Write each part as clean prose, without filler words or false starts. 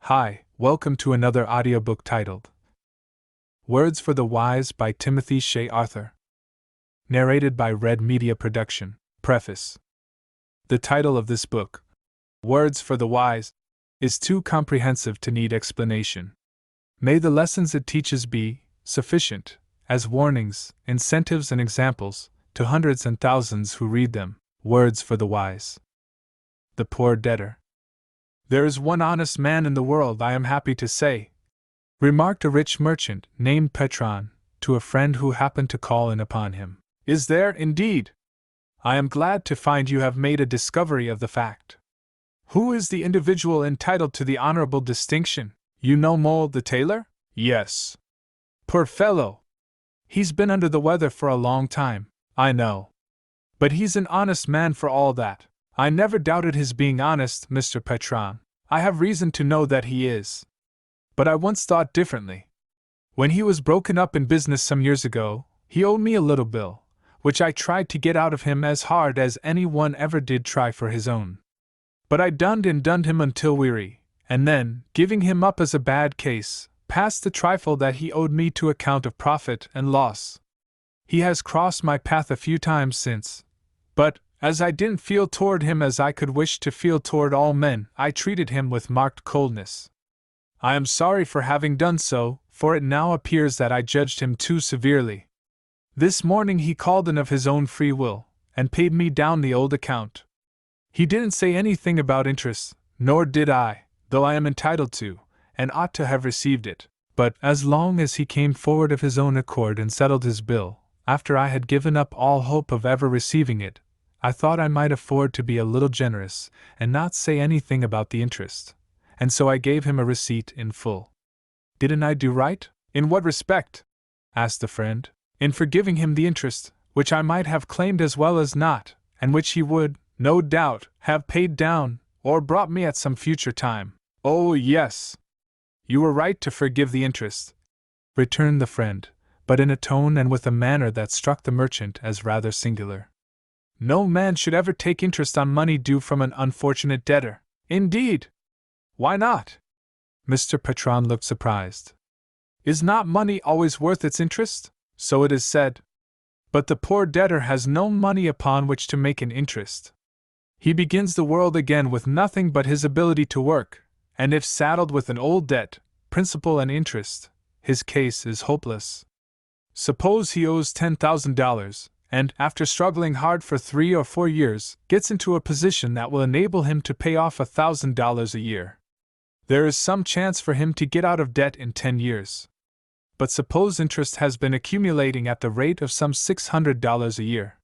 Hi, welcome to another audiobook titled Words for the Wise by Timothy Shay Arthur. Narrated by Red Media Production. Preface. The title of this book, Words for the Wise, is too comprehensive to need explanation. May the lessons it teaches be sufficient, as warnings, incentives, and examples, to hundreds and thousands who read them. Words for the Wise. The Poor Debtor. There is one honest man in the world, I am happy to say, remarked a rich merchant named Petron to a friend who happened to call in upon him. Is there, indeed? I am glad to find you have made a discovery of the fact. Who is the individual entitled to the honorable distinction? You know Mole the tailor? Yes. Poor fellow! He's been under the weather for a long time, I know. But he's an honest man for all that. I never doubted his being honest, Mr. Petron. I have reason to know that he is. But I once thought differently. When he was broken up in business some years ago, he owed me a little bill, which I tried to get out of him as hard as anyone ever did try for his own. But I dunned him until weary, and then, giving him up as a bad case, passed the trifle that he owed me to account of profit and loss. He has crossed my path a few times since, but, as I didn't feel toward him as I could wish to feel toward all men, I treated him with marked coldness. I am sorry for having done so, for it now appears that I judged him too severely. This morning he called in of his own free will, and paid me down the old account. He didn't say anything about interest, nor did I, though I am entitled to, and ought to have received it. But, as long as he came forward of his own accord and settled his bill, after I had given up all hope of ever receiving it, I thought I might afford to be a little generous, and not say anything about the interest, and so I gave him a receipt in full. Didn't I do right? In what respect? Asked the friend. In forgiving him the interest, which I might have claimed as well as not, and which he would, no doubt, have paid down, or brought me at some future time. Oh, yes! You were right to forgive the interest, returned the friend, but in a tone and with a manner that struck the merchant as rather singular. No man should ever take interest on money due from an unfortunate debtor. Indeed! Why not? Mr. Petron looked surprised. Is not money always worth its interest? So it is said. But the poor debtor has no money upon which to make an interest. He begins the world again with nothing but his ability to work, and if saddled with an old debt, principal and interest, his case is hopeless. Suppose he owes $10,000, and, after struggling hard for 3 or 4 years, gets into a position that will enable him to pay off $1,000 a year. There is some chance for him to get out of debt in 10 years. But suppose interest has been accumulating at the rate of some $600 a year.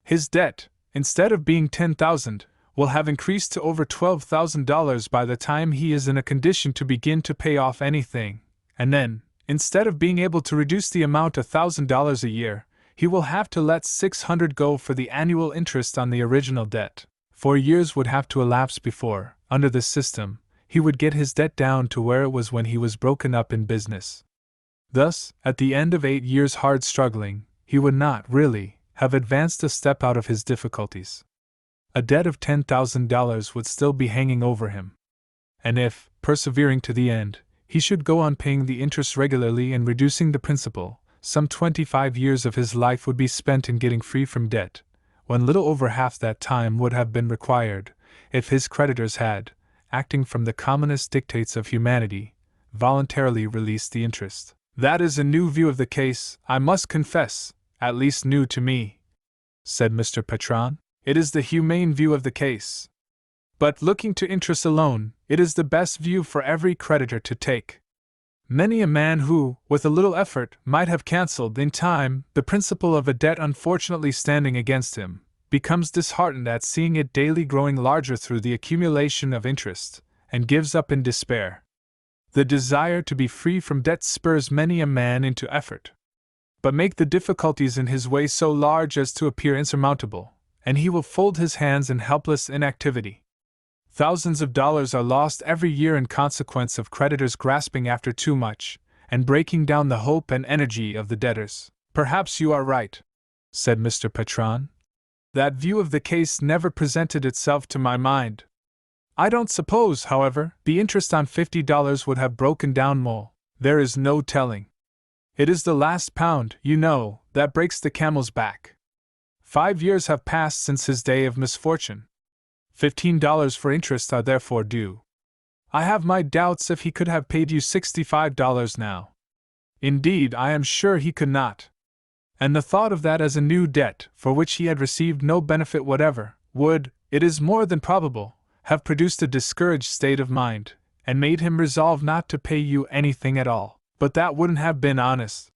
His debt, instead of being $10,000, will have increased to over $12,000 by the time he is in a condition to begin to pay off anything, and then, instead of being able to reduce the amount $1,000 a year, he will have to let $600 go for the annual interest on the original debt. 4 years would have to elapse before, under this system, he would get his debt down to where it was when he was broken up in business. Thus, at the end of 8 years' hard struggling, he would not, really, have advanced a step out of his difficulties. A debt of $10,000 would still be hanging over him. And if, persevering to the end, he should go on paying the interest regularly and reducing the principal, some 25 years of his life would be spent in getting free from debt, when little over half that time would have been required, if his creditors had, acting from the commonest dictates of humanity, voluntarily released the interest. That is a new view of the case, I must confess, at least new to me, said Mr. Petron. It is the humane view of the case. But looking to interest alone, it is the best view for every creditor to take. Many a man who, with a little effort, might have cancelled in time the principal of a debt unfortunately standing against him, becomes disheartened at seeing it daily growing larger through the accumulation of interest, and gives up in despair. The desire to be free from debt spurs many a man into effort. But make the difficulties in his way so large as to appear insurmountable, and he will fold his hands in helpless inactivity. Thousands of dollars are lost every year in consequence of creditors grasping after too much, and breaking down the hope and energy of the debtors. Perhaps you are right, said Mr. Petron. That view of the case never presented itself to my mind. I don't suppose, however, the interest on $50 would have broken down Mole. There is no telling. It is the last pound, you know, that breaks the camel's back. 5 years have passed since his day of misfortune. $15 for interest are therefore due. I have my doubts if he could have paid you $65 now. Indeed, I am sure he could not. And the thought of that as a new debt, for which he had received no benefit whatever, would, it is more than probable, have produced a discouraged state of mind, and made him resolve not to pay you anything at all. But that wouldn't have been honest,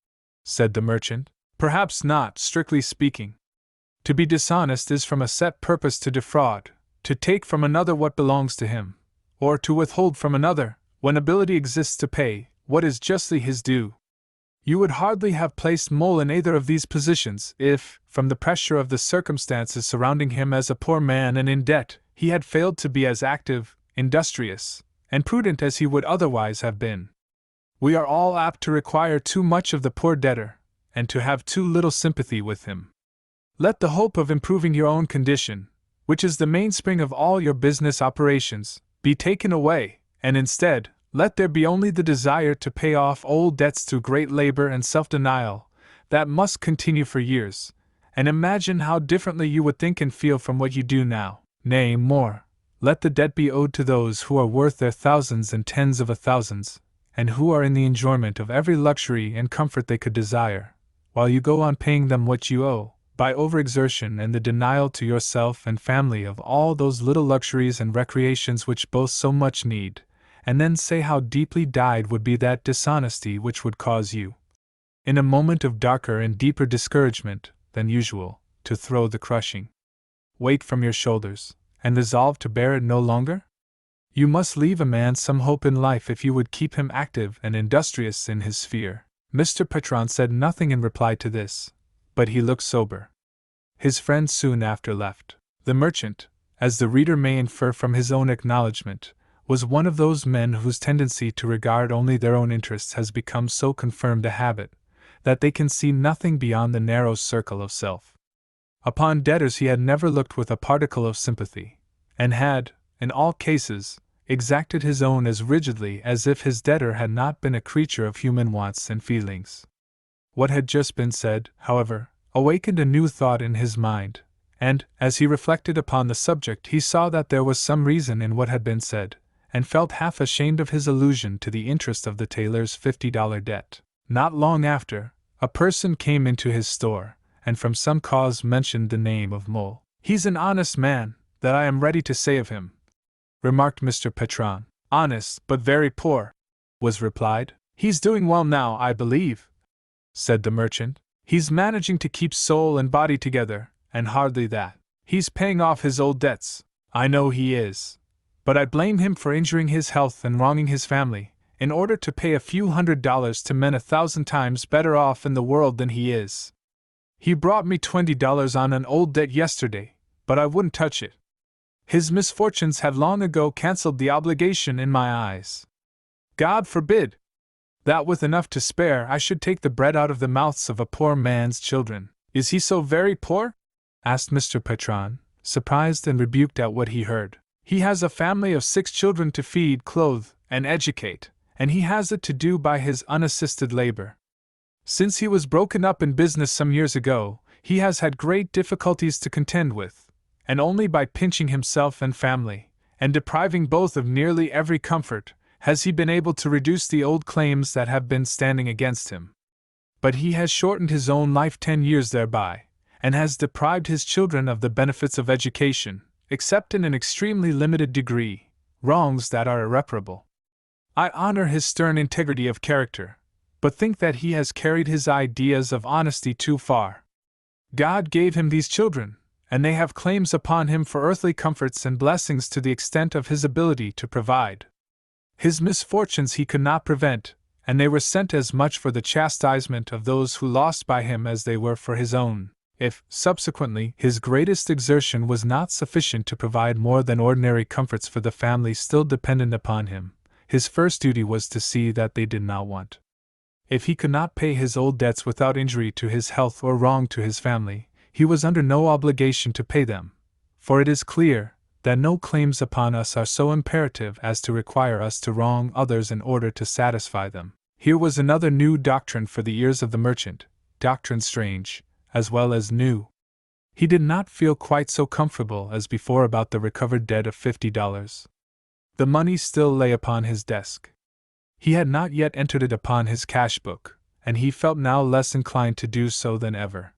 said the merchant. Perhaps not, strictly speaking. To be dishonest is from a set purpose to defraud, to take from another what belongs to him, or to withhold from another, when ability exists to pay, what is justly his due. You would hardly have placed Mole in either of these positions if, from the pressure of the circumstances surrounding him as a poor man and in debt, he had failed to be as active, industrious, and prudent as he would otherwise have been. We are all apt to require too much of the poor debtor, and to have too little sympathy with him. Let the hope of improving your own condition, which is the mainspring of all your business operations, be taken away, and instead, let there be only the desire to pay off old debts through great labor and self-denial, that must continue for years, and imagine how differently you would think and feel from what you do now. Nay, more, let the debt be owed to those who are worth their thousands and tens of thousands, and who are in the enjoyment of every luxury and comfort they could desire, while you go on paying them what you owe, by overexertion and the denial to yourself and family of all those little luxuries and recreations which both so much need, and then say how deeply dyed would be that dishonesty which would cause you, in a moment of darker and deeper discouragement than usual, to throw the crushing weight from your shoulders, and resolve to bear it no longer? You must leave a man some hope in life if you would keep him active and industrious in his sphere. Mr. Patron said nothing in reply to this, but he looked sober. His friend soon after left. The merchant, as the reader may infer from his own acknowledgment, was one of those men whose tendency to regard only their own interests has become so confirmed a habit, that they can see nothing beyond the narrow circle of self. Upon debtors he had never looked with a particle of sympathy, and had, in all cases, exacted his own as rigidly as if his debtor had not been a creature of human wants and feelings. What had just been said, however, awakened a new thought in his mind, and, as he reflected upon the subject, he saw that there was some reason in what had been said, and felt half ashamed of his allusion to the interest of the tailor's $50 debt. Not long after, a person came into his store, and from some cause mentioned the name of Mole. "He's an honest man, that I am ready to say of him," remarked Mr. Patron. "Honest, but very poor," was replied. "He's doing well now, I believe," said the merchant. "He's managing to keep soul and body together, and hardly that. He's paying off his old debts, I know he is. But I blame him for injuring his health and wronging his family, in order to pay a few $100s to men 1,000 times better off in the world than he is. He brought me $20 on an old debt yesterday, but I wouldn't touch it. His misfortunes have long ago cancelled the obligation in my eyes. God forbid that with enough to spare I should take the bread out of the mouths of a poor man's children." "Is he so very poor?" asked Mr. Patron, surprised and rebuked at what he heard. "He has a family of 6 children to feed, clothe, and educate, and he has it to do by his unassisted labor. Since he was broken up in business some years ago, he has had great difficulties to contend with, and only by pinching himself and family, and depriving both of nearly every comfort, has he been able to reduce the old claims that have been standing against him. But he has shortened his own life 10 years thereby, and has deprived his children of the benefits of education, except in an extremely limited degree, wrongs that are irreparable. I honor his stern integrity of character, but think that he has carried his ideas of honesty too far. God gave him these children, and they have claims upon him for earthly comforts and blessings to the extent of his ability to provide. His misfortunes he could not prevent, and they were sent as much for the chastisement of those who lost by him as they were for his own. If, subsequently, his greatest exertion was not sufficient to provide more than ordinary comforts for the family still dependent upon him, his first duty was to see that they did not want. If he could not pay his old debts without injury to his health or wrong to his family, he was under no obligation to pay them, for it is clear that no claims upon us are so imperative as to require us to wrong others in order to satisfy them. Here was another new doctrine for the ears of the merchant, doctrine strange, as well as new. He did not feel quite so comfortable as before about the recovered debt of $50. The money still lay upon his desk. He had not yet entered it upon his cash book, and he felt now less inclined to do so than ever.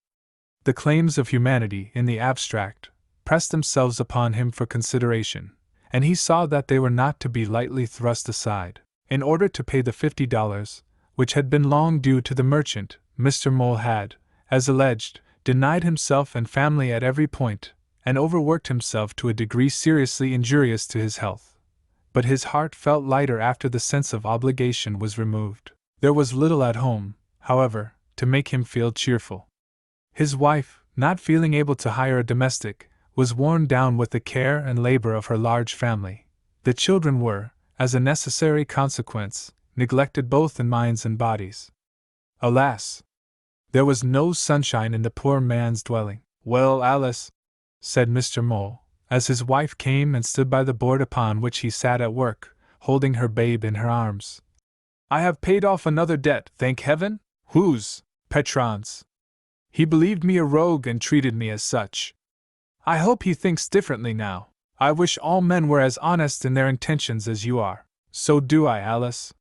The claims of humanity, in the abstract, pressed themselves upon him for consideration, and he saw that they were not to be lightly thrust aside. In order to pay the $50, which had been long due to the merchant, Mr. Mole had, as alleged, denied himself and family at every point, and overworked himself to a degree seriously injurious to his health. But his heart felt lighter after the sense of obligation was removed. There was little at home, however, to make him feel cheerful. His wife, not feeling able to hire a domestic, was worn down with the care and labor of her large family. The children were, as a necessary consequence, neglected both in minds and bodies. Alas! There was no sunshine in the poor man's dwelling. "Well, Alice," said Mr. Mole, as his wife came and stood by the board upon which he sat at work, holding her babe in her arms. "I have paid off another debt, thank heaven." "Whose?" "Petron's. He believed me a rogue and treated me as such. I hope he thinks differently now. I wish all men were as honest in their intentions as you are." "So do I, Alice.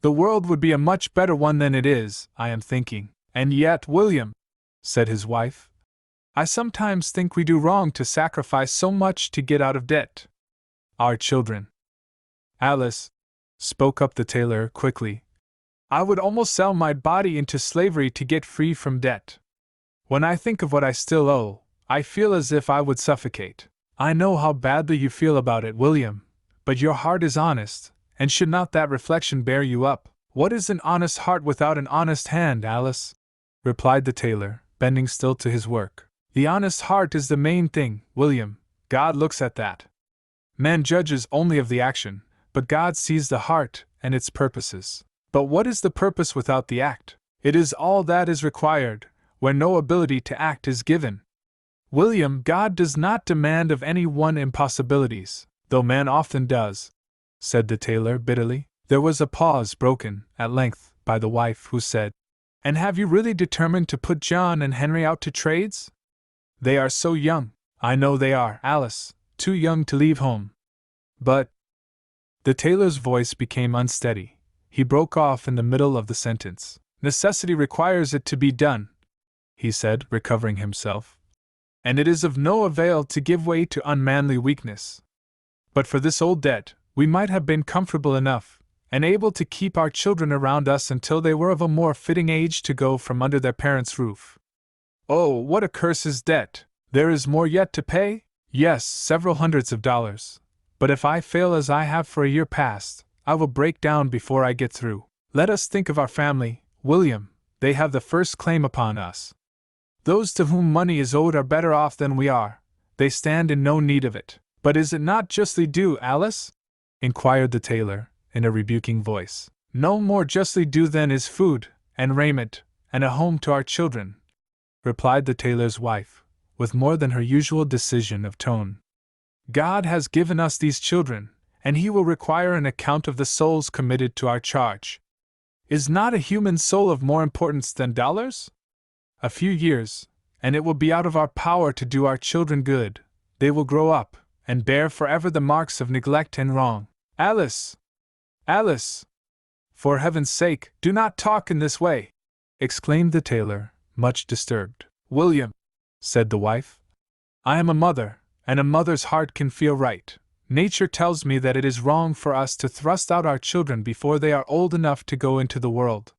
The world would be a much better one than it is, I am thinking." "And yet, William," said his wife, "I sometimes think we do wrong to sacrifice so much to get out of debt. Our children." "Alice," spoke up the tailor quickly, "I would almost sell my body into slavery to get free from debt. When I think of what I still owe, I feel as if I would suffocate." "I know how badly you feel about it, William, but your heart is honest, and should not that reflection bear you up?" "What is an honest heart without an honest hand, Alice?" replied the tailor, bending still to his work. "The honest heart is the main thing, William. God looks at that. Man judges only of the action, but God sees the heart and its purposes." "But what is the purpose without the act?" "It is all that is required, where no ability to act is given. William, God does not demand of any one impossibilities, though man often does," said the tailor bitterly. There was a pause broken, at length, by the wife, who said, "And have you really determined to put John and Henry out to trades? They are so young." "I know they are, Alice, too young to leave home. But—" The tailor's voice became unsteady. He broke off in the middle of the sentence. "Necessity requires it to be done," he said, recovering himself. "And it is of no avail to give way to unmanly weakness. But for this old debt, we might have been comfortable enough, and able to keep our children around us until they were of a more fitting age to go from under their parents' roof. Oh, what a curse is debt! There is more yet to pay? Yes, several hundreds of dollars. But if I fail as I have for a year past, I will break down before I get through. Let us think of our family, William. They have the first claim upon us. Those to whom money is owed are better off than we are. They stand in no need of it." "But is it not justly due, Alice?" inquired the tailor, in a rebuking voice. "No more justly due than is food, and raiment, and a home to our children," replied the tailor's wife, with more than her usual decision of tone. "God has given us these children, and He will require an account of the souls committed to our charge. Is not a human soul of more importance than dollars? A few years, and it will be out of our power to do our children good. They will grow up, and bear forever the marks of neglect and wrong." "Alice! Alice! For heaven's sake, do not talk in this way!" exclaimed the tailor, much disturbed. "William," said the wife, "I am a mother, and a mother's heart can feel right. Nature tells me that it is wrong for us to thrust out our children before they are old enough to go into the world.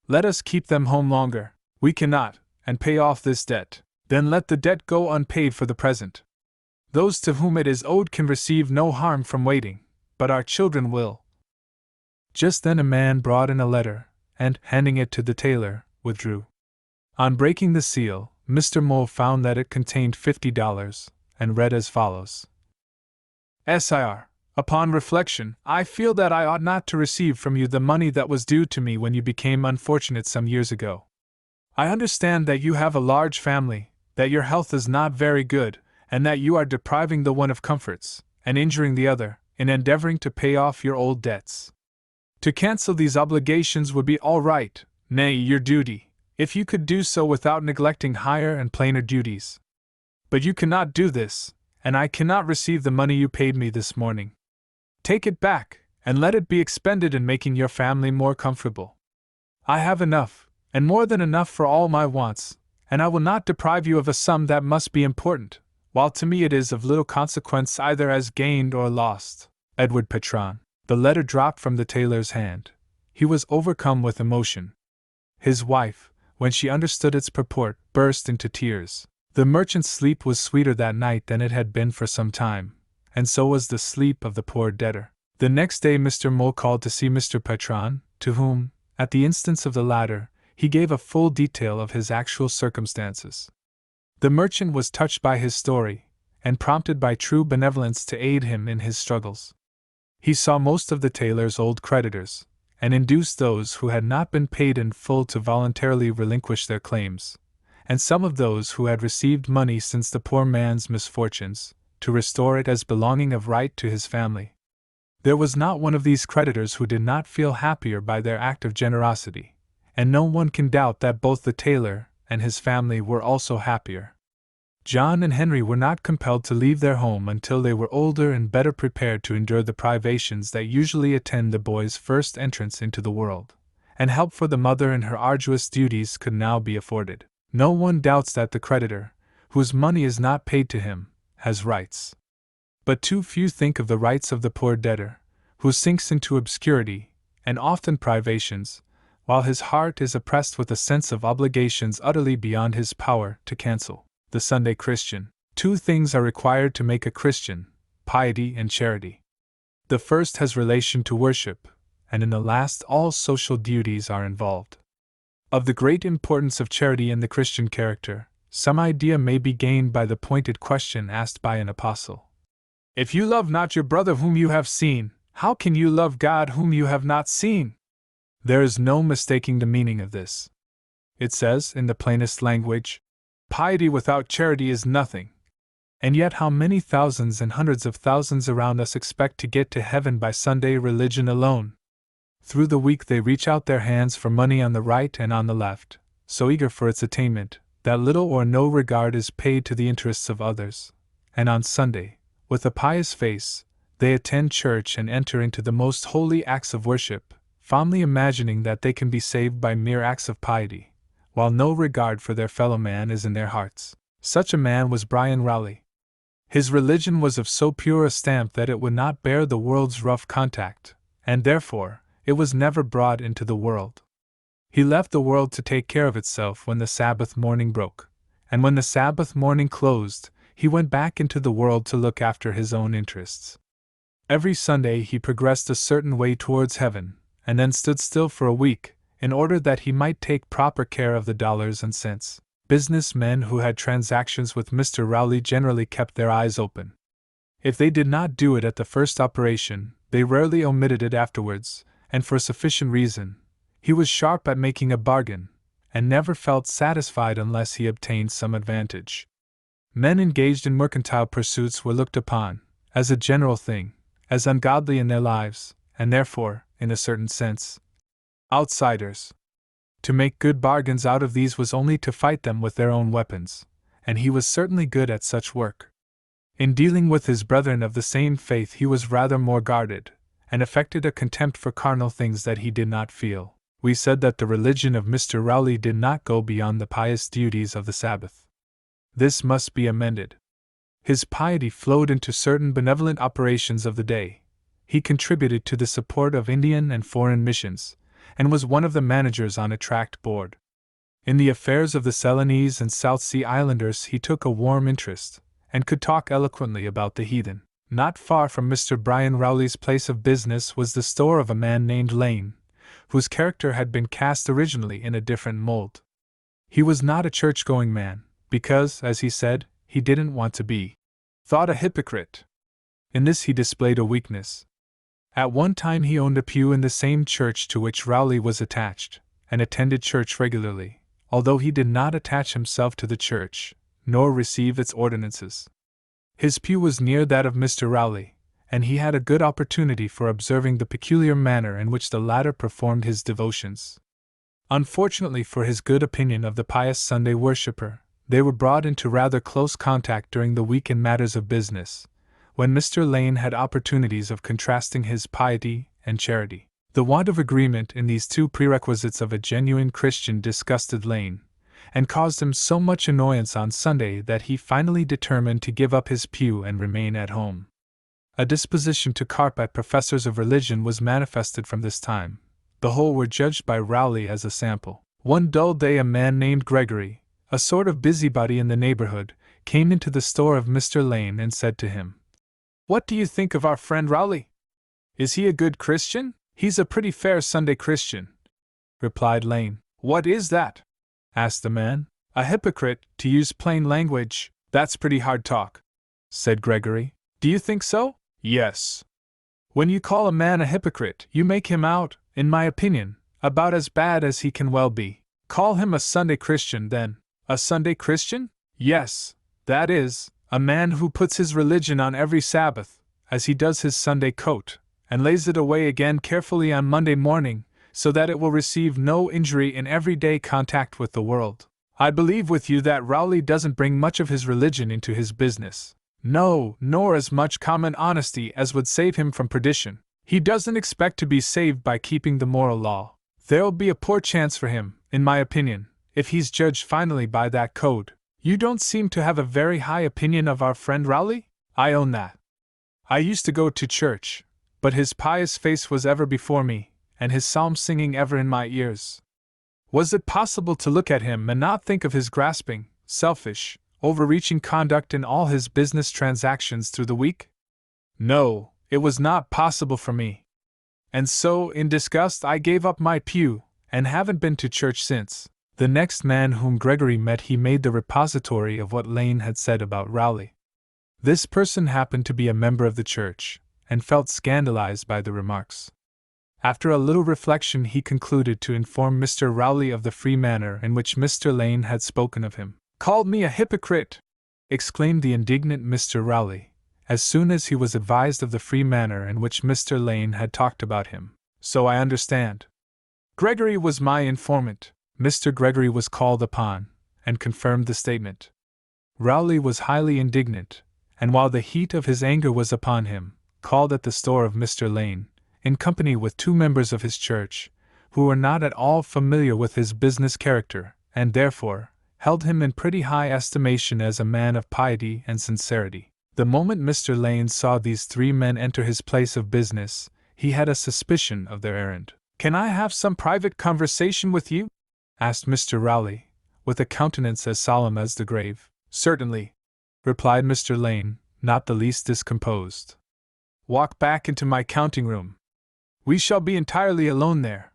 Let us keep them home longer. We cannot, and pay off this debt. Then let the debt go unpaid for the present. Those to whom it is owed can receive no harm from waiting, but our children will." Just then a man brought in a letter, and, handing it to the tailor, withdrew. On breaking the seal, Mr. Mole found that it contained $50, and read as follows. "Sir, upon reflection, I feel that I ought not to receive from you the money that was due to me when you became unfortunate some years ago. I understand that you have a large family, that your health is not very good, and that you are depriving the one of comforts, and injuring the other, in endeavoring to pay off your old debts. To cancel these obligations would be all right, nay, your duty, if you could do so without neglecting higher and plainer duties. But you cannot do this, and I cannot receive the money you paid me this morning. Take it back, and let it be expended in making your family more comfortable. I have enough, and more than enough for all my wants, and I will not deprive you of a sum that must be important, while to me it is of little consequence either as gained or lost. Edward Patron. The letter dropped from the tailor's hand. He was overcome with emotion. His wife, when she understood its purport, burst into tears. The merchant's sleep was sweeter that night than it had been for some time, and so was the sleep of the poor debtor. The next day Mr. Mole called to see Mr. Patron, to whom, at the instance of the latter, he gave a full detail of his actual circumstances. The merchant was touched by his story, and prompted by true benevolence to aid him in his struggles. He saw most of the tailor's old creditors, and induced those who had not been paid in full to voluntarily relinquish their claims, and some of those who had received money since the poor man's misfortunes, to restore it as belonging of right to his family. There was not one of these creditors who did not feel happier by their act of generosity, and no one can doubt that both the tailor and his family were also happier. John and Henry were not compelled to leave their home until they were older and better prepared to endure the privations that usually attend the boy's first entrance into the world, and help for the mother in her arduous duties could now be afforded. No one doubts that the creditor, whose money is not paid to him, has rights. But too few think of the rights of the poor debtor, who sinks into obscurity, and often privations, while his heart is oppressed with a sense of obligations utterly beyond his power to cancel. The Sunday Christian. 2 things are required to make a Christian: piety and charity. The first has relation to worship, and in the last all social duties are involved. Of the great importance of charity in the Christian character, some idea may be gained by the pointed question asked by an apostle. If you love not your brother whom you have seen, how can you love God whom you have not seen? There is no mistaking the meaning of this. It says, in the plainest language, piety without charity is nothing. And yet how many thousands and hundreds of thousands around us expect to get to heaven by Sunday religion alone? Through the week they reach out their hands for money on the right and on the left, so eager for its attainment, that little or no regard is paid to the interests of others. And on Sunday, with a pious face, they attend church and enter into the most holy acts of worship, fondly imagining that they can be saved by mere acts of piety, while no regard for their fellow man is in their hearts. Such a man was Brian Rowley. His religion was of so pure a stamp that it would not bear the world's rough contact, and therefore, it was never brought into the world. He left the world to take care of itself when the Sabbath morning broke, and when the Sabbath morning closed, he went back into the world to look after his own interests. Every Sunday he progressed a certain way towards heaven, and then stood still for a week, in order that he might take proper care of the dollars and cents. Businessmen who had transactions with Mr. Rowley generally kept their eyes open. If they did not do it at the first operation, they rarely omitted it afterwards, and for sufficient reason. He was sharp at making a bargain, and never felt satisfied unless he obtained some advantage. Men engaged in mercantile pursuits were looked upon, as a general thing, as ungodly in their lives, and therefore, in a certain sense, outsiders. To make good bargains out of these was only to fight them with their own weapons, and he was certainly good at such work. In dealing with his brethren of the same faith he was rather more guarded, and affected a contempt for carnal things that he did not feel. We said that the religion of Mr. Rowley did not go beyond the pious duties of the Sabbath. This must be amended. His piety flowed into certain benevolent operations of the day. He contributed to the support of Indian and foreign missions, and was one of the managers on a tract board. In the affairs of the Ceylonese and South Sea Islanders he took a warm interest, and could talk eloquently about the heathen. Not far from Mr. Brian Rowley's place of business was the store of a man named Lane, whose character had been cast originally in a different mold. He was not a church-going man, because, as he said, he didn't want to be thought a hypocrite. In this he displayed a weakness. At one time he owned a pew in the same church to which Rowley was attached, and attended church regularly, although he did not attach himself to the church, nor receive its ordinances. His pew was near that of Mr. Rowley, and he had a good opportunity for observing the peculiar manner in which the latter performed his devotions. Unfortunately for his good opinion of the pious Sunday worshipper, they were brought into rather close contact during the week in matters of business, when Mr. Lane had opportunities of contrasting his piety and charity. The want of agreement in these two prerequisites of a genuine Christian disgusted Lane, and caused him so much annoyance on Sunday that he finally determined to give up his pew and remain at home. A disposition to carp at professors of religion was manifested from this time. The whole were judged by Rowley as a sample. One dull day a man named Gregory, a sort of busybody in the neighborhood, came into the store of Mr. Lane and said to him, "What do you think of our friend Rowley? Is he a good Christian?" "He's a pretty fair Sunday Christian," replied Lane. "What is that?" asked the man. "A hypocrite, to use plain language." "That's pretty hard talk," said Gregory. "Do you think so?" "Yes. When you call a man a hypocrite, you make him out, in my opinion, about as bad as he can well be. Call him a Sunday Christian, then." "A Sunday Christian?" "Yes, that is, a man who puts his religion on every Sabbath, as he does his Sunday coat, and lays it away again carefully on Monday morning, so that it will receive no injury in everyday contact with the world. I believe with you that Rowley doesn't bring much of his religion into his business. No, nor as much common honesty as would save him from perdition. He doesn't expect to be saved by keeping the moral law. There'll be a poor chance for him, in my opinion, if he's judged finally by that code. You don't seem to have a very high opinion of our friend Rowley? I own that. I used to go to church, but his pious face was ever before me, and his psalm singing ever in my ears. Was it possible to look at him and not think of his grasping, selfish, overreaching conduct in all his business transactions through the week? No, it was not possible for me. And so, in disgust, I gave up my pew, and haven't been to church since. The next man whom Gregory met he made the repository of what Lane had said about Rowley. This person happened to be a member of the church, and felt scandalized by the remarks. After a little reflection he concluded to inform Mr. Rowley of the free manner in which Mr. Lane had spoken of him. "Called me a hypocrite!" exclaimed the indignant Mr. Rowley, as soon as he was advised of the free manner in which Mr. Lane had talked about him. "So I understand. Gregory was my informant." Mr. Gregory was called upon, and confirmed the statement. Rowley was highly indignant, and while the heat of his anger was upon him, called at the store of Mr. Lane, in company with two members of his church, who were not at all familiar with his business character, and therefore held him in pretty high estimation as a man of piety and sincerity. The moment Mr. Lane saw these three men enter his place of business, he had a suspicion of their errand. "Can I have some private conversation with you?" asked Mr. Rowley, with a countenance as solemn as the grave. "Certainly," replied Mr. Lane, not the least discomposed. "Walk back into my counting room. We shall be entirely alone there.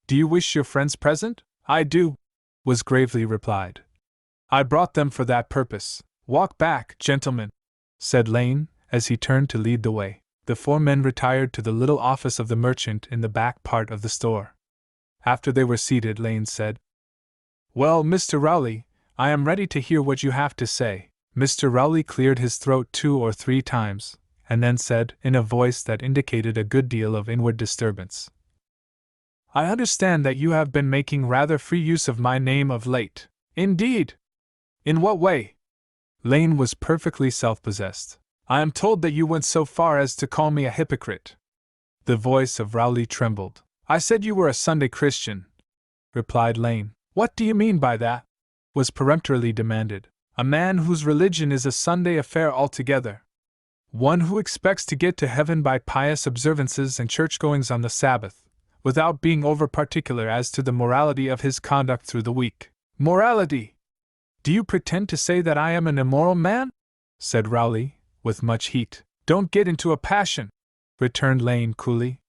Do you wish your friends present?" "I do," was gravely replied. "I brought them for that purpose. Walk back, gentlemen," said Lane, as he turned to lead the way. The four men retired to the little office of the merchant in the back part of the store. After they were seated, Lane said, "Well, Mr. Rowley, I am ready to hear what you have to say." Mr. Rowley cleared his throat 2 or 3 times, and then said, in a voice that indicated a good deal of inward disturbance, "I understand that you have been making rather free use of my name of late." "Indeed? In what way?" Lane was perfectly self-possessed. "I am told that you went so far as to call me a hypocrite." The voice of Rowley trembled. "I said you were a Sunday Christian," replied Lane. "What do you mean by that?" was peremptorily demanded. "A man whose religion is a Sunday affair altogether. One who expects to get to heaven by pious observances and church-goings on the Sabbath, without being over-particular as to the morality of his conduct through the week." "Morality? Do you pretend to say that I am an immoral man?" said Rowley, with much heat. "Don't get into a passion," returned Lane coolly.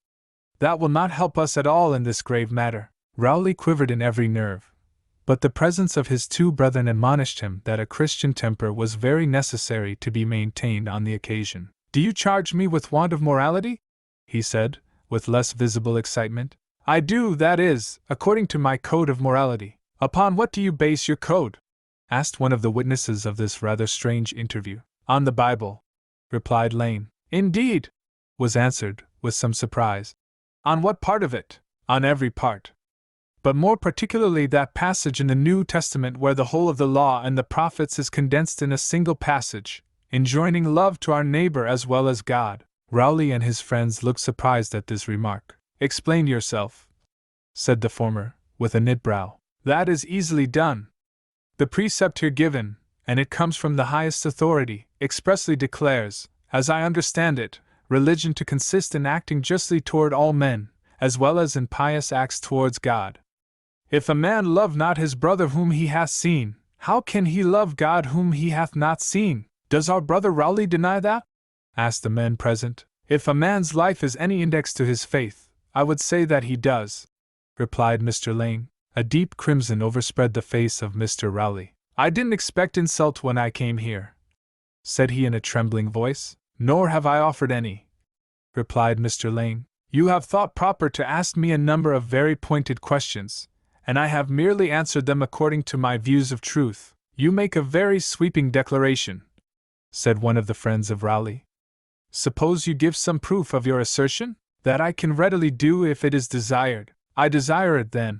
"That will not help us at all in this grave matter." Rowley quivered in every nerve, but the presence of his two brethren admonished him that a Christian temper was very necessary to be maintained on the occasion. "Do you charge me with want of morality?" he said, with less visible excitement. "I do, that is, according to my code of morality." "Upon what do you base your code?" asked one of the witnesses of this rather strange interview. On the Bible, replied Lane. Indeed, was answered, with some surprise. On what part of it? On every part. But more particularly that passage in the New Testament where the whole of the law and the prophets is condensed in a single passage, enjoining love to our neighbor as well as God. Rowley and his friends looked surprised at this remark. Explain yourself, said the former, with a knit brow. That is easily done. The precept here given, and it comes from the highest authority, expressly declares, as I understand it, religion to consist in acting justly toward all men, as well as in pious acts towards God. If a man love not his brother whom he hath seen, how can he love God whom he hath not seen? Does our brother Rowley deny that? Asked the men present. If a man's life is any index to his faith, I would say that he does, replied Mr. Lane. A deep crimson overspread the face of Mr. Rowley. I didn't expect insult when I came here, said he in a trembling voice. Nor have I offered any, replied Mr. Lane. You have thought proper to ask me a number of very pointed questions, and I have merely answered them according to my views of truth. You make a very sweeping declaration, said one of the friends of Rowley. Suppose you give some proof of your assertion? That I can readily do if it is desired. I desire it then,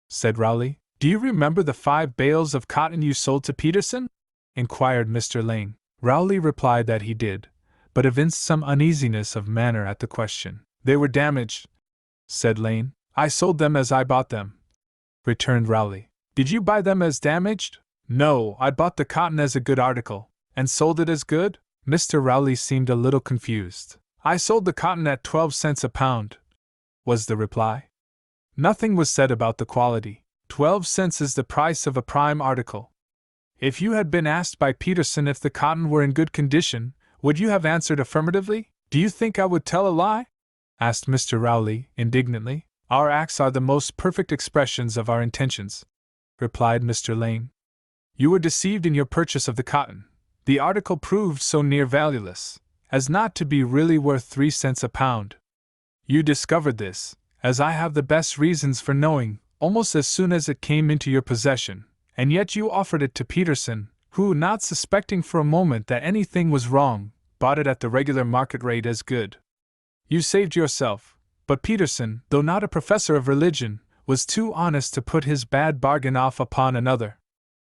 said Rowley. Do you remember the 5 bales of cotton you sold to Peterson? Inquired Mr. Lane. Rowley replied that he did, but evinced some uneasiness of manner at the question. They were damaged, said Lane. I sold them as I bought them, returned Rowley. Did you buy them as damaged? No, I bought the cotton as a good article, and sold it as good? Mr. Rowley seemed a little confused. I sold the cotton at 12 cents a pound, was the reply. Nothing was said about the quality. 12 cents is the price of a prime article. If you had been asked by Peterson if the cotton were in good condition, would you have answered affirmatively? Do you think I would tell a lie? Asked Mr. Rowley, indignantly. Our acts are the most perfect expressions of our intentions, replied Mr. Lane. You were deceived in your purchase of the cotton. The article proved so near valueless as not to be really worth 3 cents a pound. You discovered this, as I have the best reasons for knowing, almost as soon as it came into your possession, and yet you offered it to Peterson, who, not suspecting for a moment that anything was wrong, bought it at the regular market rate as good. You saved yourself, but Peterson, though not a professor of religion, was too honest to put his bad bargain off upon another.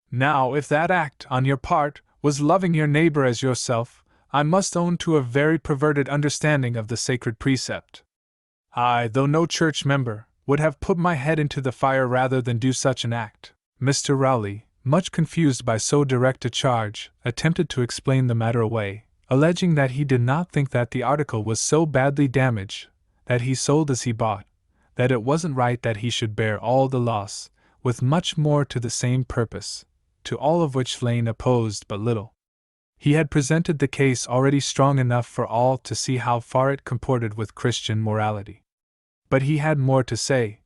Now, if that act, on your part, was loving your neighbor as yourself, I must own to a very perverted understanding of the sacred precept. I, though no church member, would have put my head into the fire rather than do such an act. Mr. Rowley, much confused by so direct a charge, attempted to explain the matter away, alleging that he did not think that the article was so badly damaged, that he sold as he bought, that it wasn't right that he should bear all the loss, with much more to the same purpose, to all of which Lane opposed but little. He had presented the case already strong enough for all to see how far it comported with Christian morality. But he had more to say.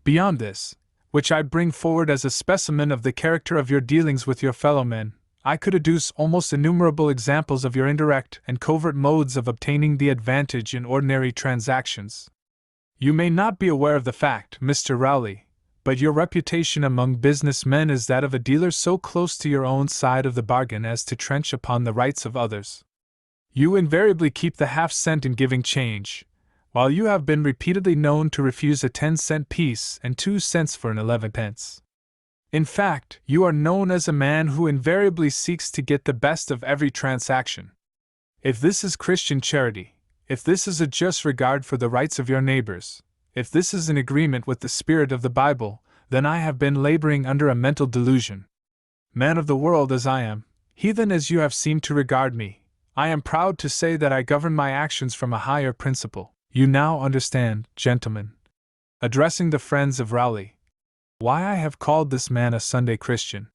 Beyond this, which I bring forward as a specimen of the character of your dealings with your fellow men, I could adduce almost innumerable examples of your indirect and covert modes of obtaining the advantage in ordinary transactions. You may not be aware of the fact, Mr. Rowley, but your reputation among business men is that of a dealer so close to your own side of the bargain as to trench upon the rights of others. You invariably keep the half-cent in giving change, while you have been repeatedly known to refuse a 10-cent piece and 2 cents for an 11-pence. In fact, you are known as a man who invariably seeks to get the best of every transaction. If this is Christian charity, if this is a just regard for the rights of your neighbors, if this is in agreement with the spirit of the Bible, then I have been laboring under a mental delusion. Man of the world as I am, heathen as you have seemed to regard me, I am proud to say that I govern my actions from a higher principle. You now understand, gentlemen, addressing the friends of Rowley, why I have called this man a Sunday Christian.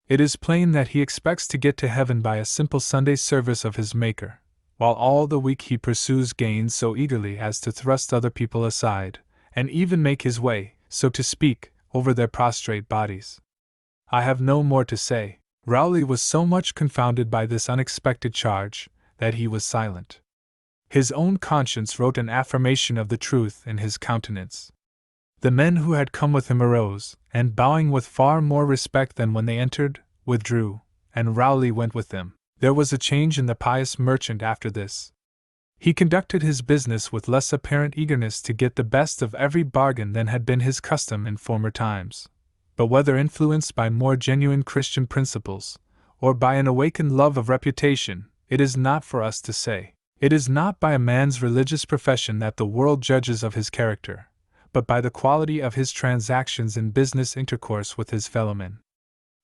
It is plain that he expects to get to heaven by a simple Sunday service of his Maker, while all the week he pursues gains so eagerly as to thrust other people aside, and even make his way, so to speak, over their prostrate bodies. I have no more to say. Rowley was so much confounded by this unexpected charge, that he was silent. His own conscience wrote an affirmation of the truth in his countenance. The men who had come with him arose, and bowing with far more respect than when they entered, withdrew, and Rowley went with them. There was a change in the pious merchant after this. He conducted his business with less apparent eagerness to get the best of every bargain than had been his custom in former times. But whether influenced by more genuine Christian principles, or by an awakened love of reputation, it is not for us to say. It is not by a man's religious profession that the world judges of his character, but by the quality of his transactions in business intercourse with his fellowmen.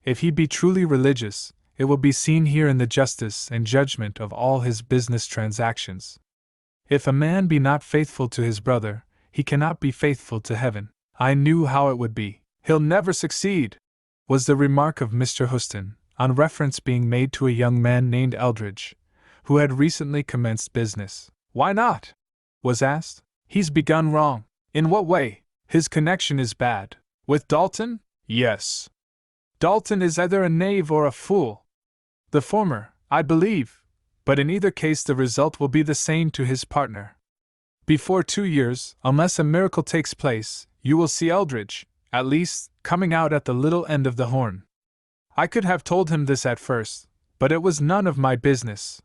If he be truly religious, it will be seen here in the justice and judgment of all his business transactions. If a man be not faithful to his brother, he cannot be faithful to heaven. I knew how it would be. He'll never succeed, was the remark of Mr. Houston, on reference being made to a young man named Eldridge, who had recently commenced business. Why not? Was asked. He's begun wrong. In what way? His connection is bad. With Dalton? Yes. Dalton is either a knave or a fool. The former, I believe, but in either case the result will be the same to his partner. Before 2 years, unless a miracle takes place, you will see Eldridge, at least, coming out at the little end of the horn. I could have told him this at first, but it was none of my business.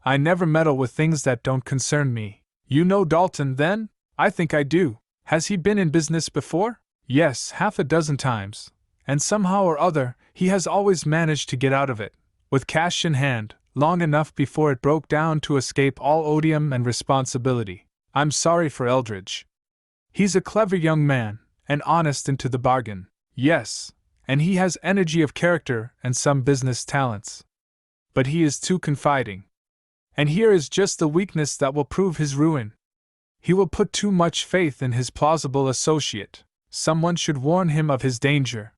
I never meddle with things that don't concern me. You know Dalton, then? I think I do. Has he been in business before? Yes, half a dozen times, and somehow or other, he has always managed to get out of it, with cash in hand, long enough before it broke down to escape all odium and responsibility. I'm sorry for Eldridge. He's a clever young man, and honest into the bargain. Yes, and he has energy of character and some business talents. But he is too confiding. And here is just the weakness that will prove his ruin. He will put too much faith in his plausible associate. Someone should warn him of his danger.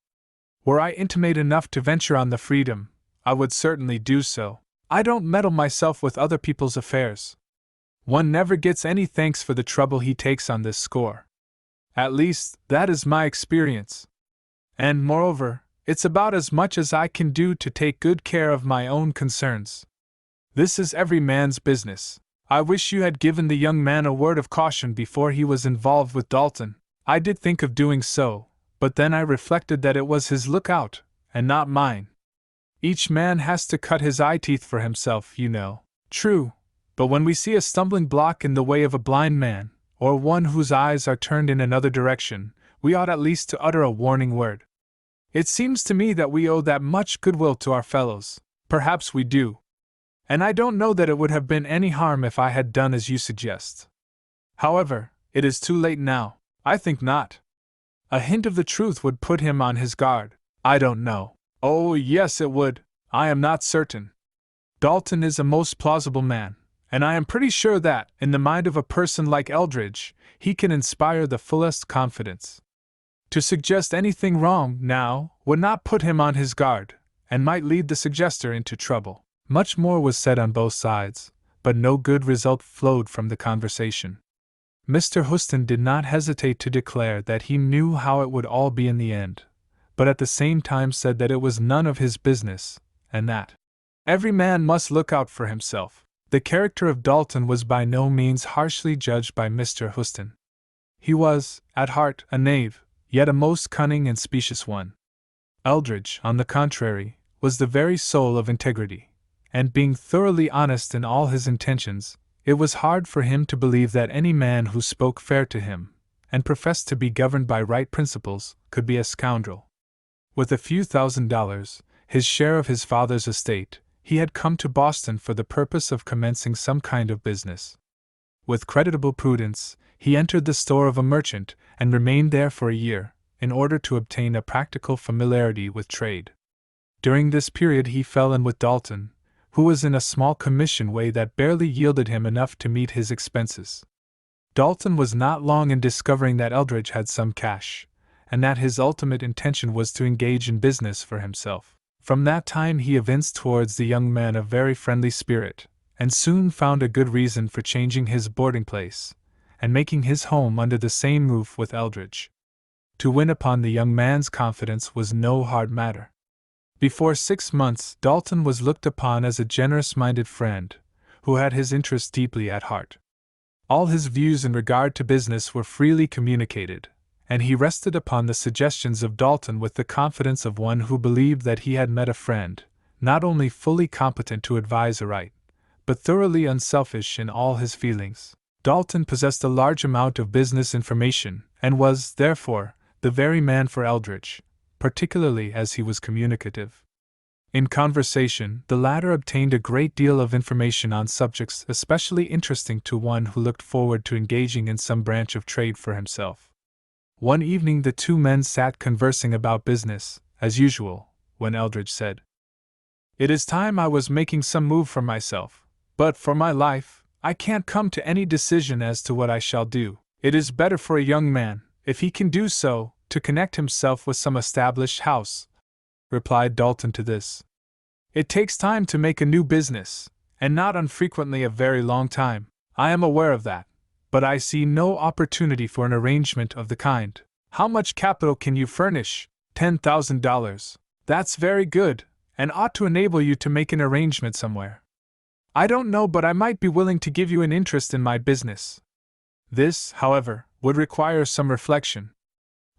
Were I intimate enough to venture on the freedom, I would certainly do so. I don't meddle myself with other people's affairs. One never gets any thanks for the trouble he takes on this score. At least, that is my experience. And, moreover, it's about as much as I can do to take good care of my own concerns. This is every man's business. I wish you had given the young man a word of caution before he was involved with Dalton. I did think of doing so, but then I reflected that it was his lookout, and not mine. Each man has to cut his eye-teeth for himself, you know. True, but when we see a stumbling block in the way of a blind man, or one whose eyes are turned in another direction, we ought at least to utter a warning word. It seems to me that we owe that much goodwill to our fellows. Perhaps we do. And I don't know that it would have been any harm if I had done as you suggest. However, it is too late now. I think not. A hint of the truth would put him on his guard. I don't know. Oh, yes, it would. I am not certain. Dalton is a most plausible man, and I am pretty sure that, in the mind of a person like Eldridge, he can inspire the fullest confidence. To suggest anything wrong, now, would not put him on his guard, and might lead the suggester into trouble. Much more was said on both sides, but no good result flowed from the conversation. Mr. Houston did not hesitate to declare that he knew how it would all be in the end, but at the same time said that it was none of his business, and that every man must look out for himself. The character of Dalton was by no means harshly judged by Mr. Houston. He was, at heart, a knave, yet a most cunning and specious one. Eldridge, on the contrary, was the very soul of integrity, and being thoroughly honest in all his intentions, it was hard for him to believe that any man who spoke fair to him, and professed to be governed by right principles, could be a scoundrel. With a few $1,000s, his share of his father's estate, he had come to Boston for the purpose of commencing some kind of business. With creditable prudence, he entered the store of a merchant, and remained there for a year, in order to obtain a practical familiarity with trade. During this period he fell in with Dalton, who was in a small commission way that barely yielded him enough to meet his expenses. Dalton was not long in discovering that Eldridge had some cash, and that his ultimate intention was to engage in business for himself. From that time he evinced towards the young man a very friendly spirit, and soon found a good reason for changing his boarding place, and making his home under the same roof with Eldridge. To win upon the young man's confidence was no hard matter. Before 6 months, Dalton was looked upon as a generous-minded friend, who had his interests deeply at heart. All his views in regard to business were freely communicated, and he rested upon the suggestions of Dalton with the confidence of one who believed that he had met a friend, not only fully competent to advise aright, but thoroughly unselfish in all his feelings. Dalton possessed a large amount of business information, and was, therefore, the very man for Eldridge, particularly as he was communicative. In conversation, the latter obtained a great deal of information on subjects especially interesting to one who looked forward to engaging in some branch of trade for himself. One evening the two men sat conversing about business, as usual, when Eldridge said, "It is time I was making some move for myself, but for my life, I can't come to any decision as to what I shall do. It is better for a young man, if he can do so, to connect himself with some established house," replied Dalton to this. "It takes time to make a new business, and not unfrequently a very long time. I am aware of that, but I see no opportunity for an arrangement of the kind. How much capital can you furnish?" $10,000. "That's very good, and ought to enable you to make an arrangement somewhere." "I don't know, but I might be willing to give you an interest in my business." "This, however, would require some reflection.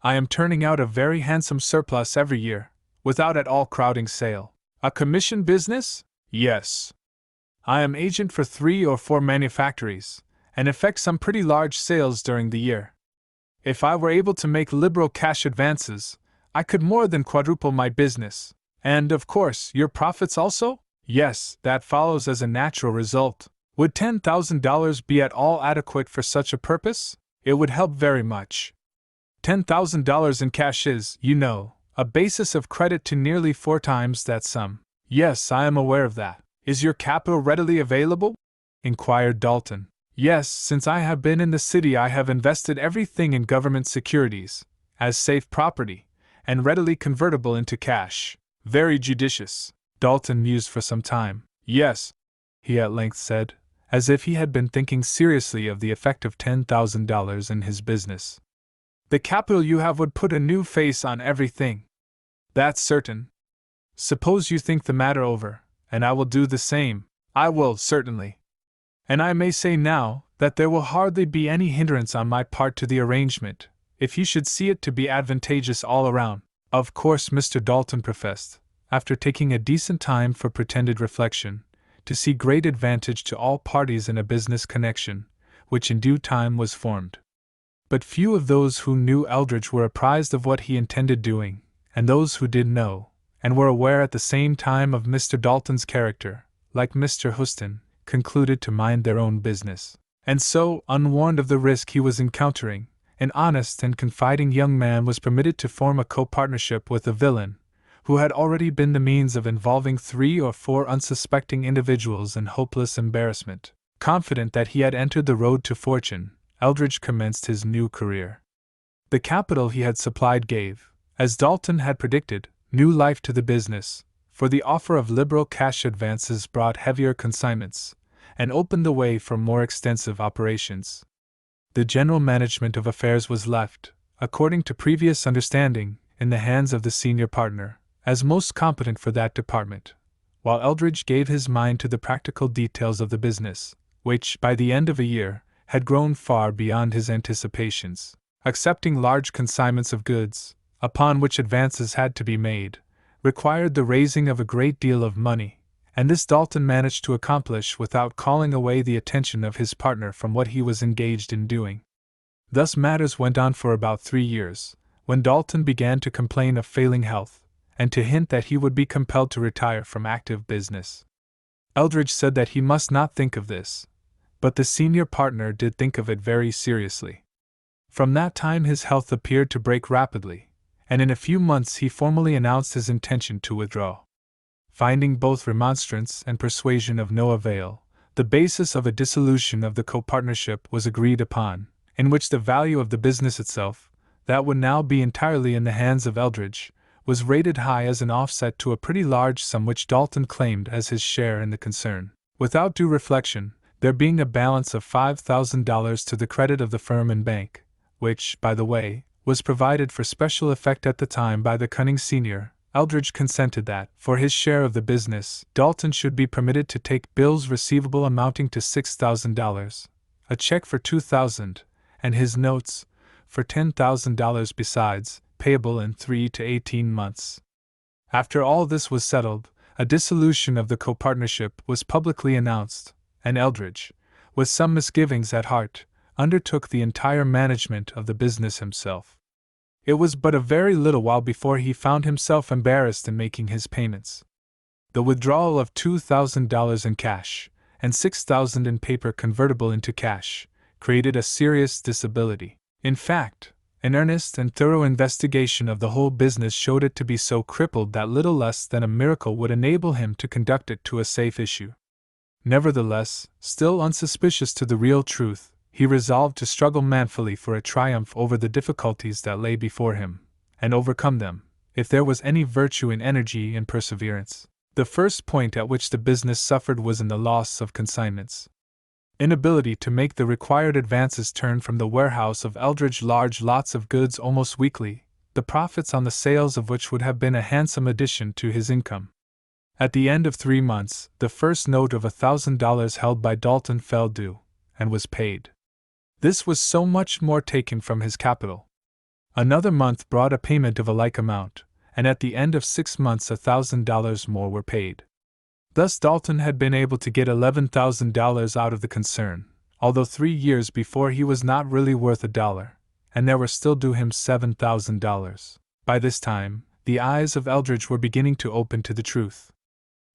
I am turning out a very handsome surplus every year, without at all crowding sale." "A commission business?" "Yes. I am agent for 3 or 4 manufactories, and effect some pretty large sales during the year. If I were able to make liberal cash advances, I could more than quadruple my business." "And, of course, your profits also?" "Yes, that follows as a natural result." "Would $10,000 be at all adequate for such a purpose?" "It would help very much. $10,000 in cash is, you know, a basis of credit to nearly 4 times that sum." "Yes, I am aware of that." "Is your capital readily available?" inquired Dalton. "Yes, since I have been in the city I have invested everything in government securities, as safe property, and readily convertible into cash." "Very judicious." Dalton mused for some time. "Yes," he at length said, as if he had been thinking seriously of the effect of $10,000 in his business. "The capital you have would put a new face on everything." "That's certain." "Suppose you think the matter over, and I will do the same." "I will, certainly. And I may say now, that there will hardly be any hindrance on my part to the arrangement, if you should see it to be advantageous all around." Of course, Mr. Dalton professed, after taking a decent time for pretended reflection, to see great advantage to all parties in a business connection, which in due time was formed. But few of those who knew Eldridge were apprised of what he intended doing, and those who did know, and were aware at the same time of Mr. Dalton's character, like Mr. Houston, concluded to mind their own business. And so, unwarned of the risk he was encountering, an honest and confiding young man was permitted to form a co-partnership with a villain, who had already been the means of involving 3 or 4 unsuspecting individuals in hopeless embarrassment. Confident that he had entered the road to fortune, Eldridge commenced his new career. The capital he had supplied gave, as Dalton had predicted, new life to the business, for the offer of liberal cash advances brought heavier consignments, and opened the way for more extensive operations. The general management of affairs was left, according to previous understanding, in the hands of the senior partner, as most competent for that department, while Eldridge gave his mind to the practical details of the business, which, by the end of a year, had grown far beyond his anticipations. Accepting large consignments of goods, upon which advances had to be made, required the raising of a great deal of money, and this Dalton managed to accomplish without calling away the attention of his partner from what he was engaged in doing. Thus matters went on for about 3 years, when Dalton began to complain of failing health, and to hint that he would be compelled to retire from active business. Eldridge said that he must not think of this, but the senior partner did think of it very seriously. From that time his health appeared to break rapidly, and in a few months he formally announced his intention to withdraw. Finding both remonstrance and persuasion of no avail, the basis of a dissolution of the co-partnership was agreed upon, in which the value of the business itself, that would now be entirely in the hands of Eldridge, was rated high as an offset to a pretty large sum which Dalton claimed as his share in the concern. Without due reflection, there being a balance of $5,000 to the credit of the firm and bank, which, by the way, was provided for special effect at the time by the cunning senior, Eldridge consented that, for his share of the business, Dalton should be permitted to take bills receivable amounting to $6,000, a check for $2,000, and his notes, for $10,000 besides, payable in 3 to 18 months. After all this was settled, a dissolution of the co-partnership was publicly announced, and Eldridge, with some misgivings at heart, undertook the entire management of the business himself. It was but a very little while before he found himself embarrassed in making his payments. The withdrawal of $2,000 in cash, and $6,000 in paper convertible into cash, created a serious disability. In fact, an earnest and thorough investigation of the whole business showed it to be so crippled that little less than a miracle would enable him to conduct it to a safe issue. Nevertheless, still unsuspicious to the real truth, he resolved to struggle manfully for a triumph over the difficulties that lay before him, and overcome them, if there was any virtue in energy and perseverance. The first point at which the business suffered was in the loss of consignments. Inability to make the required advances turned from the warehouse of Eldridge large lots of goods almost weekly, the profits on the sales of which would have been a handsome addition to his income. At the end of 3 months, the first note of $1,000 held by Dalton fell due, and was paid. This was so much more taken from his capital. Another month brought a payment of a like amount, and at the end of 6 months $1,000 more were paid. Thus Dalton had been able to get $11,000 out of the concern, although 3 years before he was not really worth $1, and there were still due him $7,000. By this time, the eyes of Eldridge were beginning to open to the truth.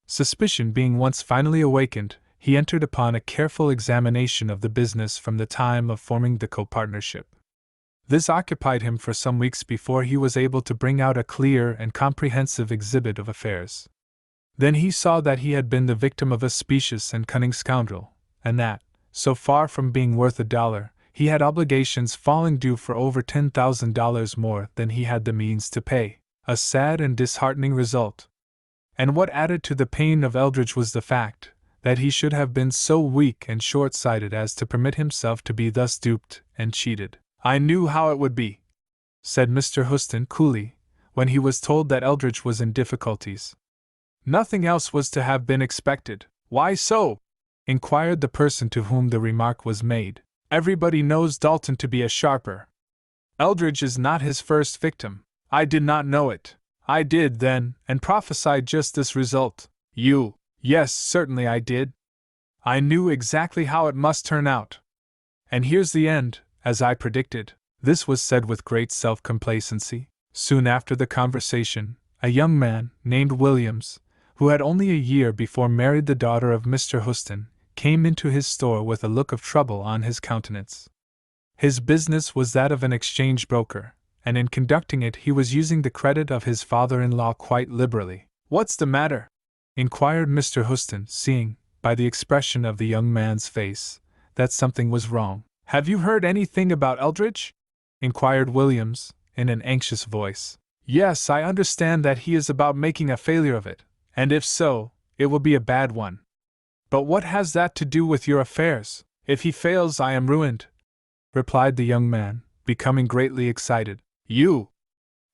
Suspicion being once finally awakened, he entered upon a careful examination of the business from the time of forming the co-partnership. This occupied him for some weeks before he was able to bring out a clear and comprehensive exhibit of affairs. Then he saw that he had been the victim of a specious and cunning scoundrel, and that, so far from being worth $1, he had obligations falling due for over $10,000 more than he had the means to pay, a sad and disheartening result. And what added to the pain of Eldridge was the fact that he should have been so weak and short-sighted as to permit himself to be thus duped and cheated. "I knew how it would be," said Mr. Houston coolly, when he was told that Eldridge was in difficulties. "Nothing else was to have been expected." "Why so?" inquired the person to whom the remark was made. "Everybody knows Dalton to be a sharper. Eldridge is not his first victim." "I did not know it." "I did, then, and prophesied just this result." "You?" "Yes, certainly I did. I knew exactly how it must turn out. And here's the end, as I predicted." This was said with great self-complacency. Soon after the conversation, a young man, named Williams, who had only a year before married the daughter of Mr. Houston, came into his store with a look of trouble on his countenance. His business was that of an exchange broker, and in conducting it he was using the credit of his father-in-law quite liberally. "What's the matter?" inquired Mr. Houston, seeing, by the expression of the young man's face, that something was wrong. "Have you heard anything about Eldridge?" inquired Williams, in an anxious voice. "Yes, I understand that he is about making a failure of it, and if so, it will be a bad one. But what has that to do with your affairs? If he fails, I am ruined," replied the young man, becoming greatly excited. "You!"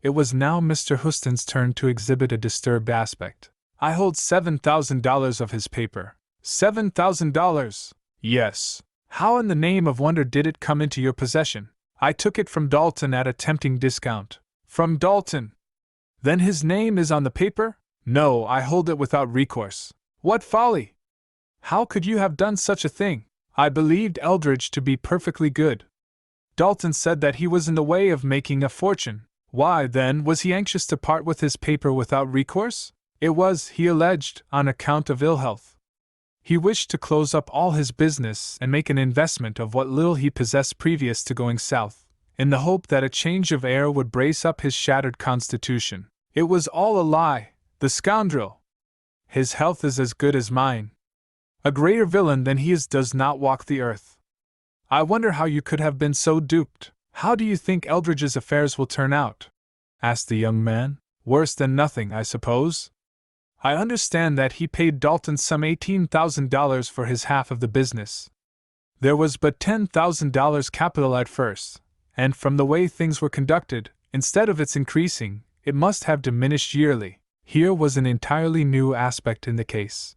It was now Mr. Houston's turn to exhibit a disturbed aspect. "I hold $7,000 of his paper." $7,000? "Yes. How in the name of wonder did it come into your possession?" "I took it from Dalton at a tempting discount." "From Dalton? Then his name is on the paper?" "No, I hold it without recourse." "What folly! How could you have done such a thing?" "I believed Eldridge to be perfectly good. Dalton said that he was in the way of making a fortune." "Why, then, was he anxious to part with his paper without recourse?" "It was, he alleged, on account of ill health. He wished to close up all his business and make an investment of what little he possessed previous to going south, in the hope that a change of air would brace up his shattered constitution." "It was all a lie, the scoundrel! His health is as good as mine. A greater villain than he is does not walk the earth. I wonder how you could have been so duped." "How do you think Eldridge's affairs will turn out?" asked the young man. "Worse than nothing, I suppose? I understand that he paid Dalton some $18,000 for his half of the business. There was but $10,000 capital at first, and from the way things were conducted, instead of its increasing, it must have diminished yearly." Here was an entirely new aspect in the case.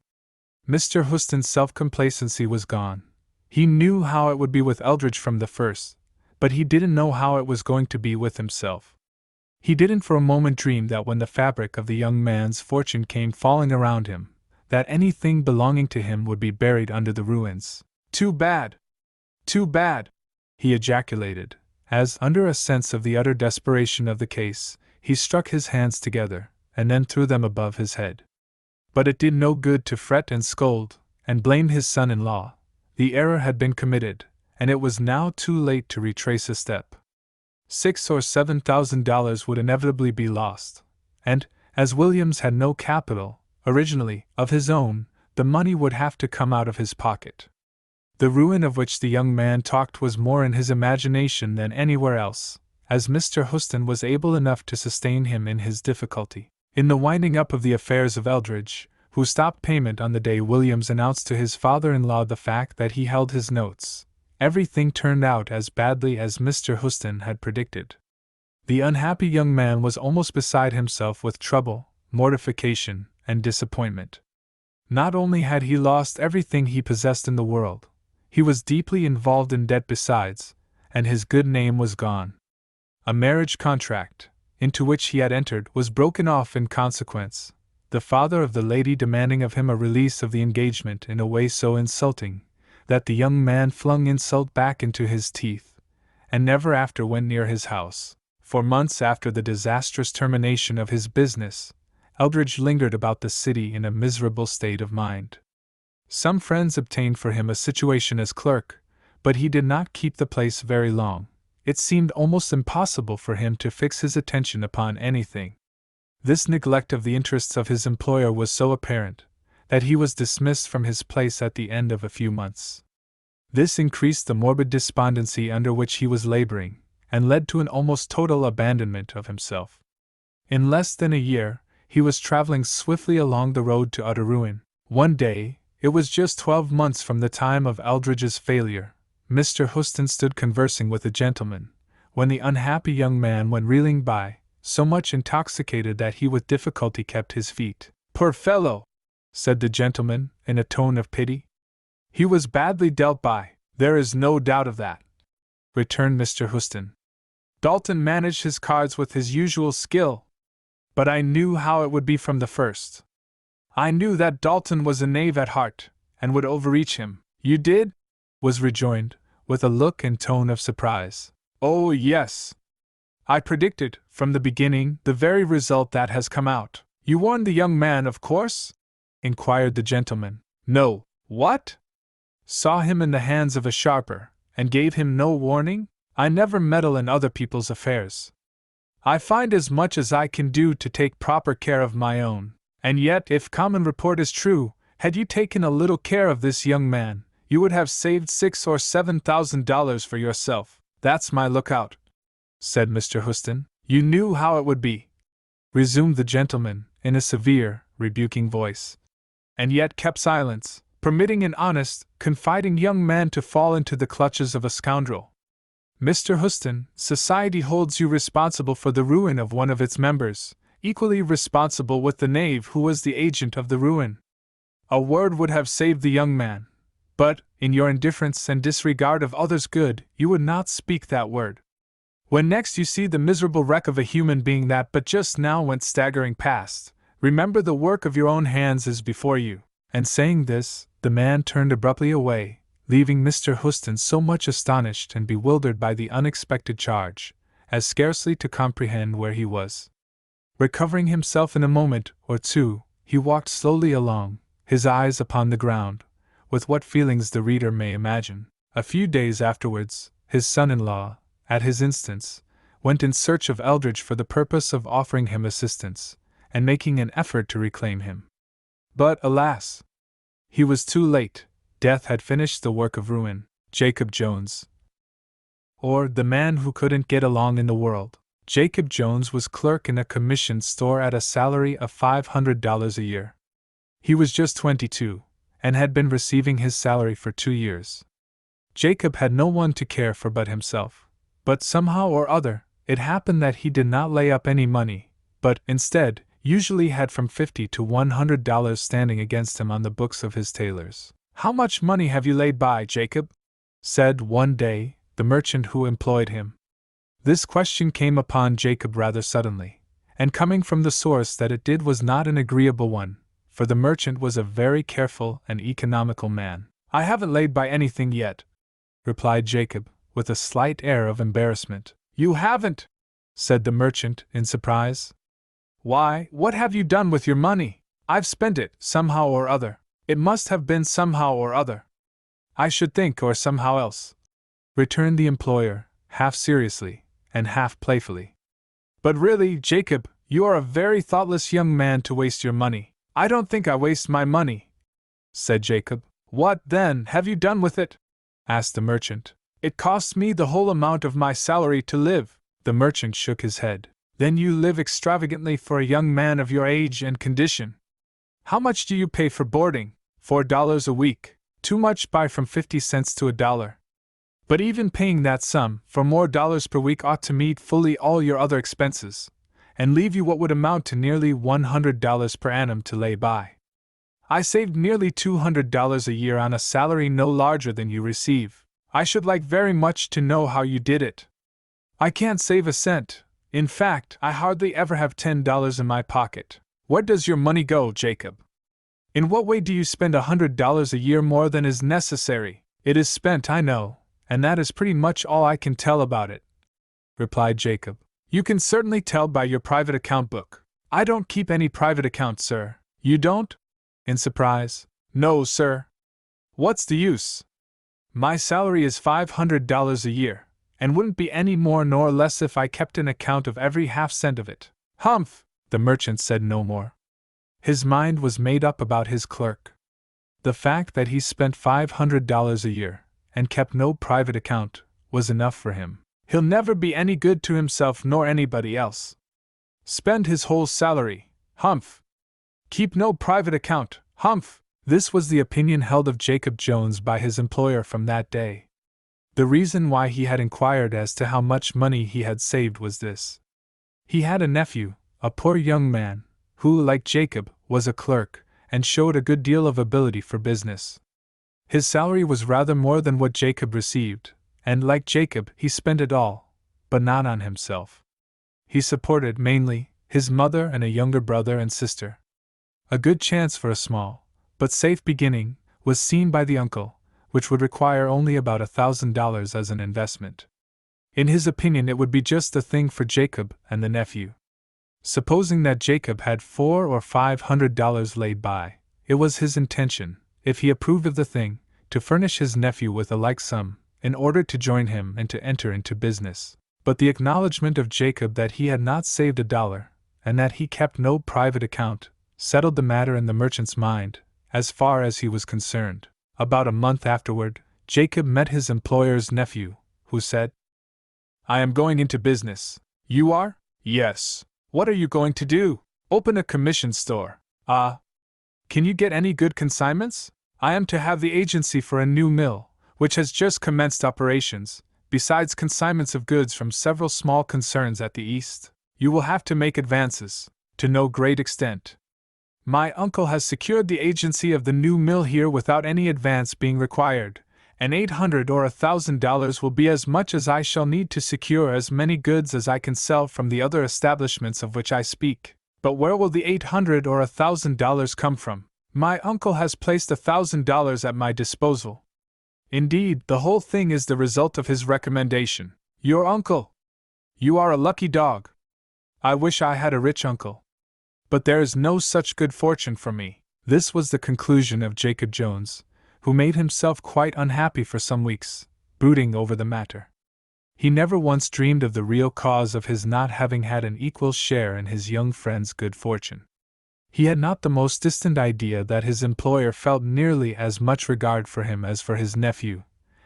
Mr. Houston's self-complacency was gone. He knew how it would be with Eldridge from the first, but he didn't know how it was going to be with himself. He didn't for a moment dream that when the fabric of the young man's fortune came falling around him, that anything belonging to him would be buried under the ruins. Too bad! Too bad! He ejaculated, as, under a sense of the utter desperation of the case, he struck his hands together, and then threw them above his head. But it did no good to fret and scold, and blame his son-in-law. The error had been committed, and it was now too late to retrace a step. $6,000 or $7,000 would inevitably be lost, and, as Williams had no capital, originally, of his own, the money would have to come out of his pocket. The ruin of which the young man talked was more in his imagination than anywhere else, as Mr. Houston was able enough to sustain him in his difficulty. In the winding up of the affairs of Eldridge, who stopped payment on the day Williams announced to his father-in-law the fact that he held his notes, everything turned out as badly as Mr. Houston had predicted. The unhappy young man was almost beside himself with trouble, mortification, and disappointment. Not only had he lost everything he possessed in the world, he was deeply involved in debt besides, and his good name was gone. A marriage contract, into which he had entered, was broken off in consequence, the father of the lady demanding of him a release of the engagement in a way so insulting that the young man flung insult back into his teeth, and never after went near his house. For months after the disastrous termination of his business, Eldridge lingered about the city in a miserable state of mind. Some friends obtained for him a situation as clerk, but he did not keep the place very long. It seemed almost impossible for him to fix his attention upon anything. This neglect of the interests of his employer was so apparent that he was dismissed from his place at the end of a few months. This increased the morbid despondency under which he was laboring, and led to an almost total abandonment of himself. In less than a year, he was traveling swiftly along the road to utter ruin. One day, it was just 12 months from the time of Eldridge's failure, Mr. Houston stood conversing with a gentleman, when the unhappy young man went reeling by, so much intoxicated that he with difficulty kept his feet. "Poor fellow!" said the gentleman, in a tone of pity. "He was badly dealt by, there is no doubt of that," returned Mr. Houston. "Dalton managed his cards with his usual skill, but I knew how it would be from the first. I knew that Dalton was a knave at heart, and would overreach him." "You did?" was rejoined, with a look and tone of surprise. "Oh, yes. I predicted, from the beginning, the very result that has come out." "You warned the young man, of course?" inquired the gentleman. "No." "What? Saw him in the hands of a sharper, and gave him no warning? I never meddle in other people's affairs. I find as much as I can do to take proper care of my own. And yet, if common report is true, had you taken a little care of this young man, you would have saved $6,000 or $7,000 for yourself. That's my lookout," said Mr. Houston. "You knew how it would be," resumed the gentleman, in a severe, rebuking voice, "and yet kept silence, permitting an honest, confiding young man to fall into the clutches of a scoundrel. Mr. Houston, society holds you responsible for the ruin of one of its members, equally responsible with the knave who was the agent of the ruin. A word would have saved the young man, but, in your indifference and disregard of others' good, you would not speak that word. When next you see the miserable wreck of a human being that but just now went staggering past, remember the work of your own hands is before you." And saying this, the man turned abruptly away, leaving Mr. Houston so much astonished and bewildered by the unexpected charge, as scarcely to comprehend where he was. Recovering himself in a moment or two, he walked slowly along, his eyes upon the ground, with what feelings the reader may imagine. A few days afterwards, his son-in-law, at his instance, went in search of Eldridge for the purpose of offering him assistance, and making an effort to reclaim him. But, alas! He was too late. Death had finished the work of ruin. Jacob Jones, or the man who couldn't get along in the world. Jacob Jones was clerk in a commissioned store at a salary of $500 a year. He was just 22, and had been receiving his salary for 2 years. Jacob had no one to care for but himself, but somehow or other, it happened that he did not lay up any money, but, instead, usually had from $50 to $100 standing against him on the books of his tailors. "How much money have you laid by, Jacob?" said, one day, the merchant who employed him. This question came upon Jacob rather suddenly, and coming from the source that it did was not an agreeable one, for the merchant was a very careful and economical man. "I haven't laid by anything yet," replied Jacob, with a slight air of embarrassment. "You haven't?" said the merchant, in surprise. "Why, what have you done with your money?" "I've spent it, somehow or other." "It must have been somehow or other, I should think, or somehow else," returned the employer, half seriously and half playfully. "But really, Jacob, you are a very thoughtless young man to waste your money." "I don't think I waste my money," said Jacob. "What, then, have you done with it?" asked the merchant. "It costs me the whole amount of my salary to live." The merchant shook his head. "Then you live extravagantly for a young man of your age and condition. How much do you pay for boarding?" $4 a week. "Too much by from 50 cents to $1. But even paying that sum, for more dollars per week ought to meet fully all your other expenses, and leave you what would amount to nearly $100 per annum to lay by. I saved nearly $200 a year on a salary no larger than you receive. I should like very much to know how you did it." "I can't save a cent. In fact, I hardly ever have $10 in my pocket." "Where does your money go, Jacob? In what way do you spend $100 a year more than is necessary?" "It is spent, I know, and that is pretty much all I can tell about it," replied Jacob. "You can certainly tell by your private account book." "I don't keep any private account, sir." "You don't?" in surprise. "No, sir." "What's the use? My salary is $500 a year, and wouldn't be any more nor less if I kept an account of every half cent of it." "Humph!" The merchant said no more. His mind was made up about his clerk. The fact that he spent $500 a year, and kept no private account, was enough for him. "He'll never be any good to himself nor anybody else. Spend his whole salary, humph! Keep no private account, humph!" This was the opinion held of Jacob Jones by his employer from that day. The reason why he had inquired as to how much money he had saved was this. He had a nephew, a poor young man, who, like Jacob, was a clerk, and showed a good deal of ability for business. His salary was rather more than what Jacob received, and like Jacob, he spent it all, but not on himself. He supported, mainly, his mother and a younger brother and sister. A good chance for a small, but safe beginning, was seen by the uncle, which would require only about $1,000 as an investment. In his opinion, it would be just the thing for Jacob and the nephew. Supposing that Jacob had $400 or $500 laid by, it was his intention, if he approved of the thing, to furnish his nephew with a like sum, in order to join him and to enter into business. But the acknowledgment of Jacob that he had not saved $1, and that he kept no private account, settled the matter in the merchant's mind, as far as he was concerned. About a month afterward, Jacob met his employer's nephew, who said, "I am going into business." "You are?" "Yes." "What are you going to do?" "Open a commission store." "Ah. Can you get any good consignments?" "I am to have the agency for a new mill, which has just commenced operations, besides consignments of goods from several small concerns at the East. You will have to make advances, to no great extent. My uncle has secured the agency of the new mill here without any advance being required, and $800 or $1,000 will be as much as I shall need to secure as many goods as I can sell from the other establishments of which I speak. But where will the $800 or $1,000 come from? My uncle has placed $1,000 at my disposal. Indeed, the whole thing is the result of his recommendation." "Your uncle? You are a lucky dog." "I wish I had a rich uncle. But there is no such good fortune for me." This was the conclusion of Jacob Jones, who made himself quite unhappy for some weeks, brooding over the matter. He never once dreamed of the real cause of his not having had an equal share in his young friend's good fortune. He had not the most distant idea that his employer felt nearly as much regard for him as for his nephew,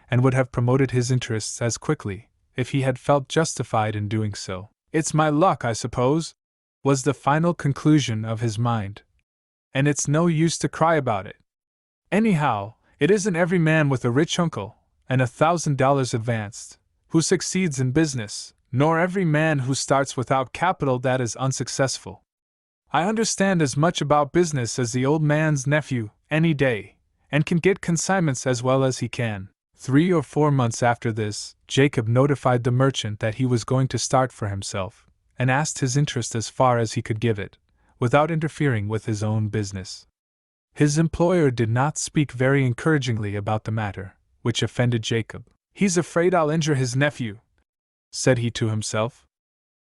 and would have promoted his interests as quickly, if he had felt justified in doing so. "It's my luck, I suppose," was the final conclusion of his mind. "And it's no use to cry about it. Anyhow, it isn't every man with a rich uncle, and $1,000 advanced, who succeeds in business, nor every man who starts without capital that is unsuccessful. I understand as much about business as the old man's nephew, any day, and can get consignments as well as he can. 3 or 4 months after this, Jacob notified the merchant that he was going to start for himself, and asked his interest as far as he could give it, without interfering with his own business. His employer did not speak very encouragingly about the matter, which offended Jacob. "He's afraid I'll injure his nephew," said he to himself.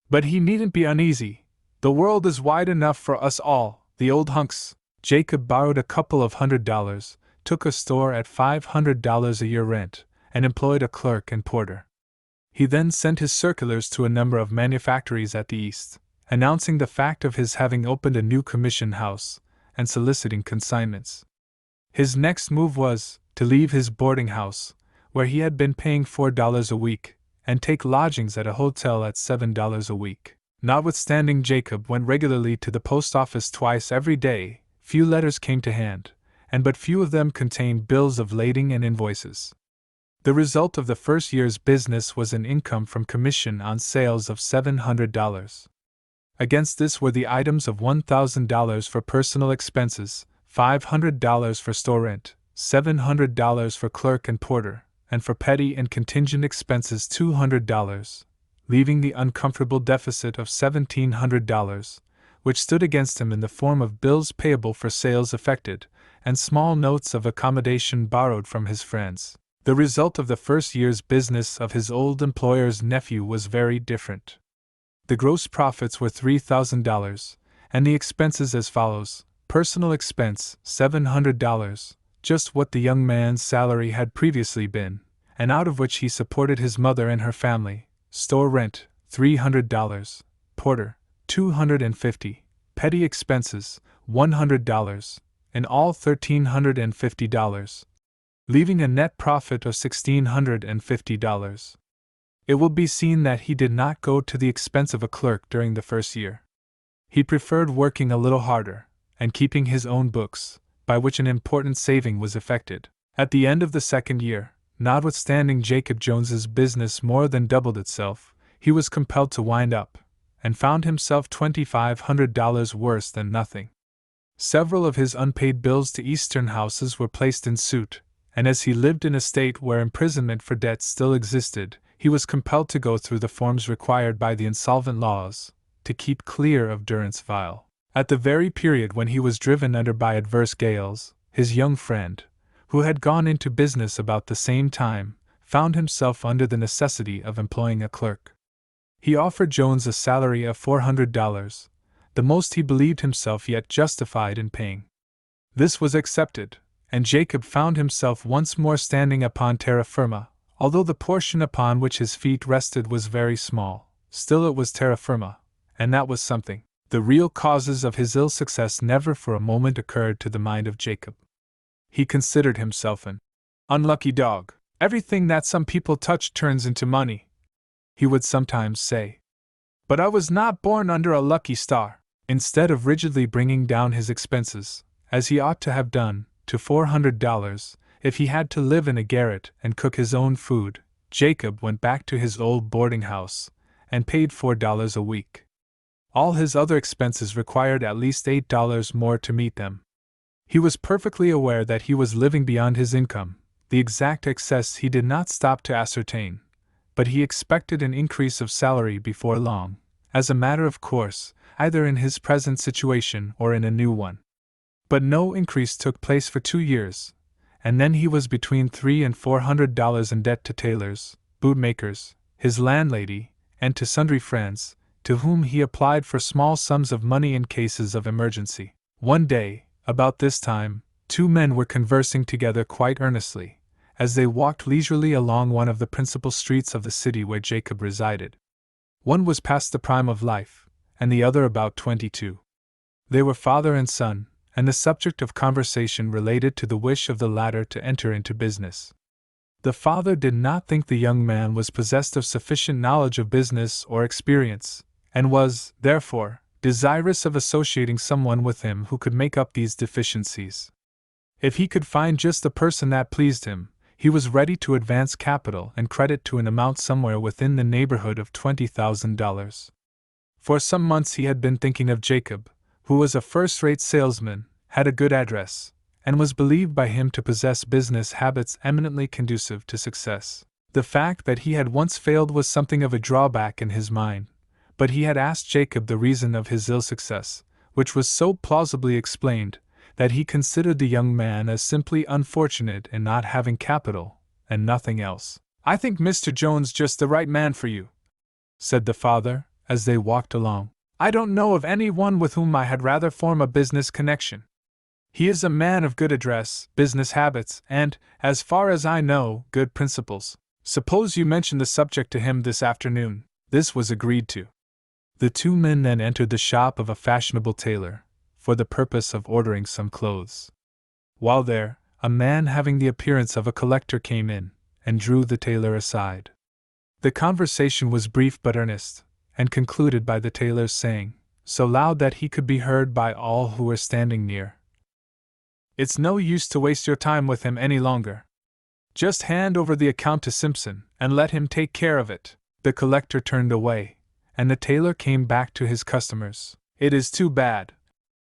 "But he needn't be uneasy. The world is wide enough for us all, the old hunks." Jacob borrowed a couple of $100, took a store at $500 a year rent, and employed a clerk and porter. He then sent his circulars to a number of manufactories at the East, announcing the fact of his having opened a new commission house, and soliciting consignments. His next move was to leave his boarding house, where he had been paying $4 a week, and take lodgings at a hotel at $7 a week. Notwithstanding Jacob went regularly to the post office twice every day, few letters came to hand, and but few of them contained bills of lading and invoices. The result of the first year's business was an income from commission on sales of $700. Against this were the items of $1,000 for personal expenses, $500 for store rent, $700 for clerk and porter, and for petty and contingent expenses $200, leaving the uncomfortable deficit of $1,700, which stood against him in the form of bills payable for sales effected, and small notes of accommodation borrowed from his friends. The result of the first year's business of his old employer's nephew was very different. The gross profits were $3,000, and the expenses as follows: personal expense, $700, just what the young man's salary had previously been, and out of which he supported his mother and her family; store rent, $300, porter, $250, petty expenses, $100, in all $1,350, leaving a net profit of $1,650. It will be seen that he did not go to the expense of a clerk during the first year. He preferred working a little harder, and keeping his own books, by which an important saving was effected. At the end of the second year, notwithstanding Jacob Jones's business more than doubled itself, he was compelled to wind up, and found himself $2,500 worse than nothing. Several of his unpaid bills to Eastern houses were placed in suit, and as he lived in a state where imprisonment for debt still existed, he was compelled to go through the forms required by the insolvent laws, to keep clear of durance vile. At the very period when he was driven under by adverse gales, his young friend, who had gone into business about the same time, found himself under the necessity of employing a clerk. He offered Jones a salary of $400, the most he believed himself yet justified in paying. This was accepted, and Jacob found himself once more standing upon terra firma. Although the portion upon which his feet rested was very small, still it was terra firma, and that was something. The real causes of his ill success never for a moment occurred to the mind of Jacob. He considered himself an unlucky dog. "Everything that some people touch turns into money," he would sometimes say. "But I was not born under a lucky star." Instead of rigidly bringing down his expenses, as he ought to have done, to $400, if he had to live in a garret and cook his own food, Jacob went back to his old boarding house, and paid $4 a week. All his other expenses required at least $8 more to meet them. He was perfectly aware that he was living beyond his income. The exact excess he did not stop to ascertain, but he expected an increase of salary before long, as a matter of course, either in his present situation or in a new one. But no increase took place for 2 years, and then he was between $300 and $400 in debt to tailors, bootmakers, his landlady, and to sundry friends, to whom he applied for small sums of money in cases of emergency. One day, about this time, 2 men were conversing together quite earnestly, as they walked leisurely along one of the principal streets of the city where Jacob resided. One was past the prime of life, and the other about 22. They were father and son, and the subject of conversation related to the wish of the latter to enter into business. The father did not think the young man was possessed of sufficient knowledge of business or experience, and was, therefore, desirous of associating someone with him who could make up these deficiencies. If he could find just the person that pleased him, he was ready to advance capital and credit to an amount somewhere within the neighborhood of $20,000. For some months he had been thinking of Jacob, who was a first-rate salesman, had a good address, and was believed by him to possess business habits eminently conducive to success. The fact that he had once failed was something of a drawback in his mind, but he had asked Jacob the reason of his ill success, which was so plausibly explained that he considered the young man as simply unfortunate in not having capital, and nothing else. "I think Mr. Jones just the right man for you," said the father, as they walked along. "I don't know of any one with whom I had rather form a business connection. He is a man of good address, business habits, and, as far as I know, good principles. Suppose you mention the subject to him this afternoon." This was agreed to. The two men then entered the shop of a fashionable tailor, for the purpose of ordering some clothes. While there, a man having the appearance of a collector came in, and drew the tailor aside. The conversation was brief but earnest, and concluded by the tailor's saying, so loud that he could be heard by all who were standing near, "It's no use to waste your time with him any longer. Just hand over the account to Simpson, and let him take care of it." The collector turned away, and the tailor came back to his customers. "It is too bad,"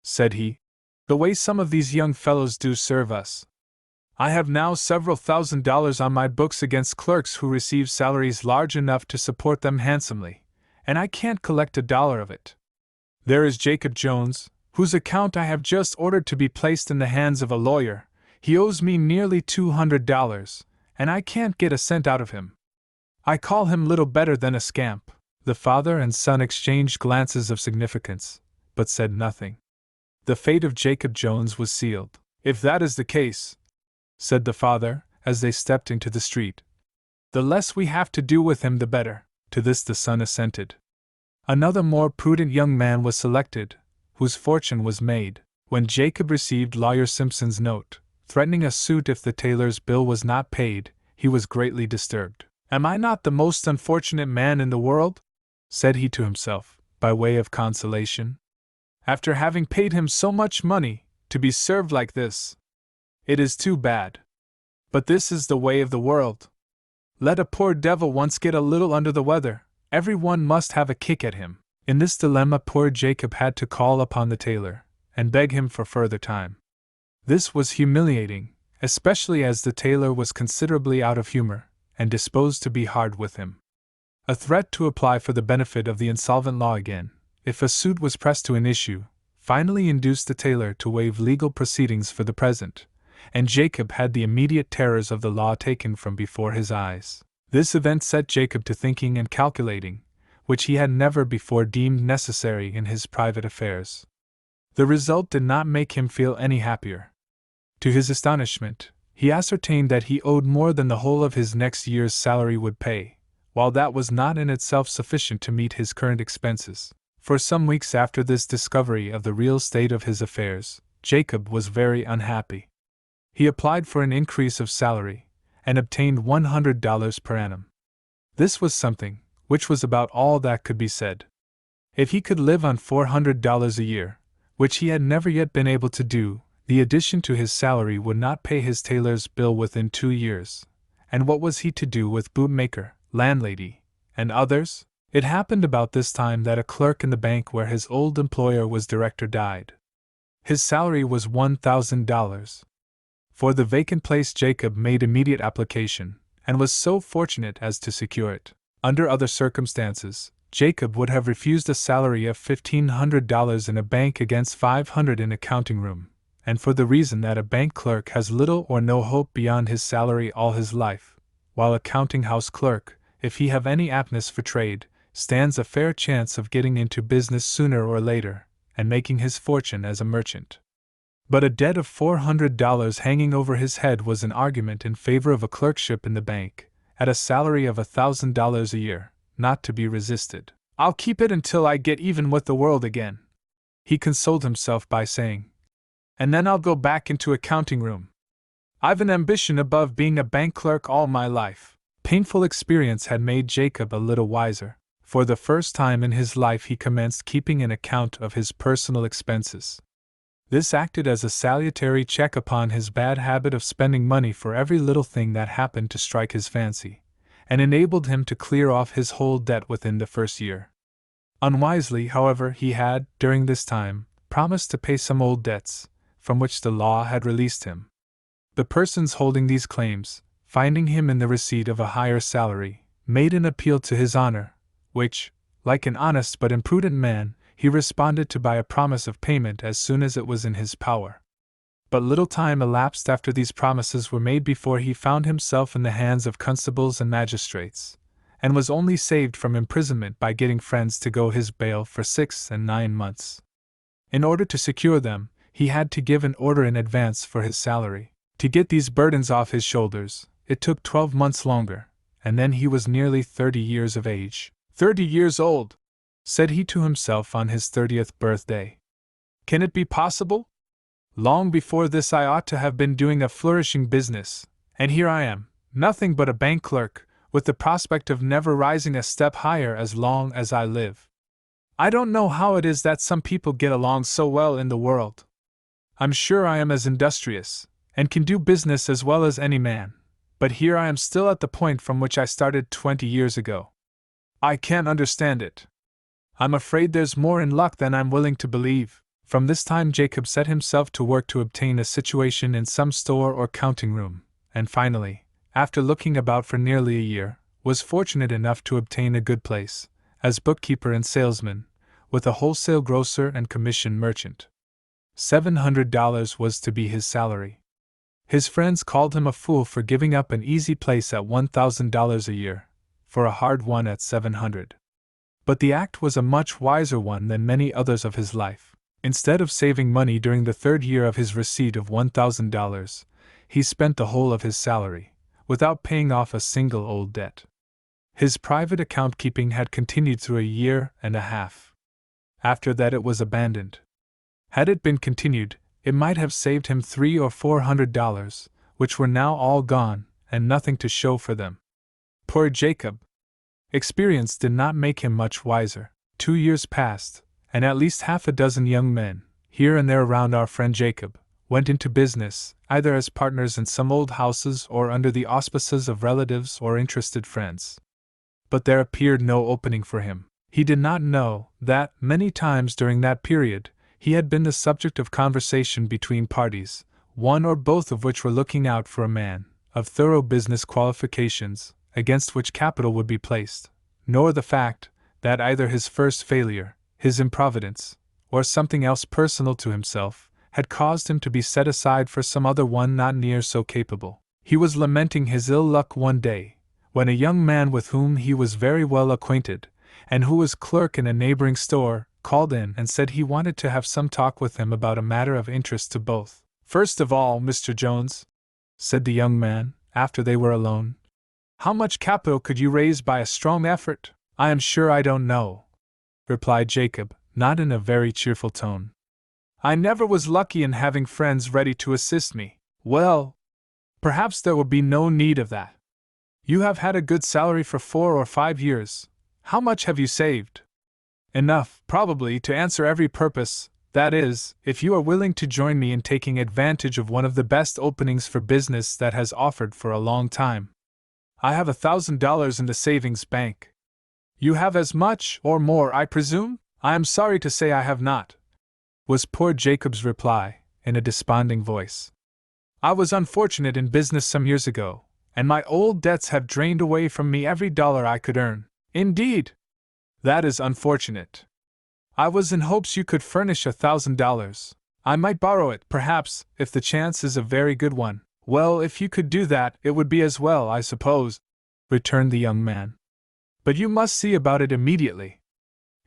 said he, "the way some of these young fellows do serve us. I have now several $1,000s on my books against clerks who receive salaries large enough to support them handsomely, and I can't collect $1 of it. There is Jacob Jones, whose account I have just ordered to be placed in the hands of a lawyer. He owes me nearly $200, and I can't get a cent out of him. I call him little better than a scamp." The father and son exchanged glances of significance, but said nothing. The fate of Jacob Jones was sealed. "If that is the case," said the father, as they stepped into the street, "the less we have to do with him the better." To this the son assented. Another more prudent young man was selected, whose fortune was made. When Jacob received Lawyer Simpson's note, threatening a suit if the tailor's bill was not paid, he was greatly disturbed. "Am I not the most unfortunate man in the world?" said he to himself, by way of consolation. "After having paid him so much money, to be served like this. It is too bad. But this is the way of the world. Let a poor devil once get a little under the weather, every one must have a kick at him." In this dilemma poor Jacob had to call upon the tailor, and beg him for further time. This was humiliating, especially as the tailor was considerably out of humor, and disposed to be hard with him. A threat to apply for the benefit of the insolvent law again, if a suit was pressed to an issue, finally induced the tailor to waive legal proceedings for the present, and Jacob had the immediate terrors of the law taken from before his eyes. This event set Jacob to thinking and calculating, which he had never before deemed necessary in his private affairs. The result did not make him feel any happier. To his astonishment, he ascertained that he owed more than the whole of his next year's salary would pay, while that was not in itself sufficient to meet his current expenses. For some weeks after this discovery of the real state of his affairs, Jacob was very unhappy. He applied for an increase of salary, and obtained $100 per annum. This was something, which was about all that could be said. If he could live on $400 a year, which he had never yet been able to do, the addition to his salary would not pay his tailor's bill within 2 years. And what was he to do with bootmaker, landlady, and others? It happened about this time that a clerk in the bank where his old employer was director died. His salary was $1,000. For the vacant place Jacob made immediate application, and was so fortunate as to secure it. Under other circumstances, Jacob would have refused a salary of $1,500 in a bank against $500 in a counting room, and for the reason that a bank clerk has little or no hope beyond his salary all his life, while a counting-house clerk, if he have any aptness for trade, stands a fair chance of getting into business sooner or later, and making his fortune as a merchant. But a debt of $400 hanging over his head was an argument in favor of a clerkship in the bank, at a salary of $1,000 a year, not to be resisted. "I'll keep it until I get even with the world again," he consoled himself by saying, "and then I'll go back into a counting room. I've an ambition above being a bank clerk all my life." Painful experience had made Jacob a little wiser. For the first time in his life he commenced keeping an account of his personal expenses. This acted as a salutary check upon his bad habit of spending money for every little thing that happened to strike his fancy, and enabled him to clear off his whole debt within the first year. Unwisely, however, he had, during this time, promised to pay some old debts, from which the law had released him. The persons holding these claims, finding him in the receipt of a higher salary, made an appeal to his honor, which, like an honest but imprudent man, he responded to by a promise of payment as soon as it was in his power. But little time elapsed after these promises were made before he found himself in the hands of constables and magistrates, and was only saved from imprisonment by getting friends to go his bail for 6 and 9 months. In order to secure them, he had to give an order in advance for his salary. To get these burdens off his shoulders, it took 12 months longer, and then he was nearly 30 years of age. 30 years old, said he to himself on his 30th birthday. Can it be possible? Long before this I ought to have been doing a flourishing business, and here I am, nothing but a bank clerk, with the prospect of never rising a step higher as long as I live. I don't know how it is that some people get along so well in the world. I'm sure I am as industrious, and can do business as well as any man, but here I am still at the point from which I started 20 years ago. I can't understand it. I'm afraid there's more in luck than I'm willing to believe. From this time Jacob set himself to work to obtain a situation in some store or counting room, and finally, after looking about for nearly a year, was fortunate enough to obtain a good place, as bookkeeper and salesman, with a wholesale grocer and commission merchant. $700 was to be his salary. His friends called him a fool for giving up an easy place at $1,000 a year, for a hard one at $700. But the act was a much wiser one than many others of his life. Instead of saving money during the 3rd year of his receipt of $1,000, he spent the whole of his salary, without paying off a single old debt. His private account keeping had continued through a year and a half. After that it was abandoned. Had it been continued, it might have saved him $300 or $400, which were now all gone, and nothing to show for them. Poor Jacob! Experience did not make him much wiser. 2 years passed, and at least half a dozen young men, here and there around our friend Jacob, went into business, either as partners in some old houses or under the auspices of relatives or interested friends. But there appeared no opening for him. He did not know that, many times during that period, he had been the subject of conversation between parties, one or both of which were looking out for a man, of thorough business qualifications, against which capital would be placed, nor the fact that either his first failure, his improvidence, or something else personal to himself, had caused him to be set aside for some other one not near so capable. He was lamenting his ill luck one day, when a young man with whom he was very well acquainted, and who was clerk in a neighboring store, called in and said he wanted to have some talk with him about a matter of interest to both. "First of all, Mr. Jones," said the young man, after they were alone, "how much capital could you raise by a strong effort?" "I am sure I don't know," replied Jacob, not in a very cheerful tone. "I never was lucky in having friends ready to assist me." "Well, perhaps there will be no need of that. You have had a good salary for 4 or 5 years. How much have you saved?" "Enough, probably, to answer every purpose, that is, if you are willing to join me in taking advantage of one of the best openings for business that has offered for a long time. I have $1,000 in the savings bank." "You have as much, or more, I presume?" "I am sorry to say I have not," was poor Jacob's reply, in a desponding voice. "I was unfortunate in business some years ago, and my old debts have drained away from me every dollar I could earn." "Indeed? That is unfortunate. I was in hopes you could furnish $1,000. I might borrow it, perhaps, if the chance is a very good one." "Well, if you could do that, it would be as well, I suppose," returned the young man. "But you must see about it immediately.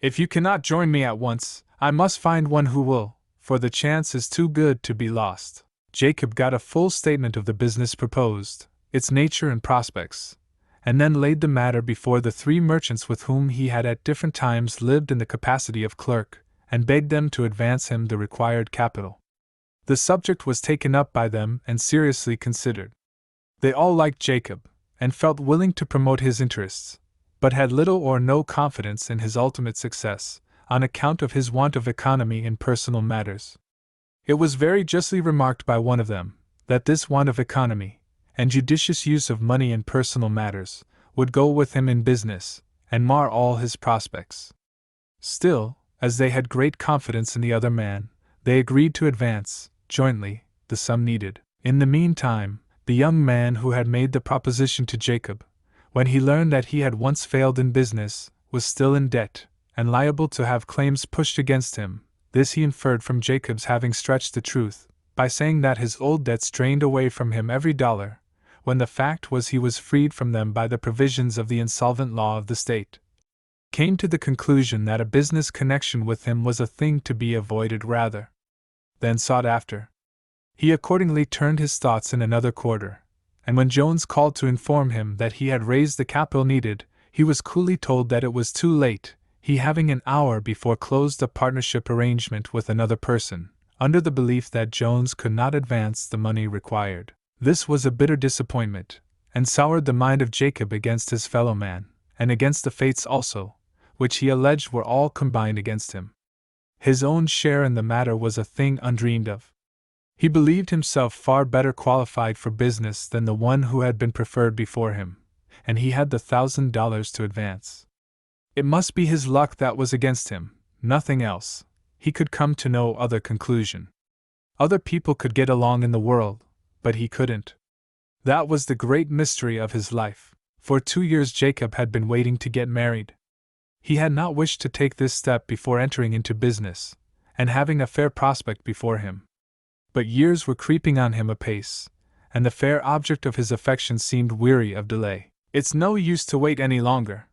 If you cannot join me at once, I must find one who will, for the chance is too good to be lost." Jacob got a full statement of the business proposed, its nature and prospects, and then laid the matter before the 3 merchants with whom he had at different times lived in the capacity of clerk, and begged them to advance him the required capital. The subject was taken up by them and seriously considered. They all liked Jacob, and felt willing to promote his interests, but had little or no confidence in his ultimate success, on account of his want of economy in personal matters. It was very justly remarked by one of them, that this want of economy, and judicious use of money in personal matters, would go with him in business, and mar all his prospects. Still, as they had great confidence in the other man, they agreed to advance, jointly, the sum needed. In the meantime, the young man who had made the proposition to Jacob, when he learned that he had once failed in business, was still in debt, and liable to have claims pushed against him. This he inferred from Jacob's having stretched the truth, by saying that his old debts drained away from him every dollar, when the fact was he was freed from them by the provisions of the insolvent law of the state. Came to the conclusion that a business connection with him was a thing to be avoided rather than sought after. He accordingly turned his thoughts in another quarter, and when Jones called to inform him that he had raised the capital needed, he was coolly told that it was too late, he having an hour before closed a partnership arrangement with another person, under the belief that Jones could not advance the money required. This was a bitter disappointment, and soured the mind of Jacob against his fellow man, and against the fates also, which he alleged were all combined against him. His own share in the matter was a thing undreamed of. He believed himself far better qualified for business than the one who had been preferred before him, and he had the $1,000 to advance. It must be his luck that was against him, nothing else. He could come to no other conclusion. Other people could get along in the world, but he couldn't. That was the great mystery of his life. For 2 years Jacob had been waiting to get married. He had not wished to take this step before entering into business, and having a fair prospect before him. But years were creeping on him apace, and the fair object of his affection seemed weary of delay. "It's no use to wait any longer,"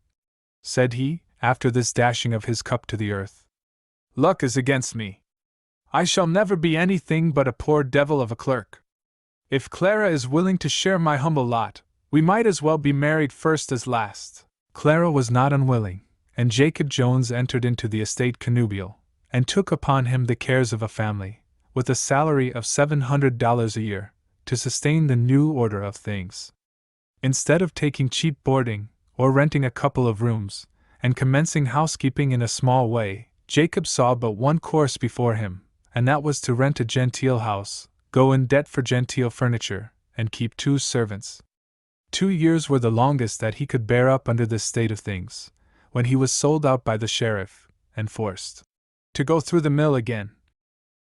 said he, after this dashing of his cup to the earth. "Luck is against me. I shall never be anything but a poor devil of a clerk. If Clara is willing to share my humble lot, we might as well be married first as last." Clara was not unwilling, and Jacob Jones entered into the estate connubial, and took upon him the cares of a family, with a salary of $700 a year, to sustain the new order of things. Instead of taking cheap boarding, or renting a couple of rooms, and commencing housekeeping in a small way, Jacob saw but one course before him, and that was to rent a genteel house, go in debt for genteel furniture, and keep 2 servants. 2 years were the longest that he could bear up under this state of things, when he was sold out by the sheriff, and forced to go through the mill again,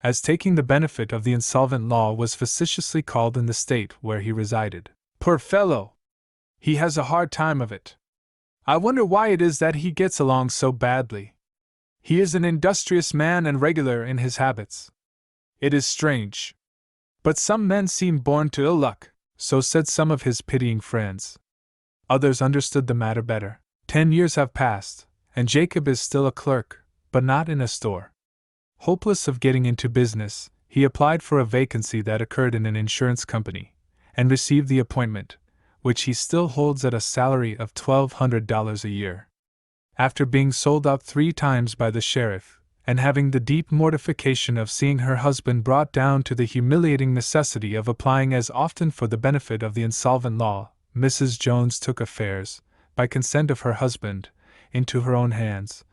as taking the benefit of the insolvent law was facetiously called in the state where he resided. "Poor fellow! He has a hard time of it. I wonder why it is that he gets along so badly. He is an industrious man and regular in his habits. It is strange. But some men seem born to ill luck," so said some of his pitying friends. Others understood the matter better. 10 years have passed, and Jacob is still a clerk, but not in a store. Hopeless of getting into business, he applied for a vacancy that occurred in an insurance company, and received the appointment, which he still holds at a salary of $1,200 a year. After being sold out 3 times by the sheriff, and having the deep mortification of seeing her husband brought down to the humiliating necessity of applying as often for the benefit of the insolvent law, Mrs. Jones took affairs, by consent of her husband, into her own hands,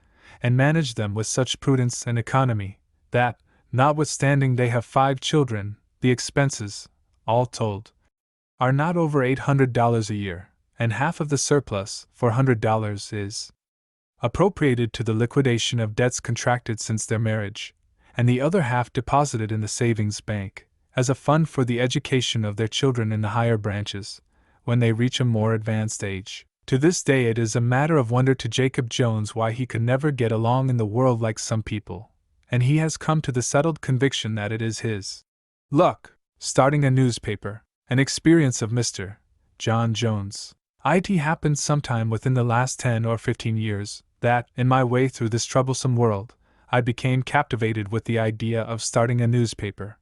and managed them with such prudence and economy, that, notwithstanding they have 5 children, the expenses, all told, are not over $800 a year, and half of the surplus, $400, is appropriated to the liquidation of debts contracted since their marriage, and the other half deposited in the savings bank, as a fund for the education of their children in the higher branches, when they reach a more advanced age. To this day it is a matter of wonder to Jacob Jones why he could never get along in the world like some people, and he has come to the settled conviction that it is his luck, starting a newspaper, an experience of Mr. John Jones. It happened sometime within the last 10 or 15 years, that, in my way through this troublesome world, I became captivated with the idea of starting a newspaper.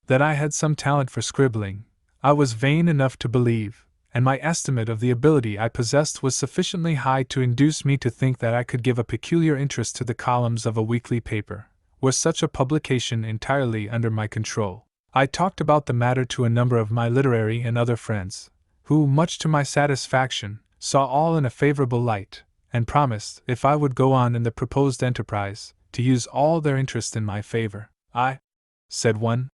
That I had some talent for scribbling, I was vain enough to believe, and my estimate of the ability I possessed was sufficiently high to induce me to think that I could give a peculiar interest to the columns of a weekly paper, were such a publication entirely under my control. I talked about the matter to a number of my literary and other friends, who, much to my satisfaction, saw all in a favorable light, and promised, if I would go on in the proposed enterprise, to use all their interest in my favor. "I," said one,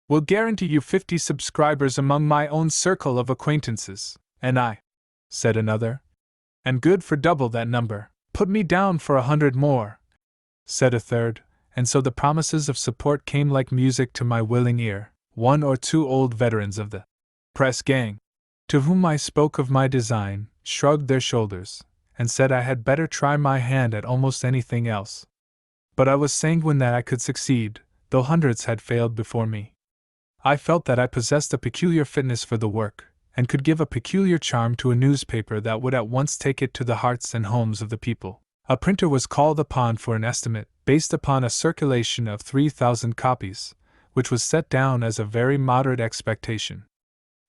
"will guarantee you 50 subscribers among my own circle of acquaintances." "And I," said another, "am good for double that number." "Put me down for 100 more," said a third, and so the promises of support came like music to my willing ear. One or two old veterans of the press gang, to whom I spoke of my design, shrugged their shoulders, and said I had better try my hand at almost anything else. But I was sanguine that I could succeed, though hundreds had failed before me. I felt that I possessed a peculiar fitness for the work, and could give a peculiar charm to a newspaper that would at once take it to the hearts and homes of the people. A printer was called upon for an estimate, based upon a circulation of 3,000 copies, which was set down as a very moderate expectation.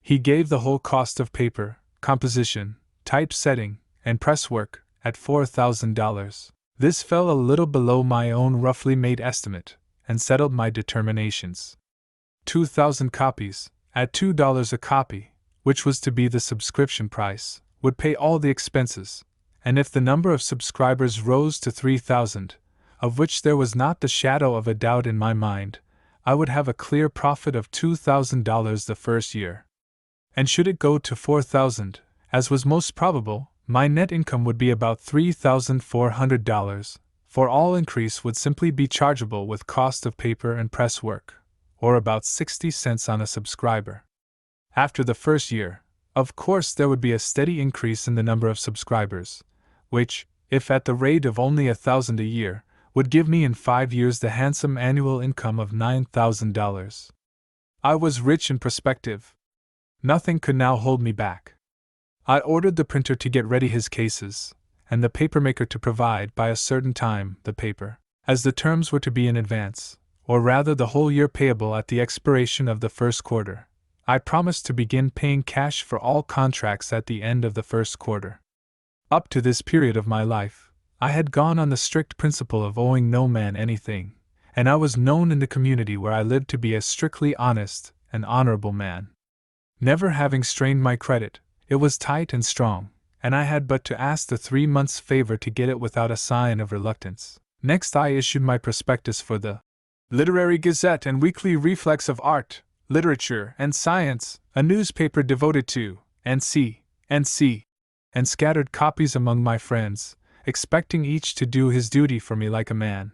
He gave the whole cost of paper, composition, typesetting, and press work at $4,000. This fell a little below my own roughly made estimate, and settled my determinations. 2,000 copies, at $2 a copy, which was to be the subscription price, would pay all the expenses, and if the number of subscribers rose to 3,000, of which there was not the shadow of a doubt in my mind, I would have a clear profit of $2,000 the first year. And should it go to 4,000, as was most probable, my net income would be about $3,400, for all increase would simply be chargeable with cost of paper and press work, or about 60 cents on a subscriber. After the first year, of course there would be a steady increase in the number of subscribers, which, if at the rate of only 1,000 a year, would give me in 5 years the handsome annual income of $9,000. I was rich in perspective. Nothing could now hold me back. I ordered the printer to get ready his cases, and the papermaker to provide by a certain time the paper, as the terms were to be in advance, or rather the whole year payable at the expiration of the first quarter. I promised to begin paying cash for all contracts at the end of the first quarter. Up to this period of my life, I had gone on the strict principle of owing no man anything, and I was known in the community where I lived to be a strictly honest and honorable man. Never having strained my credit, it was tight and strong, and I had but to ask the 3 months' favor to get it without a sign of reluctance. Next I issued my prospectus for the Literary Gazette and Weekly Reflex of Art, Literature, and Science, a newspaper devoted to N.C., and scattered copies among my friends, expecting each to do his duty for me like a man.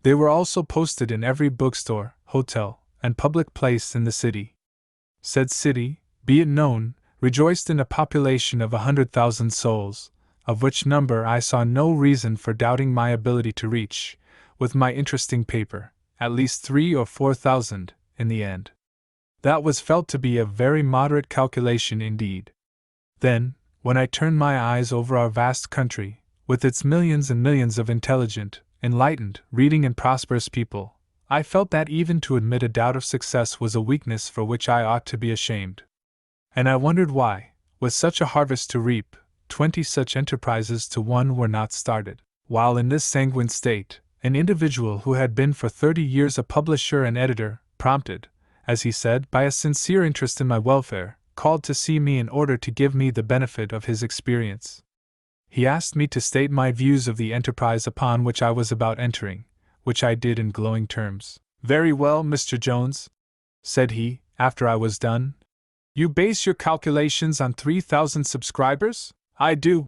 They were also posted in every bookstore, hotel, and public place in the city. Said city, be it known, rejoiced in a population of 100,000 souls, of which number I saw no reason for doubting my ability to reach, with my interesting paper, at least 3,000 or 4,000, in the end. That was felt to be a very moderate calculation indeed. Then, when I turned my eyes over our vast country, with its millions and millions of intelligent, enlightened, reading and prosperous people, I felt that even to admit a doubt of success was a weakness for which I ought to be ashamed. And I wondered why, with such a harvest to reap, 20 such enterprises to one were not started. While in this sanguine state, an individual who had been for 30 years a publisher and editor, prompted, as he said, by a sincere interest in my welfare, called to see me in order to give me the benefit of his experience. He asked me to state my views of the enterprise upon which I was about entering, which I did in glowing terms. "Very well, Mr. Jones," said he, after I was done. "You base your calculations on 3,000 subscribers?" "I do,"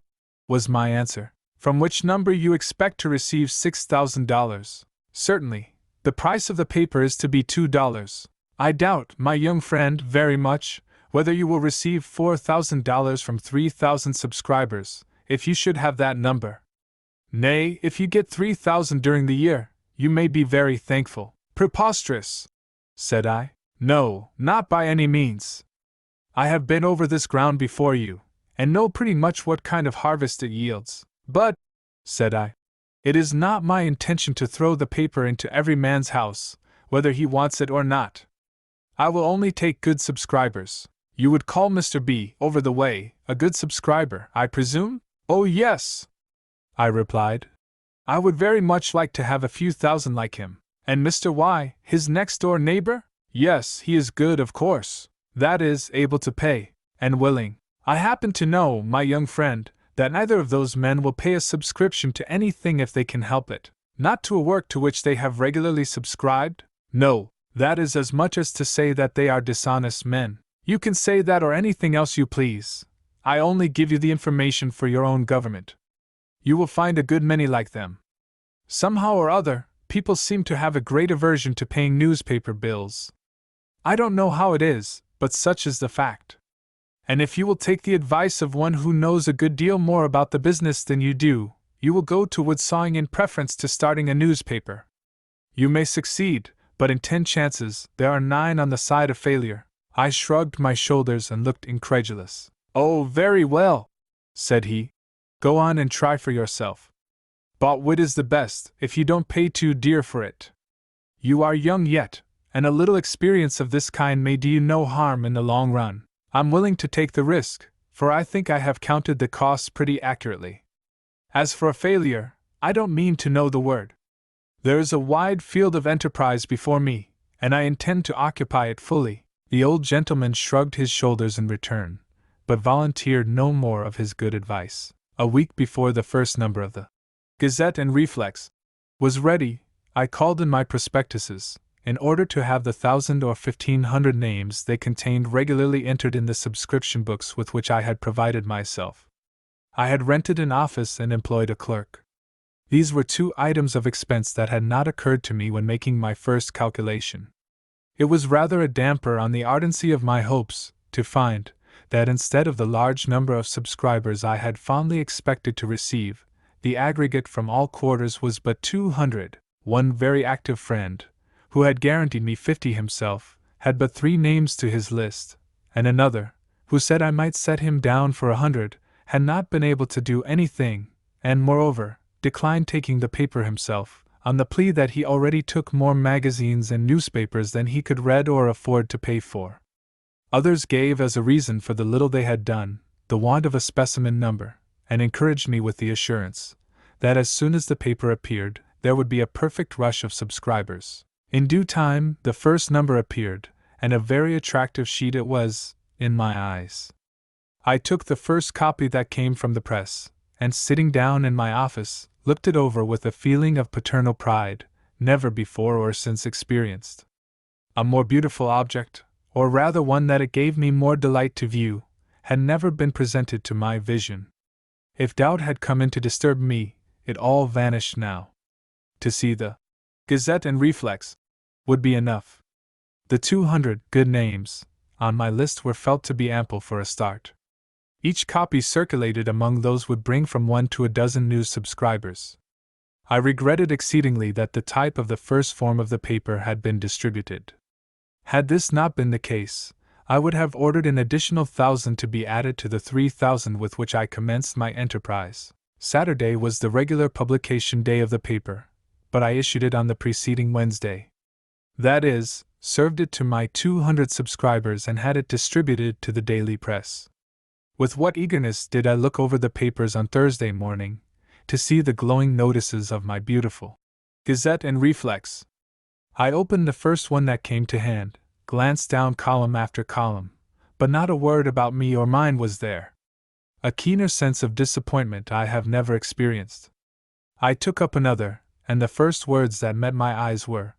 was my answer. "From which number you expect to receive $6,000. "Certainly. The price of the paper is to be $2. "I doubt, my young friend, very much, whether you will receive $4,000 from 3,000 subscribers, if you should have that number. Nay, if you get 3,000 during the year, you may be very thankful." "Preposterous," said I. "No, not by any means. I have been over this ground before you, and know pretty much what kind of harvest it yields. But," said I, "it is not my intention to throw the paper into every man's house, whether he wants it or not. I will only take good subscribers. You would call Mr. B, over the way, a good subscriber, I presume?" "Oh, yes," I replied. "I would very much like to have a few thousand like him." "And Mr. Y, his next-door neighbor?" "Yes, he is good, of course. That is, able to pay, and willing." "I happen to know, my young friend, that neither of those men will pay a subscription to anything if they can help it." "Not to a work to which they have regularly subscribed?" "No, that is as much as to say that they are dishonest men." "You can say that or anything else you please. I only give you the information for your own government. You will find a good many like them. Somehow or other, people seem to have a great aversion to paying newspaper bills. I don't know how it is, but such is the fact. And if you will take the advice of one who knows a good deal more about the business than you do, you will go to woodsawing in preference to starting a newspaper. You may succeed, but in 10 chances, there are 9 on the side of failure. I shrugged my shoulders and looked incredulous. Oh, very well, said he. Go on and try for yourself. But wit is the best, if you don't pay too dear for it. You are young yet, and a little experience of this kind may do you no harm in the long run. I'm willing to take the risk, for I think I have counted the costs pretty accurately. As for a failure, I don't mean to know the word. There is a wide field of enterprise before me, and I intend to occupy it fully. The old gentleman shrugged his shoulders in return, but volunteered no more of his good advice. A week before the first number of the Gazette and Reflex was ready, I called in my prospectuses, in order to have the 1,000 or 1,500 names they contained regularly entered in the subscription books with which I had provided myself. I had rented an office and employed a clerk. These were 2 items of expense that had not occurred to me when making my first calculation. It was rather a damper on the ardency of my hopes to find that instead of the large number of subscribers I had fondly expected to receive, the aggregate from all quarters was but 200. One very active friend, who had guaranteed me 50 himself, had but 3 names to his list, and another, who said I might set him down for 100, had not been able to do anything, and moreover, declined taking the paper himself, on the plea that he already took more magazines and newspapers than he could read or afford to pay for. Others gave as a reason for the little they had done, the want of a specimen number, and encouraged me with the assurance that as soon as the paper appeared, there would be a perfect rush of subscribers. In due time, the first number appeared, and a very attractive sheet it was, in my eyes. I took the first copy that came from the press, and sitting down in my office, looked it over with a feeling of paternal pride, never before or since experienced. A more beautiful object, or rather one that it gave me more delight to view, had never been presented to my vision. If doubt had come in to disturb me, it all vanished now. To see the Gazette and Reflex would be enough. The 200 good names on my list were felt to be ample for a start. Each copy circulated among those would bring from 1 to a dozen new subscribers. I regretted exceedingly that the type of the first form of the paper had been distributed. Had this not been the case, I would have ordered an additional 1,000 to be added to the 3,000 with which I commenced my enterprise. Saturday was the regular publication day of the paper, but I issued it on the preceding Wednesday. That is, served it to my 200 subscribers and had it distributed to the daily press. With what eagerness did I look over the papers on Thursday morning, to see the glowing notices of my beautiful Gazette and Reflex. I opened the first one that came to hand, glanced down column after column, but not a word about me or mine was there. A keener sense of disappointment I have never experienced. I took up another, and the first words that met my eyes were,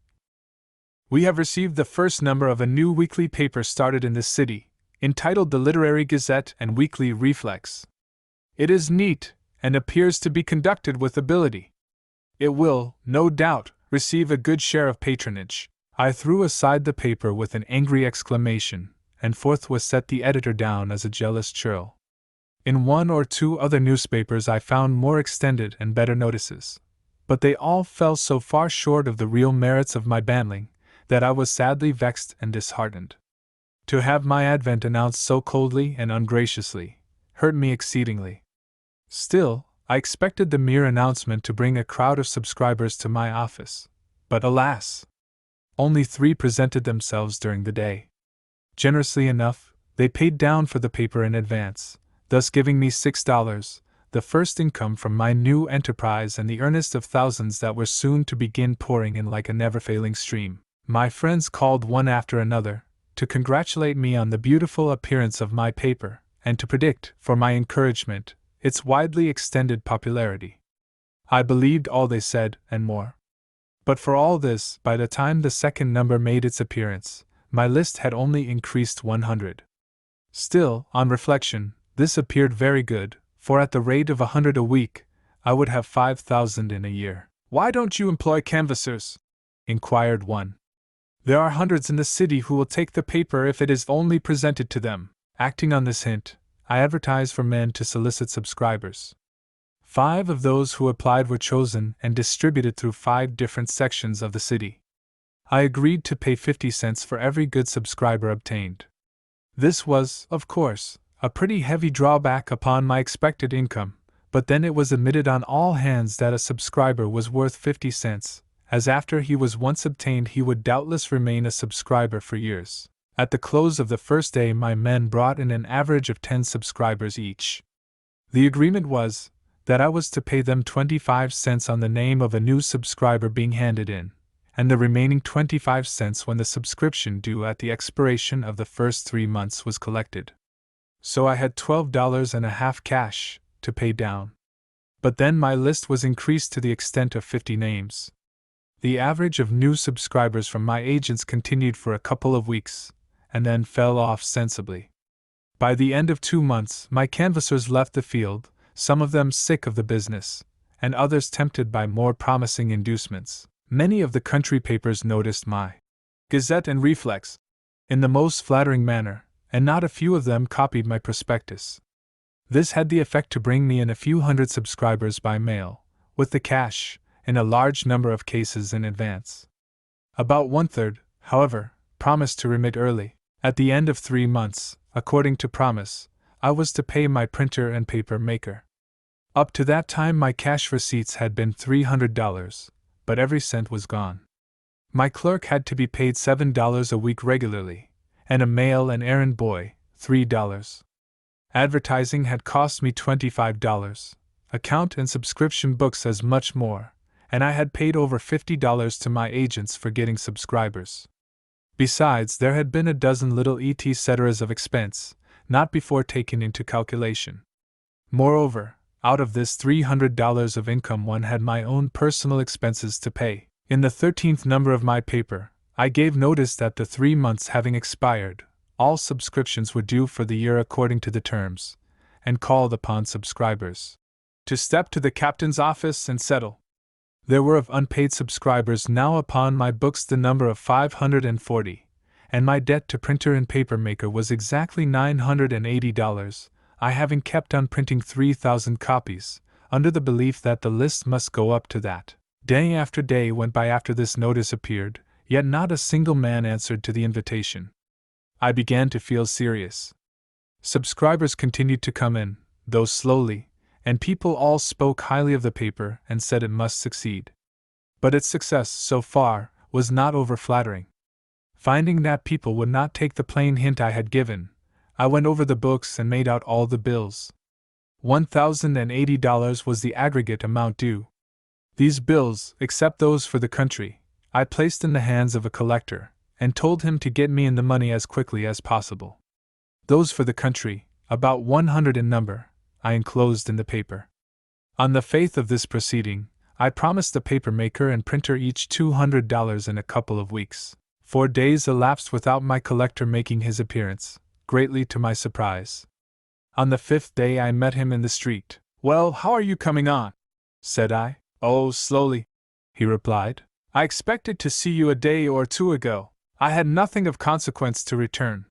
"We have received the first number of a new weekly paper started in this city, entitled the Literary Gazette and Weekly Reflex. It is neat, and appears to be conducted with ability. It will, no doubt, receive a good share of patronage." I threw aside the paper with an angry exclamation, and forthwith set the editor down as a jealous churl. In 1 or 2 other newspapers I found more extended and better notices, but they all fell so far short of the real merits of my bantling that I was sadly vexed and disheartened. To have my advent announced so coldly and ungraciously hurt me exceedingly. Still, I expected the mere announcement to bring a crowd of subscribers to my office, but alas! Only 3 presented themselves during the day. Generously enough, they paid down for the paper in advance, thus giving me $6, the first income from my new enterprise and the earnest of thousands that were soon to begin pouring in like a never-failing stream. My friends called one after another, to congratulate me on the beautiful appearance of my paper, and to predict, for my encouragement, its widely extended popularity. I believed all they said, and more. But for all this, by the time the second number made its appearance, my list had only increased 100. Still, on reflection, this appeared very good, for at the rate of 100 a week, I would have 5,000 in a year. "Why don't you employ canvassers?" inquired one. "There are hundreds in the city who will take the paper if it is only presented to them." Acting on this hint, I advertised for men to solicit subscribers. 5 of those who applied were chosen and distributed through 5 different sections of the city. I agreed to pay 50 cents for every good subscriber obtained. This was, of course, a pretty heavy drawback upon my expected income, but then it was admitted on all hands that a subscriber was worth 50 cents, as after he was once obtained he would doubtless remain a subscriber for years. At the close of the first day my men brought in an average of 10 subscribers each. The agreement was that I was to pay them 25 cents on the name of a new subscriber being handed in, and the remaining 25 cents when the subscription due at the expiration of the first 3 months was collected. So I had $12.50 cash to pay down. But then my list was increased to the extent of 50 names. The average of new subscribers from my agents continued for a couple of weeks, and then fell off sensibly. By the end of 2 months, my canvassers left the field, some of them sick of the business, and others tempted by more promising inducements. Many of the country papers noticed my Gazette and Reflex in the most flattering manner, and not a few of them copied my prospectus. This had the effect to bring me in a few hundred subscribers by mail, with the cash, in a large number of cases in advance. About 1/3, however, promised to remit early. At the end of 3 months, according to promise, I was to pay my printer and paper maker. Up to that time my cash receipts had been $300, but every cent was gone. My clerk had to be paid $7 a week regularly, and a mail and errand boy, $3. Advertising had cost me $25, account and subscription books as much more, and I had paid over $50 to my agents for getting subscribers. Besides, there had been a dozen little et-ceteras of expense, not before taken into calculation. Moreover, out of this $300 of income one had my own personal expenses to pay. In the 13th number of my paper, I gave notice that the 3 months having expired, all subscriptions were due for the year according to the terms, and called upon subscribers to step to the captain's office and settle. There were of unpaid subscribers now upon my books the number of 540, and my debt to printer and paper maker was exactly $980, I having kept on printing 3,000 copies, under the belief that the list must go up to that. Day after day went by after this notice appeared, yet not a single man answered to the invitation. I began to feel serious. Subscribers continued to come in, though slowly, and people all spoke highly of the paper and said it must succeed. But its success, so far, was not over-flattering. Finding that people would not take the plain hint I had given, I went over the books and made out all the bills. $1,080 was the aggregate amount due. These bills, except those for the country, I placed in the hands of a collector, and told him to get me in the money as quickly as possible. Those for the country, about 100 in number, I enclosed in the paper. On the faith of this proceeding, I promised the paper maker and printer each $200 in a couple of weeks. 4 days elapsed without my collector making his appearance, greatly to my surprise. On the 5th day I met him in the street. "Well, how are you coming on?" said I. "Oh, slowly," he replied. "I expected to see you a day or 2 ago. I had nothing of consequence to return.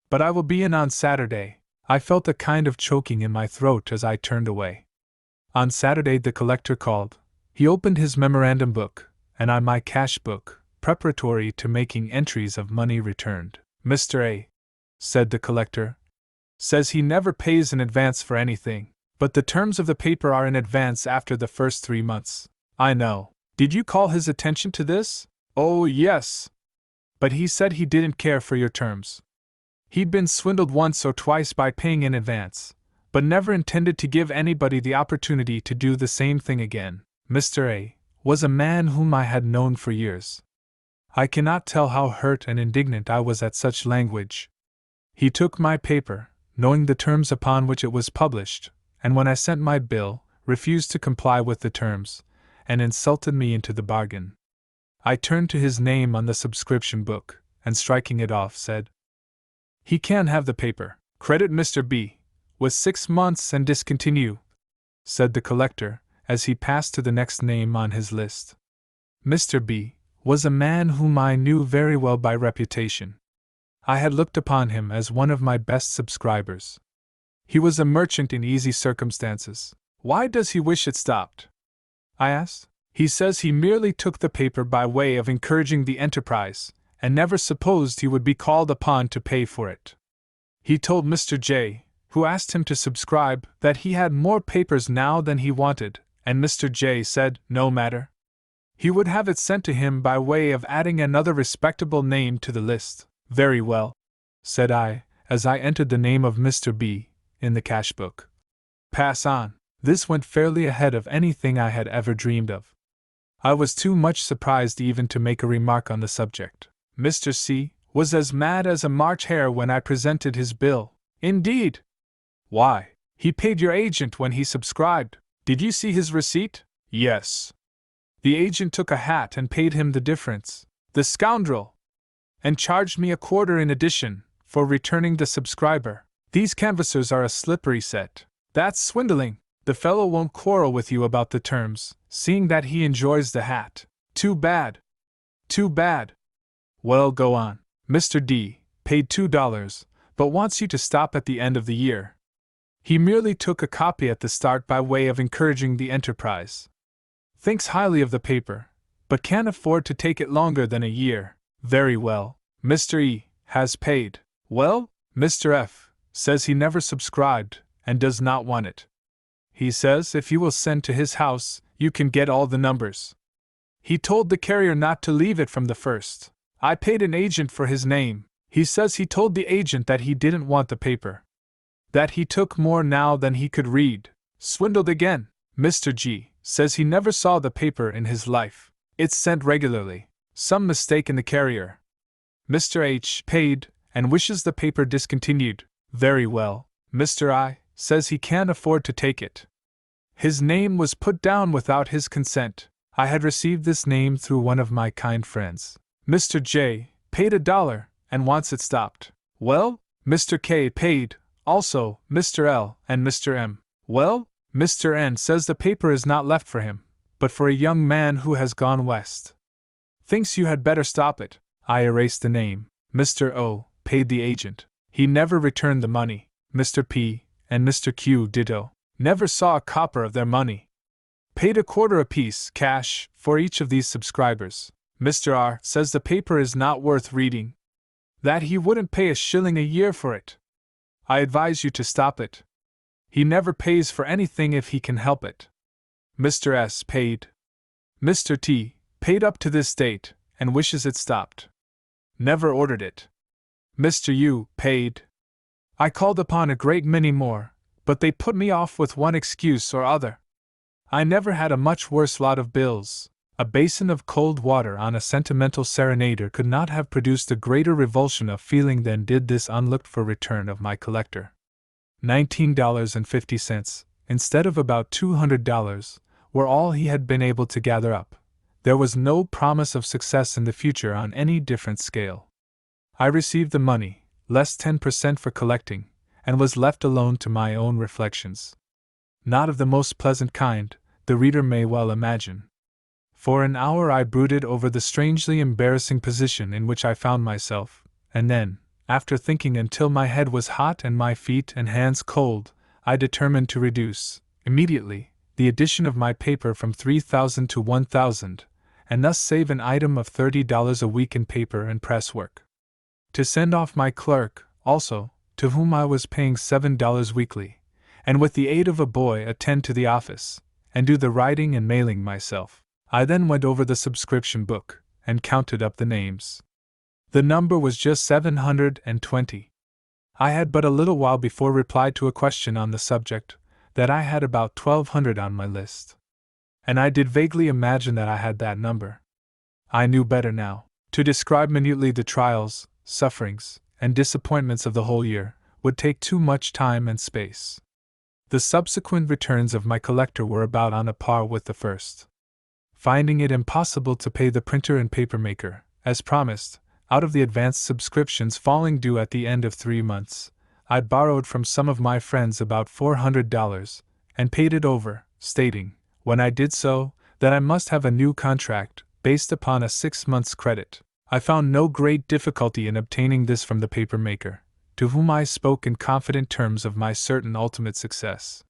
But I will be in on Saturday." I felt a kind of choking in my throat as I turned away. On Saturday the collector called. He opened his memorandum book, and I my cash book, preparatory to making entries of money returned. "Mr. A," said the collector, "says he never pays in advance for anything, but the terms of the paper are in advance after the first 3 months." "I know. Did you call his attention to this?" "Oh, yes. But he said he didn't care for your terms. He'd been swindled once or twice by paying in advance, but never intended to give anybody the opportunity to do the same thing again." Mr. A was a man whom I had known for years. I cannot tell how hurt and indignant I was at such language. He took my paper, knowing the terms upon which it was published, and when I sent my bill, refused to comply with the terms, and insulted me into the bargain. I turned to his name on the subscription book, and striking it off, said, "He can have the paper. Credit Mr. B with 6 months and discontinue," said the collector, as he passed to the next name on his list. Mr. B was a man whom I knew very well by reputation. I had looked upon him as one of my best subscribers. He was a merchant in easy circumstances. Why does he wish it stopped? I asked. He says he merely took the paper by way of encouraging the enterprise, and never supposed he would be called upon to pay for it. He told Mr. J, who asked him to subscribe, that he had more papers now than he wanted, and Mr. J said, no matter. He would have it sent to him by way of adding another respectable name to the list. Very well, said I, as I entered the name of Mr. B in the cash book. Pass on. This went fairly ahead of anything I had ever dreamed of. I was too much surprised even to make a remark on the subject. Mr. C was as mad as a March hare when I presented his bill. Indeed? Why, he paid your agent when he subscribed. Did you see his receipt? Yes. The agent took a hat and paid him the difference. The scoundrel! And charged me $25 in addition, for returning the subscriber. These canvassers are a slippery set. That's swindling. The fellow won't quarrel with you about the terms, seeing that he enjoys the hat. Too bad. Too bad. Well, go on. Mr. D paid $2, but wants you to stop at the end of the year. He merely took a copy at the start by way of encouraging the enterprise. Thinks highly of the paper, but can't afford to take it longer than a year. Very well. Mr. E has paid. Well, Mr. F says he never subscribed, and does not want it. He says if you will send to his house, you can get all the numbers. He told the carrier not to leave it from the first. I paid an agent for his name. He says he told the agent that he didn't want the paper. That he took more now than he could read. Swindled again. Mr. G says he never saw the paper in his life. It's sent regularly. Some mistake in the carrier. Mr. H paid, and wishes the paper discontinued. Very well. Mr. I says he can't afford to take it. His name was put down without his consent. I had received this name through one of my kind friends. Mr. J paid $1 and wants it stopped. Well, Mr. K paid, also Mr. L and Mr. M. Well, Mr. N says the paper is not left for him, but for a young man who has gone west. Thinks you had better stop it. I erased the name. Mr. O paid the agent. He never returned the money. Mr. P and Mr. Q ditto. Never saw a copper of their money. Paid $25 apiece, cash, for each of these subscribers. Mr. R says the paper is not worth reading. That he wouldn't pay $1 a year for it. I advise you to stop it. He never pays for anything if he can help it. Mr. S paid. Mr. T paid up to this date, and wishes it stopped. Never ordered it. Mr. U paid. I called upon a great many more, but they put me off with one excuse or other. I never had a much worse lot of bills. A basin of cold water on a sentimental serenader could not have produced a greater revulsion of feeling than did this unlooked-for return of my collector. $19.50, instead of about $200, were all he had been able to gather up. There was no promise of success in the future on any different scale. I received the money, less 10% for collecting, and was left alone to my own reflections. Not of the most pleasant kind, the reader may well imagine. For an hour I brooded over the strangely embarrassing position in which I found myself, and then, after thinking until my head was hot and my feet and hands cold, I determined to reduce, immediately, the edition of my paper from 3,000 to 1,000, and thus save an item of $30 a week in paper and press work. To send off my clerk, also, to whom I was paying $7 weekly, and with the aid of a boy attend to the office, and do the writing and mailing myself. I then went over the subscription book, and counted up the names. The number was just 720. I had but a little while before replied to a question on the subject, that I had about 1,200 on my list. And I did vaguely imagine that I had that number. I knew better now. To describe minutely the trials, sufferings, and disappointments of the whole year would take too much time and space. The subsequent returns of my collector were about on a par with the first. Finding it impossible to pay the printer and papermaker, as promised, out of the advanced subscriptions falling due at the end of 3 months, I borrowed from some of my friends about $400, and paid it over, stating, When I did so, that I must have a new contract, based upon a 6 months' credit. I found no great difficulty in obtaining this from the paper maker, to whom I spoke in confident terms of my certain ultimate success.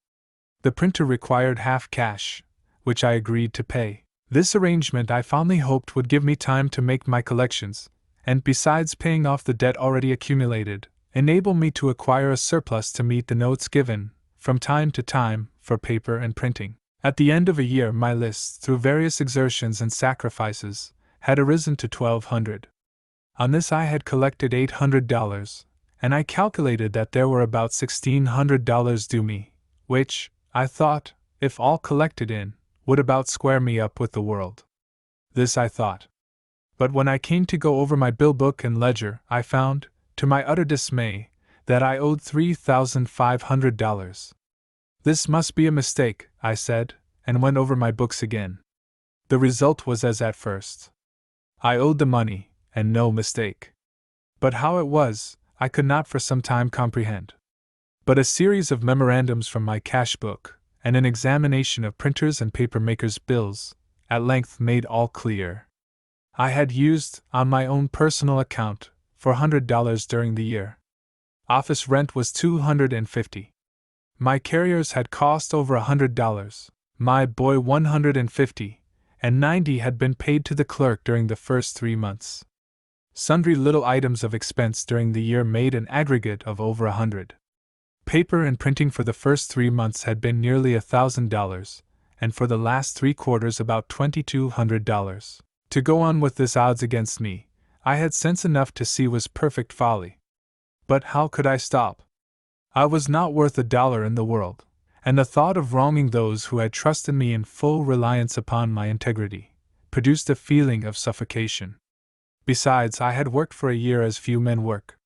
The printer required half cash, which I agreed to pay. This arrangement I fondly hoped would give me time to make my collections, and besides paying off the debt already accumulated, enable me to acquire a surplus to meet the notes given, from time to time, for paper and printing. At the end of a year, my list, through various exertions and sacrifices, had arisen to $1,200. On this I had collected $800, and I calculated that there were about $1,600 due me, which, I thought, if all collected in, would about square me up with the world. This I thought. But when I came to go over my bill book and ledger, I found, to my utter dismay, that I owed $3,500. This must be a mistake, I said, and went over my books again. The result was as at first. I owed the money, and no mistake. But how it was, I could not for some time comprehend. But a series of memorandums from my cash book, and an examination of printers' and paper makers' bills, at length made all clear. I had used, on my own personal account, $400 during the year. Office rent was $250. My carriers had cost over $100, my boy $150, and $90 had been paid to the clerk during the first 3 months. Sundry little items of expense during the year made an aggregate of over $100. Paper and printing for the first 3 months had been nearly $1,000, and for the last 3 quarters about $2,200. To go on with this odds against me, I had sense enough to see was perfect folly. But how could I stop? I was not worth $1 in the world, and the thought of wronging those who had trusted me in full reliance upon my integrity produced a feeling of suffocation. Besides, I had worked for a year as few men work.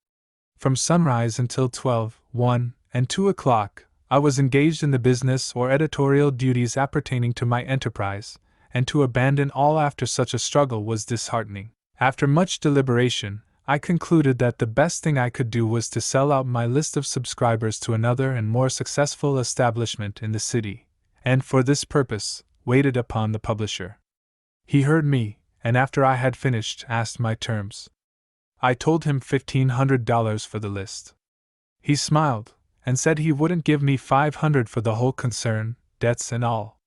From sunrise until 12, 1, and 2 o'clock, I was engaged in the business or editorial duties appertaining to my enterprise, and to abandon all after such a struggle was disheartening. After much deliberation, I concluded that the best thing I could do was to sell out my list of subscribers to another and more successful establishment in the city, and for this purpose, waited upon the publisher. He heard me, and after I had finished, asked my terms. I told him $1,500 for the list. He smiled, and said he wouldn't give me $500 for the whole concern, debts and all.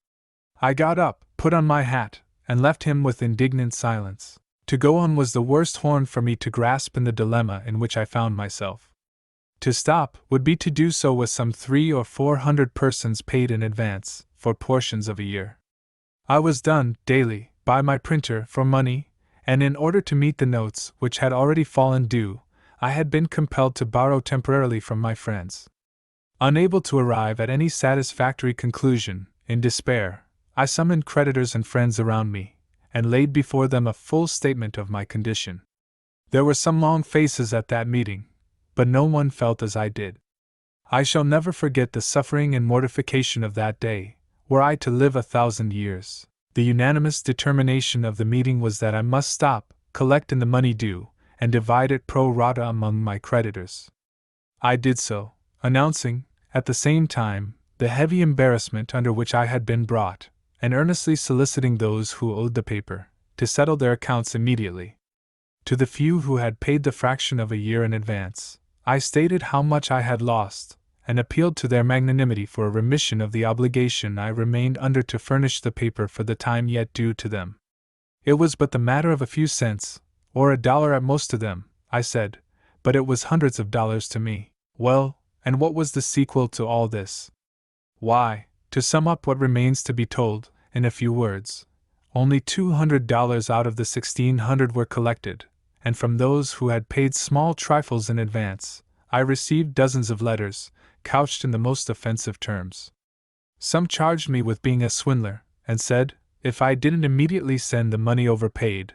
I got up, put on my hat, and left him with indignant silence. To go on was the worst horn for me to grasp in the dilemma in which I found myself. To stop would be to do so with some 300 or 400 persons paid in advance, for portions of a year. I was done, daily, by my printer, for money, and in order to meet the notes which had already fallen due, I had been compelled to borrow temporarily from my friends. Unable to arrive at any satisfactory conclusion, in despair, I summoned creditors and friends around me, and laid before them a full statement of my condition. There were some long faces at that meeting, but no one felt as I did. I shall never forget the suffering and mortification of that day, were I to live 1,000 years. The unanimous determination of the meeting was that I must stop, collect in the money due, and divide it pro rata among my creditors. I did so, announcing, at the same time, the heavy embarrassment under which I had been brought, and earnestly soliciting those who owed the paper to settle their accounts immediately. To the few who had paid the fraction of a year in advance, I stated how much I had lost, and appealed to their magnanimity for a remission of the obligation I remained under to furnish the paper for the time yet due to them. It was but the matter of a few cents, or $1 at most to them, I said, but it was hundreds of dollars to me. Well, and what was the sequel to all this? Why, to sum up what remains to be told, in a few words, only $200 out of the 1,600 were collected, and from those who had paid small trifles in advance, I received dozens of letters, couched in the most offensive terms. Some charged me with being a swindler, and said, if I didn't immediately send the money overpaid,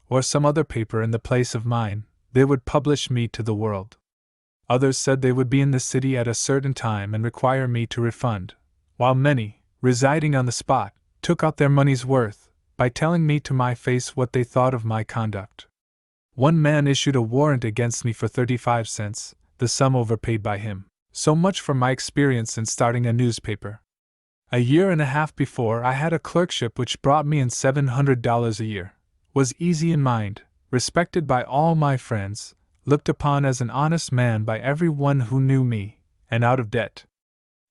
or some other paper in the place of mine, they would publish me to the world. Others said they would be in the city at a certain time and require me to refund, while many, residing on the spot, took out their money's worth, by telling me to my face what they thought of my conduct. One man issued a warrant against me for 35 cents, the sum overpaid by him. So much for my experience in starting a newspaper. A year and a half before, I had a clerkship which brought me in $700 a year, was easy in mind, respected by all my friends, looked upon as an honest man by every one who knew me, and out of debt.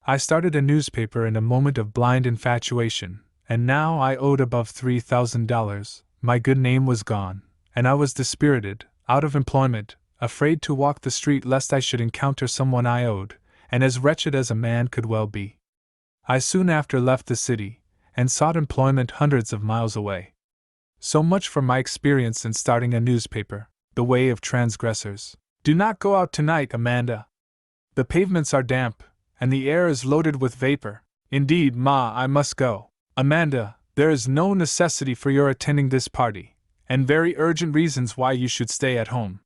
I started a newspaper in a moment of blind infatuation, and now I owed above $3,000. My good name was gone, and I was dispirited, out of employment, afraid to walk the street lest I should encounter someone I owed, and as wretched as a man could well be. I soon after left the city, and sought employment hundreds of miles away. So much for my experience in starting a newspaper, the way of transgressors. Do not go out tonight, Amanda. The pavements are damp, and the air is loaded with vapor. Indeed, Ma, I must go. Amanda, there is no necessity for your attending this party, and very urgent reasons why you should stay at home.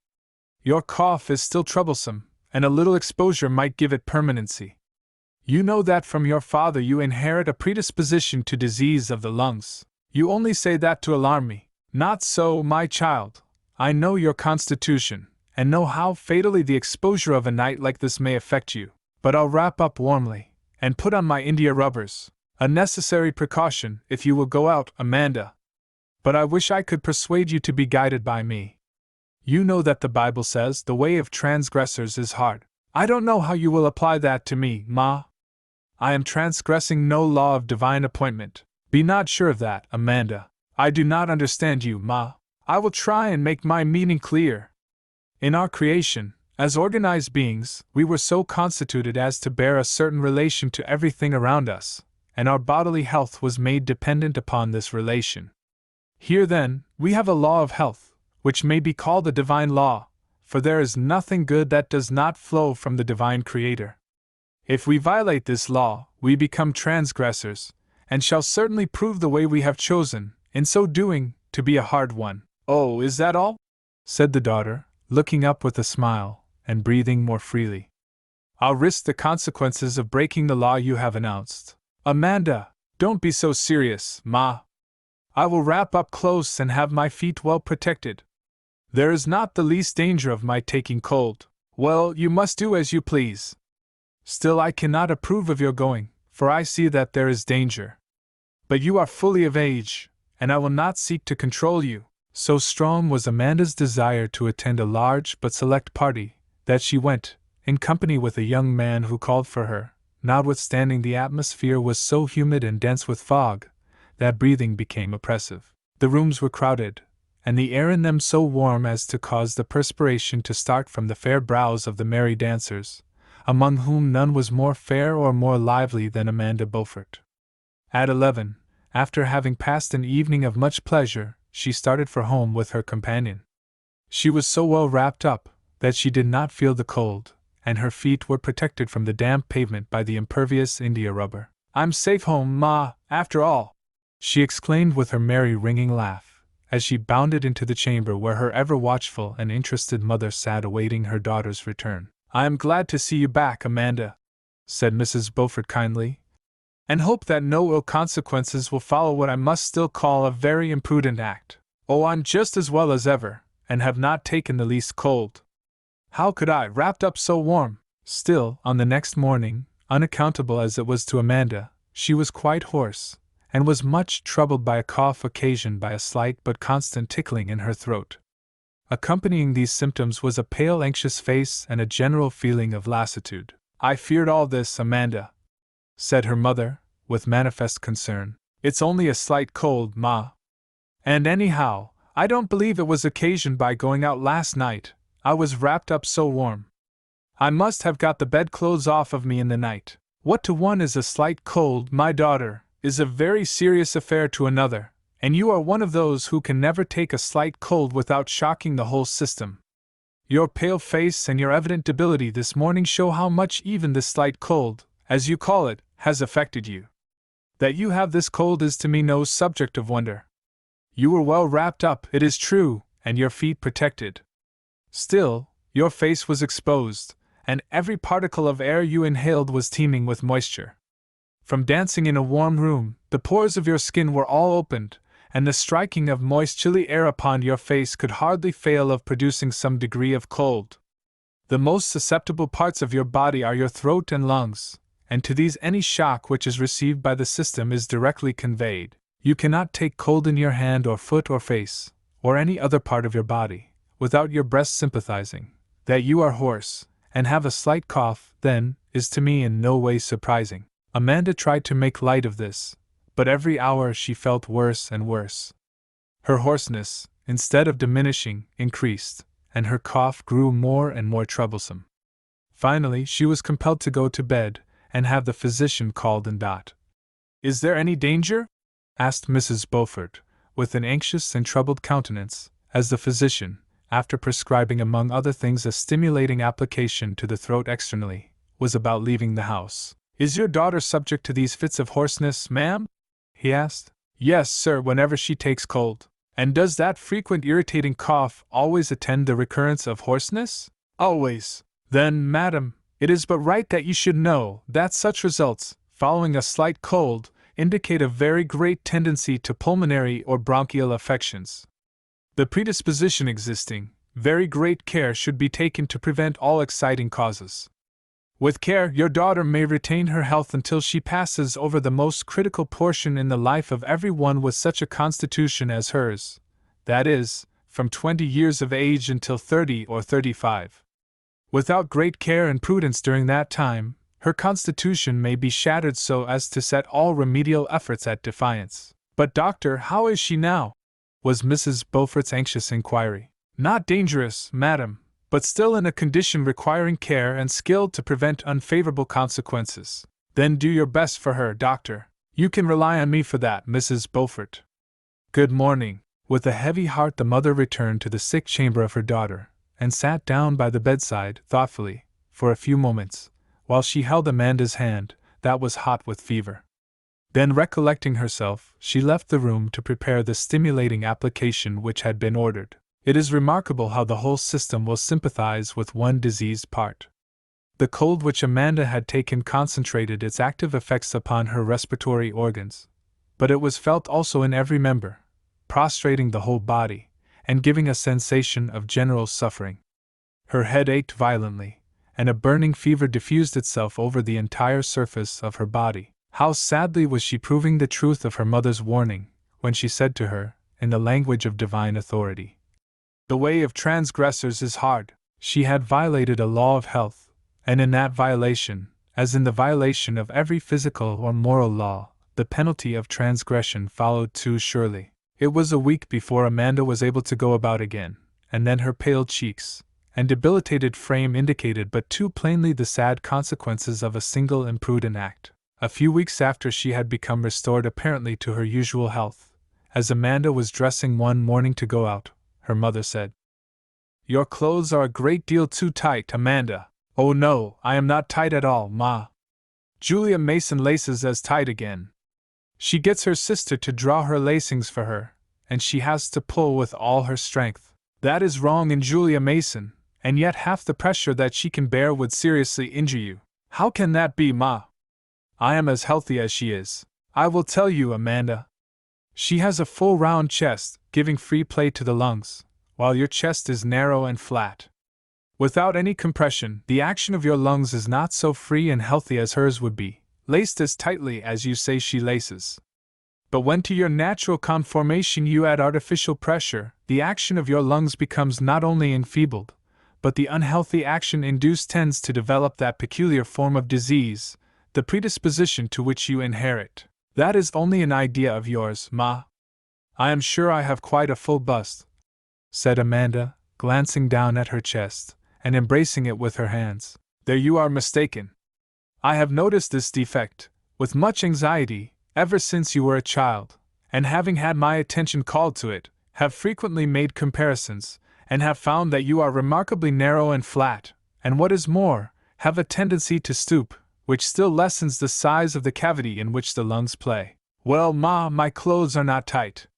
Your cough is still troublesome, and a little exposure might give it permanency. You know that from your father you inherit a predisposition to disease of the lungs. You only say that to alarm me. Not so, my child. I know your constitution, and know how fatally the exposure of a night like this may affect you. But I'll wrap up warmly, and put on my India rubbers, a necessary precaution if you will go out, Amanda. But I wish I could persuade you to be guided by me. You know that the Bible says the way of transgressors is hard. I don't know how you will apply that to me, Ma. I am transgressing no law of divine appointment. Be not sure of that, Amanda. I do not understand you, Ma. I will try and make my meaning clear. In our creation, as organized beings, we were so constituted as to bear a certain relation to everything around us, and our bodily health was made dependent upon this relation. Here, then, we have a law of health, which may be called a divine law, for there is nothing good that does not flow from the divine Creator. If we violate this law, we become transgressors, and shall certainly prove the way we have chosen, in so doing, to be a hard one. Oh, is that all? Said the daughter, looking up with a smile, and breathing more freely. I'll risk the consequences of breaking the law you have announced. Amanda, don't be so serious, Ma. I will wrap up close and have my feet well protected. There is not the least danger of my taking cold. Well, you must do as you please. Still, I cannot approve of your going, for I see that there is danger. But you are fully of age, and I will not seek to control you. So strong was Amanda's desire to attend a large but select party, that she went, in company with a young man who called for her, notwithstanding the atmosphere was so humid and dense with fog, that breathing became oppressive. The rooms were crowded, and the air in them so warm as to cause the perspiration to start from the fair brows of the merry dancers, among whom none was more fair or more lively than Amanda Beaufort. At 11, after having passed an evening of much pleasure, she started for home with her companion. She was so well wrapped up that she did not feel the cold, and her feet were protected from the damp pavement by the impervious India rubber. I'm safe home, Ma, after all, she exclaimed with her merry ringing laugh, as she bounded into the chamber where her ever-watchful and interested mother sat awaiting her daughter's return. I am glad to see you back, Amanda, said Mrs. Beaufort kindly, and hope that no ill consequences will follow what I must still call a very imprudent act. Oh, I'm just as well as ever, and have not taken the least cold. How could I, wrapped up so warm? Still, on the next morning, unaccountable as it was to Amanda, she was quite hoarse, and was much troubled by a cough occasioned by a slight but constant tickling in her throat. Accompanying these symptoms was a pale, anxious face and a general feeling of lassitude. I feared all this, Amanda, said her mother, with manifest concern. It's only a slight cold, Ma. And anyhow, I don't believe it was occasioned by going out last night. I was wrapped up so warm. I must have got the bedclothes off of me in the night. What to one is a slight cold, my daughter, is a very serious affair to another, and you are one of those who can never take a slight cold without shocking the whole system. Your pale face and your evident debility this morning show how much even this slight cold, as you call it, has affected you. That you have this cold is to me no subject of wonder. You were well wrapped up, it is true, and your feet protected. Still, your face was exposed, and every particle of air you inhaled was teeming with moisture. From dancing in a warm room, the pores of your skin were all opened, and the striking of moist chilly air upon your face could hardly fail of producing some degree of cold. The most susceptible parts of your body are your throat and lungs, and to these any shock which is received by the system is directly conveyed. You cannot take cold in your hand or foot or face, or any other part of your body, without your breast sympathizing. That you are hoarse, and have a slight cough, then, is to me in no way surprising. Amanda tried to make light of this, but every hour she felt worse and worse. Her hoarseness, instead of diminishing, increased, and her cough grew more and more troublesome. Finally, she was compelled to go to bed, and have the physician called in. "Is there any danger?" asked Mrs. Beaufort, with an anxious and troubled countenance, as the physician, after prescribing among other things a stimulating application to the throat externally, was about leaving the house. "Is your daughter subject to these fits of hoarseness, ma'am?" he asked. "Yes, sir, whenever she takes cold." "And does that frequent irritating cough always attend the recurrence of hoarseness?" "Always." "Then, madam, it is but right that you should know that such results, following a slight cold, indicate a very great tendency to pulmonary or bronchial affections. The predisposition existing, very great care should be taken to prevent all exciting causes. With care, your daughter may retain her health until she passes over the most critical portion in the life of every one with such a constitution as hers, that is, from 20 years of age until 30 or 35. Without great care and prudence during that time, her constitution may be shattered so as to set all remedial efforts at defiance." "But, doctor, how is she now?" was Mrs. Beaufort's anxious inquiry. "Not dangerous, madam, but still in a condition requiring care and skill to prevent unfavorable consequences." "Then do your best for her, doctor. You can rely on me for that, Mrs. Beaufort." "Good morning." With a heavy heart the mother returned to the sick chamber of her daughter, and sat down by the bedside, thoughtfully, for a few moments, while she held Amanda's hand, that was hot with fever. Then, recollecting herself, she left the room to prepare the stimulating application which had been ordered. It is remarkable how the whole system will sympathize with one diseased part. The cold which Amanda had taken concentrated its active effects upon her respiratory organs, but it was felt also in every member, prostrating the whole body, and giving a sensation of general suffering. Her head ached violently, and a burning fever diffused itself over the entire surface of her body. How sadly was she proving the truth of her mother's warning, when she said to her, in the language of divine authority, "The way of transgressors is hard." She had violated a law of health, and in that violation, as in the violation of every physical or moral law, the penalty of transgression followed too surely. It was a week before Amanda was able to go about again, and then her pale cheeks and debilitated frame indicated but too plainly the sad consequences of a single imprudent act. A few weeks after she had become restored apparently to her usual health, as Amanda was dressing one morning to go out, her mother said, "Your clothes are a great deal too tight, Amanda." "Oh no, I am not tight at all, Ma. Julia Mason laces as tight again. She gets her sister to draw her lacings for her, and she has to pull with all her strength." "That is wrong in Julia Mason, and yet half the pressure that she can bear would seriously injure you." "How can that be, Ma? I am as healthy as she is. I will tell you, Amanda. She has a full round chest, giving free play to the lungs, while your chest is narrow and flat. Without any compression, the action of your lungs is not so free and healthy as hers would be, laced as tightly as you say she laces. But when to your natural conformation you add artificial pressure, the action of your lungs becomes not only enfeebled, but the unhealthy action induced tends to develop that peculiar form of disease, the predisposition to which you inherit. That is only an idea of yours, Ma. I am sure I have quite a full bust," said Amanda, glancing down at her chest, and embracing it with her hands. "There you are mistaken. I have noticed this defect, with much anxiety, ever since you were a child, and having had my attention called to it, have frequently made comparisons, and have found that you are remarkably narrow and flat, and what is more, have a tendency to stoop, which still lessens the size of the cavity in which the lungs play. Well, Ma, my clothes are not tight.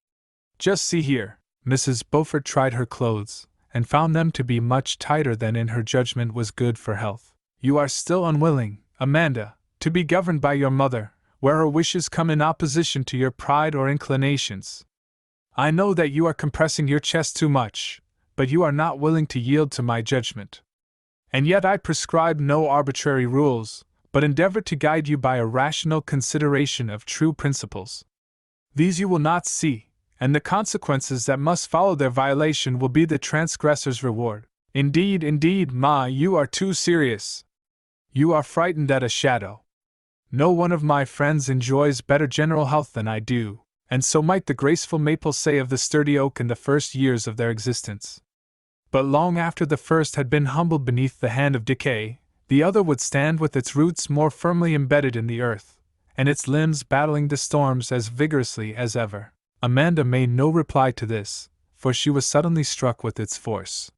Just see here." Mrs. Beaufort tried her clothes, and found them to be much tighter than in her judgment was good for health. "You are still unwilling, Amanda, to be governed by your mother, where her wishes come in opposition to your pride or inclinations. I know that you are compressing your chest too much, but you are not willing to yield to my judgment. And yet I prescribe no arbitrary rules, but endeavor to guide you by a rational consideration of true principles. These you will not see, and the consequences that must follow their violation will be the transgressor's reward. Indeed, indeed, Ma, you are too serious. You are frightened at a shadow. No one of my friends enjoys better general health than I do, and so might the graceful maple say of the sturdy oak in the first years of their existence. But long after the first had been humbled beneath the hand of decay, the other would stand with its roots more firmly embedded in the earth, and its limbs battling the storms as vigorously as ever. Amanda made no reply to this, for she was suddenly struck with its force.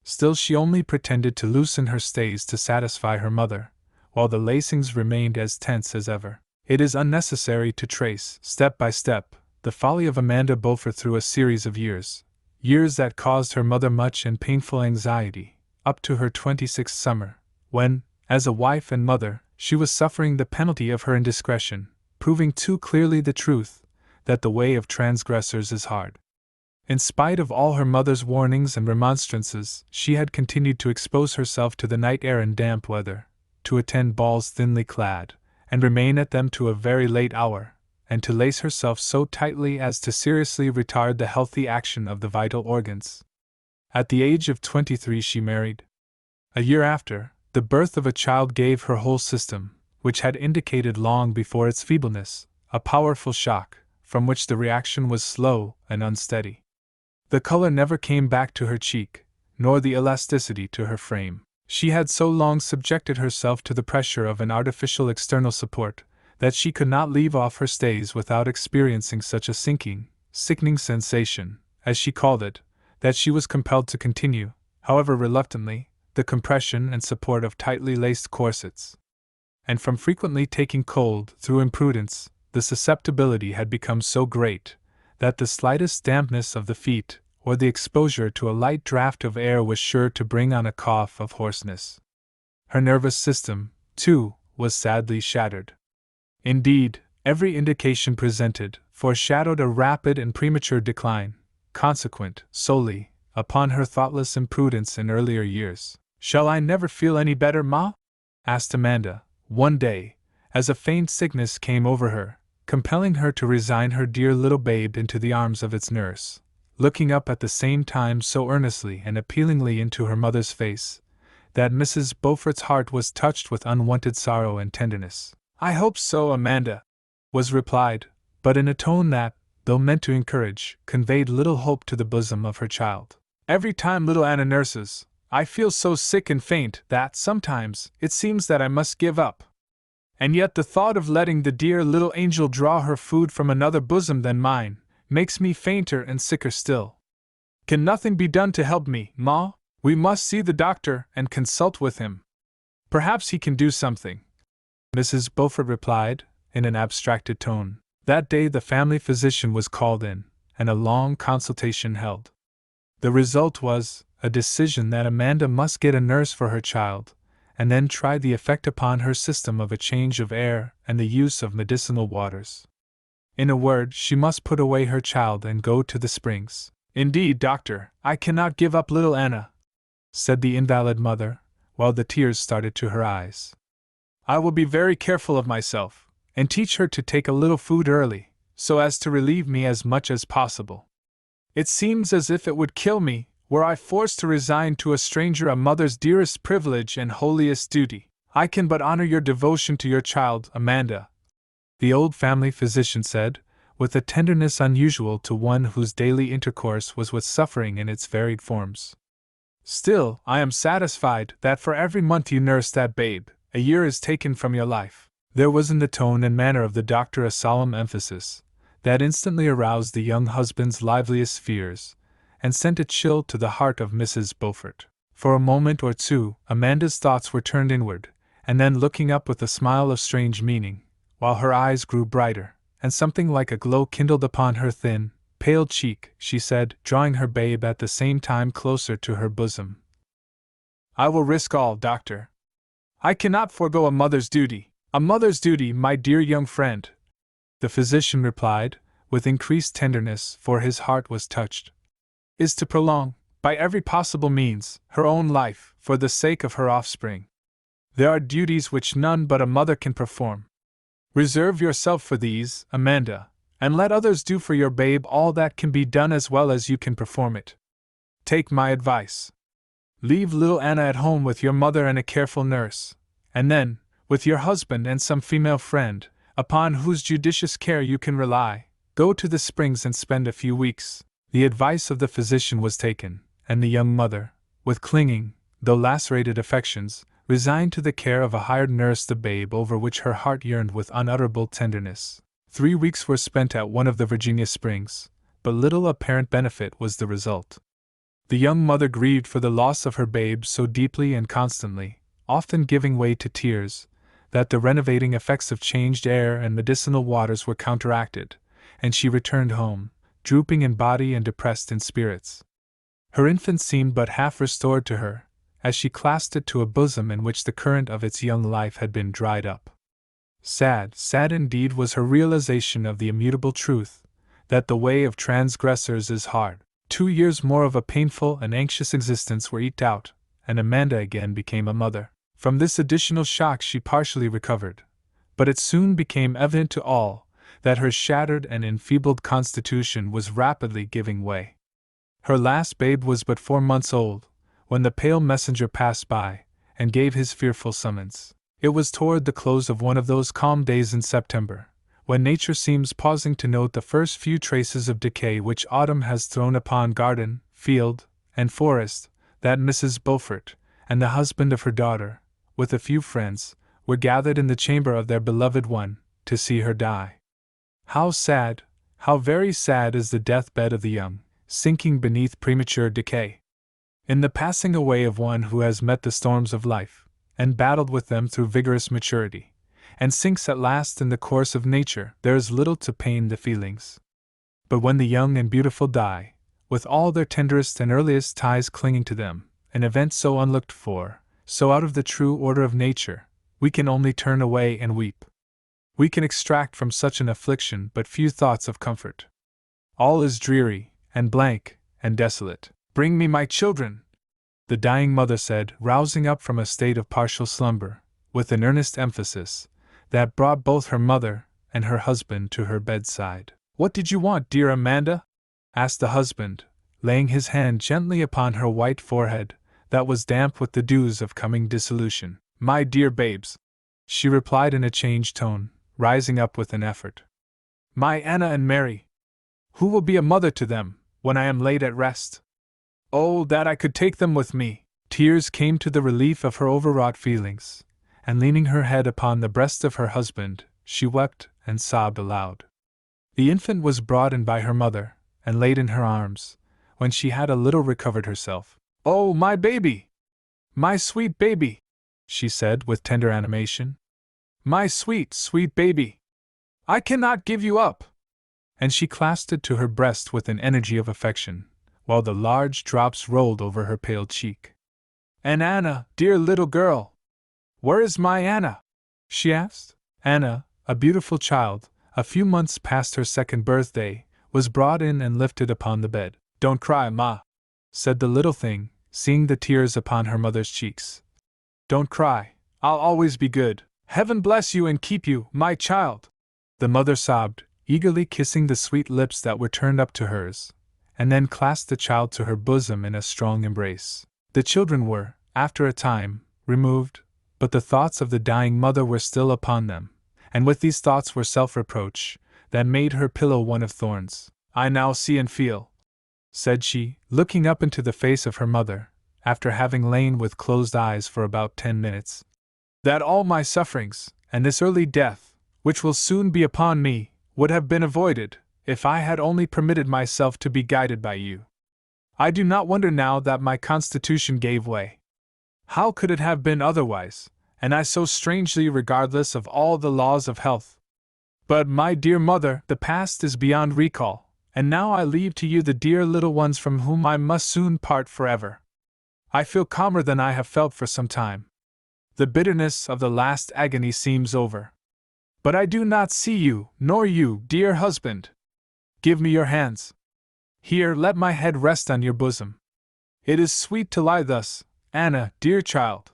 Still she only pretended to loosen her stays to satisfy her mother, while the lacings remained as tense as ever. It is unnecessary to trace, step by step, the folly of Amanda Beaufort through a series of years that caused her mother much and painful anxiety, up to her 26th summer, when, as a wife and mother, she was suffering the penalty of her indiscretion, proving too clearly the truth, that the way of transgressors is hard. In spite of all her mother's warnings and remonstrances, she had continued to expose herself to the night air and damp weather, to attend balls thinly clad, and remain at them to a very late hour, and to lace herself so tightly as to seriously retard the healthy action of the vital organs. At the age of 23 she married. A year after, the birth of a child gave her whole system, which had indicated long before its feebleness, a powerful shock, from which the reaction was slow and unsteady. The color never came back to her cheek, nor the elasticity to her frame. She had so long subjected herself to the pressure of an artificial external support, that she could not leave off her stays without experiencing such a sinking, sickening sensation, as she called it, that she was compelled to continue, however reluctantly, the compression and support of tightly laced corsets. And from frequently taking cold through imprudence, the susceptibility had become so great that the slightest dampness of the feet or the exposure to a light draught of air was sure to bring on a cough of hoarseness. Her nervous system, too, was sadly shattered. Indeed, every indication presented foreshadowed a rapid and premature decline, consequent solely upon her thoughtless imprudence in earlier years. "Shall I never feel any better, Ma?" asked Amanda, one day, as a faint sickness came over her, compelling her to resign her dear little babe into the arms of its nurse, looking up at the same time so earnestly and appealingly into her mother's face, that Mrs. Beaufort's heart was touched with unwonted sorrow and tenderness. "I hope so, Amanda," was replied, but in a tone that, though meant to encourage, conveyed little hope to the bosom of her child. "Every time little Anna nurses, I feel so sick and faint that sometimes it seems that I must give up. And yet the thought of letting the dear little angel draw her food from another bosom than mine makes me fainter and sicker still. Can nothing be done to help me, Ma? We must see the doctor and consult with him. Perhaps he can do something," Mrs. Beaufort replied, in an abstracted tone. That day the family physician was called in, and a long consultation held. The result was a decision that Amanda must get a nurse for her child, and then try the effect upon her system of a change of air and the use of medicinal waters. In a word, she must put away her child and go to the Springs. "Indeed, doctor, I cannot give up little Anna," said the invalid mother, while the tears started to her eyes. "I will be very careful of myself, and teach her to take a little food early, so as to relieve me as much as possible. It seems as if it would kill me, were I forced to resign to a stranger a mother's dearest privilege and holiest duty. I can but honor your devotion to your child, Amanda," the old family physician said, with a tenderness unusual to one whose daily intercourse was with suffering in its varied forms. "Still, I am satisfied that for every month you nurse that babe, a year is taken from your life." There was in the tone and manner of the doctor a solemn emphasis that instantly aroused the young husband's liveliest fears, and sent a chill to the heart of Mrs. Beaufort. For a moment or two, Amanda's thoughts were turned inward, and then looking up with a smile of strange meaning, while her eyes grew brighter, and something like a glow kindled upon her thin, pale cheek, she said, drawing her babe at the same time closer to her bosom, "I will risk all, doctor. I cannot forego a mother's duty." "A mother's duty, my dear young friend," the physician replied, with increased tenderness, for his heart was touched, "is to prolong, by every possible means, her own life, for the sake of her offspring. There are duties which none but a mother can perform. Reserve yourself for these, Amanda, and let others do for your babe all that can be done as well as you can perform it. Take my advice. Leave little Anna at home with your mother and a careful nurse, and then, with your husband and some female friend, upon whose judicious care you can rely, go to the Springs and spend a few weeks. The advice of the physician was taken, and the young mother, with clinging, though lacerated affections, resigned to the care of a hired nurse the babe over which her heart yearned with unutterable tenderness. 3 weeks were spent at one of the Virginia Springs, but little apparent benefit was the result. The young mother grieved for the loss of her babe so deeply and constantly, often giving way to tears, that the renovating effects of changed air and medicinal waters were counteracted, and she returned home, drooping in body and depressed in spirits. Her infant seemed but half restored to her, as she clasped it to a bosom in which the current of its young life had been dried up. Sad, sad indeed was her realization of the immutable truth, that the way of transgressors is hard. 2 years more of a painful and anxious existence were eked out, and Amanda again became a mother. From this additional shock she partially recovered, but it soon became evident to all that her shattered and enfeebled constitution was rapidly giving way. Her last babe was but 4 months old, when the pale messenger passed by, and gave his fearful summons. It was toward the close of one of those calm days in September, when nature seems pausing to note the first few traces of decay which autumn has thrown upon garden, field, and forest, that Mrs. Beaufort, and the husband of her daughter, with a few friends, were gathered in the chamber of their beloved one, to see her die. How sad, how very sad is the deathbed of the young, sinking beneath premature decay. In the passing away of one who has met the storms of life, and battled with them through vigorous maturity, and sinks at last in the course of nature, there is little to pain the feelings. But when the young and beautiful die, with all their tenderest and earliest ties clinging to them, an event so unlooked for, so out of the true order of nature, we can only turn away and weep. We can extract from such an affliction but few thoughts of comfort. All is dreary, and blank, and desolate. "Bring me my children," the dying mother said, rousing up from a state of partial slumber, with an earnest emphasis that brought both her mother and her husband to her bedside. "What did you want, dear Amanda?" asked the husband, laying his hand gently upon her white forehead, that was damp with the dews of coming dissolution. "My dear babes," she replied in a changed tone, rising up with an effort. "My Anna and Mary. Who will be a mother to them, when I am laid at rest? Oh, that I could take them with me!" Tears came to the relief of her overwrought feelings, and leaning her head upon the breast of her husband, she wept and sobbed aloud. The infant was brought in by her mother, and laid in her arms, when she had a little recovered herself. "Oh, my baby! My sweet baby!" she said with tender animation. "My sweet, sweet baby! I cannot give you up!" And she clasped it to her breast with an energy of affection, while the large drops rolled over her pale cheek. "And Anna, dear little girl! Where is my Anna?" she asked. Anna, a beautiful child, a few months past her 2nd birthday, was brought in and lifted upon the bed. "Don't cry, Ma," said the little thing, seeing the tears upon her mother's cheeks. "Don't cry, I'll always be good. Heaven bless you and keep you, my child!" The mother sobbed, eagerly kissing the sweet lips that were turned up to hers, and then clasped the child to her bosom in a strong embrace. The children were, after a time, removed, but the thoughts of the dying mother were still upon them, and with these thoughts were self-reproach, that made her pillow one of thorns. "I now see and feel," said she, looking up into the face of her mother, after having lain with closed eyes for about 10 minutes, "that all my sufferings, and this early death, which will soon be upon me, would have been avoided, if I had only permitted myself to be guided by you. I do not wonder now that my constitution gave way. How could it have been otherwise, and I so strangely regardless of all the laws of health? But, my dear mother, the past is beyond recall, and now I leave to you the dear little ones from whom I must soon part forever. I feel calmer than I have felt for some time. The bitterness of the last agony seems over. But I do not see you, nor you, dear husband. Give me your hands. Here, let my head rest on your bosom. It is sweet to lie thus, Anna, dear child.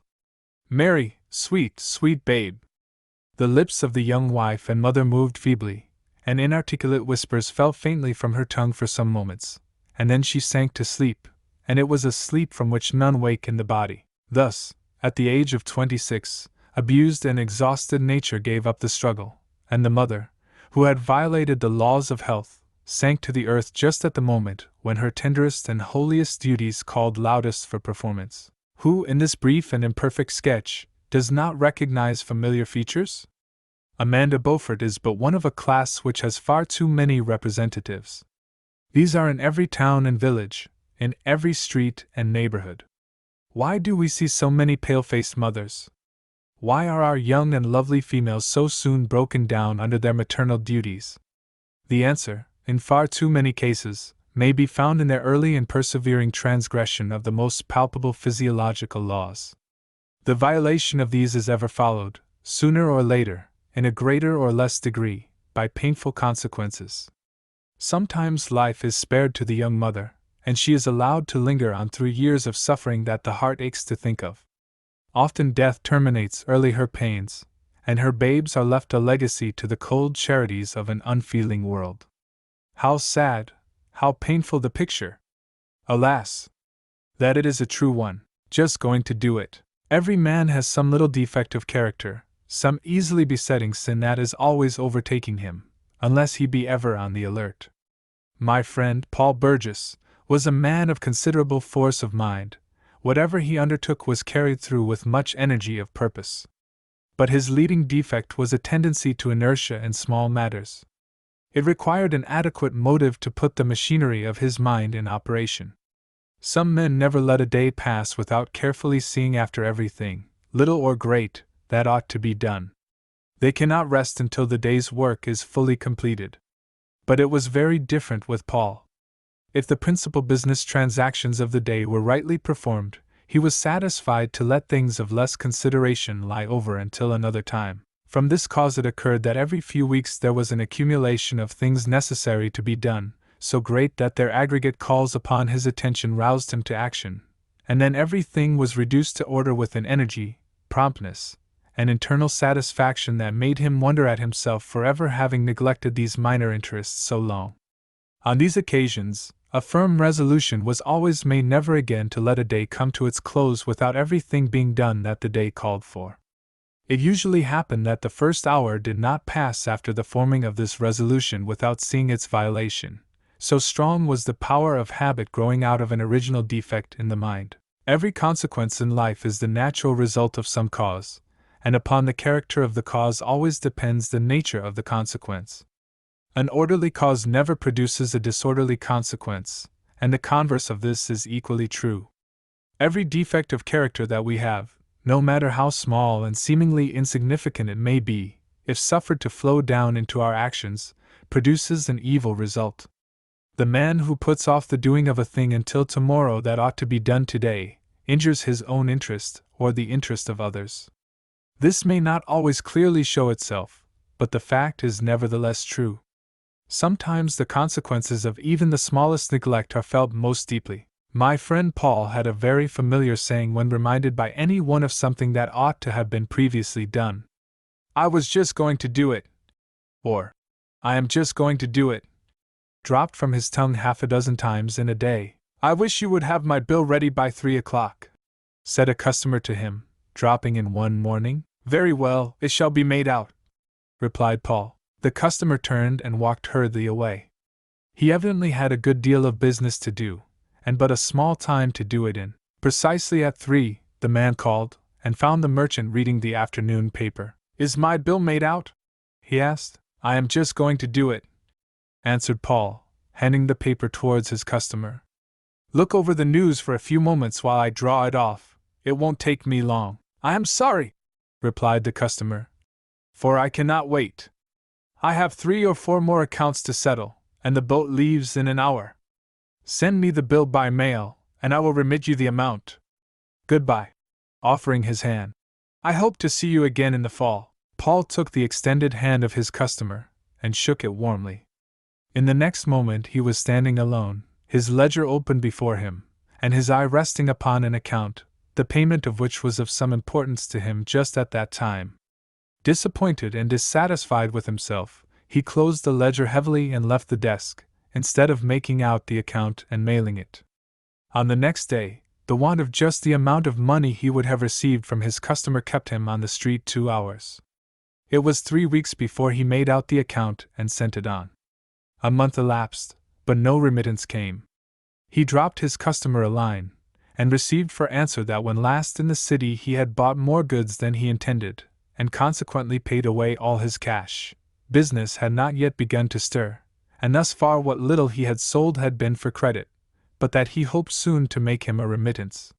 Mary, Sweet, sweet babe! The lips of the young wife and mother moved feebly, and inarticulate whispers fell faintly from her tongue for some moments, and then she sank to sleep, and it was a sleep from which none wake in the body. Thus, at the age of 26, abused and exhausted nature gave up the struggle, and the mother, who had violated the laws of health, sank to the earth just at the moment when her tenderest and holiest duties called loudest for performance. Who, in this brief and imperfect sketch, does not recognize familiar features? Amanda Beaufort is but one of a class which has far too many representatives. These are in every town and village, in every street and neighborhood. Why do we see so many pale-faced mothers? Why are our young and lovely females so soon broken down under their maternal duties? The answer, in far too many cases, may be found in their early and persevering transgression of the most palpable physiological laws. The violation of these is ever followed, sooner or later, in a greater or less degree, by painful consequences. Sometimes life is spared to the young mother, and she is allowed to linger on through years of suffering that the heart aches to think of. Often death terminates early her pains, and her babes are left a legacy to the cold charities of an unfeeling world. How sad, how painful the picture! Alas! That it is a true one, just going to do it. Every man has some little defect of character, some easily besetting sin that is always overtaking him, unless he be ever on the alert. My friend Paul Burgess was a man of considerable force of mind. Whatever he undertook was carried through with much energy of purpose. But his leading defect was a tendency to inertia in small matters. It required an adequate motive to put the machinery of his mind in operation. Some men never let a day pass without carefully seeing after everything, little or great, that ought to be done. They cannot rest until the day's work is fully completed. But it was very different with Paul. If the principal business transactions of the day were rightly performed, he was satisfied to let things of less consideration lie over until another time. From this cause it occurred that every few weeks there was an accumulation of things necessary to be done, so great that their aggregate calls upon his attention roused him to action, and then everything was reduced to order with an energy, promptness, and internal satisfaction that made him wonder at himself for ever having neglected these minor interests so long. On these occasions, a firm resolution was always made never again to let a day come to its close without everything being done that the day called for. It usually happened that the first hour did not pass after the forming of this resolution without seeing its violation, so strong was the power of habit growing out of an original defect in the mind. Every consequence in life is the natural result of some cause, and upon the character of the cause always depends the nature of the consequence. An orderly cause never produces a disorderly consequence, and the converse of this is equally true. Every defect of character that we have, no matter how small and seemingly insignificant it may be, if suffered to flow down into our actions, produces an evil result. The man who puts off the doing of a thing until tomorrow that ought to be done today, injures his own interest or the interest of others. This may not always clearly show itself, but the fact is nevertheless true. Sometimes the consequences of even the smallest neglect are felt most deeply. My friend Paul had a very familiar saying when reminded by any one of something that ought to have been previously done. "I was just going to do it," or "I am just going to do it," dropped from his tongue half a dozen times in a day. "I wish you would have my bill ready by 3 o'clock," said a customer to him, dropping in one morning. "Very well, it shall be made out," replied Paul. The customer turned and walked hurriedly away. He evidently had a good deal of business to do, and but a small time to do it in. Precisely at 3, the man called, and found the merchant reading the afternoon paper. "Is my bill made out?" he asked. "I am just going to do it," answered Paul, handing the paper towards his customer. "Look over the news for a few moments while I draw it off. It won't take me long." "I am sorry," replied the customer, "for I cannot wait. I have 3 or 4 more accounts to settle, and the boat leaves in an hour. Send me the bill by mail, and I will remit you the amount. Goodbye," offering his hand. "I hope to see you again in the fall." Paul took the extended hand of his customer, and shook it warmly. In the next moment he was standing alone, his ledger open before him, and his eye resting upon an account, the payment of which was of some importance to him just at that time. Disappointed and dissatisfied with himself, he closed the ledger heavily and left the desk, instead of making out the account and mailing it. On the next day, the want of just the amount of money he would have received from his customer kept him on the street 2 hours. It was 3 weeks before he made out the account and sent it on. A month elapsed, but no remittance came. He dropped his customer a line, and received for answer that when last in the city he had bought more goods than he intended, and consequently paid away all his cash. Business had not yet begun to stir, and thus far what little he had sold had been for credit, but that he hoped soon to make him a remittance.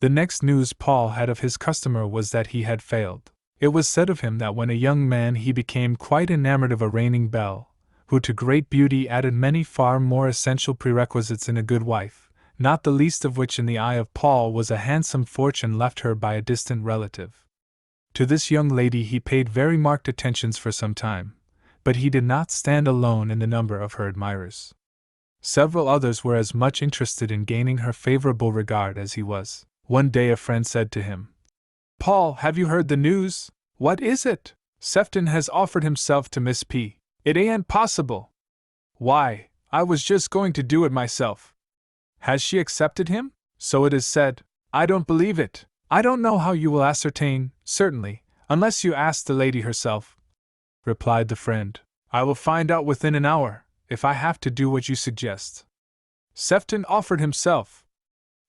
The next news Paul had of his customer was that he had failed. It was said of him that when a young man he became quite enamored of a reigning belle, who to great beauty added many far more essential prerequisites in a good wife, not the least of which in the eye of Paul was a handsome fortune left her by a distant relative. To this young lady he paid very marked attentions for some time, but he did not stand alone in the number of her admirers. Several others were as much interested in gaining her favorable regard as he was. One day a friend said to him, "Paul, have you heard the news?" "What is it?" "Sefton has offered himself to Miss P." "It ain't possible." "Why, I was just going to do it myself." "Has she accepted him?" "So it is said." "I don't believe it." "I don't know how you will ascertain, certainly, unless you ask the lady herself," replied the friend. "I will find out within an hour, if I have to do what you suggest." "Sefton offered himself."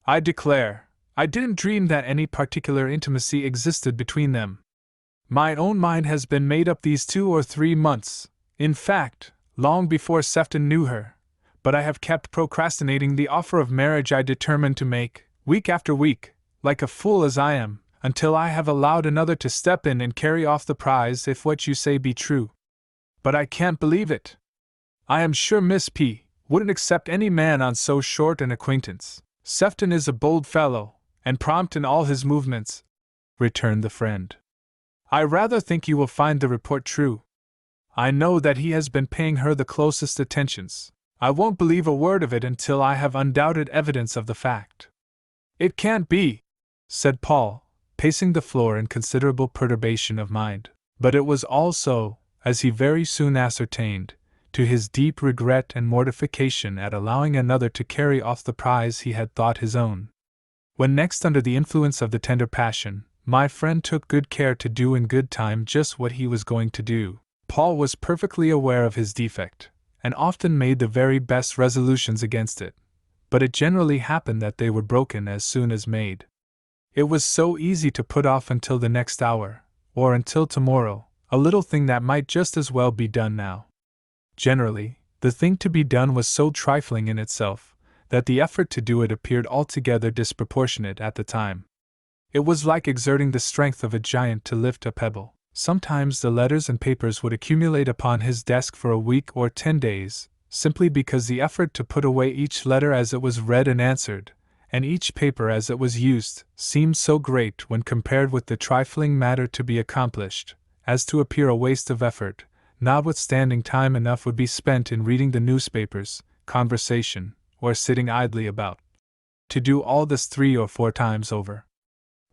"I declare, I didn't dream that any particular intimacy existed between them. My own mind has been made up these 2 or 3 months, in fact, long before Sefton knew her, but I have kept procrastinating the offer of marriage I determined to make, week after week, like a fool as I am, until I have allowed another to step in and carry off the prize if what you say be true. But I can't believe it. I am sure Miss P. wouldn't accept any man on so short an acquaintance. Sefton is a bold fellow, and prompt in all his movements," returned the friend. "I rather think you will find the report true. I know that he has been paying her the closest attentions. I won't believe a word of it until I have undoubted evidence of the fact." "It can't be," said Paul, pacing the floor in considerable perturbation of mind. But it was all so, as he very soon ascertained, to his deep regret and mortification at allowing another to carry off the prize he had thought his own. When next under the influence of the tender passion, my friend took good care to do in good time just what he was going to do. Paul was perfectly aware of his defect, and often made the very best resolutions against it, but it generally happened that they were broken as soon as made. It was so easy to put off until the next hour, or until tomorrow, a little thing that might just as well be done now. Generally, the thing to be done was so trifling in itself, that the effort to do it appeared altogether disproportionate at the time. It was like exerting the strength of a giant to lift a pebble. Sometimes the letters and papers would accumulate upon his desk for a week or 10 days, simply because the effort to put away each letter as it was read and answered, and each paper as it was used, seemed so great when compared with the trifling matter to be accomplished, as to appear a waste of effort, notwithstanding time enough would be spent in reading the newspapers, conversation, or sitting idly about. To do all this 3 or 4 times over.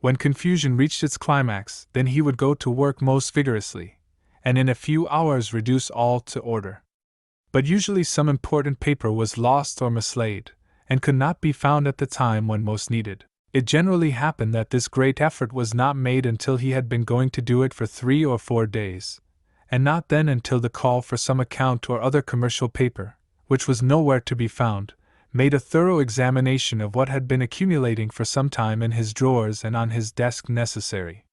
When confusion reached its climax, then he would go to work most vigorously, and in a few hours reduce all to order. But usually some important paper was lost or mislaid, and could not be found at the time when most needed. It generally happened that this great effort was not made until he had been going to do it for 3 or 4 days, and not then until the call for some account or other commercial paper, which was nowhere to be found, made a thorough examination of what had been accumulating for some time in his drawers and on his desk necessary.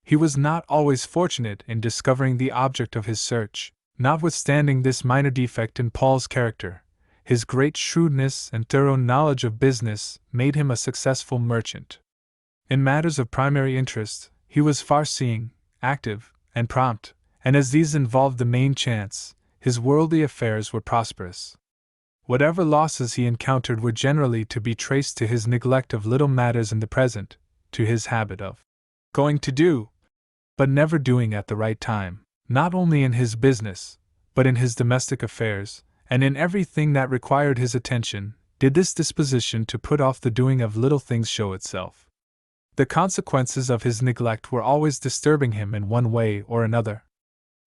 He was not always fortunate in discovering the object of his search. Notwithstanding this minor defect in Paul's character, his great shrewdness and thorough knowledge of business made him a successful merchant. In matters of primary interest, he was far-seeing, active, and prompt, and as these involved the main chance, his worldly affairs were prosperous. Whatever losses he encountered were generally to be traced to his neglect of little matters in the present, to his habit of going to do, but never doing at the right time, not only in his business, but in his domestic affairs, and in everything that required his attention, did this disposition to put off the doing of little things show itself. The consequences of his neglect were always disturbing him in one way or another.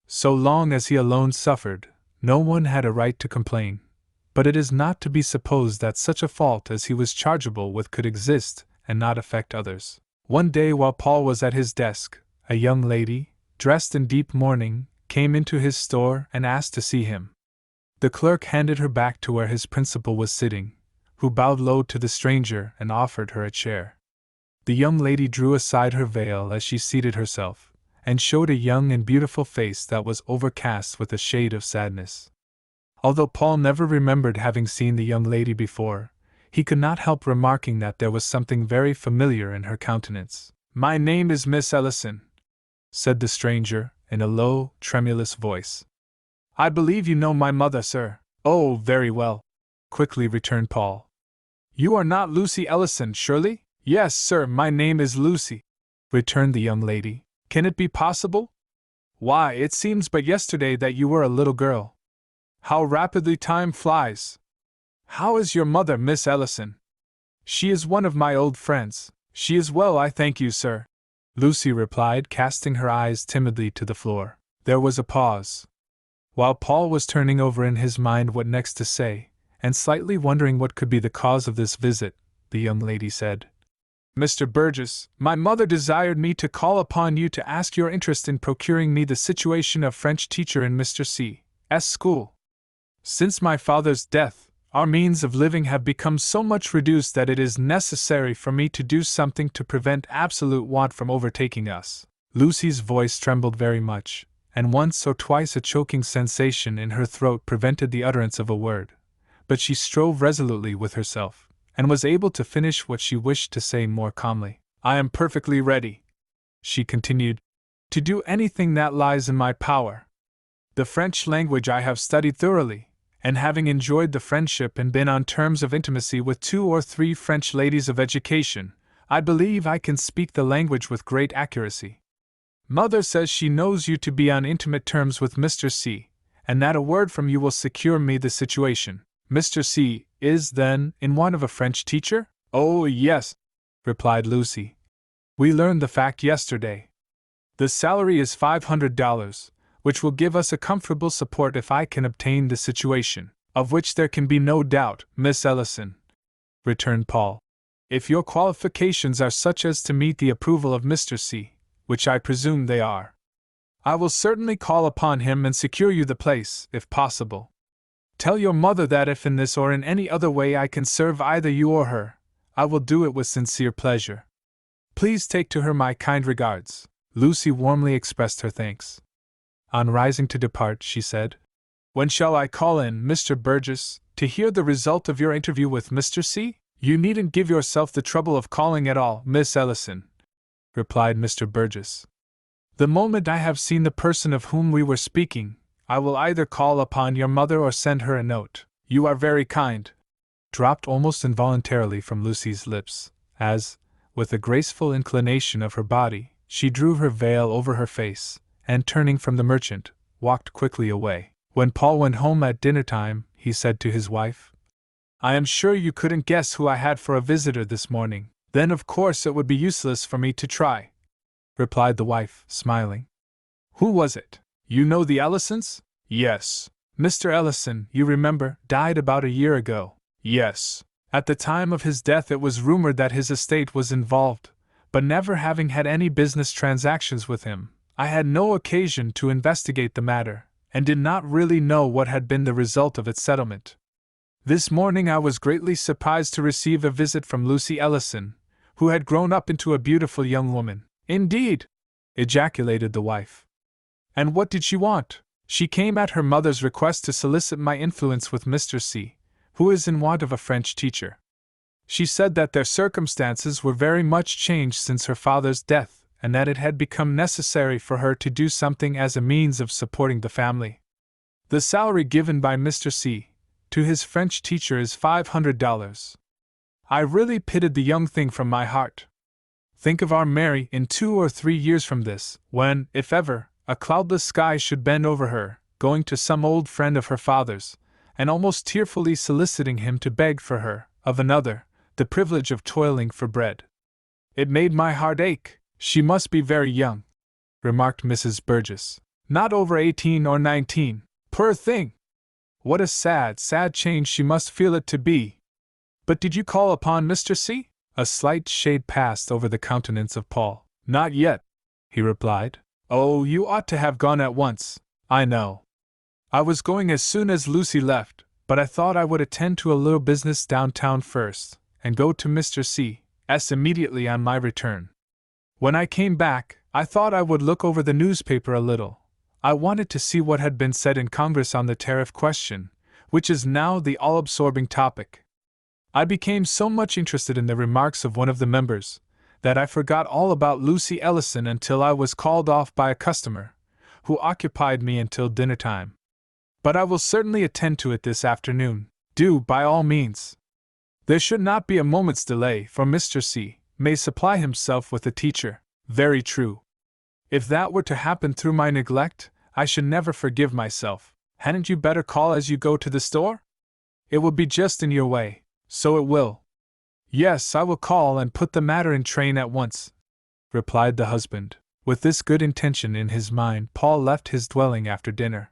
So long as he alone suffered, no one had a right to complain, but it is not to be supposed that such a fault as he was chargeable with could exist and not affect others. One day while Paul was at his desk, a young lady, dressed in deep mourning, came into his store and asked to see him. The clerk handed her back to where his principal was sitting, who bowed low to the stranger and offered her a chair. The young lady drew aside her veil as she seated herself, and showed a young and beautiful face that was overcast with a shade of sadness. Although Paul never remembered having seen the young lady before, he could not help remarking that there was something very familiar in her countenance. "My name is Miss Ellison," said the stranger, in a low, tremulous voice. "I believe you know my mother, sir." "Oh, very well," quickly returned Paul. "You are not Lucy Ellison, surely?" "Yes, sir, my name is Lucy," returned the young lady. "Can it be possible? Why, it seems but yesterday that you were a little girl. How rapidly time flies! How is your mother, Miss Ellison?" "She is one of my old friends. She is well, I thank you, sir," Lucy replied, casting her eyes timidly to the floor. There was a pause. While Paul was turning over in his mind what next to say, and slightly wondering what could be the cause of this visit, the young lady said, "Mr. Burgess, my mother desired me to call upon you to ask your interest in procuring me the situation of French teacher in Mr. C.'s school. Since my father's death, our means of living have become so much reduced that it is necessary for me to do something to prevent absolute want from overtaking us." Lucy's voice trembled very much, and once or twice a choking sensation in her throat prevented the utterance of a word, but she strove resolutely with herself, and was able to finish what she wished to say more calmly. "I am perfectly ready," she continued, "to do anything that lies in my power. The French language I have studied thoroughly, and having enjoyed the friendship and been on terms of intimacy with 2 or 3 French ladies of education, I believe I can speak the language with great accuracy. Mother says she knows you to be on intimate terms with Mr. C, and that a word from you will secure me the situation. Mr. C is, then, in want of a French teacher?" "Oh, yes," replied Lucy. "We learned the fact yesterday. The salary is $500, which will give us a comfortable support if I can obtain the situation." "Of which there can be no doubt, Miss Ellison," returned Paul. "If your qualifications are such as to meet the approval of Mr. C, which I presume they are, I will certainly call upon him and secure you the place, if possible. Tell your mother that if in this or in any other way I can serve either you or her, I will do it with sincere pleasure. Please take to her my kind regards." Lucy warmly expressed her thanks. On rising to depart, she said, "When shall I call in, Mr. Burgess, to hear the result of your interview with Mr. C?" "You needn't give yourself the trouble of calling at all, Miss Ellison," replied Mr. Burgess. "The moment I have seen the person of whom we were speaking, I will either call upon your mother or send her a note." "You are very kind," dropped almost involuntarily from Lucy's lips, as, with a graceful inclination of her body, she drew her veil over her face, and turning from the merchant, walked quickly away. When Paul went home at dinner time, he said to his wife, "I am sure you couldn't guess who I had for a visitor this morning." "Then of course it would be useless for me to try," replied the wife, smiling. "Who was it? You know the Ellisons?" "Yes. Mr. Ellison, you remember, died about a year ago." "Yes. At the time of his death it was rumored that his estate was involved, but never having had any business transactions with him, I had no occasion to investigate the matter, and did not really know what had been the result of its settlement. This morning I was greatly surprised to receive a visit from Lucy Ellison, who had grown up into a beautiful young woman." "Indeed!" ejaculated the wife. "And what did she want?" "She came at her mother's request to solicit my influence with Mr. C, who is in want of a French teacher. She said that their circumstances were very much changed since her father's death, and that it had become necessary for her to do something as a means of supporting the family. The salary given by Mr. C to his French teacher is $500. I really pitied the young thing from my heart. Think of our Mary in 2 or 3 years from this, when, if ever, a cloudless sky should bend over her, going to some old friend of her father's, and almost tearfully soliciting him to beg for her, of another, the privilege of toiling for bread. It made my heart ache. She must be very young, remarked Mrs. Burgess. Not over 18 or 19. Poor thing! What a sad, sad change she must feel it to be. But did you call upon Mr. C? A slight shade passed over the countenance of Paul. Not yet, he replied. Oh, you ought to have gone at once. I know. I was going as soon as Lucy left, but I thought I would attend to a little business downtown first, and go to Mr. C.'s immediately on my return. When I came back, I thought I would look over the newspaper a little. I wanted to see what had been said in Congress on the tariff question, which is now the all-absorbing topic. I became so much interested in the remarks of one of the members that I forgot all about Lucy Ellison until I was called off by a customer, who occupied me until dinner time. But I will certainly attend to it this afternoon. Do, by all means. There should not be a moment's delay, for Mr. C. may supply himself with a teacher. Very true. If that were to happen through my neglect, I should never forgive myself. Hadn't you better call as you go to the store? It will be just in your way. So it will. Yes, I will call and put the matter in train at once, replied the husband. With this good intention in his mind, Paul left his dwelling after dinner.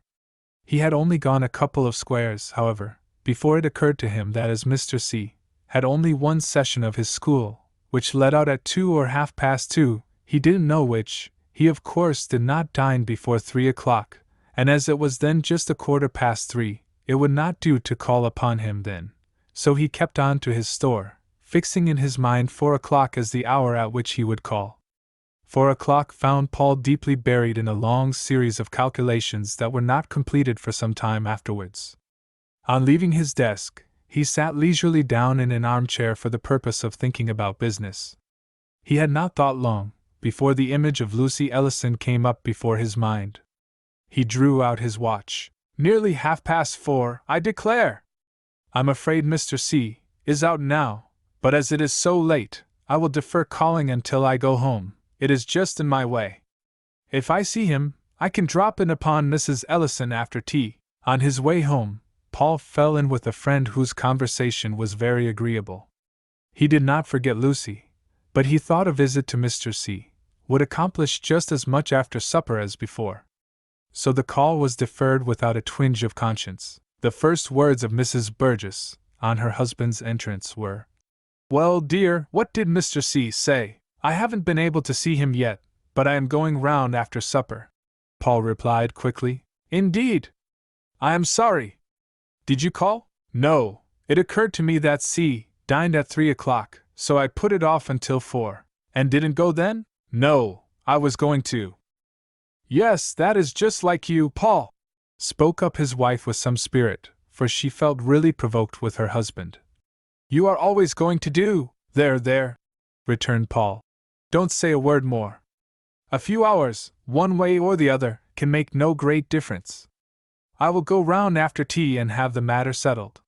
He had only gone a couple of squares, however, before it occurred to him that as Mr. C. had only one session of his school, which let out at 2 or 2:30, he didn't know which. He of course did not dine before 3 o'clock, and as it was then just 3:15, it would not do to call upon him then. So he kept on to his store, fixing in his mind 4 o'clock as the hour at which he would call. 4 o'clock found Paul deeply buried in a long series of calculations that were not completed for some time afterwards. On leaving his desk, he sat leisurely down in an armchair for the purpose of thinking about business. He had not thought long before the image of Lucy Ellison came up before his mind. He drew out his watch. Nearly 4:30, I declare! I'm afraid Mr. C. is out now, but as it is so late, I will defer calling until I go home. It is just in my way. If I see him, I can drop in upon Mrs. Ellison after tea. On his way home, Paul fell in with a friend whose conversation was very agreeable. He did not forget Lucy, but he thought a visit to Mr. C. would accomplish just as much after supper as before. So the call was deferred without a twinge of conscience. The first words of Mrs. Burgess, on her husband's entrance, were, "Well, dear, what did Mr. C. say? I haven't been able to see him yet, but I am going round after supper." Paul replied quickly, "Indeed? I am sorry. Did you call?" "No, it occurred to me that C. dined at 3 o'clock, so I put it off until 4. And didn't go then?" "No, I was going to." "Yes, that is just like you, Paul," spoke up his wife with some spirit, for she felt really provoked with her husband. "You are always going to do." There, returned Paul. "Don't say a word more. A few hours, one way or the other, can make no great difference. I will go round after tea and have the matter settled.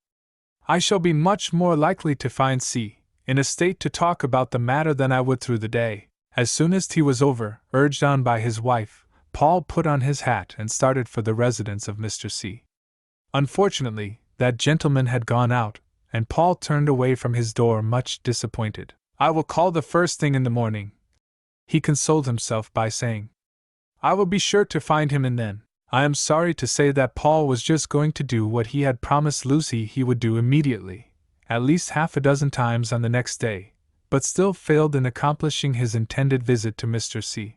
I shall be much more likely to find C. in a state to talk about the matter than I would through the day." As soon as tea was over, urged on by his wife, Paul put on his hat and started for the residence of Mr. C. Unfortunately, that gentleman had gone out, and Paul turned away from his door much disappointed. "I will call the first thing in the morning," he consoled himself by saying. "I will be sure to find him in then." I am sorry to say that Paul was just going to do what he had promised Lucy he would do immediately, at least 6 times on the next day, but still failed in accomplishing his intended visit to Mr. C.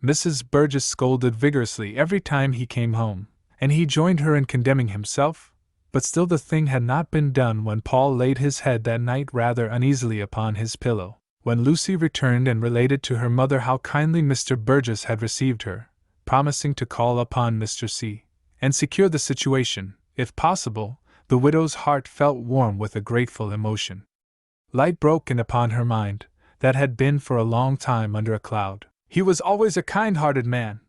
Mrs. Burgess scolded vigorously every time he came home, and he joined her in condemning himself, but still the thing had not been done when Paul laid his head that night rather uneasily upon his pillow. When Lucy returned and related to her mother how kindly Mr. Burgess had received her, promising to call upon Mr. C. and secure the situation, if possible, the widow's heart felt warm with a grateful emotion. Light broke in upon her mind, that had been for a long time under a cloud. "He was always a kind-hearted man,"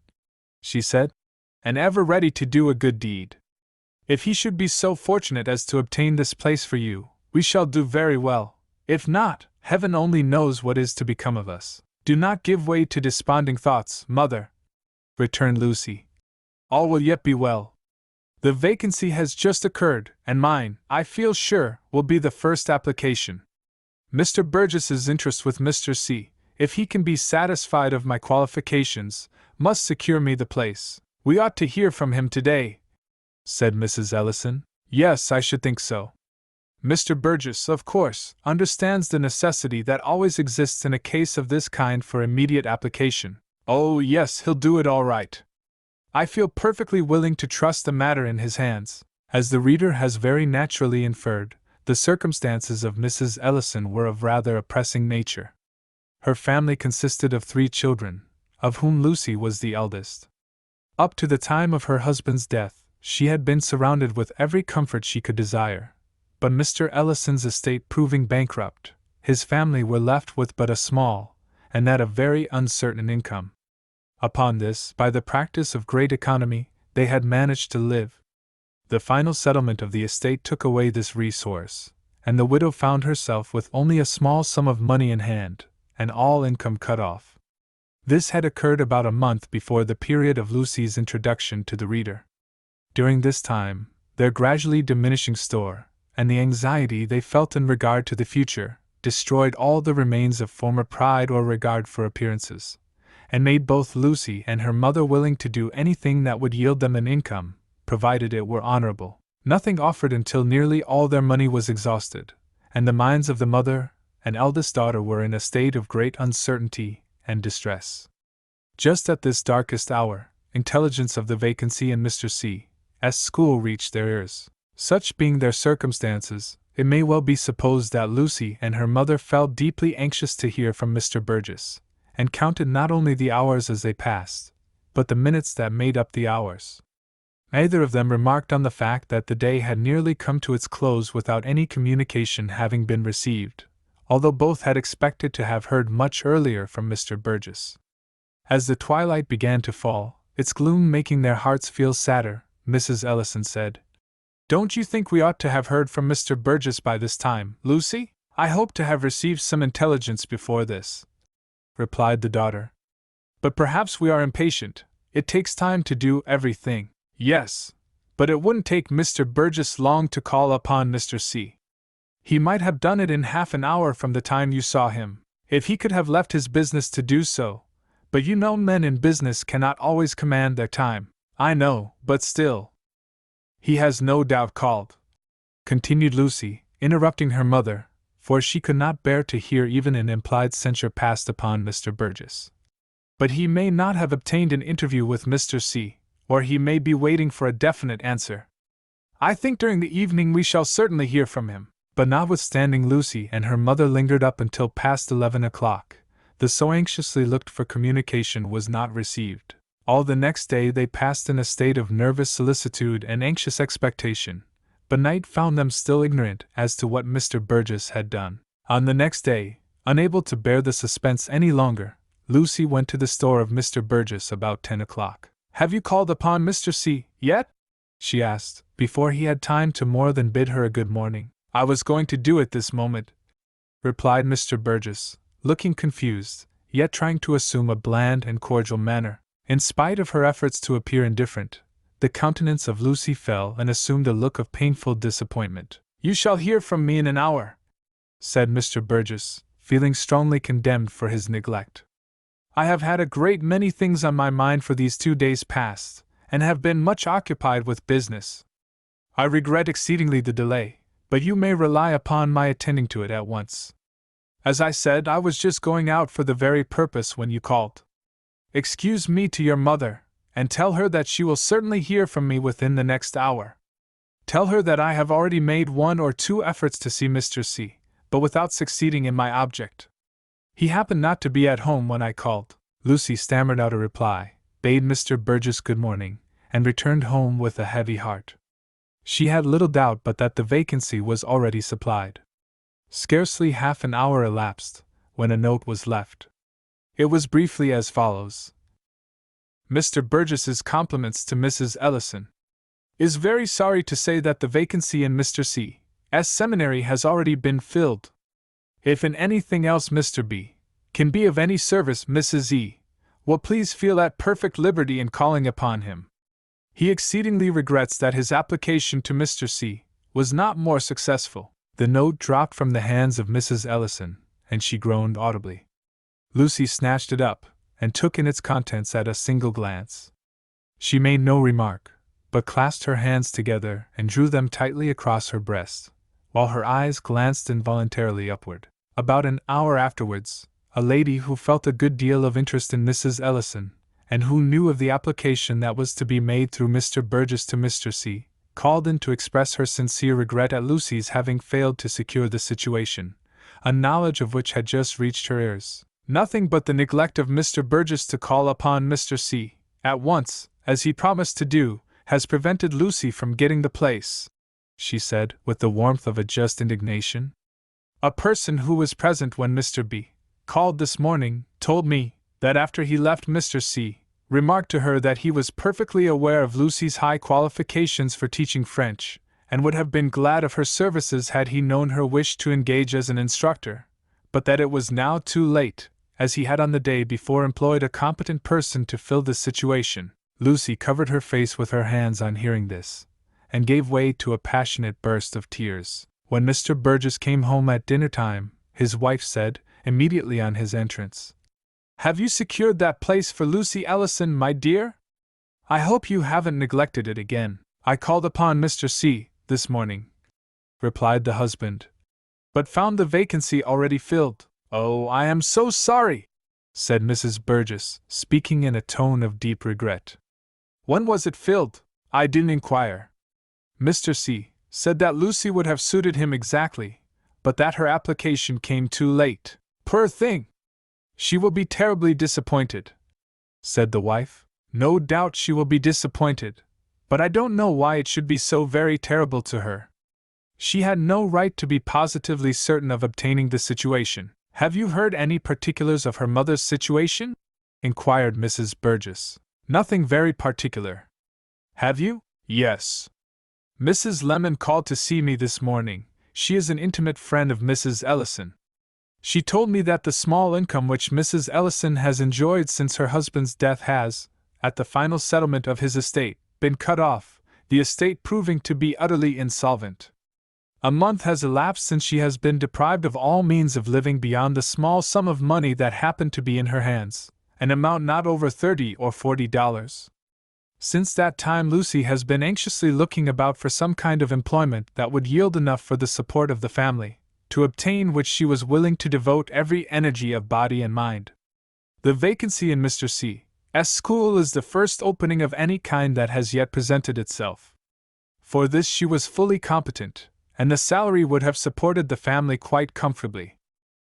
she said, "and ever ready to do a good deed. If he should be so fortunate as to obtain this place for you, we shall do very well. If not, heaven only knows what is to become of us." "Do not give way to desponding thoughts, mother," returned Lucy. "All will yet be well. The vacancy has just occurred, and mine, I feel sure, will be the first application. Mr. Burgess's interest with Mr. C. if he can be satisfied of my qualifications, must secure me the place. We ought to hear from him today," said Mrs. Ellison. "Yes, I should think so. Mr. Burgess, of course, understands the necessity that always exists in a case of this kind for immediate application. Oh, yes, he'll do it all right. I feel perfectly willing to trust the matter in his hands." As the reader has very naturally inferred, the circumstances of Mrs. Ellison were of rather a pressing nature. Her family consisted of 3 children, of whom Lucy was the eldest. Up to the time of her husband's death, she had been surrounded with every comfort she could desire, but Mr. Ellison's estate proving bankrupt, his family were left with but a small, and that a very uncertain income. Upon this, by the practice of great economy, they had managed to live. The final settlement of the estate took away this resource, and the widow found herself with only a small sum of money in hand, and all income cut off. This had occurred about a month before the period of Lucy's introduction to the reader. During this time, their gradually diminishing store, and the anxiety they felt in regard to the future, destroyed all the remains of former pride or regard for appearances, and made both Lucy and her mother willing to do anything that would yield them an income, provided it were honorable. Nothing offered until nearly all their money was exhausted, and the minds of the mother and eldest daughter were in a state of great uncertainty and distress. Just at this darkest hour, intelligence of the vacancy in Mr. C.'s school reached their ears. Such being their circumstances, it may well be supposed that Lucy and her mother felt deeply anxious to hear from Mr. Burgess, and counted not only the hours as they passed, but the minutes that made up the hours. Neither of them remarked on the fact that the day had nearly come to its close without any communication having been received, although both had expected to have heard much earlier from Mr. Burgess. As the twilight began to fall, its gloom making their hearts feel sadder, Mrs. Ellison said, "Don't you think we ought to have heard from Mr. Burgess by this time, Lucy?" "I hope to have received some intelligence before this," replied the daughter. "But perhaps we are impatient. It takes time to do everything." "Yes, but it wouldn't take Mr. Burgess long to call upon Mr. C. He might have done it in half an hour from the time you saw him, if he could have left his business to do so, but you know men in business cannot always command their time." "I know, but still—" "He has no doubt called," continued Lucy, interrupting her mother, for she could not bear to hear even an implied censure passed upon Mr. Burgess. "But he may not have obtained an interview with Mr. C., or he may be waiting for a definite answer. I think during the evening we shall certainly hear from him." But notwithstanding Lucy and her mother lingered up until past 11 o'clock, the so anxiously looked for communication was not received. All the next day they passed in a state of nervous solicitude and anxious expectation, but night found them still ignorant as to what Mr. Burgess had done. On the next day, unable to bear the suspense any longer, Lucy went to the store of Mr. Burgess about 10 o'clock. "Have you called upon Mr. C. yet?" she asked, before he had time to more than bid her a good morning. "I was going to do it this moment," replied Mr. Burgess, looking confused, yet trying to assume a bland and cordial manner. In spite of her efforts to appear indifferent, the countenance of Lucy fell and assumed a look of painful disappointment. "You shall hear from me in an hour," said Mr. Burgess, feeling strongly condemned for his neglect. "I have had a great many things on my mind for these 2 days past, and have been much occupied with business. I regret exceedingly the delay, but you may rely upon my attending to it at once. As I said, I was just going out for the very purpose when you called. Excuse me to your mother, and tell her that she will certainly hear from me within the next hour. Tell her that I have already made 1 or 2 efforts to see Mr. C., but without succeeding in my object. He happened not to be at home when I called." Lucy stammered out a reply, bade Mr. Burgess good morning, and returned home with a heavy heart. She had little doubt but that the vacancy was already supplied. Scarcely half an hour elapsed, when a note was left. It was briefly as follows: "Mr. Burgess's compliments to Mrs. Ellison. Is very sorry to say that the vacancy in Mr. C.'s seminary has already been filled. If in anything else Mr. B. can be of any service, Mrs. E. will please feel at perfect liberty in calling upon him. He exceedingly regrets that his application to Mr. C. was not more successful." The note dropped from the hands of Mrs. Ellison, and she groaned audibly. Lucy snatched it up, and took in its contents at a single glance. She made no remark, but clasped her hands together and drew them tightly across her breast, while her eyes glanced involuntarily upward. About an hour afterwards, a lady who felt a good deal of interest in Mrs. Ellison, and who knew of the application that was to be made through Mr. Burgess to Mr. C., called in to express her sincere regret at Lucy's having failed to secure the situation, a knowledge of which had just reached her ears. Nothing but the neglect of Mr. Burgess to call upon Mr. C. at once, as he promised to do, has prevented Lucy from getting the place, she said, with the warmth of a just indignation. A person who was present when Mr. B. called this morning told me that after he left Mr. C. remarked to her that he was perfectly aware of Lucy's high qualifications for teaching French, and would have been glad of her services had he known her wish to engage as an instructor, but that it was now too late, as he had on the day before employed a competent person to fill this situation. Lucy covered her face with her hands on hearing this, and gave way to a passionate burst of tears. When Mr. Burgess came home at dinner time, his wife said, immediately on his entrance, "Have you secured that place for Lucy Ellison, my dear? I hope you haven't neglected it again." "I called upon Mr. C. this morning," replied the husband, "but found the vacancy already filled." "Oh, I am so sorry," said Mrs. Burgess, speaking in a tone of deep regret. "When was it filled?" "I didn't inquire. Mr. C. said that Lucy would have suited him exactly, but that her application came too late." "Poor thing! She will be terribly disappointed," said the wife. "No doubt she will be disappointed, but I don't know why it should be so very terrible to her. She had no right to be positively certain of obtaining the situation." "Have you heard any particulars of her mother's situation?" inquired Mrs. Burgess. "Nothing very particular." "Have you?" "Yes. Mrs. Lemon called to see me this morning. She is an intimate friend of Mrs. Ellison. She told me that the small income which Mrs. Ellison has enjoyed since her husband's death has, at the final settlement of his estate, been cut off, the estate proving to be utterly insolvent. A month has elapsed since she has been deprived of all means of living beyond the small sum of money that happened to be in her hands, an amount not over $30 or $40. Since that time Lucy has been anxiously looking about for some kind of employment that would yield enough for the support of the family, to obtain which she was willing to devote every energy of body and mind. The vacancy in Mr. C.'s school is the first opening of any kind that has yet presented itself. For this she was fully competent, and the salary would have supported the family quite comfortably.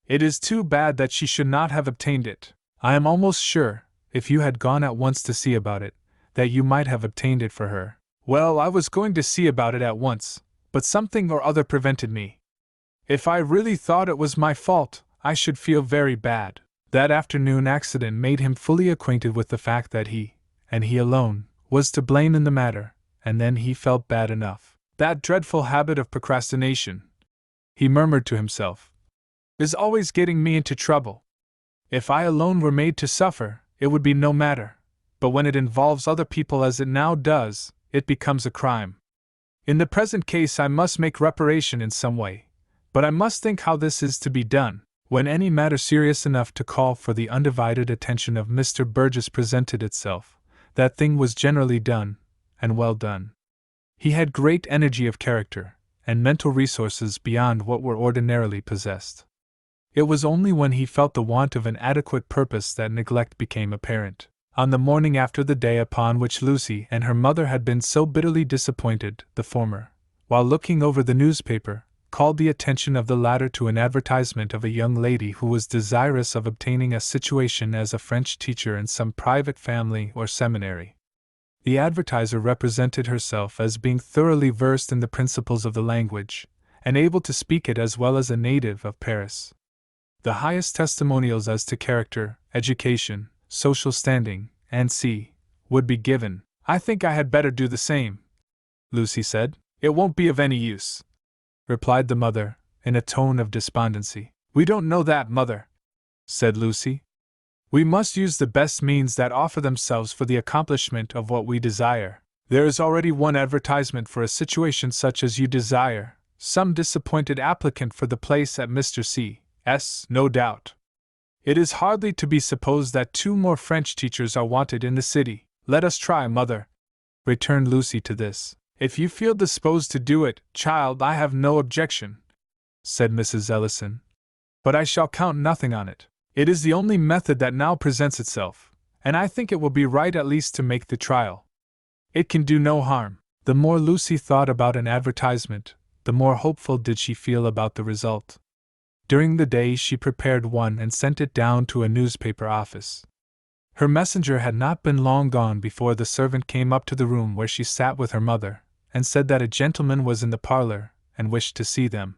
It is too bad that she should not have obtained it. I am almost sure, if you had gone at once to see about it, that you might have obtained it for her." "Well, I was going to see about it at once, but something or other prevented me. If I really thought it was my fault, I should feel very bad." That afternoon accident made him fully acquainted with the fact that he, and he alone, was to blame in the matter, and then he felt bad enough. "That dreadful habit of procrastination," he murmured to himself, "is always getting me into trouble. If I alone were made to suffer, it would be no matter, but when it involves other people as it now does, it becomes a crime. In the present case I must make reparation in some way, but I must think how this is to be done." When any matter serious enough to call for the undivided attention of Mr. Burgess presented itself, that thing was generally done, and well done. He had great energy of character, and mental resources beyond what were ordinarily possessed. It was only when he felt the want of an adequate purpose that neglect became apparent. On the morning after the day upon which Lucy and her mother had been so bitterly disappointed, the former, while looking over the newspaper, called the attention of the latter to an advertisement of a young lady who was desirous of obtaining a situation as a French teacher in some private family or seminary. The advertiser represented herself as being thoroughly versed in the principles of the language, and able to speak it as well as a native of Paris. The highest testimonials as to character, education, social standing, and would be given. "I think I had better do the same," Lucy said. "It won't be of any use," replied the mother, in a tone of despondency. "We don't know that, mother," said Lucy. "We must use the best means that offer themselves for the accomplishment of what we desire. There is already one advertisement for a situation such as you desire, some disappointed applicant for the place at Mr. C.'s, no doubt. It is hardly to be supposed that 2 more French teachers are wanted in the city. Let us try, mother, returned Lucy to this. If you feel disposed to do it, child, I have no objection, said Mrs. Ellison. But I shall count nothing on it. It is the only method that now presents itself, and I think it will be right at least to make the trial. It can do no harm. The more Lucy thought about an advertisement, the more hopeful did she feel about the result. During the day she prepared one and sent it down to a newspaper office. Her messenger had not been long gone before the servant came up to the room where she sat with her mother, and said that a gentleman was in the parlor, and wished to see them.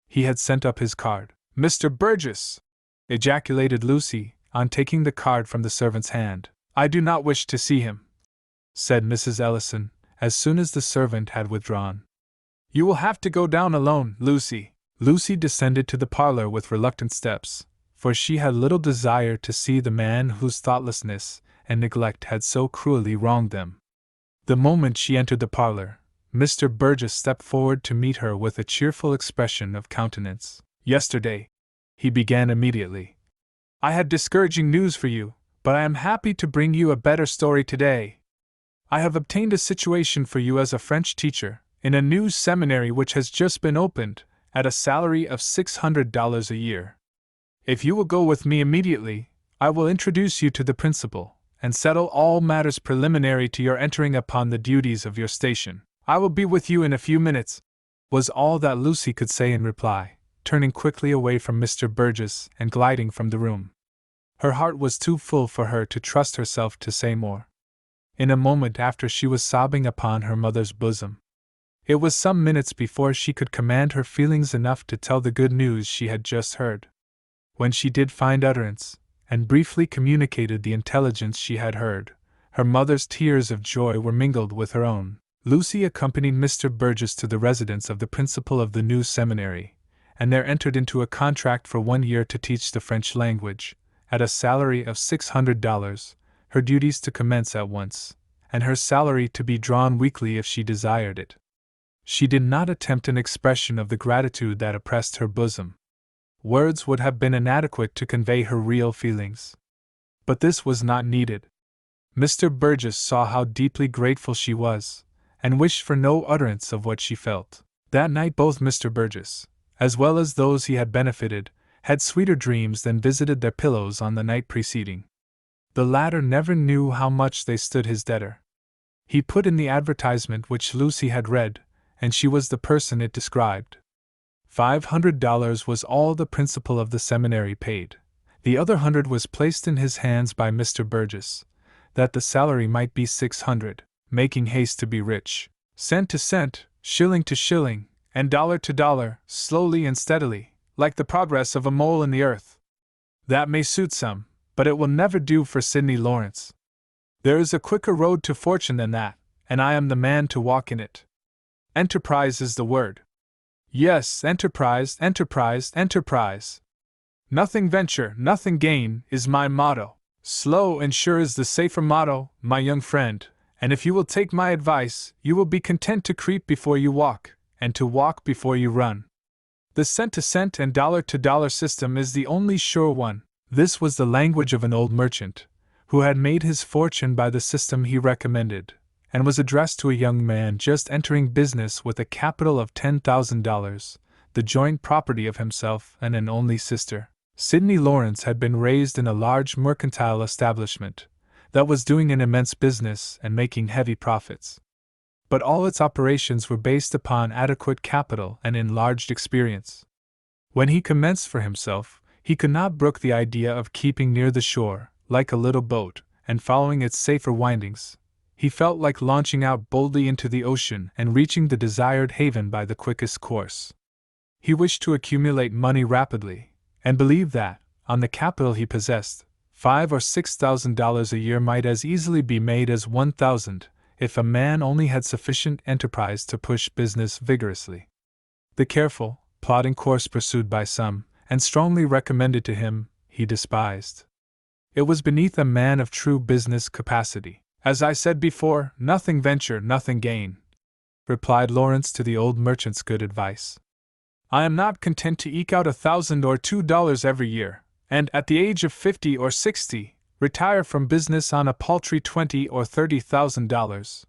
He had sent up his card. Mr. Burgess! Ejaculated Lucy, on taking the card from the servant's hand. I do not wish to see him, said Mrs. Ellison, as soon as the servant had withdrawn. You will have to go down alone, Lucy. Lucy descended to the parlor with reluctant steps, for she had little desire to see the man whose thoughtlessness and neglect had so cruelly wronged them. The moment she entered the parlor, Mr. Burgess stepped forward to meet her with a cheerful expression of countenance. Yesterday, he began immediately, I had discouraging news for you, but I am happy to bring you a better story today. I have obtained a situation for you as a French teacher, in a new seminary which has just been opened, at a salary of $600 a year. If you will go with me immediately, I will introduce you to the principal, and settle all matters preliminary to your entering upon the duties of your station. I will be with you in a few minutes, was all that Lucy could say in reply, turning quickly away from Mr. Burgess and gliding from the room. Her heart was too full for her to trust herself to say more. In a moment after she was sobbing upon her mother's bosom. It was some minutes before she could command her feelings enough to tell the good news she had just heard. When she did find utterance, and briefly communicated the intelligence she had heard, her mother's tears of joy were mingled with her own. Lucy accompanied Mr. Burgess to the residence of the principal of the new seminary, and there entered into a contract for 1 year to teach the French language, at a salary of $600, her duties to commence at once, and her salary to be drawn weekly if she desired it. She did not attempt an expression of the gratitude that oppressed her bosom. Words would have been inadequate to convey her real feelings. But this was not needed. Mr. Burgess saw how deeply grateful she was, and wished for no utterance of what she felt. That night both Mr. Burgess, as well as those he had benefited, had sweeter dreams than visited their pillows on the night preceding. The latter never knew how much they stood his debtor. He put in the advertisement which Lucy had read, and she was the person it described. $500 was all the principal of the seminary paid. The other $100 was placed in his hands by Mr. Burgess, that the salary might be $600, making haste to be rich. Cent to cent, shilling to shilling, and dollar to dollar, slowly and steadily, like the progress of a mole in the earth. That may suit some, but it will never do for Sidney Lawrence. There is a quicker road to fortune than that, and I am the man to walk in it. Enterprise is the word. Yes, enterprise, enterprise, enterprise. Nothing venture, nothing gain, is my motto. Slow and sure is the safer motto, my young friend, and if you will take my advice, you will be content to creep before you walk, and to walk before you run. The cent-to-cent and dollar-to-dollar system is the only sure one. This was the language of an old merchant, who had made his fortune by the system he recommended, and was addressed to a young man just entering business with a capital of $10,000, the joint property of himself and an only sister. Sidney Lawrence had been raised in a large mercantile establishment that was doing an immense business and making heavy profits. But all its operations were based upon adequate capital and enlarged experience. When he commenced for himself, he could not brook the idea of keeping near the shore, like a little boat, and following its safer windings. He felt like launching out boldly into the ocean and reaching the desired haven by the quickest course. He wished to accumulate money rapidly, and believed that, on the capital he possessed, $5,000 or $6,000 a year might as easily be made as $1,000, if a man only had sufficient enterprise to push business vigorously. The careful, plodding course pursued by some, and strongly recommended to him, he despised. It was beneath a man of true business capacity. As I said before, nothing venture, nothing gain, replied Lawrence to the old merchant's good advice. I am not content to eke out $1,000 or $2 every year, and at the age of 50 or 60, retire from business on a paltry $20,000 or $30,000.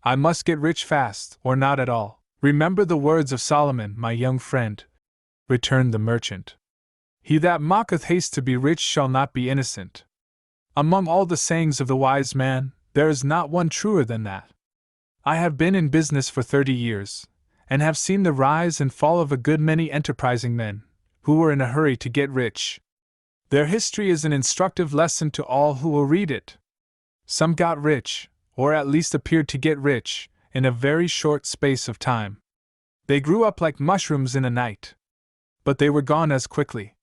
I must get rich fast, or not at all. Remember the words of Solomon, my young friend, returned the merchant. He that mocketh haste to be rich shall not be innocent. Among all the sayings of the wise man, there is not one truer than that. I have been in business for 30 years, and have seen the rise and fall of a good many enterprising men, who were in a hurry to get rich. Their history is an instructive lesson to all who will read it. Some got rich, or at least appeared to get rich, in a very short space of time. They grew up like mushrooms in a night. But they were gone as quickly.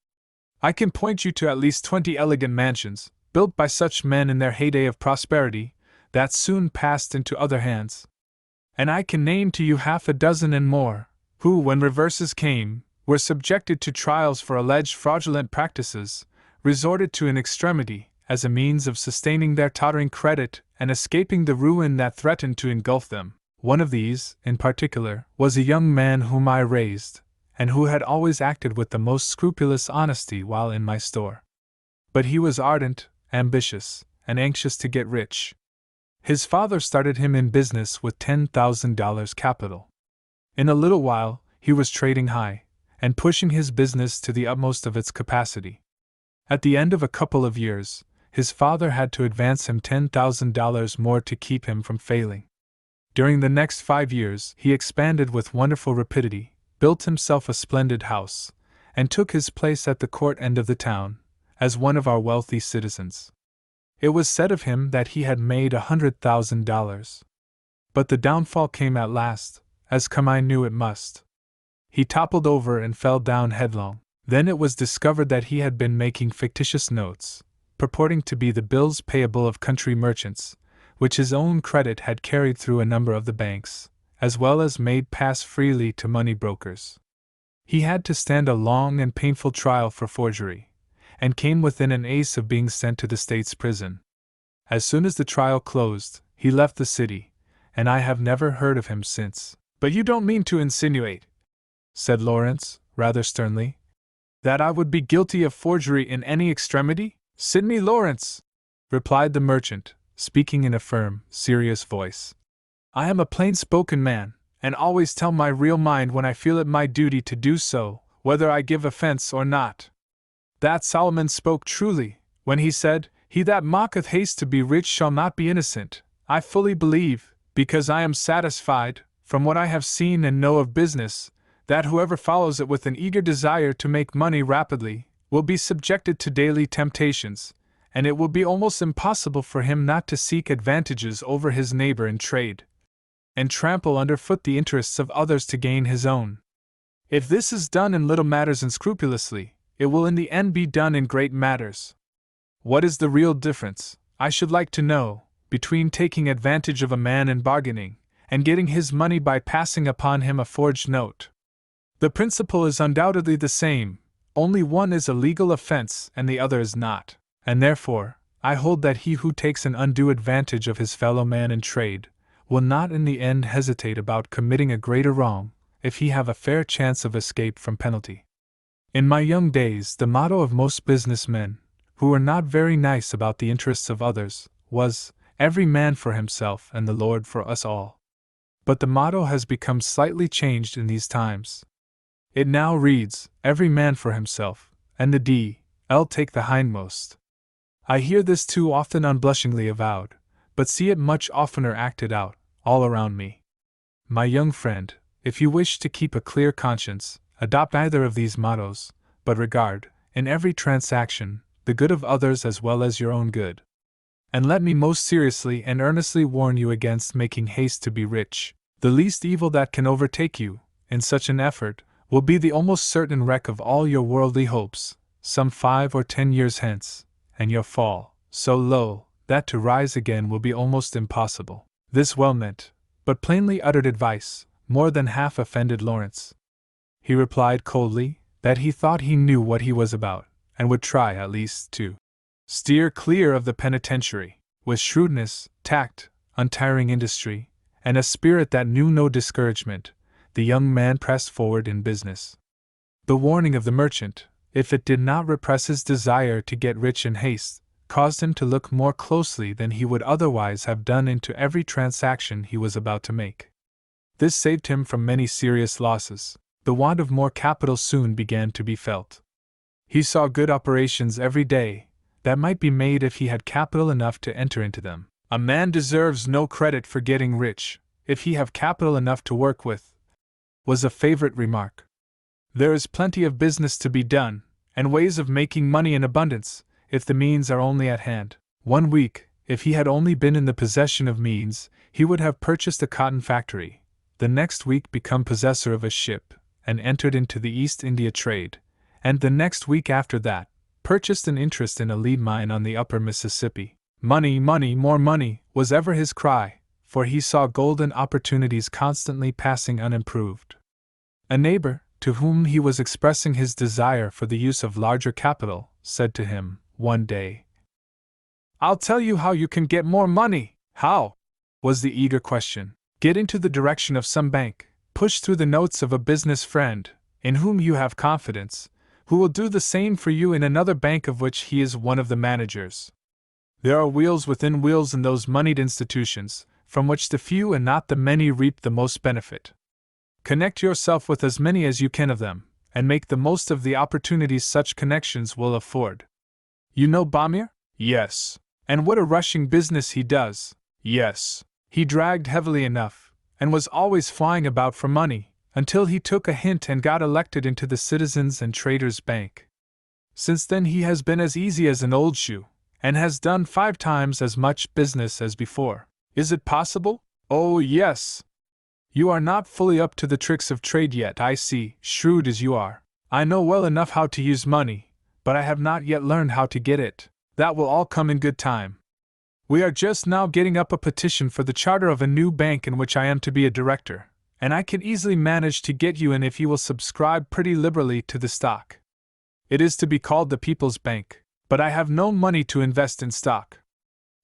I can point you to at least 20 elegant mansions, built by such men in their heyday of prosperity, that soon passed into other hands. And I can name to you half a dozen and more, who, when reverses came, were subjected to trials for alleged fraudulent practices, resorted to an extremity, as a means of sustaining their tottering credit and escaping the ruin that threatened to engulf them. One of these, in particular, was a young man whom I raised, and who had always acted with the most scrupulous honesty while in my store. But he was ardent, ambitious, and anxious to get rich. His father started him in business with $10,000 capital. In a little while, he was trading high, and pushing his business to the utmost of its capacity. At the end of a couple of years, his father had to advance him $10,000 more to keep him from failing. During the next 5 years, he expanded with wonderful rapidity, built himself a splendid house, and took his place at the court end of the town, as one of our wealthy citizens. It was said of him that he had made $100,000. But the downfall came at last, as come I knew it must. He toppled over and fell down headlong. Then it was discovered that he had been making fictitious notes, purporting to be the bills payable of country merchants, which his own credit had carried through a number of the banks, as well as made pass freely to money brokers. He had to stand a long and painful trial for forgery, and came within an ace of being sent to the state's prison. As soon as the trial closed, he left the city, and I have never heard of him since. But you don't mean to insinuate, said Lawrence, rather sternly, that I would be guilty of forgery in any extremity? Sidney Lawrence, replied the merchant, speaking in a firm, serious voice. I am a plain-spoken man, and always tell my real mind when I feel it my duty to do so, whether I give offense or not. That Solomon spoke truly, when he said, He that mocketh haste to be rich shall not be innocent. I fully believe, because I am satisfied, from what I have seen and know of business, that whoever follows it with an eager desire to make money rapidly, will be subjected to daily temptations, and it will be almost impossible for him not to seek advantages over his neighbor in trade, and trample underfoot the interests of others to gain his own. If this is done in little matters unscrupulously, it will in the end be done in great matters. What is the real difference, I should like to know, between taking advantage of a man in bargaining, and getting his money by passing upon him a forged note? The principle is undoubtedly the same, only one is a legal offense and the other is not, and therefore, I hold that he who takes an undue advantage of his fellow man in trade will not in the end hesitate about committing a greater wrong, if he have a fair chance of escape from penalty. In my young days, the motto of most businessmen, who were not very nice about the interests of others, was, every man for himself and the Lord for us all. But the motto has become slightly changed in these times. It now reads, every man for himself, and the D.L. take the hindmost. I hear this too often unblushingly avowed, but see it much oftener acted out, all around me. My young friend, if you wish to keep a clear conscience, adopt either of these mottos, but regard, in every transaction, the good of others as well as your own good. And let me most seriously and earnestly warn you against making haste to be rich. The least evil that can overtake you, in such an effort, will be the almost certain wreck of all your worldly hopes, some 5 or 10 years hence, and your fall, so low, that to rise again will be almost impossible. This well-meant, but plainly uttered advice, more than half offended Lawrence. He replied coldly, that he thought he knew what he was about, and would try at least to steer clear of the penitentiary. With shrewdness, tact, untiring industry, and a spirit that knew no discouragement, the young man pressed forward in business. The warning of the merchant, if it did not repress his desire to get rich in haste, caused him to look more closely than he would otherwise have done into every transaction he was about to make. This saved him from many serious losses. The want of more capital soon began to be felt. He saw good operations every day that might be made if he had capital enough to enter into them. A man deserves no credit for getting rich, if he have capital enough to work with, was a favorite remark. There is plenty of business to be done, and ways of making money in abundance, if the means are only at hand. One week, if he had only been in the possession of means, he would have purchased a cotton factory, the next week become possessor of a ship, and entered into the East India trade, and the next week after that, purchased an interest in a lead mine on the upper Mississippi. Money, money, more money, was ever his cry, for he saw golden opportunities constantly passing unimproved. A neighbor, to whom he was expressing his desire for the use of larger capital, said to him, one day, "I'll tell you how you can get more money." "How?" was the eager question. "Get into the direction of some bank, push through the notes of a business friend, in whom you have confidence, who will do the same for you in another bank of which he is one of the managers. There are wheels within wheels in those moneyed institutions, from which the few and not the many reap the most benefit. Connect yourself with as many as you can of them, and make the most of the opportunities such connections will afford. You know Bamir? Yes. And what a rushing business he does. Yes. He dragged heavily enough, and was always flying about for money, until he took a hint and got elected into the Citizens and Traders Bank. Since then he has been as easy as an old shoe, and has done 5 times as much business as before. Is it possible? Oh, yes. You are not fully up to the tricks of trade yet, I see, shrewd as you are. I know well enough how to use money, but I have not yet learned how to get it. That will all come in good time. We are just now getting up a petition for the charter of a new bank in which I am to be a director, and I can easily manage to get you in if you will subscribe pretty liberally to the stock. It is to be called the People's Bank, but I have no money to invest in stock.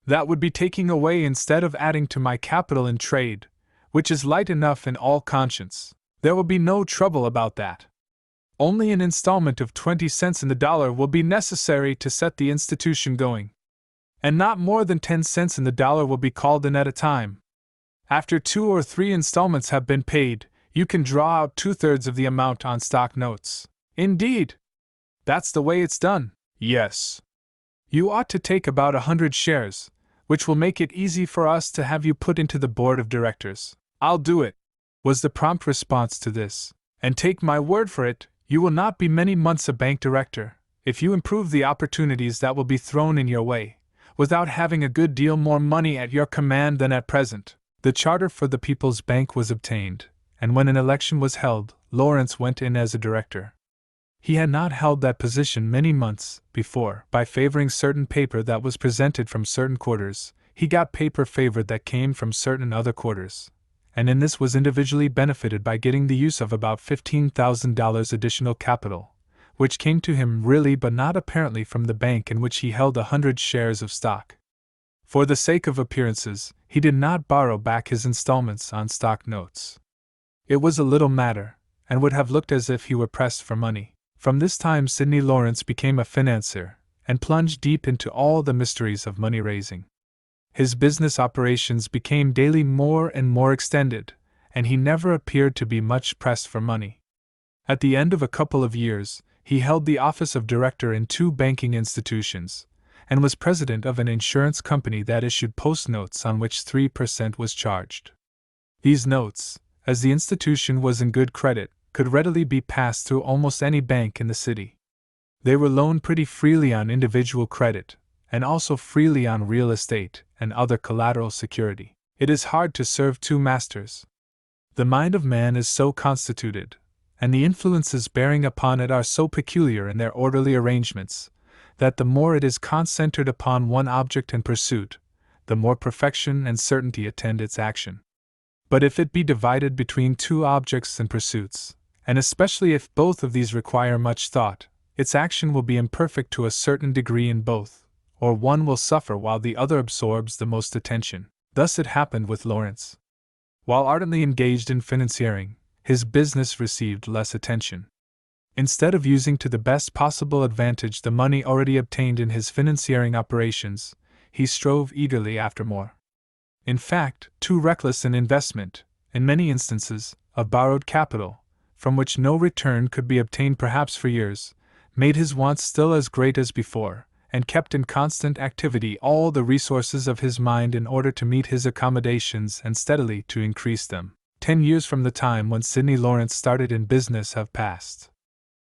That would be taking away instead of adding to my capital in trade, which is light enough in all conscience. There will be no trouble about that. Only an installment of 20 cents in the dollar will be necessary to set the institution going. And not more than 10 cents in the dollar will be called in at a time. After 2 or 3 installments have been paid, you can draw out 2/3 of the amount on stock notes. Indeed! That's the way it's done. Yes. You ought to take about 100 shares, which will make it easy for us to have you put into the board of directors. I'll do it, was the prompt response to this. And take my word for it, you will not be many months a bank director, if you improve the opportunities that will be thrown in your way, without having a good deal more money at your command than at present. The charter for the People's Bank was obtained, and when an election was held, Lawrence went in as a director. He had not held that position many months before. By favoring certain paper that was presented from certain quarters, he got paper favored that came from certain other quarters, and in this was individually benefited by getting the use of about $15,000 additional capital, which came to him really but not apparently from the bank in which he held 100 shares of stock. For the sake of appearances, he did not borrow back his installments on stock notes. It was a little matter, and would have looked as if he were pressed for money. From this time Sidney Lawrence became a financier, and plunged deep into all the mysteries of money-raising. His business operations became daily more and more extended, and he never appeared to be much pressed for money. At the end of a couple of years, he held the office of director in 2 banking institutions, and was president of an insurance company that issued post notes on which 3% was charged. These notes, as the institution was in good credit, could readily be passed through almost any bank in the city. They were loaned pretty freely on individual credit, and also freely on real estate and other collateral security. It is hard to serve 2 masters. The mind of man is so constituted, and the influences bearing upon it are so peculiar in their orderly arrangements, that the more it is concentrated upon one object and pursuit, the more perfection and certainty attend its action. But if it be divided between 2 objects and pursuits, and especially if both of these require much thought, its action will be imperfect to a certain degree in both, or one will suffer while the other absorbs the most attention. Thus it happened with Lawrence. While ardently engaged in financiering, his business received less attention. Instead of using to the best possible advantage the money already obtained in his financiering operations, he strove eagerly after more. In fact, too reckless an investment, in many instances, of borrowed capital, from which no return could be obtained perhaps for years, made his wants still as great as before, and kept in constant activity all the resources of his mind in order to meet his accommodations and steadily to increase them. 10 years from the time when Sidney Lawrence started in business have passed.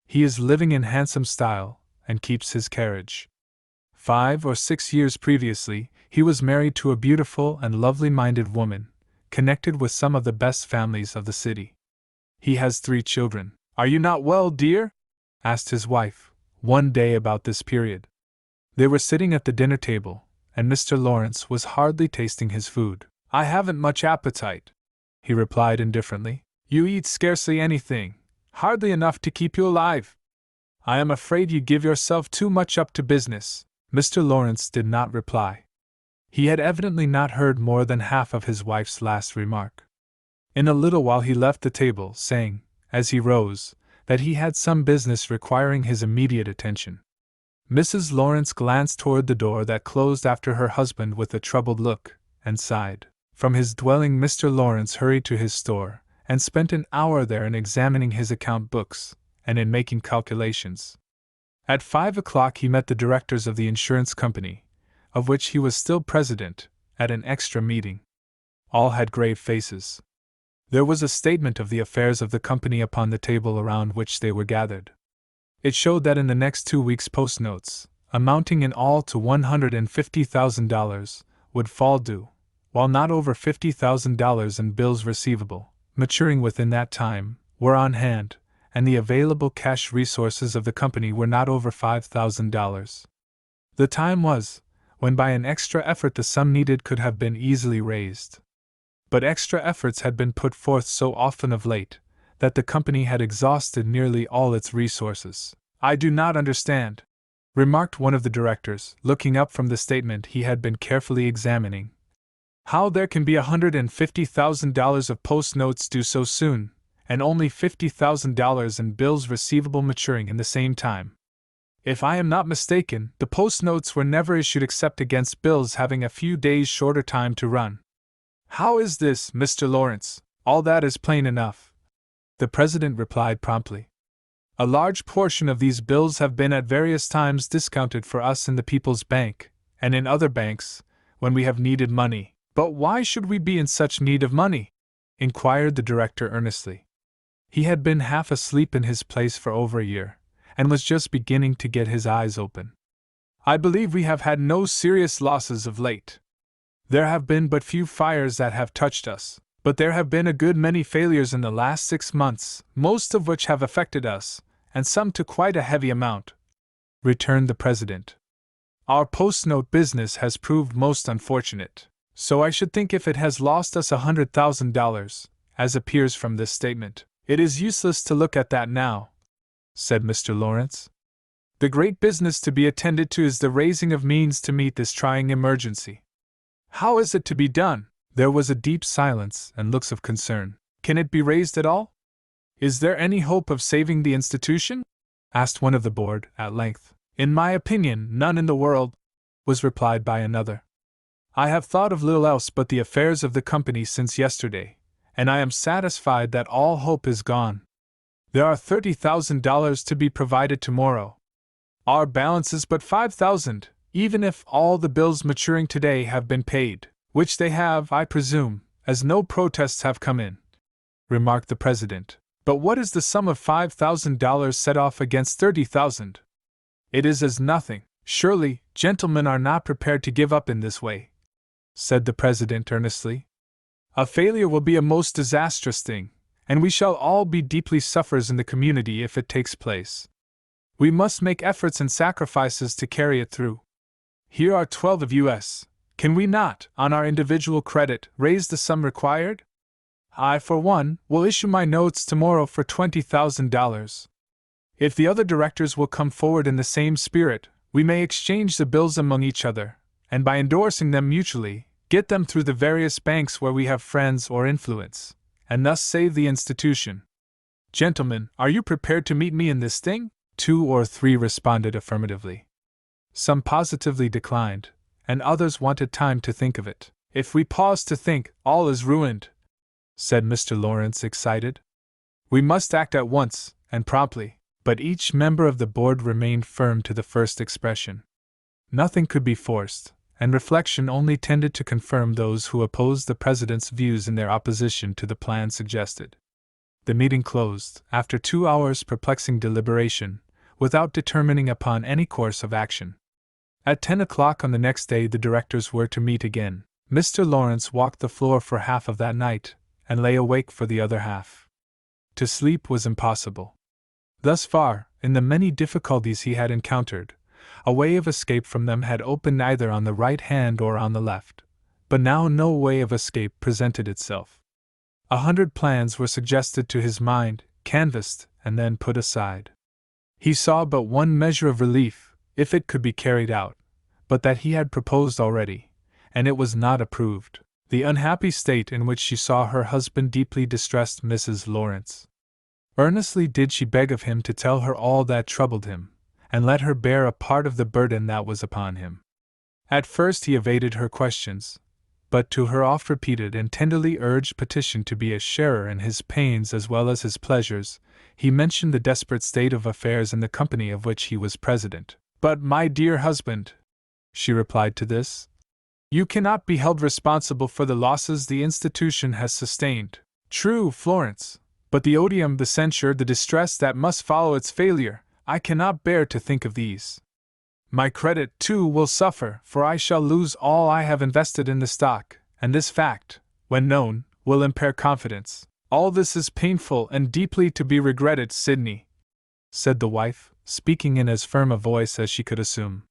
He is living in handsome style, and keeps his carriage. 5 or 6 years previously, he was married to a beautiful and lovely-minded woman, connected with some of the best families of the city. He has 3 children. "Are you not well, dear?" asked his wife, one day about this period. They were sitting at the dinner table, and Mr. Lawrence was hardly tasting his food. "I haven't much appetite," he replied indifferently. "You eat scarcely anything, hardly enough to keep you alive." "I am afraid you give yourself too much up to business." Mr. Lawrence did not reply. He had evidently not heard more than half of his wife's last remark. In a little while he left the table, saying, as he rose, that he had some business requiring his immediate attention. Mrs. Lawrence glanced toward the door that closed after her husband with a troubled look, and sighed. From his dwelling Mr. Lawrence hurried to his store, and spent an hour there in examining his account books, and in making calculations. At 5 o'clock he met the directors of the insurance company, of which he was still president, at an extra meeting. All had grave faces. There was a statement of the affairs of the company upon the table around which they were gathered. It showed that in the next 2 weeks post notes, amounting in all to $150,000, would fall due, while not over $50,000 in bills receivable, maturing within that time, were on hand, and the available cash resources of the company were not over $5,000. The time was when by an extra effort the sum needed could have been easily raised. But extra efforts had been put forth so often of late that the company had exhausted nearly all its resources. "I do not understand," remarked one of the directors, looking up from the statement he had been carefully examining, "how there can be $150,000 of post notes due so soon, and only $50,000 in bills receivable maturing in the same time. If I am not mistaken, the post notes were never issued except against bills having a few days shorter time to run." "How is this, Mr. Lawrence? All that is plain enough," the president replied promptly. "A large portion of these bills have been at various times discounted for us in the People's Bank, and in other banks, when we have needed money." "But why should we be in such need of money?" inquired the director earnestly. He had been half asleep in his place for over a year, and was just beginning to get his eyes open. "I believe we have had no serious losses of late. There have been but few fires that have touched us, but there have been a good many failures in the last 6 months, most of which have affected us, and some to quite a heavy amount," returned the president. "Our post-note business has proved most unfortunate, so I should think if it has lost us $100,000, as appears from this statement. It is useless to look at that now," said Mr. Lawrence. "The great business to be attended to is the raising of means to meet this trying emergency." "How is it to be done?" There was a deep silence and looks of concern. "Can it be raised at all? Is there any hope of saving the institution?" asked one of the board, at length. "In my opinion, none in the world," was replied by another. "I have thought of little else but the affairs of the company since yesterday, and I am satisfied that all hope is gone. There are $30,000 to be provided tomorrow. Our balance is but $5,000, even if all the bills maturing today have been paid, which they have, I presume, as no protests have come in," remarked the president. "But what is the sum of $5,000 set off against $30,000? It is as nothing. Surely, gentlemen are not prepared to give up in this way," said the president earnestly. "A failure will be a most disastrous thing, and we shall all be deeply sufferers in the community if it takes place. We must make efforts and sacrifices to carry it through. Here are 12 of us. Can we not, on our individual credit, raise the sum required? I, for one, will issue my notes tomorrow for $20,000. If the other directors will come forward in the same spirit, we may exchange the bills among each other, and by endorsing them mutually, get them through the various banks where we have friends or influence, and thus save the institution." Gentlemen, are you prepared to meet me in this thing? 2 or 3 responded affirmatively. Some positively declined, and others wanted time to think of it. If we pause to think, all is ruined, said Mr. Lawrence, excited. We must act at once, and promptly. But each member of the board remained firm to the first expression. Nothing could be forced, and reflection only tended to confirm those who opposed the president's views in their opposition to the plan suggested. The meeting closed, after 2 hours' perplexing deliberation, without determining upon any course of action. At 10 o'clock on the next day the directors were to meet again. Mr. Lawrence walked the floor for half of that night, and lay awake for the other half. To sleep was impossible. Thus far, in the many difficulties he had encountered, a way of escape from them had opened either on the right hand or on the left, but now no way of escape presented itself. 100 plans were suggested to his mind, canvassed, and then put aside. He saw but one measure of relief, if it could be carried out, but that he had proposed already, and it was not approved: the unhappy state in which she saw her husband deeply distressed Mrs. Lawrence. Earnestly did she beg of him to tell her all that troubled him, and let her bear a part of the burden that was upon him. At first he evaded her questions, but to her oft-repeated and tenderly urged petition to be a sharer in his pains as well as his pleasures, he mentioned the desperate state of affairs in the company of which he was president. "But, my dear husband," she replied to this, "you cannot be held responsible for the losses the institution has sustained." "True, Florence, but the odium, the censure, the distress that must follow its failure, I cannot bear to think of these. My credit, too, will suffer, for I shall lose all I have invested in the stock, and this fact, when known, will impair confidence. All this is painful and deeply to be regretted, Sidney," said the wife, speaking in as firm a voice as she could assume.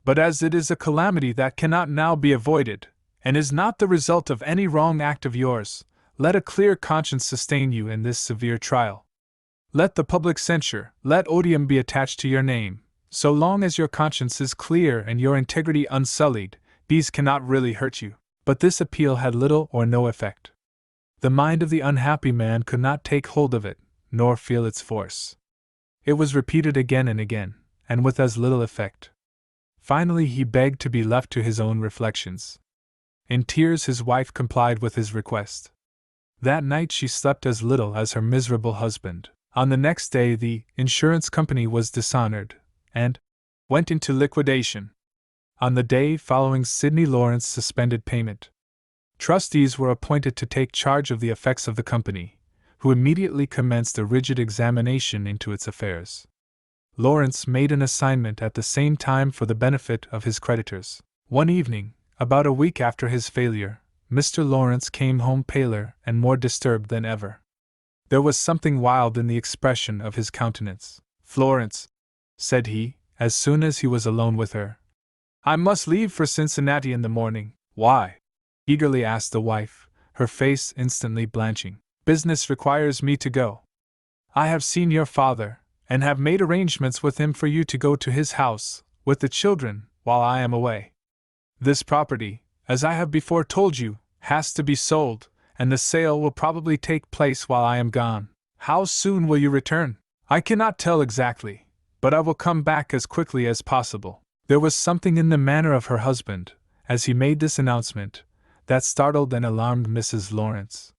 "But as it is a calamity that cannot now be avoided, and is not the result of any wrong act of yours, let a clear conscience sustain you in this severe trial. Let the public censure, let odium be attached to your name. So long as your conscience is clear and your integrity unsullied, these cannot really hurt you." But this appeal had little or no effect. The mind of the unhappy man could not take hold of it, nor feel its force. It was repeated again and again, and with as little effect. Finally he begged to be left to his own reflections. In tears his wife complied with his request. That night she slept as little as her miserable husband. On the next day the insurance company was dishonored, and went into liquidation. On the day following Sidney Lawrence suspended payment. Trustees were appointed to take charge of the effects of the company, who immediately commenced a rigid examination into its affairs. Lawrence made an assignment at the same time for the benefit of his creditors. One evening, about a week after his failure, Mr. Lawrence came home paler and more disturbed than ever. There was something wild in the expression of his countenance. "Florence," said he, as soon as he was alone with her, "I must leave for Cincinnati in the morning." "Why?" eagerly asked the wife, her face instantly blanching. "Business requires me to go. I have seen your father, and have made arrangements with him for you to go to his house, with the children, while I am away. This property, as I have before told you, has to be sold, and the sale will probably take place while I am gone. How soon will you return?" "I cannot tell exactly, but I will come back as quickly as possible." There was something in the manner of her husband, as he made this announcement, that startled and alarmed Mrs. Lawrence.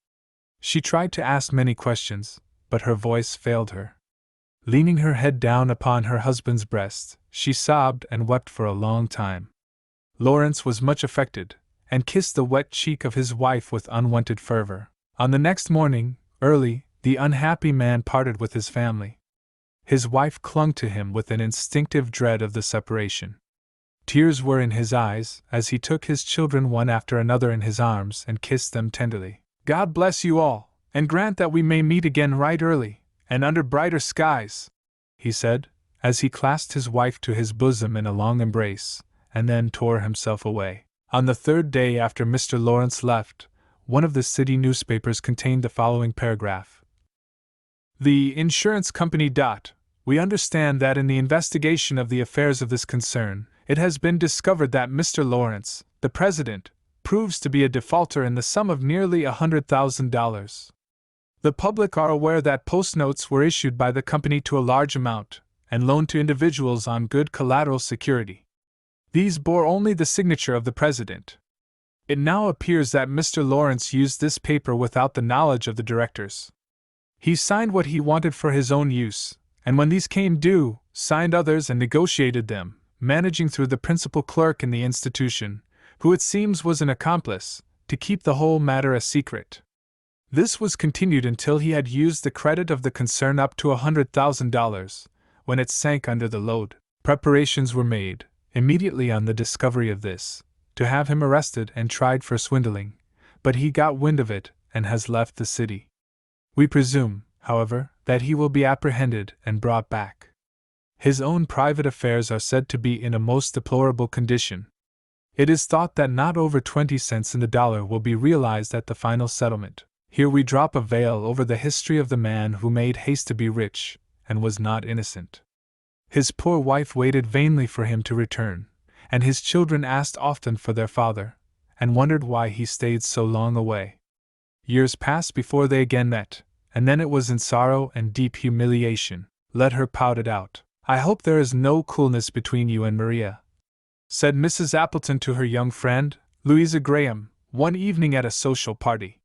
She tried to ask many questions, but her voice failed her. Leaning her head down upon her husband's breast, she sobbed and wept for a long time. Lawrence was much affected, and kissed the wet cheek of his wife with unwonted fervor. On the next morning, early, the unhappy man parted with his family. His wife clung to him with an instinctive dread of the separation. Tears were in his eyes as he took his children one after another in his arms and kissed them tenderly. "God bless you all, and grant that we may meet again right early, and under brighter skies," he said, as he clasped his wife to his bosom in a long embrace, and then tore himself away. On the third day after Mr. Lawrence left, one of the city newspapers contained the following paragraph. "The insurance company. We understand that in the investigation of the affairs of this concern, it has been discovered that Mr. Lawrence, the president, proves to be a defaulter in the sum of nearly $100,000. The public are aware that post-notes were issued by the company to a large amount, and loaned to individuals on good collateral security. These bore only the signature of the president. It now appears that Mr. Lawrence used this paper without the knowledge of the directors. He signed what he wanted for his own use, and when these came due, signed others and negotiated them, managing through the principal clerk in the institution, who it seems was an accomplice, to keep the whole matter a secret. This was continued until he had used the credit of the concern up to $100,000, when it sank under the load. Preparations were made, immediately on the discovery of this, to have him arrested and tried for swindling, but he got wind of it and has left the city. We presume, however, that he will be apprehended and brought back. His own private affairs are said to be in a most deplorable condition. It is thought that not over 20 cents in the dollar will be realized at the final settlement. Here we drop a veil over the history of the man who made haste to be rich, and was not innocent. His poor wife waited vainly for him to return, and his children asked often for their father, and wondered why he stayed so long away. Years passed before they again met, and then it was in sorrow and deep humiliation. Let her pout it out. "I hope there is no coolness between you and Maria," said Mrs. Appleton to her young friend, Louisa Graham, one evening at a social party.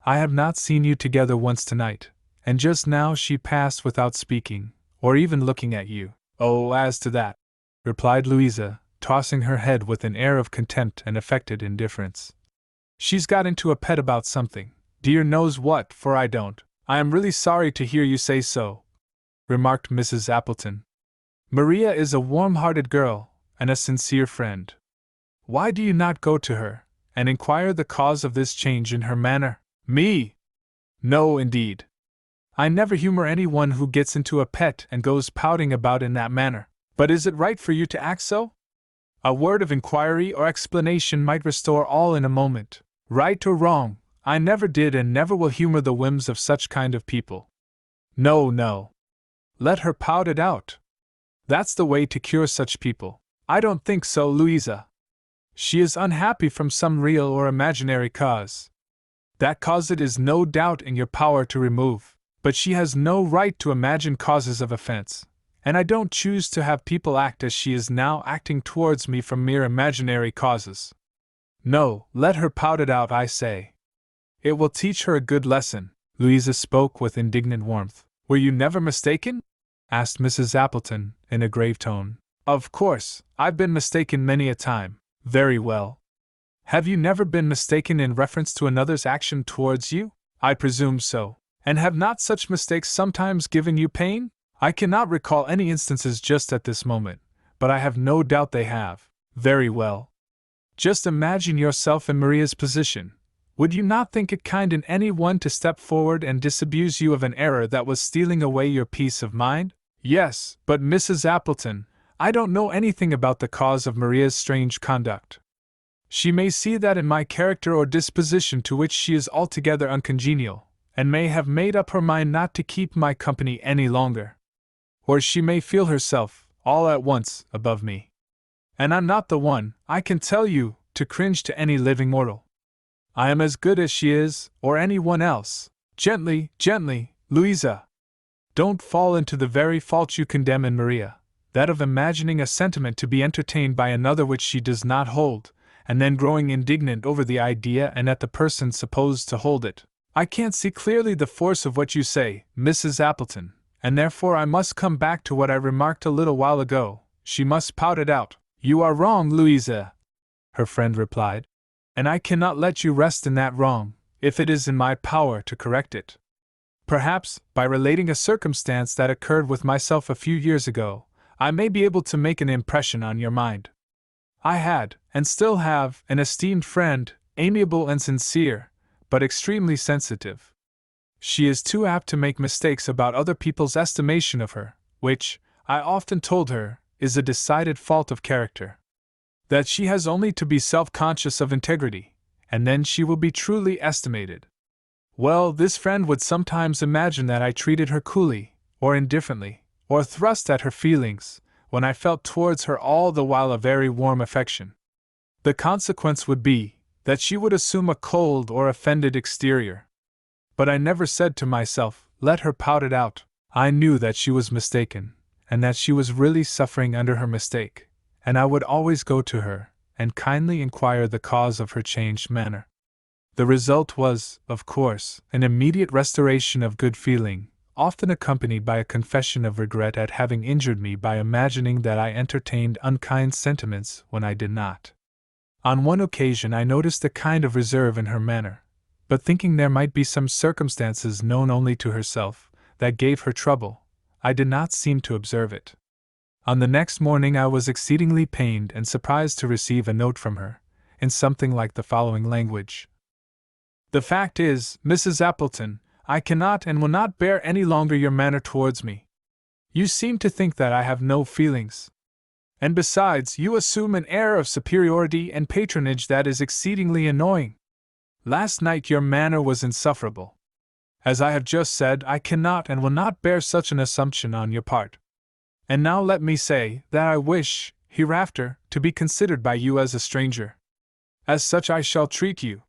"I have not seen you together once tonight, and just now she passed without speaking, or even looking at you." "Oh, as to that," replied Louisa, tossing her head with an air of contempt and affected indifference. "She's got into a pet about something, dear knows what, for I don't." "I am really sorry to hear you say so," remarked Mrs. Appleton. "Maria is a warm-hearted girl, and a sincere friend. Why do you not go to her, and inquire the cause of this change in her manner?" "Me? No, indeed. I never humor anyone who gets into a pet and goes pouting about in that manner. But is it right for you to act so? A word of inquiry or explanation might restore all in a moment. Right or wrong, I never did and never will humor the whims of such kind of people. No, no. Let her pout it out. That's the way to cure such people." "I don't think so, Louisa. She is unhappy from some real or imaginary cause. That cause it is no doubt in your power to remove, but she has no right to imagine causes of offense, and I don't choose to have people act as she is now acting towards me from mere imaginary causes. No, let her pout it out, I say. It will teach her a good lesson." Louisa spoke with indignant warmth. "Were you never mistaken?" asked Mrs. Appleton, in a grave tone. "Of course, I've been mistaken many a time." "Very well. Have you never been mistaken in reference to another's action towards you?" "I presume so. And have not such mistakes sometimes given you pain?" "I cannot recall any instances just at this moment, but I have no doubt they have." "Very well. Just imagine yourself in Maria's position. Would you not think it kind in any one to step forward and disabuse you of an error that was stealing away your peace of mind?" "Yes, but Mrs. Appleton, I don't know anything about the cause of Maria's strange conduct. She may see that in my character or disposition to which she is altogether uncongenial, and may have made up her mind not to keep my company any longer. Or she may feel herself, all at once, above me. And I'm not the one, I can tell you, to cringe to any living mortal. I am as good as she is, or anyone else." "Gently, gently, Louisa. Don't fall into the very fault you condemn in Maria, that of imagining a sentiment to be entertained by another which she does not hold, and then growing indignant over the idea and at the person supposed to hold it. I can't see clearly the force of what you say, Mrs. Appleton, and therefore I must come back to what I remarked a little while ago. She must pout it out." "You are wrong, Louisa," her friend replied, "and I cannot let you rest in that wrong, if it is in my power to correct it. Perhaps, by relating a circumstance that occurred with myself a few years ago, I may be able to make an impression on your mind. I had, and still have, an esteemed friend, amiable and sincere, but extremely sensitive. She is too apt to make mistakes about other people's estimation of her, which, I often told her, is a decided fault of character. That she has only to be self-conscious of integrity, and then she will be truly estimated. Well, this friend would sometimes imagine that I treated her coolly, or indifferently, or thrust at her feelings, when I felt towards her all the while a very warm affection. The consequence would be, that she would assume a cold or offended exterior. But I never said to myself, let her pout it out. I knew that she was mistaken, and that she was really suffering under her mistake, and I would always go to her, and kindly inquire the cause of her changed manner. The result was, of course, an immediate restoration of good feeling, often accompanied by a confession of regret at having injured me by imagining that I entertained unkind sentiments when I did not. On one occasion I noticed a kind of reserve in her manner, but thinking there might be some circumstances known only to herself that gave her trouble, I did not seem to observe it. On the next morning I was exceedingly pained and surprised to receive a note from her, in something like the following language. The fact is, Mrs. Appleton, I cannot and will not bear any longer your manner towards me. You seem to think that I have no feelings. And besides, you assume an air of superiority and patronage that is exceedingly annoying. Last night your manner was insufferable. As I have just said, I cannot and will not bear such an assumption on your part. And now let me say that I wish, hereafter, to be considered by you as a stranger. As such I shall treat you.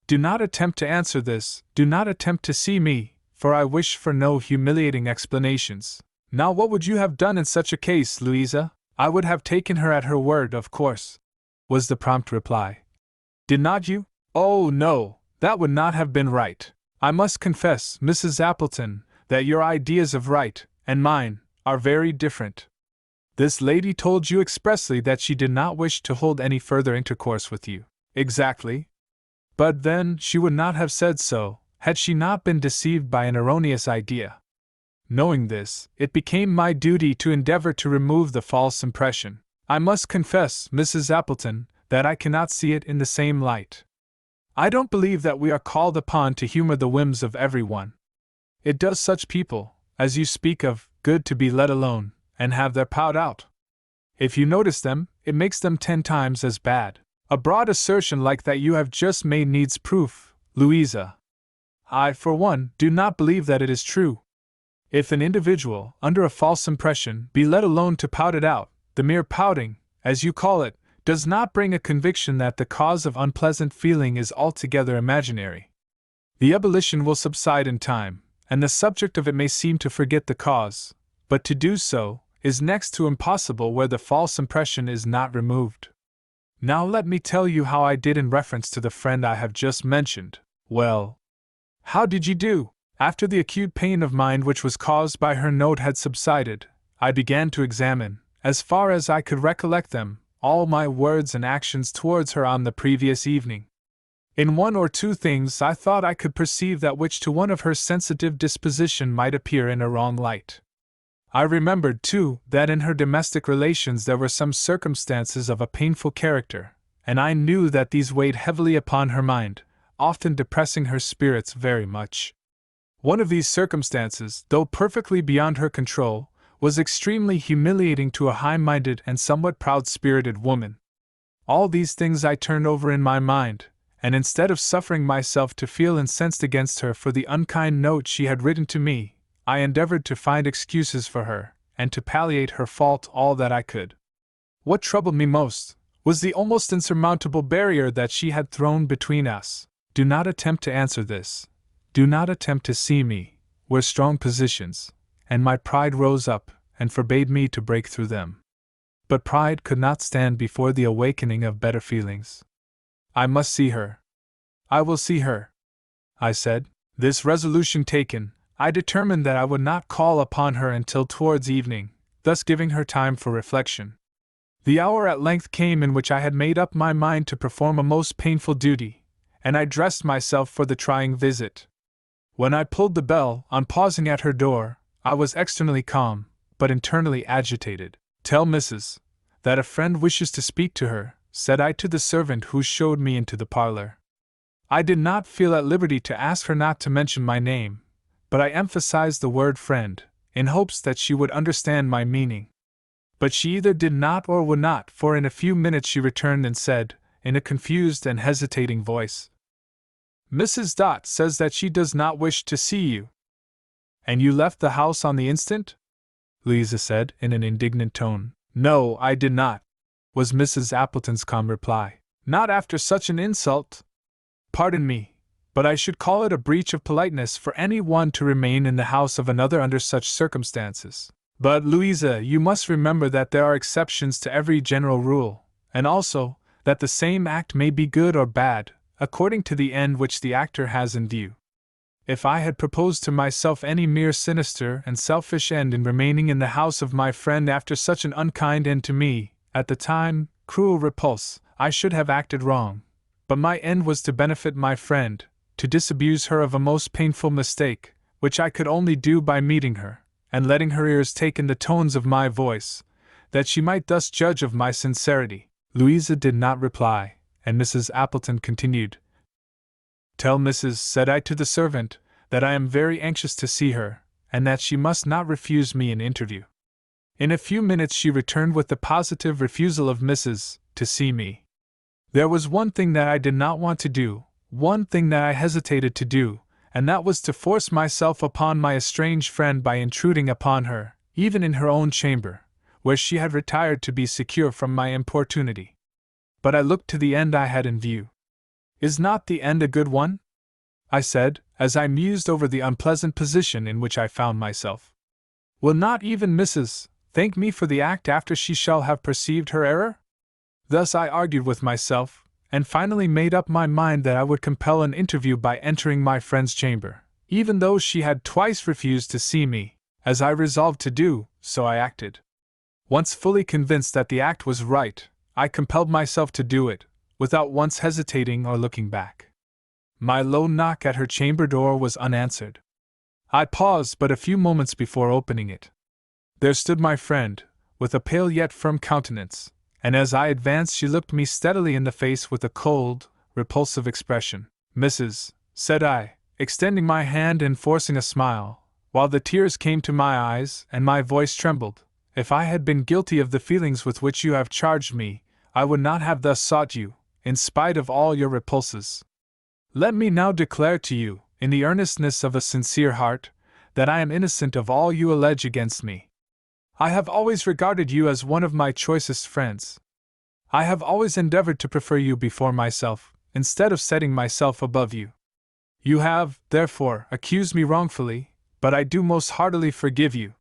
Do not attempt to answer this, do not attempt to see me, for I wish for no humiliating explanations. Now what would you have done in such a case, Louisa? I would have taken her at her word, of course, was the prompt reply. Did not you? Oh, no, that would not have been right. I must confess, Mrs. Appleton, that your ideas of right, and mine, are very different. This lady told you expressly that she did not wish to hold any further intercourse with you. Exactly. But then, she would not have said so, had she not been deceived by an erroneous idea. Knowing this, it became my duty to endeavor to remove the false impression. I must confess, Mrs. Appleton, that I cannot see it in the same light. I don't believe that we are called upon to humor the whims of everyone. It does such people, as you speak of, good to be let alone, and have their pout out. If you notice them, it makes them 10 times as bad. A broad assertion like that you have just made needs proof, Louisa. I, for one, do not believe that it is true. If an individual, under a false impression, be let alone to pout it out, the mere pouting, as you call it, does not bring a conviction that the cause of unpleasant feeling is altogether imaginary. The ebullition will subside in time, and the subject of it may seem to forget the cause, but to do so is next to impossible where the false impression is not removed. Now let me tell you how I did in reference to the friend I have just mentioned. Well, how did you do? After the acute pain of mind which was caused by her note had subsided, I began to examine, as far as I could recollect them, all my words and actions towards her on the previous evening. In one or two things I thought I could perceive that which to one of her sensitive disposition might appear in a wrong light. I remembered, too, that in her domestic relations there were some circumstances of a painful character, and I knew that these weighed heavily upon her mind, often depressing her spirits very much. One of these circumstances, though perfectly beyond her control, was extremely humiliating to a high-minded and somewhat proud-spirited woman. All these things I turned over in my mind, and instead of suffering myself to feel incensed against her for the unkind note she had written to me, I endeavored to find excuses for her, and to palliate her fault all that I could. What troubled me most was the almost insurmountable barrier that she had thrown between us. Do not attempt to answer this. Do not attempt to see me, were strong positions, and my pride rose up and forbade me to break through them. But pride could not stand before the awakening of better feelings. I must see her. I will see her, I said. This resolution taken, I determined that I would not call upon her until towards evening, thus giving her time for reflection. The hour at length came in which I had made up my mind to perform a most painful duty, and I dressed myself for the trying visit. When I pulled the bell, on pausing at her door, I was externally calm, but internally agitated. Tell Mrs. that a friend wishes to speak to her, said I to the servant who showed me into the parlor. I did not feel at liberty to ask her not to mention my name, but I emphasized the word friend, in hopes that she would understand my meaning. But she either did not or would not, for in a few minutes she returned and said, in a confused and hesitating voice, Mrs. Dot says that she does not wish to see you. And you left the house on the instant? Louisa said, in an indignant tone. No, I did not, was Mrs. Appleton's calm reply. Not after such an insult. Pardon me, but I should call it a breach of politeness for any one to remain in the house of another under such circumstances. But, Louisa, you must remember that there are exceptions to every general rule, and also, that the same act may be good or bad, according to the end which the actor has in view. If I had proposed to myself any mere sinister and selfish end in remaining in the house of my friend after such an unkind and to me, at the time, cruel repulse, I should have acted wrong. But my end was to benefit my friend, to disabuse her of a most painful mistake, which I could only do by meeting her, and letting her ears take in the tones of my voice, that she might thus judge of my sincerity. Louisa did not reply, and Mrs. Appleton continued. Tell Mrs., said I to the servant, that I am very anxious to see her, and that she must not refuse me an interview. In a few minutes she returned with the positive refusal of Mrs. to see me. There was one thing that I did not want to do, one thing that I hesitated to do, and that was to force myself upon my estranged friend by intruding upon her, even in her own chamber, where she had retired to be secure from my importunity. But I looked to the end I had in view. Is not the end a good one? I said, as I mused over the unpleasant position in which I found myself. Will not even Mrs. thank me for the act after she shall have perceived her error? Thus I argued with myself, and finally made up my mind that I would compel an interview by entering my friend's chamber, even though she had twice refused to see me. As I resolved to do, so I acted. Once fully convinced that the act was right, I compelled myself to do it, without once hesitating or looking back. My low knock at her chamber door was unanswered. I paused but a few moments before opening it. There stood my friend, with a pale yet firm countenance, and as I advanced she looked me steadily in the face with a cold, repulsive expression. Mrs., said I, extending my hand and forcing a smile, while the tears came to my eyes and my voice trembled, if I had been guilty of the feelings with which you have charged me, I would not have thus sought you, in spite of all your repulses. Let me now declare to you, in the earnestness of a sincere heart, that I am innocent of all you allege against me. I have always regarded you as one of my choicest friends. I have always endeavored to prefer you before myself, instead of setting myself above you. You have, therefore, accused me wrongfully, but I do most heartily forgive you.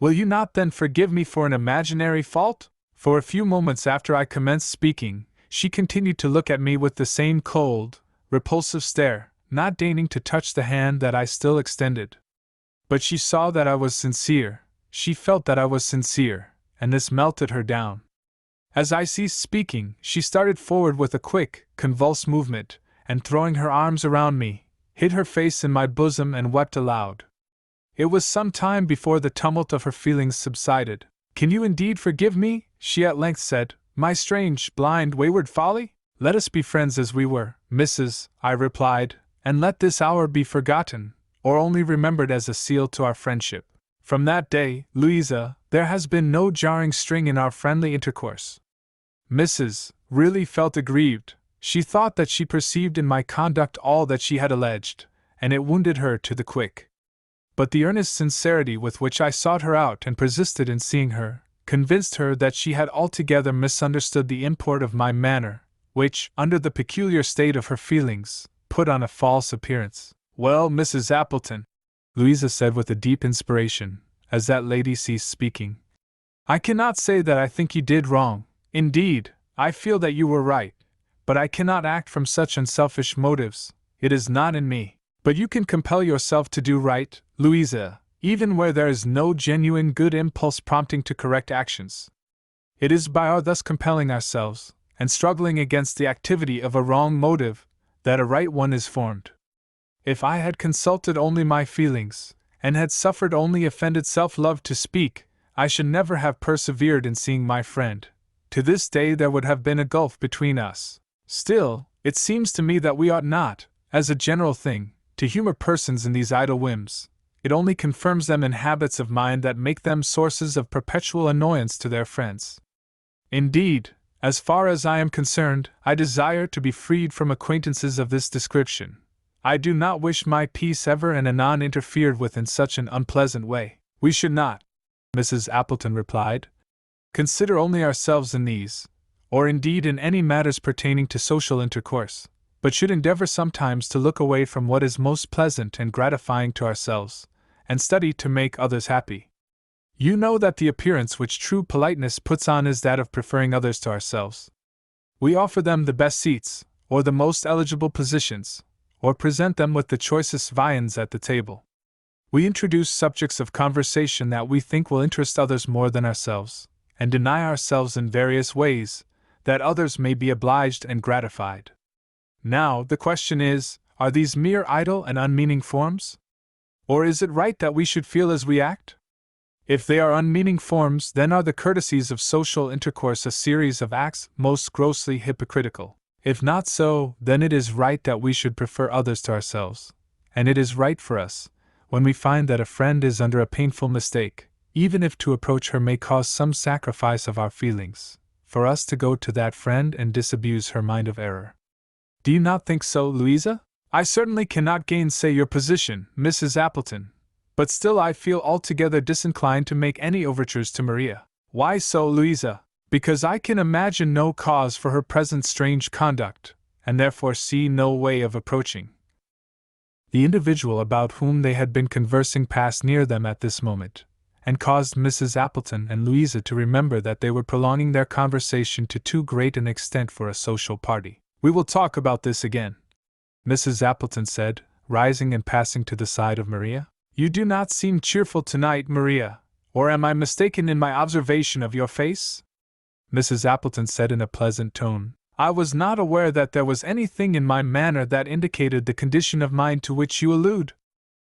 Will you not then forgive me for an imaginary fault? For a few moments after I commenced speaking, she continued to look at me with the same cold, repulsive stare, not deigning to touch the hand that I still extended. But she saw that I was sincere, she felt that I was sincere, and this melted her down. As I ceased speaking, she started forward with a quick, convulsed movement, and throwing her arms around me, hid her face in my bosom and wept aloud. It was some time before the tumult of her feelings subsided. Can you indeed forgive me? She at length said, my strange, blind, wayward folly? Let us be friends as we were, Mrs., I replied, and let this hour be forgotten, or only remembered as a seal to our friendship. From that day, Louisa, there has been no jarring string in our friendly intercourse. Mrs. really felt aggrieved. She thought that she perceived in my conduct all that she had alleged, and it wounded her to the quick. But the earnest sincerity with which I sought her out and persisted in seeing her, convinced her that she had altogether misunderstood the import of my manner, which, under the peculiar state of her feelings, put on a false appearance. Well, Mrs. Appleton, Louisa said with a deep inspiration, as that lady ceased speaking, I cannot say that I think you did wrong. Indeed, I feel that you were right, but I cannot act from such unselfish motives. It is not in me. But you can compel yourself to do right, Louisa, even where there is no genuine good impulse prompting to correct actions. It is by our thus compelling ourselves, and struggling against the activity of a wrong motive, that a right one is formed. If I had consulted only my feelings, and had suffered only offended self-love to speak, I should never have persevered in seeing my friend. To this day there would have been a gulf between us. Still, it seems to me that we ought not, as a general thing, to humor persons in these idle whims. It only confirms them in habits of mind that make them sources of perpetual annoyance to their friends. Indeed, as far as I am concerned, I desire to be freed from acquaintances of this description. I do not wish my peace ever and anon interfered with in such an unpleasant way. We should not, Mrs. Appleton replied, consider only ourselves in these, or indeed in any matters pertaining to social intercourse, but should endeavor sometimes to look away from what is most pleasant and gratifying to ourselves, and study to make others happy. You know that the appearance which true politeness puts on is that of preferring others to ourselves. We offer them the best seats, or the most eligible positions, or present them with the choicest viands at the table. We introduce subjects of conversation that we think will interest others more than ourselves, and deny ourselves in various ways, that others may be obliged and gratified. Now, the question is, are these mere idle and unmeaning forms? Or is it right that we should feel as we act? If they are unmeaning forms, then are the courtesies of social intercourse a series of acts most grossly hypocritical. If not so, then it is right that we should prefer others to ourselves, and it is right for us, when we find that a friend is under a painful mistake, even if to approach her may cause some sacrifice of our feelings, for us to go to that friend and disabuse her mind of error. Do you not think so, Louisa? I certainly cannot gainsay your position, Mrs. Appleton, but still I feel altogether disinclined to make any overtures to Maria. Why so, Louisa? Because I can imagine no cause for her present strange conduct, and therefore see no way of approaching. The individual about whom they had been conversing passed near them at this moment, and caused Mrs. Appleton and Louisa to remember that they were prolonging their conversation to too great an extent for a social party. We will talk about this again, Mrs. Appleton said, rising and passing to the side of Maria. You do not seem cheerful tonight, Maria, or am I mistaken in my observation of your face? Mrs. Appleton said in a pleasant tone. I was not aware that there was anything in my manner that indicated the condition of mind to which you allude,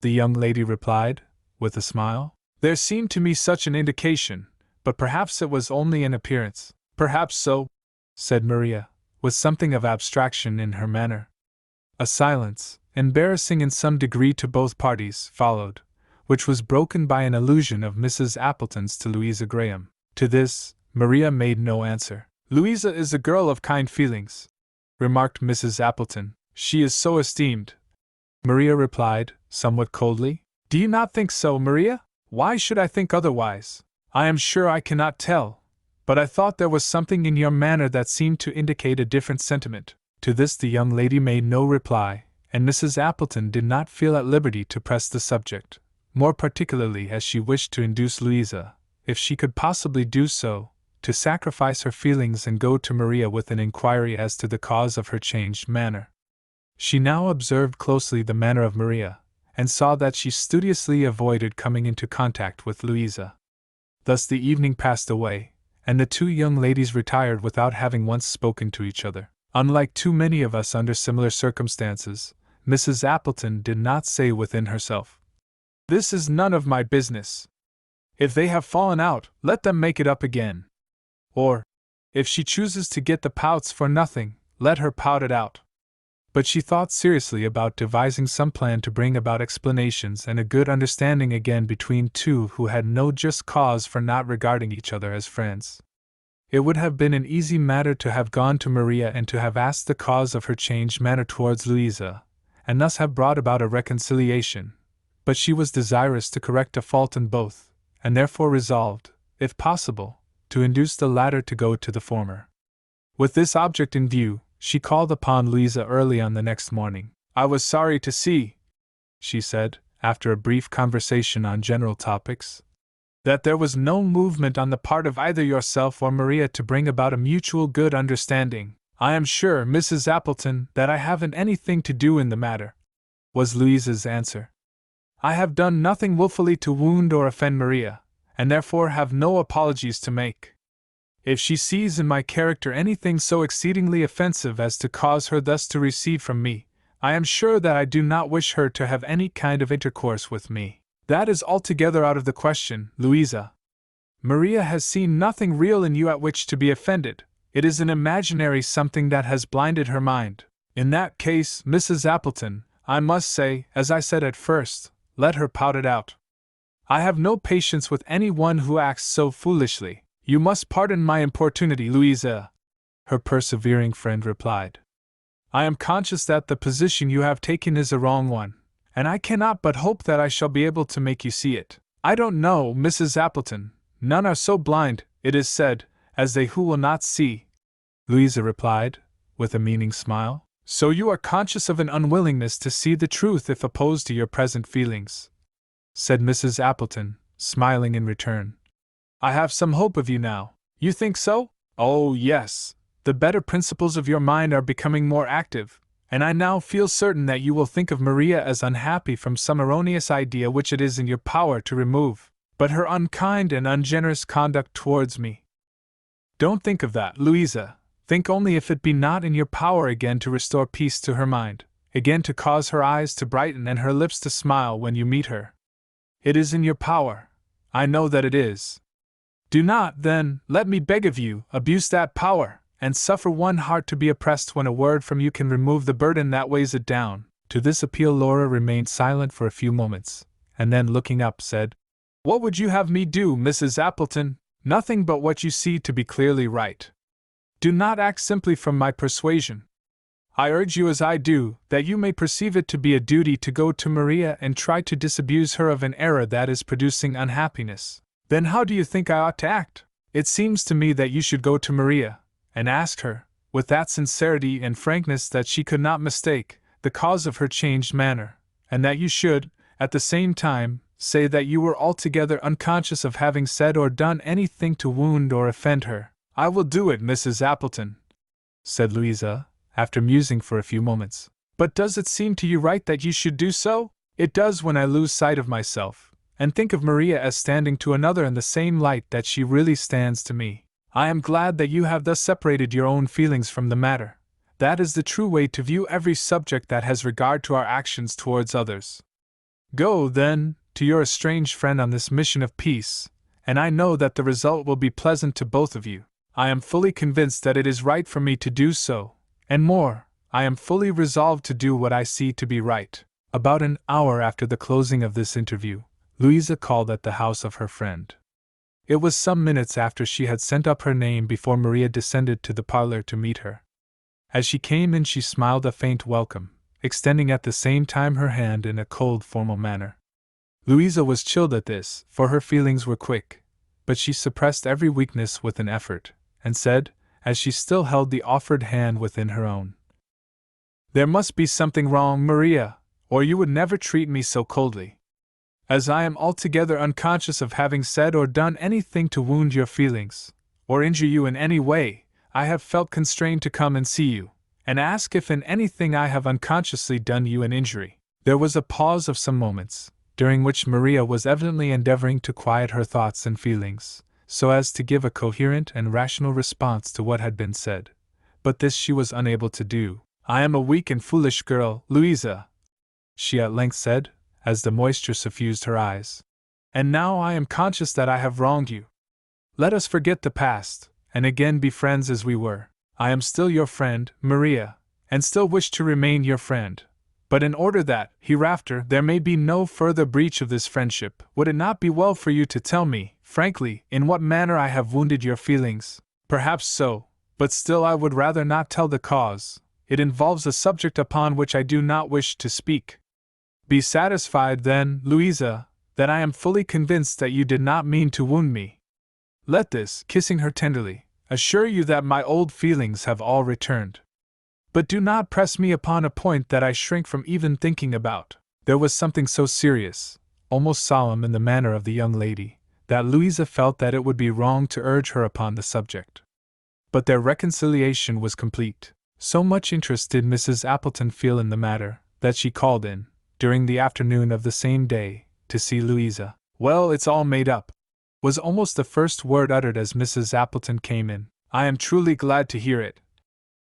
the young lady replied, with a smile. There seemed to me such an indication, but perhaps it was only an appearance. Perhaps so, said Maria, with something of abstraction in her manner. A silence, embarrassing in some degree to both parties, followed, which was broken by an allusion of Mrs. Appleton's to Louisa Graham. To this, Maria made no answer. Louisa is a girl of kind feelings, remarked Mrs. Appleton. She is so esteemed, Maria replied, somewhat coldly. Do you not think so, Maria? Why should I think otherwise? I am sure I cannot tell, but I thought there was something in your manner that seemed to indicate a different sentiment. To this the young lady made no reply, and Mrs. Appleton did not feel at liberty to press the subject, more particularly as she wished to induce Louisa, if she could possibly do so, to sacrifice her feelings and go to Maria with an inquiry as to the cause of her changed manner. She now observed closely the manner of Maria, and saw that she studiously avoided coming into contact with Louisa. Thus the evening passed away, and the two young ladies retired without having once spoken to each other. Unlike too many of us under similar circumstances, Mrs. Appleton did not say within herself, "This is none of my business. If they have fallen out, let them make it up again." Or, "If she chooses to get the pouts for nothing, let her pout it out." But she thought seriously about devising some plan to bring about explanations and a good understanding again between two who had no just cause for not regarding each other as friends. It would have been an easy matter to have gone to Maria and to have asked the cause of her changed manner towards Louisa, and thus have brought about a reconciliation, but she was desirous to correct a fault in both, and therefore resolved, if possible, to induce the latter to go to the former. With this object in view, she called upon Louisa early on the next morning. "I was sorry to see," she said, after a brief conversation on general topics, "that there was no movement on the part of either yourself or Maria to bring about a mutual good understanding. I am sure, Mrs. Appleton, that I haven't anything to do in the matter," was Louisa's answer. "I have done nothing wilfully to wound or offend Maria, and therefore have no apologies to make. If she sees in my character anything so exceedingly offensive as to cause her thus to recede from me, I am sure that I do not wish her to have any kind of intercourse with me. That is altogether out of the question, Louisa. Maria has seen nothing real in you at which to be offended. It is an imaginary something that has blinded her mind. In that case, Mrs. Appleton, I must say, as I said at first, let her pout it out. I have no patience with any one who acts so foolishly. You must pardon my importunity, Louisa," her persevering friend replied. "I am conscious that the position you have taken is a wrong one, and I cannot but hope that I shall be able to make you see it. I don't know, Mrs. Appleton, none are so blind, it is said, as they who will not see," Louisa replied, with a meaning smile. So you are conscious of an unwillingness to see the truth if opposed to your present feelings," said Mrs. Appleton, smiling in return. "I have some hope of you now. You think so? Oh, yes. The better principles of your mind are becoming more active, and I now feel certain that you will think of Maria as unhappy from some erroneous idea which it is in your power to remove, but her unkind and ungenerous conduct towards me. Don't think of that, Louisa. Think only if it be not in your power again to restore peace to her mind, again to cause her eyes to brighten and her lips to smile when you meet her. It is in your power. I know that it is. Do not, then, let me beg of you, abuse that power, and suffer one heart to be oppressed when a word from you can remove the burden that weighs it down." To this appeal Laura remained silent for a few moments, and then looking up said, "What would you have me do, Mrs. Appleton? Nothing but what you see to be clearly right. Do not act simply from my persuasion. I urge you as I do, that you may perceive it to be a duty to go to Maria and try to disabuse her of an error that is producing unhappiness. Then how do you think I ought to act? It seems to me that you should go to Maria, and ask her, with that sincerity and frankness that she could not mistake, the cause of her changed manner, and that you should, at the same time, say that you were altogether unconscious of having said or done anything to wound or offend her." "I will do it, Mrs. Appleton," said Louisa, after musing for a few moments. "But does it seem to you right that you should do so?" "It does when I lose sight of myself, and think of Maria as standing to another in the same light that she really stands to me. I am glad that you have thus separated your own feelings from the matter. That is the true way to view every subject that has regard to our actions towards others. Go, then, to your estranged friend on this mission of peace, and I know that the result will be pleasant to both of you. I am fully convinced that it is right for me to do so, and more, I am fully resolved to do what I see to be right." About an hour after the closing of this interview, Louisa called at the house of her friend. It was some minutes after she had sent up her name before Maria descended to the parlor to meet her. As she came in she smiled a faint welcome, extending at the same time her hand in a cold formal manner. Louisa was chilled at this, for her feelings were quick, but she suppressed every weakness with an effort, and said, as she still held the offered hand within her own, "There must be something wrong, Maria, or you would never treat me so coldly. As I am altogether unconscious of having said or done anything to wound your feelings, or injure you in any way, I have felt constrained to come and see you, and ask if in anything I have unconsciously done you an injury." There was a pause of some moments, during which Maria was evidently endeavoring to quiet her thoughts and feelings, so as to give a coherent and rational response to what had been said, but this she was unable to do. "I am a weak and foolish girl, Louisa," she at length said, as the moisture suffused her eyes. "And now I am conscious that I have wronged you. Let us forget the past, and again be friends as we were. I am still your friend, Maria, and still wish to remain your friend. But in order that, hereafter, there may be no further breach of this friendship, would it not be well for you to tell me, frankly, in what manner I have wounded your feelings? Perhaps so, but still I would rather not tell the cause. It involves a subject upon which I do not wish to speak. Be satisfied, then, Louisa, that I am fully convinced that you did not mean to wound me. Let this," kissing her tenderly, "assure you that my old feelings have all returned. But do not press me upon a point that I shrink from even thinking about." There was something so serious, almost solemn in the manner of the young lady, that Louisa felt that it would be wrong to urge her upon the subject. But their reconciliation was complete. So much interest did Mrs. Appleton feel in the matter, that she called in, during the afternoon of the same day, to see Louisa. "Well, it's all made up," was almost the first word uttered as Mrs. Appleton came in. "I am truly glad to hear it,"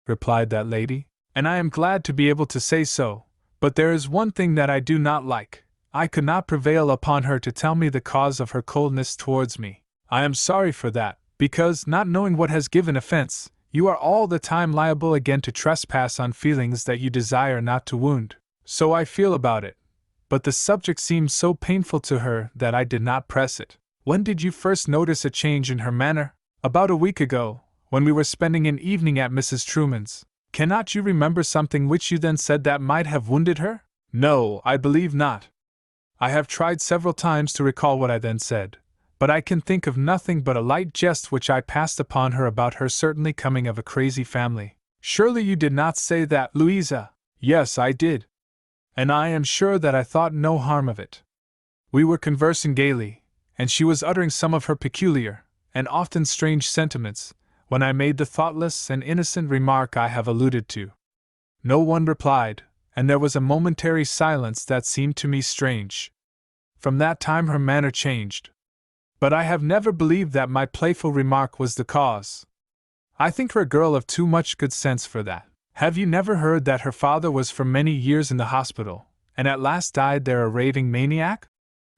replied that lady, "and I am glad to be able to say so, but there is one thing that I do not like. I could not prevail upon her to tell me the cause of her coldness towards me. I am sorry for that, because, not knowing what has given offense, you are all the time liable again to trespass on feelings that you desire not to wound. So I feel about it, but the subject seemed so painful to her that I did not press it." "When did you first notice a change in her manner?" "About a week ago, when we were spending an evening at Mrs. Truman's. Cannot you remember something which you then said that might have wounded her?" "No, I believe not. I have tried several times to recall what I then said, but I can think of nothing but a light jest which I passed upon her about her certainly coming of a crazy family. Surely you did not say that, Louisa? Yes, I did. And I am sure that I thought no harm of it. We were conversing gaily, and she was uttering some of her peculiar, and often strange sentiments, when I made the thoughtless and innocent remark I have alluded to. No one replied, and there was a momentary silence that seemed to me strange. From that time her manner changed. But I have never believed that my playful remark was the cause. I think her a girl of too much good sense for that. Have you never heard that her father was for many years in the hospital, and at last died there a raving maniac?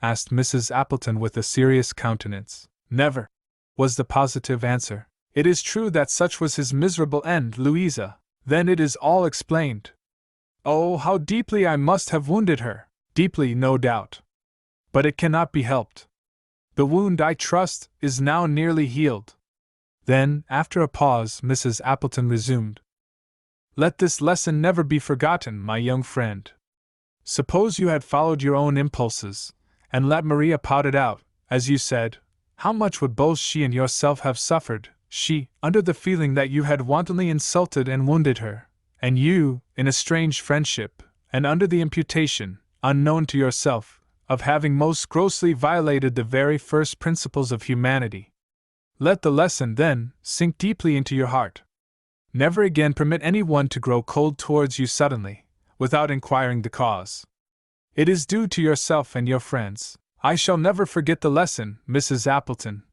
Asked Mrs. Appleton with a serious countenance. Never, was the positive answer. It is true that such was his miserable end, Louisa. Then it is all explained. Oh, how deeply I must have wounded her! Deeply, no doubt. But it cannot be helped. The wound, I trust, is now nearly healed. Then, after a pause, Mrs. Appleton resumed. Let this lesson never be forgotten, my young friend. Suppose you had followed your own impulses, and let Maria pout it out, as you said, how much would both she and yourself have suffered, she, under the feeling that you had wantonly insulted and wounded her, and you, in a strange friendship, and under the imputation, unknown to yourself, of having most grossly violated the very first principles of humanity. Let the lesson, then, sink deeply into your heart. Never again permit any one to grow cold towards you suddenly, without inquiring the cause. It is due to yourself and your friends. I shall never forget the lesson, Mrs. Appleton,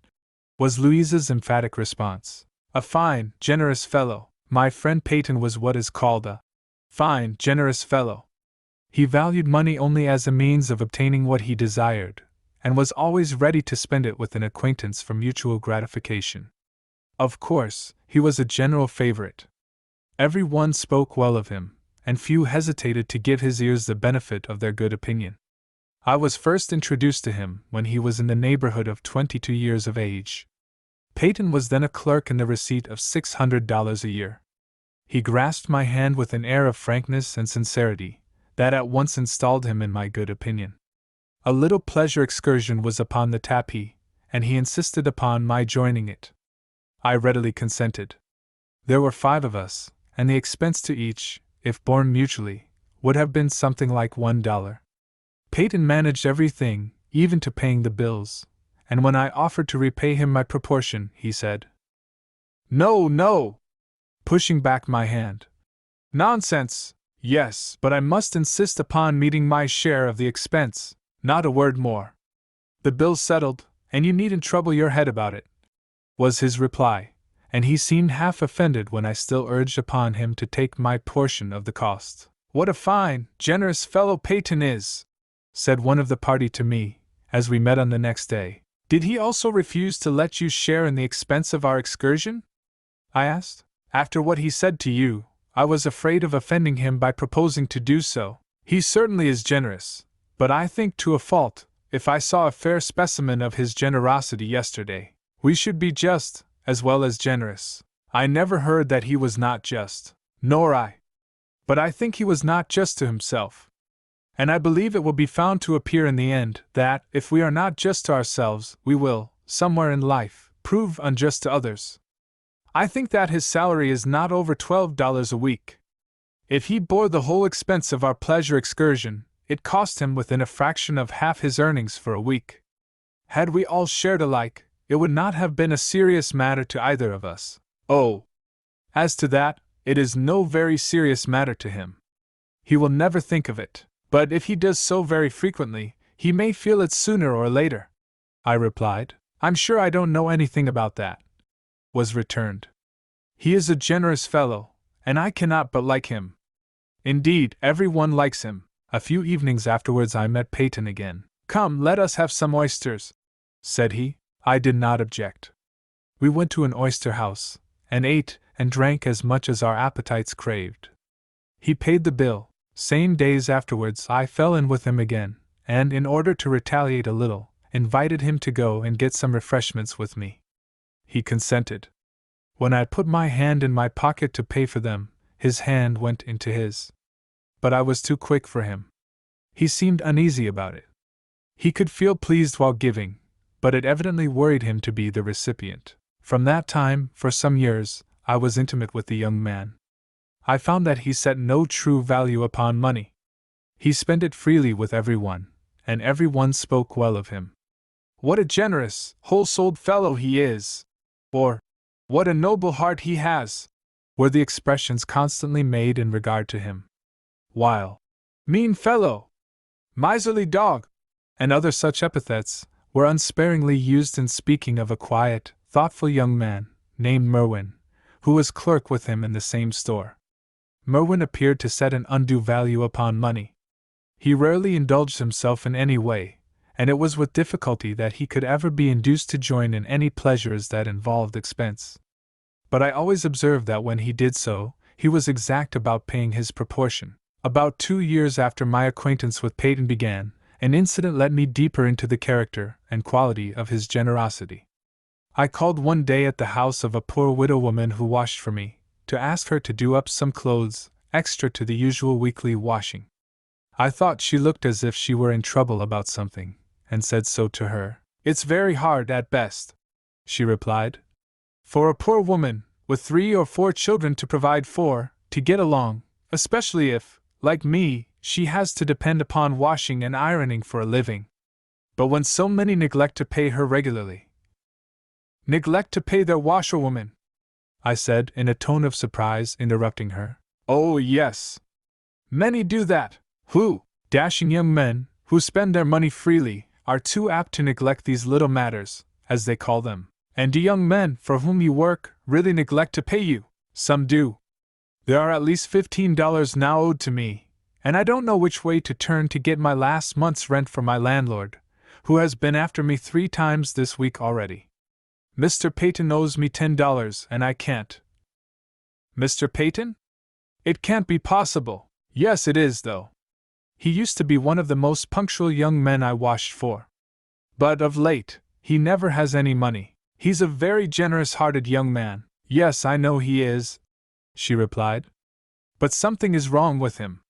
was Louisa's emphatic response. A fine, generous fellow. My friend Peyton was what is called a fine, generous fellow. He valued money only as a means of obtaining what he desired, and was always ready to spend it with an acquaintance for mutual gratification. Of course, he was a general favorite. Every one spoke well of him, and few hesitated to give his ears the benefit of their good opinion. I was first introduced to him when he was in the neighborhood of 22 years of age. Peyton was then a clerk in the receipt of $600 a year. He grasped my hand with an air of frankness and sincerity that at once installed him in my good opinion. A little pleasure excursion was upon the tapis, and he insisted upon my joining it. I readily consented. There were 5 of us, and the expense to each, if borne mutually, would have been something like $1. Peyton managed everything, even to paying the bills, and when I offered to repay him my proportion, he said, "No, no!" pushing back my hand. "Nonsense! Yes, but I must insist upon meeting my share of the expense, not a word more. The bill's settled, and you needn't trouble your head about it," was his reply, and he seemed half offended when I still urged upon him to take my portion of the cost. "What a fine, generous fellow Peyton is!" said one of the party to me, as we met on the next day. "Did he also refuse to let you share in the expense of our excursion?" I asked. "After what he said to you, I was afraid of offending him by proposing to do so. He certainly is generous, but I think to a fault. If I saw a fair specimen of his generosity yesterday, we should be just, as well as generous. I never heard that he was not just. Nor I. But I think he was not just to himself. And I believe it will be found to appear in the end that, if we are not just to ourselves, we will, somewhere in life, prove unjust to others. I think that his salary is not over $12 a week. If he bore the whole expense of our pleasure excursion, it cost him within a fraction of half his earnings for a week. Had we all shared alike, it would not have been a serious matter to either of us. Oh! As to that, it is no very serious matter to him. He will never think of it, but if he does so very frequently, he may feel it sooner or later," I replied. "I'm sure I don't know anything about that," was returned. "He is a generous fellow, and I cannot but like him. Indeed, every one likes him." A few evenings afterwards I met Peyton again. "Come, let us have some oysters," said he. I did not object. We went to an oyster house, and ate and drank as much as our appetites craved. He paid the bill. Same days afterwards I fell in with him again, and in order to retaliate a little, invited him to go and get some refreshments with me. He consented. When I put my hand in my pocket to pay for them, his hand went into his. But I was too quick for him. He seemed uneasy about it. He could feel pleased while giving, but it evidently worried him to be the recipient. From that time, for some years, I was intimate with the young man. I found that he set no true value upon money. He spent it freely with everyone, and everyone spoke well of him. "What a generous, whole-souled fellow he is!" or "What a noble heart he has!" were the expressions constantly made in regard to him. While "mean fellow," "miserly dog," and other such epithets were unsparingly used in speaking of a quiet, thoughtful young man named Merwin, who was clerk with him in the same store. Merwin appeared to set an undue value upon money. He rarely indulged himself in any way, and it was with difficulty that he could ever be induced to join in any pleasures that involved expense. But I always observed that when he did so, he was exact about paying his proportion. About 2 years after my acquaintance with Peyton began, an incident let me deeper into the character and quality of his generosity. I called one day at the house of a poor widow woman who washed for me, to ask her to do up some clothes, extra to the usual weekly washing. I thought she looked as if she were in trouble about something, and said so to her. "It's very hard at best," she replied, "for a poor woman, with 3 or 4 children to provide for, to get along, especially if, like me, she has to depend upon washing and ironing for a living. But when so many neglect to pay her regularly—" "Neglect to pay their washerwoman?" I said in a tone of surprise, interrupting her. "Oh, yes. Many do that, who, dashing young men, who spend their money freely, are too apt to neglect these little matters, as they call them. And do young men, for whom you work, really neglect to pay you? Some do. There are at least $15 now owed to me, and I don't know which way to turn to get my last month's rent from my landlord, who has been after me 3 times this week already. Mr. Peyton owes me $10, and I can't." "Mr. Peyton? It can't be possible." "Yes, it is, though. He used to be one of the most punctual young men I washed for. But of late, he never has any money. He's a very generous-hearted young man." "Yes, I know he is," she replied. "But something is wrong with him.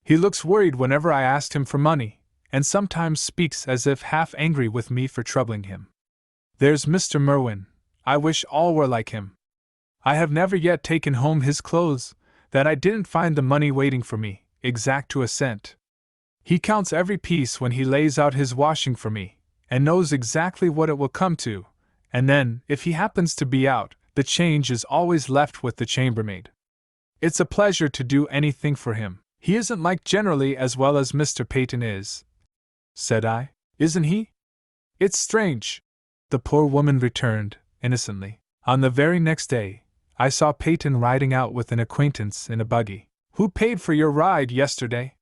He looks worried whenever I ask him for money, and sometimes speaks as if half angry with me for troubling him. There's Mr. Merwin. I wish all were like him. I have never yet taken home his clothes, that I didn't find the money waiting for me, exact to a cent. He counts every piece when he lays out his washing for me, and knows exactly what it will come to, and then, if he happens to be out, the change is always left with the chambermaid. It's a pleasure to do anything for him. He isn't liked generally as well as Mr. Peyton is," said I. "Isn't he? It's strange," the poor woman returned, innocently. On the very next day, I saw Peyton riding out with an acquaintance in a buggy. "Who paid for your ride yesterday?"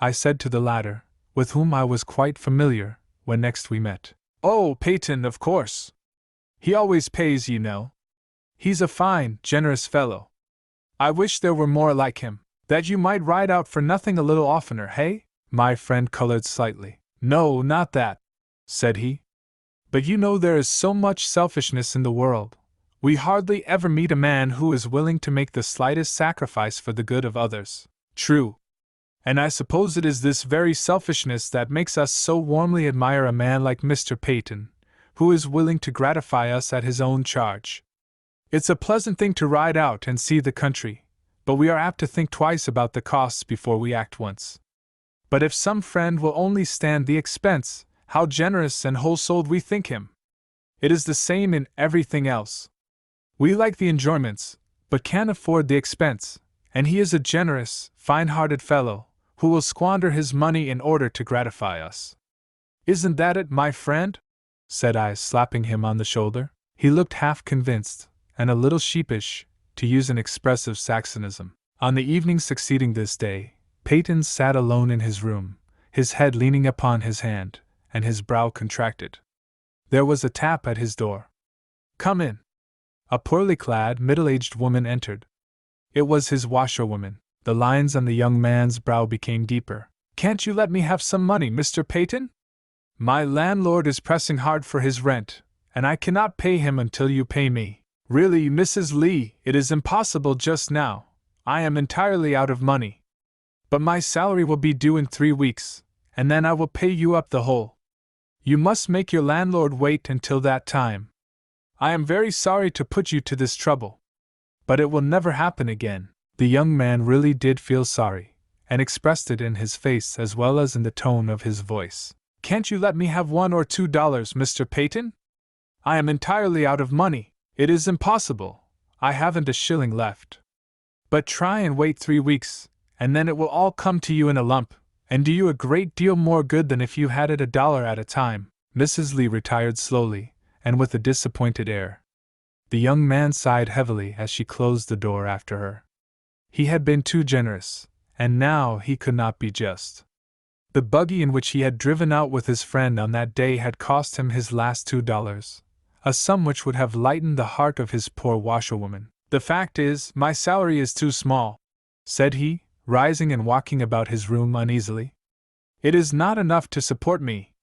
I said to the latter, with whom I was quite familiar, when next we met. "Oh, Peyton, of course. He always pays, you know. He's a fine, generous fellow. I wish there were more like him, that you might ride out for nothing a little oftener, hey?" My friend colored slightly. "No, not that," said he. "But you know there is so much selfishness in the world. We hardly ever meet a man who is willing to make the slightest sacrifice for the good of others." "True. And I suppose it is this very selfishness that makes us so warmly admire a man like Mr. Peyton, who is willing to gratify us at his own charge. It's a pleasant thing to ride out and see the country, but we are apt to think twice about the costs before we act once. But if some friend will only stand the expense, how generous and whole-souled we think him! It is the same in everything else. We like the enjoyments, but can't afford the expense, and he is a generous, fine-hearted fellow, who will squander his money in order to gratify us. Isn't that it, my friend?" said I, slapping him on the shoulder. He looked half convinced, and a little sheepish, to use an expressive Saxonism. On the evening succeeding this day, Peyton sat alone in his room, his head leaning upon his hand, and his brow contracted. There was a tap at his door. "Come in." A poorly clad, middle-aged woman entered. It was his washerwoman. The lines on the young man's brow became deeper. "Can't you let me have some money, Mr. Peyton? My landlord is pressing hard for his rent, and I cannot pay him until you pay me." "Really, Mrs. Lee, it is impossible just now. I am entirely out of money. But my salary will be due in 3 weeks, and then I will pay you up the whole. You must make your landlord wait until that time. I am very sorry to put you to this trouble, but it will never happen again." The young man really did feel sorry, and expressed it in his face as well as in the tone of his voice. "Can't you let me have $1 or $2, Mr. Peyton? I am entirely out of money. It is impossible. I haven't a shilling left. But try and wait 3 weeks, and then it will all come to you in a lump, and do you a great deal more good than if you had it $1 at a time." Mrs. Lee retired slowly, and with a disappointed air. The young man sighed heavily as she closed the door after her. He had been too generous, and now he could not be just. The buggy in which he had driven out with his friend on that day had cost him his last $2, a sum which would have lightened the heart of his poor washerwoman. "The fact is, my salary is too small," said he, rising and walking about his room uneasily. "It is not enough to support me.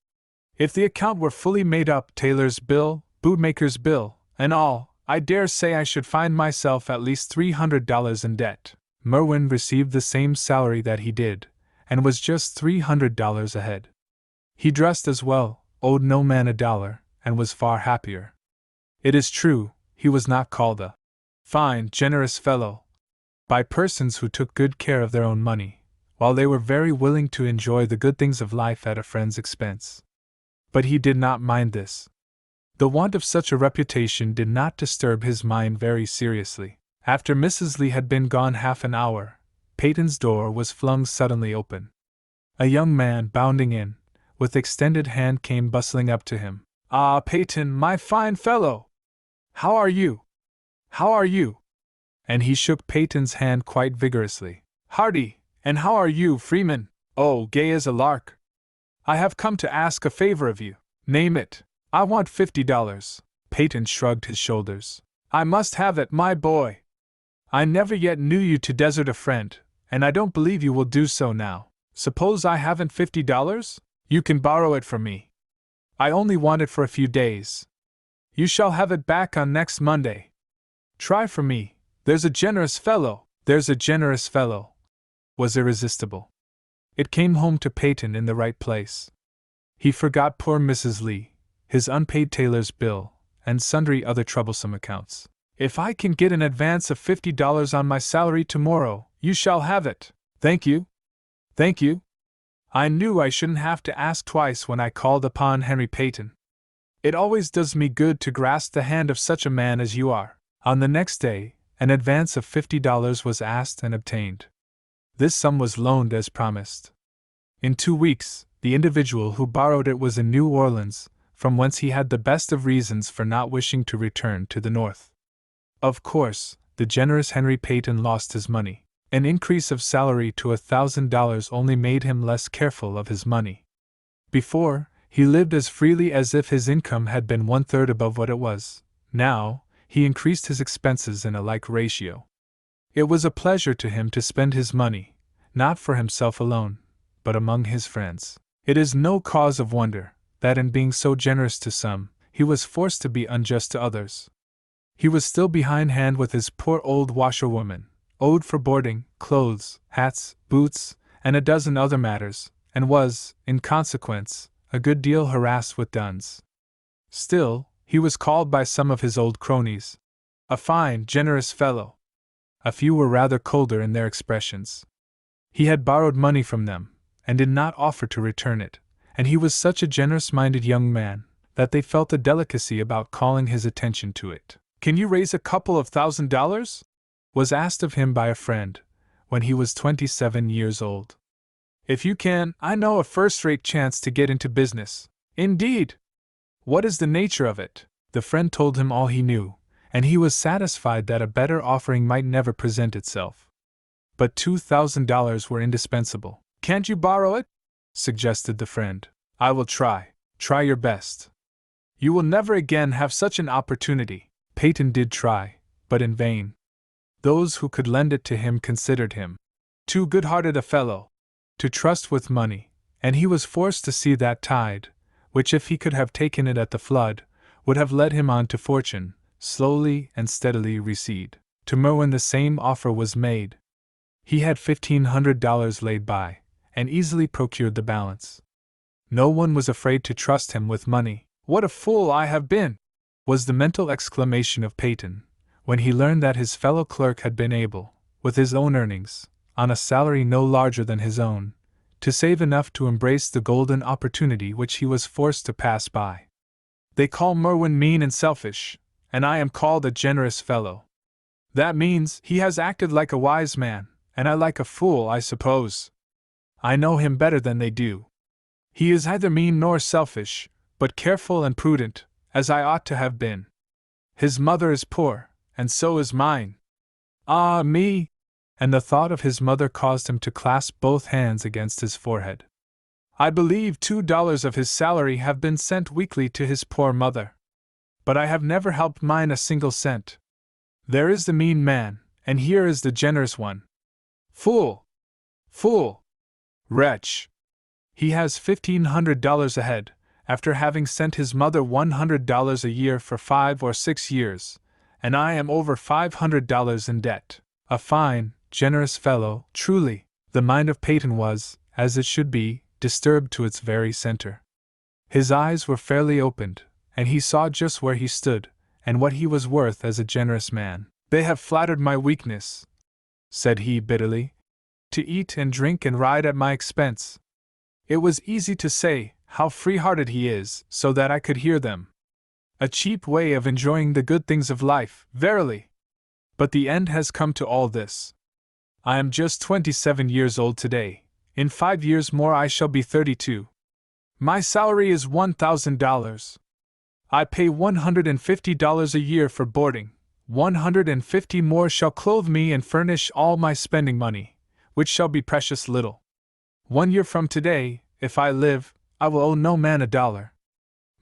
If the account were fully made up, tailor's bill, bootmaker's bill, and all, I dare say I should find myself at least $300 in debt." Merwin received the same salary that he did, and was just $300 ahead. He dressed as well, owed no man $1, and was far happier. It is true, he was not called a fine, generous fellow by persons who took good care of their own money, while they were very willing to enjoy the good things of life at a friend's expense. But he did not mind this. The want of such a reputation did not disturb his mind very seriously. After Mrs. Lee had been gone half an hour, Peyton's door was flung suddenly open. A young man, bounding in, with extended hand came bustling up to him. "Ah, Peyton, my fine fellow! How are you? How are you?" And he shook Peyton's hand quite vigorously. "Hearty, and how are you, Freeman? Oh, gay as a lark! I have come to ask a favor of you." "Name it." "I want $50. Peyton shrugged his shoulders. "I must have it, my boy. I never yet knew you to desert a friend, and I don't believe you will do so now. Suppose I haven't $50? You can borrow it from me. I only want it for a few days. You shall have it back on next Monday. Try for me. There's a generous fellow." "There's a generous fellow," was irresistible. It came home to Peyton in the right place. He forgot poor Mrs. Lee, his unpaid tailor's bill, and sundry other troublesome accounts. "If I can get an advance of $50 on my salary tomorrow, you shall have it." "Thank you. Thank you. I knew I shouldn't have to ask twice when I called upon Henry Peyton. It always does me good to grasp the hand of such a man as you are." On the next day, an advance of $50 was asked and obtained. This sum was loaned as promised. In 2 weeks, the individual who borrowed it was in New Orleans, from whence he had the best of reasons for not wishing to return to the North. Of course, the generous Henry Peyton lost his money. An increase of salary to $1,000 only made him less careful of his money. Before, he lived as freely as if his income had been 1/3 above what it was. Now, he increased his expenses in a like ratio. It was a pleasure to him to spend his money, not for himself alone, but among his friends. It is no cause of wonder that in being so generous to some, he was forced to be unjust to others. He was still behindhand with his poor old washerwoman, owed for boarding, clothes, hats, boots, and a dozen other matters, and was, in consequence, a good deal harassed with duns. Still, he was called by some of his old cronies a fine, generous fellow. A few were rather colder in their expressions. He had borrowed money from them, and did not offer to return it, and he was such a generous-minded young man that they felt a delicacy about calling his attention to it. "Can you raise a couple of $1,000s?" was asked of him by a friend, when he was 27 years old. "If you can, I know a first-rate chance to get into business." "Indeed? What is the nature of it?" The friend told him all he knew, and he was satisfied that a better offering might never present itself. But $2,000 were indispensable. "Can't you borrow it?" suggested the friend. "I will try. Try your best. You will never again have such an opportunity." Peyton did try, but in vain. Those who could lend it to him considered him too good-hearted a fellow to trust with money, and he was forced to see that tide, which if he could have taken it at the flood, would have led him on to fortune, slowly and steadily recede. To Merwin the same offer was made. He had $1,500 laid by, and easily procured the balance. No one was afraid to trust him with money. "What a fool I have been!" was the mental exclamation of Peyton, when he learned that his fellow clerk had been able, with his own earnings, on a salary no larger than his own, to save enough to embrace the golden opportunity which he was forced to pass by. They call Merwin mean and selfish, and I am called a generous fellow. That means he has acted like a wise man, and I like a fool, I suppose. I know him better than they do. He is neither mean nor selfish, but careful and prudent, as I ought to have been. His mother is poor, and so is mine. Ah, me! And the thought of his mother caused him to clasp both hands against his forehead. I believe $2 of his salary have been sent weekly to his poor mother. But I have never helped mine a single cent. There is the mean man, and here is the generous one. Fool! Fool! Wretch! He has $1,500 ahead, after having sent his mother $100 a year for 5 or 6 years, and I am over $500 in debt. A fine, generous fellow, truly. The mind of Peyton was, as it should be, disturbed to its very center. His eyes were fairly opened, and he saw just where he stood, and what he was worth as a generous man. They have flattered my weakness, said he bitterly, to eat and drink and ride at my expense. It was easy to say, how free-hearted he is, so that I could hear them. A cheap way of enjoying the good things of life, verily. But the end has come to all this. I am just 27 years old today. In 5 years more I shall be 32. My salary is $1,000. I pay $150 a year for boarding. 150 more shall clothe me and furnish all my spending money, which shall be precious little. 1 year from today, if I live, I will owe no man a dollar.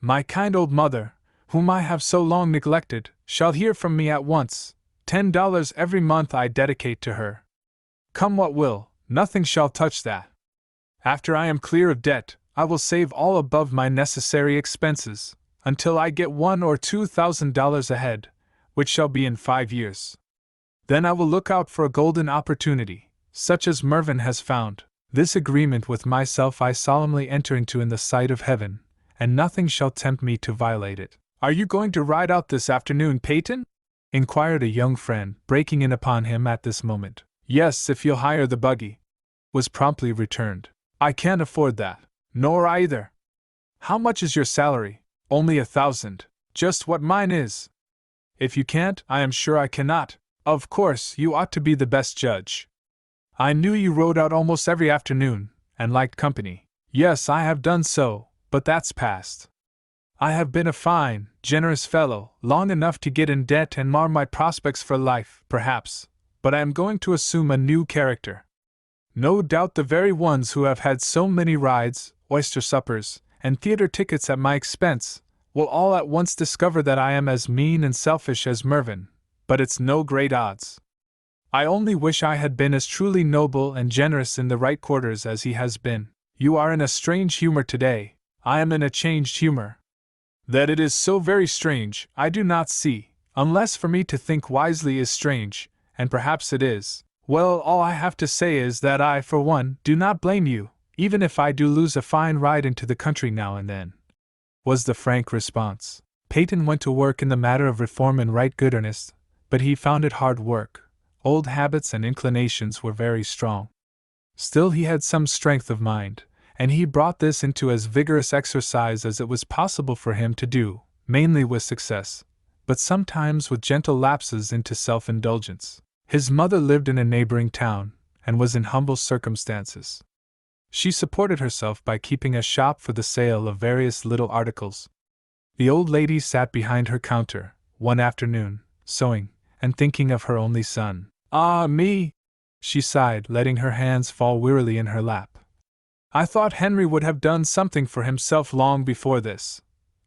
My kind old mother, whom I have so long neglected, shall hear from me at once. $10 every month I dedicate to her. Come what will, nothing shall touch that. After I am clear of debt, I will save all above my necessary expenses, until I get $1,000 or $2,000 ahead, which shall be in 5 years. Then I will look out for a golden opportunity, such as Mervyn has found. This agreement with myself I solemnly enter into in the sight of heaven, and nothing shall tempt me to violate it. Are you going to ride out this afternoon, Peyton? Inquired a young friend, breaking in upon him at this moment. Yes, if you'll hire the buggy, was promptly returned. I can't afford that. Nor I either. How much is your salary? Only 1,000. Just what mine is. If you can't, I am sure I cannot. Of course, you ought to be the best judge. I knew you rode out almost every afternoon, and liked company. Yes, I have done so, but that's past. I have been a fine, generous fellow, long enough to get in debt and mar my prospects for life, perhaps, but I am going to assume a new character. No doubt the very ones who have had so many rides, oyster suppers, and theater tickets at my expense, will all at once discover that I am as mean and selfish as Mervyn, but it's no great odds. I only wish I had been as truly noble and generous in the right quarters as he has been. You are in a strange humor today. I am in a changed humor. That it is so very strange, I do not see, unless for me to think wisely is strange, and perhaps it is. Well, all I have to say is that I, for one, do not blame you, even if I do lose a fine ride into the country now and then, was the frank response. Peyton went to work in the matter of reform in right good earnest, but he found it hard work. Old habits and inclinations were very strong. Still he had some strength of mind, and he brought this into as vigorous exercise as it was possible for him to do, mainly with success, but sometimes with gentle lapses into self-indulgence. His mother lived in a neighboring town, and was in humble circumstances. She supported herself by keeping a shop for the sale of various little articles. The old lady sat behind her counter, one afternoon, sewing, and thinking of her only son. Ah, me! She sighed, letting her hands fall wearily in her lap. I thought Henry would have done something for himself long before this.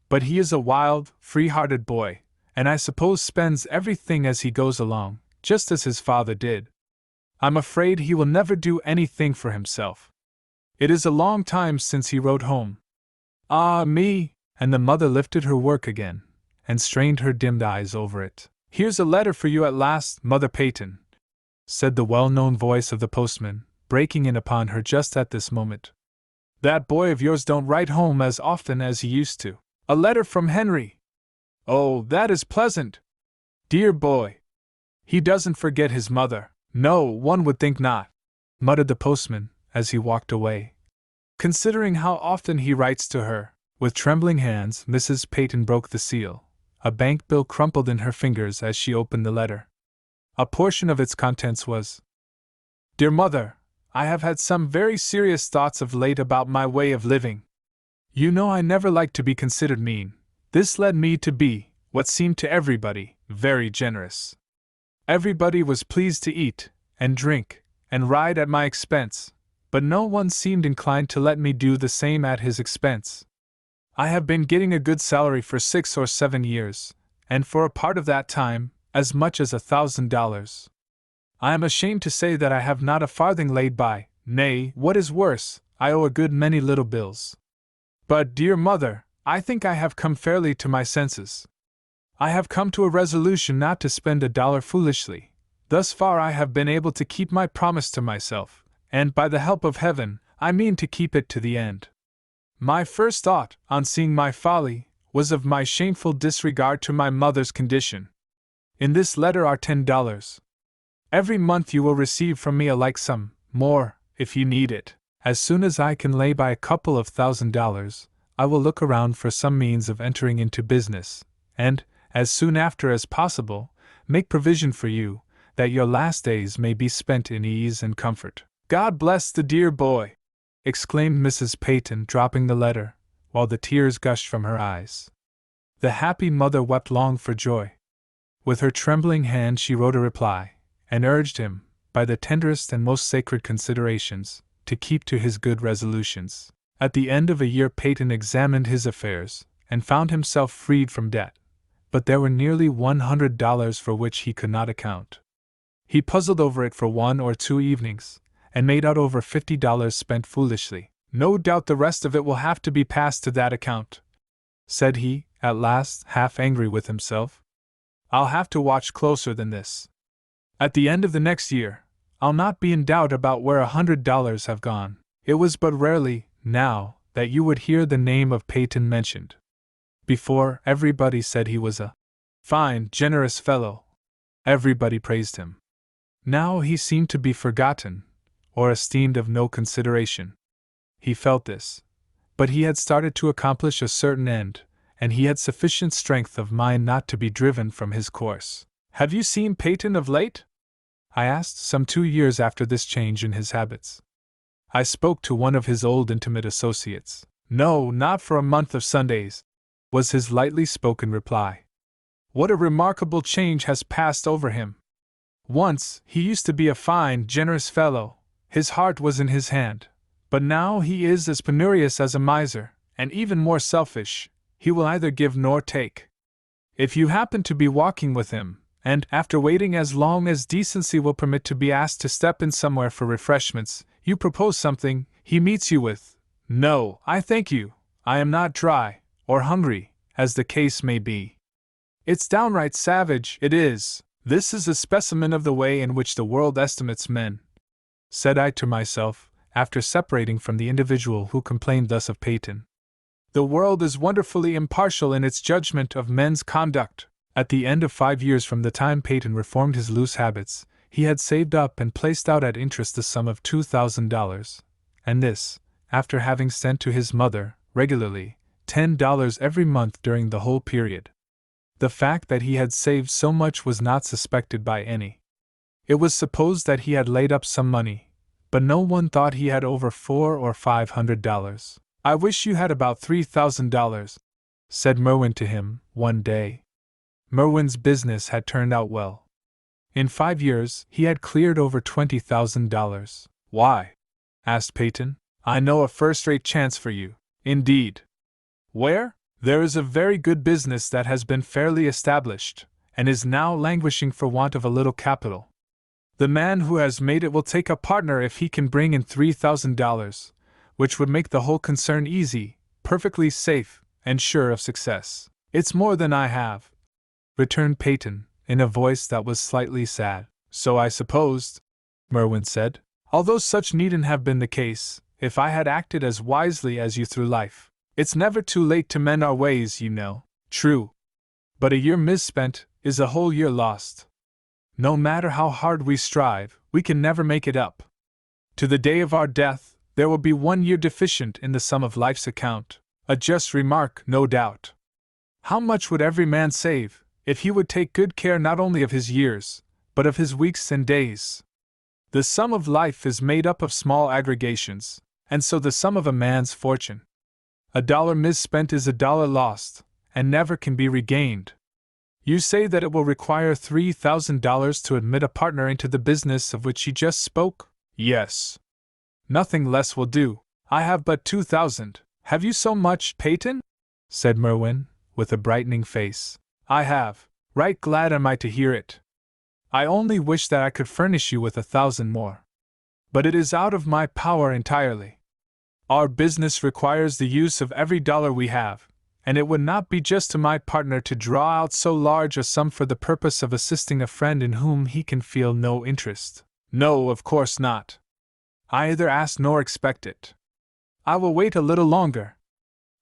But he is a wild, free-hearted boy, and I suppose spends everything as he goes along, just as his father did. I'm afraid he will never do anything for himself. It is a long time since he wrote home. Ah, me! And the mother lifted her work again, and strained her dimmed eyes over it. Here's a letter for you at last, Mother Peyton, said the well-known voice of the postman, breaking in upon her just at this moment. That boy of yours don't write home as often as he used to. A letter from Henry! Oh, that is pleasant! Dear boy! He doesn't forget his mother. No, one would think not, muttered the postman as he walked away. Considering how often he writes to her. With trembling hands, Mrs. Peyton broke the seal. A bank bill crumpled in her fingers as she opened the letter. A portion of its contents was: Dear Mother, I have had some very serious thoughts of late about my way of living. You know I never liked to be considered mean. This led me to be, what seemed to everybody, very generous. Everybody was pleased to eat, and drink, and ride at my expense, but no one seemed inclined to let me do the same at his expense. I have been getting a good salary for 6 or 7 years, and for a part of that time, as much as $1,000. I am ashamed to say that I have not a farthing laid by, nay, what is worse, I owe a good many little bills. But, dear Mother, I think I have come fairly to my senses. I have come to a resolution not to spend a dollar foolishly. Thus far I have been able to keep my promise to myself, and by the help of heaven, I mean to keep it to the end. My first thought, on seeing my folly, was of my shameful disregard to my mother's condition. In this letter are $10. Every month you will receive from me a like sum, more, if you need it. As soon as I can lay by a couple of $1,000, I will look around for some means of entering into business, and, as soon after as possible, make provision for you, that your last days may be spent in ease and comfort. God bless the dear boy! Exclaimed Mrs. Peyton, dropping the letter, while the tears gushed from her eyes. The happy mother wept long for joy. With her trembling hand she wrote a reply, and urged him, by the tenderest and most sacred considerations, to keep to his good resolutions. At the end of a year Peyton examined his affairs, and found himself freed from debt, but there were nearly $100 for which he could not account. He puzzled over it for 1 or 2 evenings, and made out over $50 spent foolishly. No doubt the rest of it will have to be passed to that account, said he, at last, half angry with himself. I'll have to watch closer than this. At the end of the next year, I'll not be in doubt about where $100 have gone. It was but rarely, now, that you would hear the name of Peyton mentioned. Before, everybody said he was a fine, generous fellow. Everybody praised him. Now he seemed to be forgotten, or esteemed of no consideration. He felt this, but he had started to accomplish a certain end, and he had sufficient strength of mind not to be driven from his course. Have you seen Peyton of late? I asked, some 2 years after this change in his habits. I spoke to one of his old intimate associates. No, not for a month of Sundays, was his lightly spoken reply. What a remarkable change has passed over him. Once, he used to be a fine, generous fellow. His heart was in his hand, but now he is as penurious as a miser, and even more selfish. He will neither give nor take. If you happen to be walking with him, and, after waiting as long as decency will permit to be asked to step in somewhere for refreshments, you propose something, he meets you with, "No, I thank you, I am not dry, or hungry, as the case may be." It's downright savage, it is. This is a specimen of the way in which the world estimates men, said I to myself, after separating from the individual who complained thus of Peyton. The world is wonderfully impartial in its judgment of men's conduct. At the end of 5 years from the time Peyton reformed his loose habits, he had saved up and placed out at interest the sum of $2,000, and this, after having sent to his mother, regularly, $10 every month during the whole period. The fact that he had saved so much was not suspected by any. It was supposed that he had laid up some money, but no one thought he had over $400 or $500. "I wish you had about $3,000, said Merwin to him, one day. Merwin's business had turned out well. In 5 years, he had cleared over $20,000. "Why?" asked Peyton. "I know a first-rate chance for you." "Indeed." "Where?" "There is a very good business that has been fairly established, and is now languishing for want of a little capital. The man who has made it will take a partner if he can bring in $3,000, which would make the whole concern easy, perfectly safe, and sure of success." "It's more than I have," returned Peyton, in a voice that was slightly sad. "So I supposed," Merwin said, "although such needn't have been the case, if I had acted as wisely as you through life. It's never too late to mend our ways, you know." "True. But a year misspent is a whole year lost. No matter how hard we strive, we can never make it up. To the day of our death, there will be 1 year deficient in the sum of life's account. A just remark, no doubt. How much would every man save, if he would take good care not only of his years, but of his weeks and days? The sum of life is made up of small aggregations, and so the sum of a man's fortune. A dollar misspent is a dollar lost, and never can be regained. You say that it will require $3,000 to admit a partner into the business of which you just spoke? Yes. Nothing less will do. I have but 2,000. Have you so much, Peyton? Said Merwin, with a brightening face. I have. Right glad am I to hear it. I only wish that I could furnish you with 1,000 more. But it is out of my power entirely. Our business requires the use of every dollar we have, and it would not be just to my partner to draw out so large a sum for the purpose of assisting a friend in whom he can feel no interest. No, of course not. I either ask nor expect it. I will wait a little longer.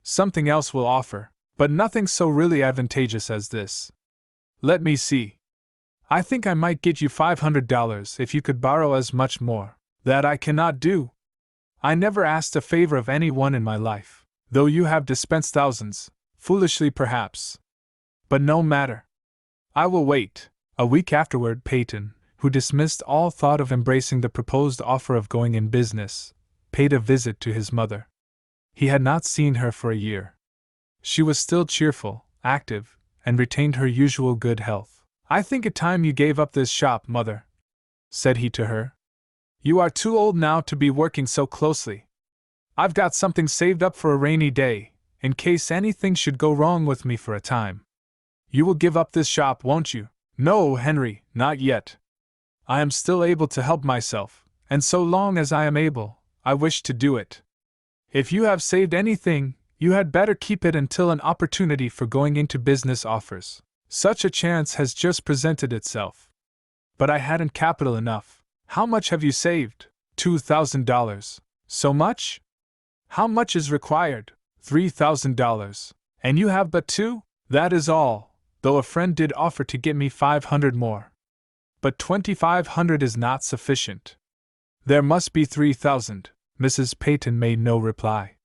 Something else will offer, but nothing so really advantageous as this. Let me see. I think I might get you $500 if you could borrow as much more. That I cannot do. I never asked a favor of anyone in my life, though you have dispensed thousands, foolishly perhaps. But no matter. I will wait. A week afterward, Peyton, who dismissed all thought of embracing the proposed offer of going in business, paid a visit to his mother. He had not seen her for a year. She was still cheerful, active, and retained her usual good health. I think it time you gave up this shop, Mother, said he to her. You are too old now to be working so closely. I've got something saved up for a rainy day, in case anything should go wrong with me for a time. You will give up this shop, won't you? No, Henry, not yet. I am still able to help myself, and so long as I am able, I wish to do it. If you have saved anything, you had better keep it until an opportunity for going into business offers. Such a chance has just presented itself. But I hadn't capital enough. How much have you saved? $2,000. So much? How much is required? $3,000. And you have but two? That is all, though a friend did offer to get me 500 more. But 2,500 is not sufficient. There must be 3,000. Mrs. Peyton made no reply.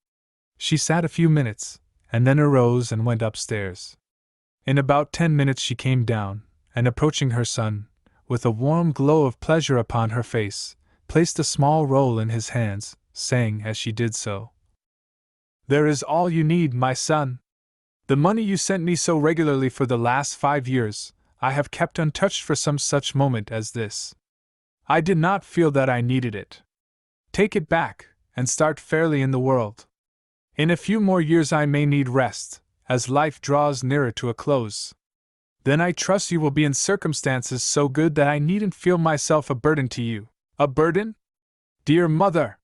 She sat a few minutes, and then arose and went upstairs. In about 10 minutes she came down, and approaching her son, with a warm glow of pleasure upon her face, placed a small roll in his hands, saying as she did so, "There is all you need, my son. The money you sent me so regularly for the last 5 years, I have kept untouched for some such moment as this. I did not feel that I needed it. Take it back, and start fairly in the world. In a few more years I may need rest, as life draws nearer to a close. Then I trust you will be in circumstances so good that I needn't feel myself a burden to you." A burden? Dear mother!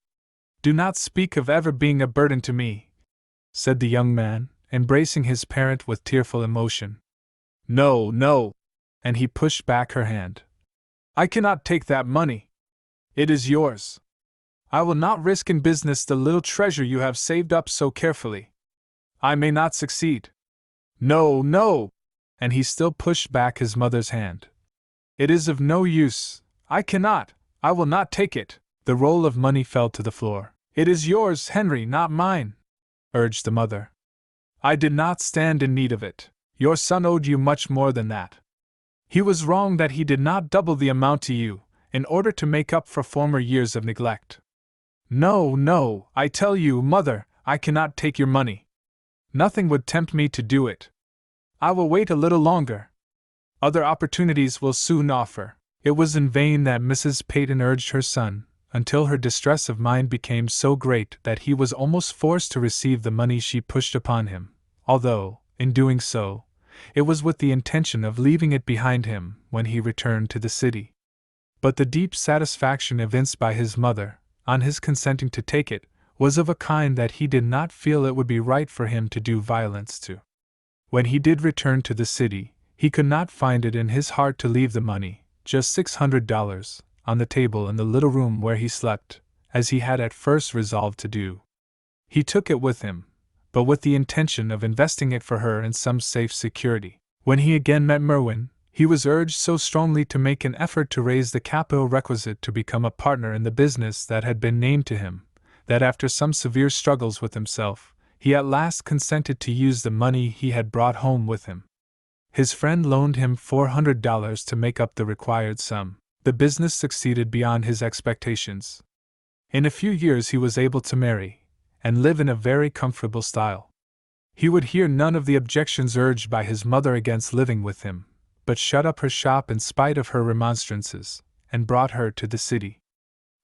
Do not speak of ever being a burden to me, said the young man, embracing his parent with tearful emotion. No, no, and he pushed back her hand. I cannot take that money. It is yours. I will not risk in business the little treasure you have saved up so carefully. I may not succeed. No, no, and he still pushed back his mother's hand. It is of no use. I will not take it. The roll of money fell to the floor. It is yours, Henry, not mine, urged the mother. I did not stand in need of it. Your son owed you much more than that. He was wrong that he did not double the amount to you, in order to make up for former years of neglect. No, no, I tell you, mother, I cannot take your money. Nothing would tempt me to do it. I will wait a little longer. Other opportunities will soon offer. It was in vain that Mrs. Peyton urged her son, until her distress of mind became so great that he was almost forced to receive the money she pushed upon him, although, in doing so, it was with the intention of leaving it behind him when he returned to the city. But the deep satisfaction evinced by his mother, on his consenting to take it, was of a kind that he did not feel it would be right for him to do violence to. When he did return to the city, he could not find it in his heart to leave the money, just $600, on the table in the little room where he slept, as he had at first resolved to do. He took it with him, but with the intention of investing it for her in some safe security. When he again met Merwin, He was urged so strongly to make an effort to raise the capital requisite to become a partner in the business that had been named to him, that after some severe struggles with himself, he at last consented to use the money he had brought home with him. His friend loaned him $400 to make up the required sum. The business succeeded beyond his expectations. In a few years he was able to marry, and live in a very comfortable style. He would hear none of the objections urged by his mother against living with him, but shut up her shop in spite of her remonstrances, and brought her to the city.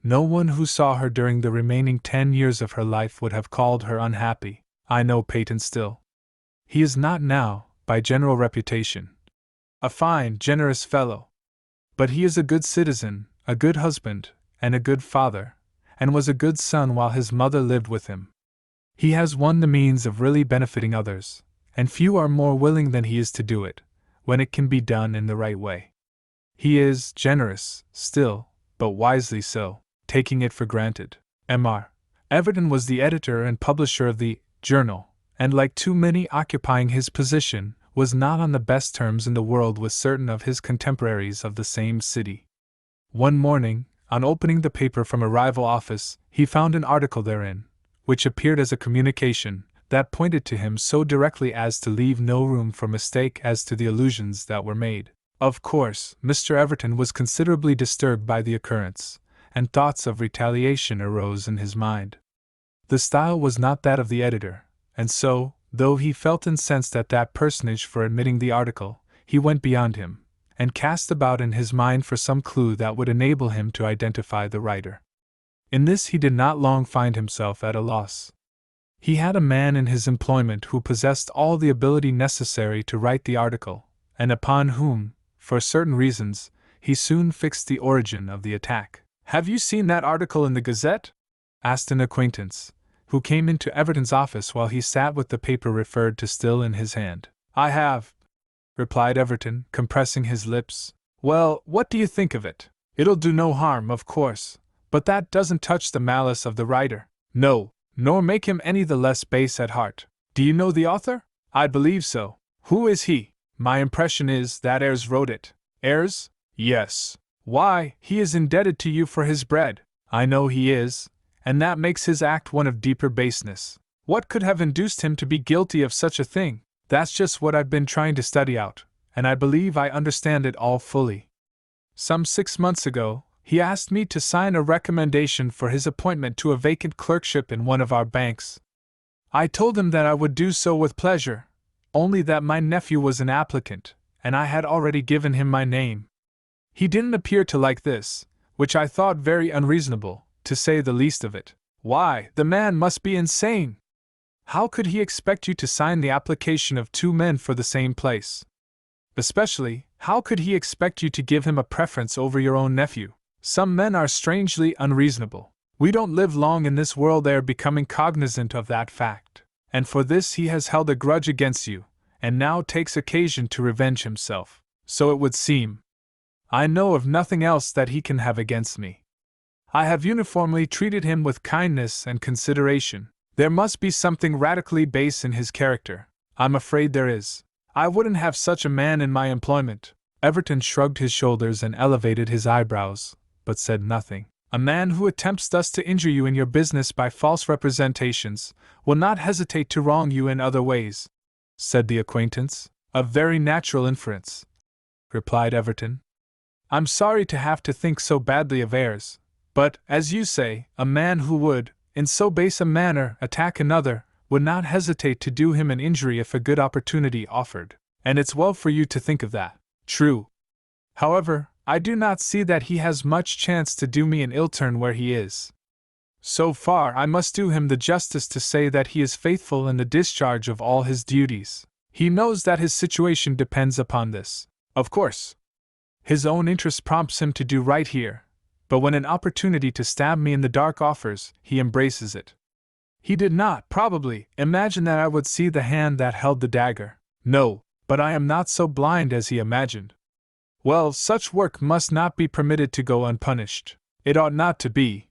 No one who saw her during the remaining 10 years of her life would have called her unhappy. I know Peyton still. He is not now, by general reputation, a fine, generous fellow. But he is a good citizen, a good husband, and a good father, and was a good son while his mother lived with him. He has won the means of really benefiting others, and few are more willing than he is to do it, when it can be done in the right way. He is generous, still, but wisely so, taking it for granted. Mr. Everton was the editor and publisher of the Journal, and like too many occupying his position, was not on the best terms in the world with certain of his contemporaries of the same city. One morning, on opening the paper from a rival office, he found an article therein, which appeared as a communication, that pointed to him so directly as to leave no room for mistake as to the allusions that were made. Of course, Mr. Everton was considerably disturbed by the occurrence, and thoughts of retaliation arose in his mind. The style was not that of the editor, and so, though he felt incensed at that personage for admitting the article, he went beyond him, and cast about in his mind for some clue that would enable him to identify the writer. In this he did not long find himself at a loss. He had a man in his employment who possessed all the ability necessary to write the article, and upon whom, for certain reasons, he soon fixed the origin of the attack. "Have you seen that article in the Gazette?" asked an acquaintance, who came into Everton's office while he sat with the paper referred to still in his hand. "I have," replied Everton, compressing his lips. "Well, what do you think of it? It'll do no harm, of course, but that doesn't touch the malice of the writer. No, nor make him any the less base at heart. Do you know the author?" "I believe so." "Who is he?" "My impression is that Ayres wrote it." "Ayres?" "Yes." "Why, he is indebted to you for his bread." "I know he is, and that makes his act one of deeper baseness. What could have induced him to be guilty of such a thing? That's just what I've been trying to study out, and I believe I understand it all fully. Some 6 months ago, he asked me to sign a recommendation for his appointment to a vacant clerkship in one of our banks. I told him that I would do so with pleasure, only that my nephew was an applicant, and I had already given him my name. He didn't appear to like this, which I thought very unreasonable, to say the least of it. Why, the man must be insane! How could he expect you to sign the application of 2 men for the same place? Especially, how could he expect you to give him a preference over your own nephew? Some men are strangely unreasonable. We don't live long in this world ere becoming cognizant of that fact, and for this he has held a grudge against you, and now takes occasion to revenge himself. So it would seem. I know of nothing else that he can have against me. I have uniformly treated him with kindness and consideration. There must be something radically base in his character. I'm afraid there is. I wouldn't have such a man in my employment." Everton shrugged his shoulders and elevated his eyebrows, but said nothing. "A man who attempts thus to injure you in your business by false representations will not hesitate to wrong you in other ways," said the acquaintance. "A very natural inference," replied Everton. "I'm sorry to have to think so badly of Ayres, but, as you say, a man who would, in so base a manner, attack another, would not hesitate to do him an injury if a good opportunity offered, and it's well for you to think of that." "True. However, I do not see that he has much chance to do me an ill turn where he is. So far I must do him the justice to say that he is faithful in the discharge of all his duties. He knows that his situation depends upon this. Of course, his own interest prompts him to do right here, but when an opportunity to stab me in the dark offers, he embraces it. He did not, probably, imagine that I would see the hand that held the dagger. No, but I am not so blind as he imagined. Well, such work must not be permitted to go unpunished. It ought not to be.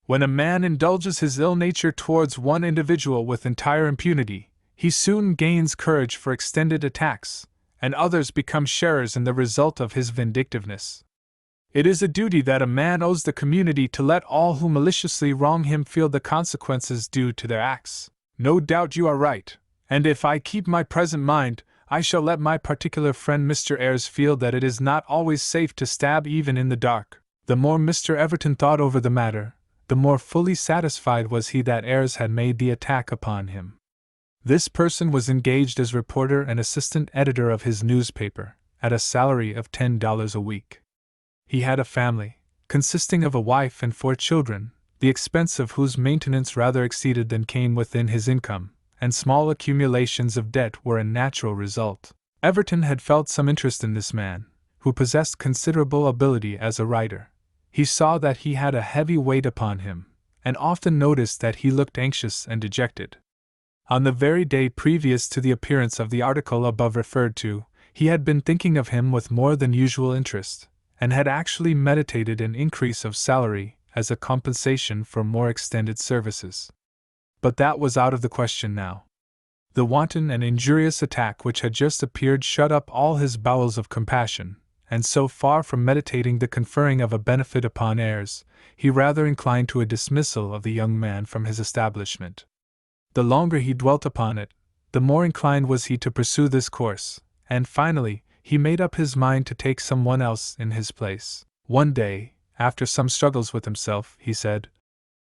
When a man indulges his ill nature towards one individual with entire impunity, he soon gains courage for extended attacks, and others become sharers in the result of his vindictiveness. It is a duty that a man owes the community to let all who maliciously wrong him feel the consequences due to their acts. No doubt you are right, and if I keep my present mind, I shall let my particular friend Mr. Ayres feel that it is not always safe to stab even in the dark. The more Mr. Everton thought over the matter, the more fully satisfied was he that Ayres had made the attack upon him. This person was engaged as reporter and assistant editor of his newspaper, at a salary of $10 a week. He had a family, consisting of a wife and 4 children, the expense of whose maintenance rather exceeded than came within his income, and small accumulations of debt were a natural result. Everton had felt some interest in this man, who possessed considerable ability as a writer. He saw that he had a heavy weight upon him, and often noticed that he looked anxious and dejected. On the very day previous to the appearance of the article above referred to, he had been thinking of him with more than usual interest, and had actually meditated an increase of salary as a compensation for more extended services. But that was out of the question now. The wanton and injurious attack which had just appeared shut up all his bowels of compassion, and so far from meditating the conferring of a benefit upon Ayres, he rather inclined to a dismissal of the young man from his establishment. The longer he dwelt upon it, the more inclined was he to pursue this course, and finally, he made up his mind to take someone else in his place. One day, after some struggles with himself, he said,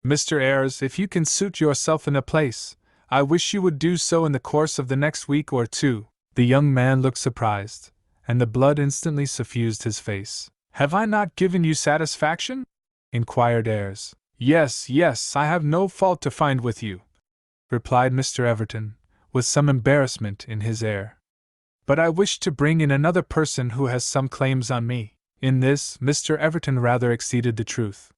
"Mr. Ayres, if you can suit yourself in a place, I wish you would do so in the course of the next week or 2. The young man looked surprised, and the blood instantly suffused his face. "Have I not given you satisfaction?" inquired Ayres. Yes, I have no fault to find with you," replied Mr. Everton, with some embarrassment in his air. "But I wish to bring in another person who has some claims on me." In this, Mr. Everton rather exceeded the truth.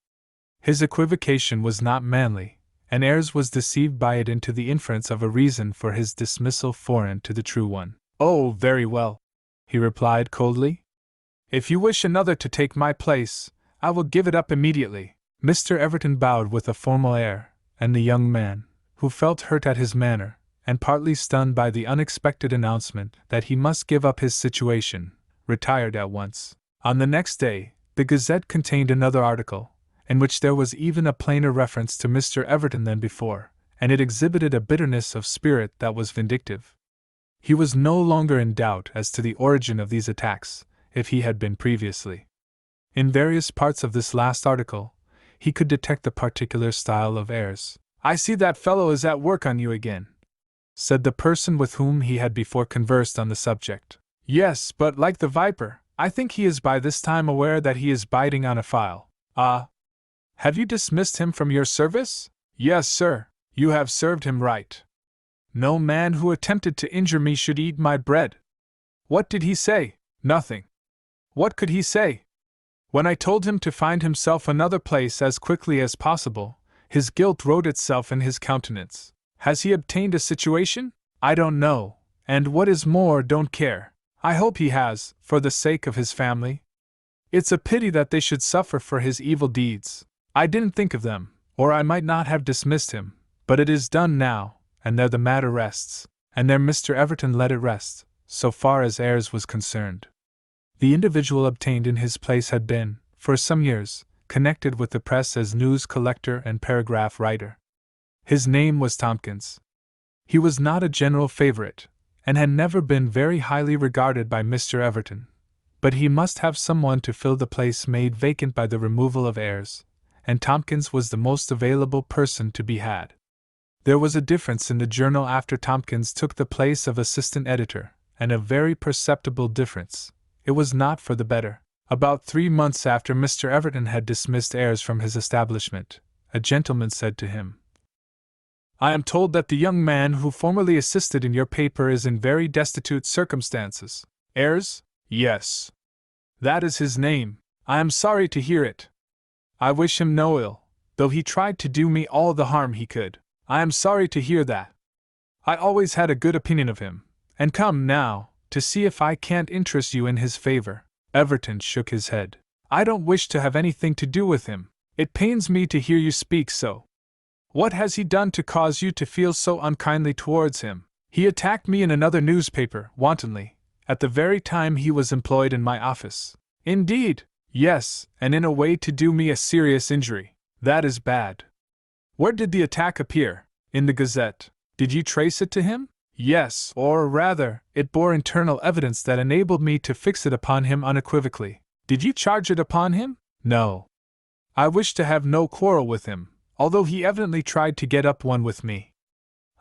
His equivocation was not manly, and Ayres was deceived by it into the inference of a reason for his dismissal foreign to the true one. "Oh, very well," he replied coldly. "If you wish another to take my place, I will give it up immediately." Mr. Everton bowed with a formal air, and the young man, who felt hurt at his manner, and partly stunned by the unexpected announcement that he must give up his situation, retired at once. On the next day, the Gazette contained another article, in which there was even a plainer reference to Mr. Everton than before, and it exhibited a bitterness of spirit that was vindictive. He was no longer in doubt as to the origin of these attacks, if he had been previously. In various parts of this last article, he could detect the particular style of Ayres. "I see that fellow is at work on you again," said the person with whom he had before conversed on the subject. "Yes, but like the viper, I think he is by this time aware that he is biting on a file." "Ah! Have you dismissed him from your service?" "Yes, sir, you have served him right. No man who attempted to injure me should eat my bread." "What did he say?" "Nothing." "What could he say?" "When I told him to find himself another place as quickly as possible, his guilt wrote itself in his countenance." "Has he obtained a situation?" "I don't know, and what is more, don't care. I hope he has, for the sake of his family. It's a pity that they should suffer for his evil deeds. I didn't think of them, or I might not have dismissed him, but it is done now, and there the matter rests." And there Mr. Everton let it rest, so far as Ayres was concerned. The individual obtained in his place had been, for some years, connected with the press as news collector and paragraph writer. His name was Tompkins. He was not a general favorite, and had never been very highly regarded by Mr. Everton, but he must have someone to fill the place made vacant by the removal of Ayres, and Tompkins was the most available person to be had. There was a difference in the journal after Tompkins took the place of assistant editor, and a very perceptible difference. It was not for the better. About 3 months after Mr. Everton had dismissed Ayres from his establishment, a gentleman said to him, "I am told that the young man who formerly assisted in your paper is in very destitute circumstances." "Ayres?" "Yes. That is his name. I am sorry to hear it. I wish him no ill, though he tried to do me all the harm he could. I am sorry to hear that. I always had a good opinion of him, and come now, to see if I can't interest you in his favor." Everton shook his head. "I don't wish to have anything to do with him. It pains me to hear you speak so. What has he done to cause you to feel so unkindly towards him?" "He attacked me in another newspaper, wantonly, at the very time he was employed in my office. Indeed, yes, and in a way to do me a serious injury. That is bad. Where did the attack appear? In the Gazette. Did you trace it to him? Yes, or rather, it bore internal evidence that enabled me to fix it upon him unequivocally. Did you charge it upon him? No. I wish to have no quarrel with him, although he evidently tried to get up one with me.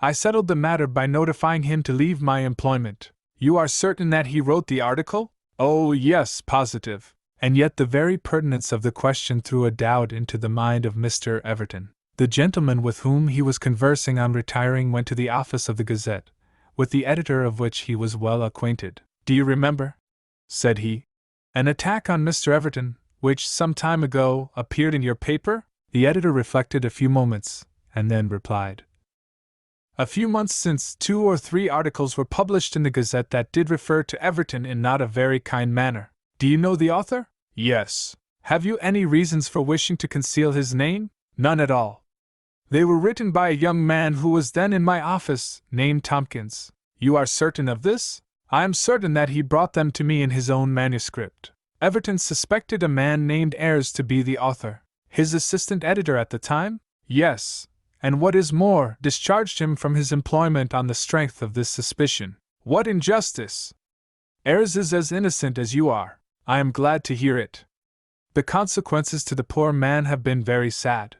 I settled the matter by notifying him to leave my employment. You are certain that he wrote the article? Oh, yes, positive. And yet the very pertinence of the question threw a doubt into the mind of Mr. Everton. The gentleman with whom he was conversing on retiring went to the office of the Gazette, with the editor of which he was well acquainted. Do you remember, said he, an attack on Mr. Everton, which some time ago appeared in your paper? The editor reflected a few moments, and then replied. A few months since 2 or 3 articles were published in the Gazette that did refer to Everton in not a very kind manner. Do you know the author? Yes. Have you any reasons for wishing to conceal his name? None at all. They were written by a young man who was then in my office, named Tompkins. You are certain of this? I am certain that he brought them to me in his own manuscript. Everton suspected a man named Ayres to be the author. His assistant editor at the time? Yes. And what is more, discharged him from his employment on the strength of this suspicion. What injustice! Ayres is as innocent as you are. I am glad to hear it. The consequences to the poor man have been very sad.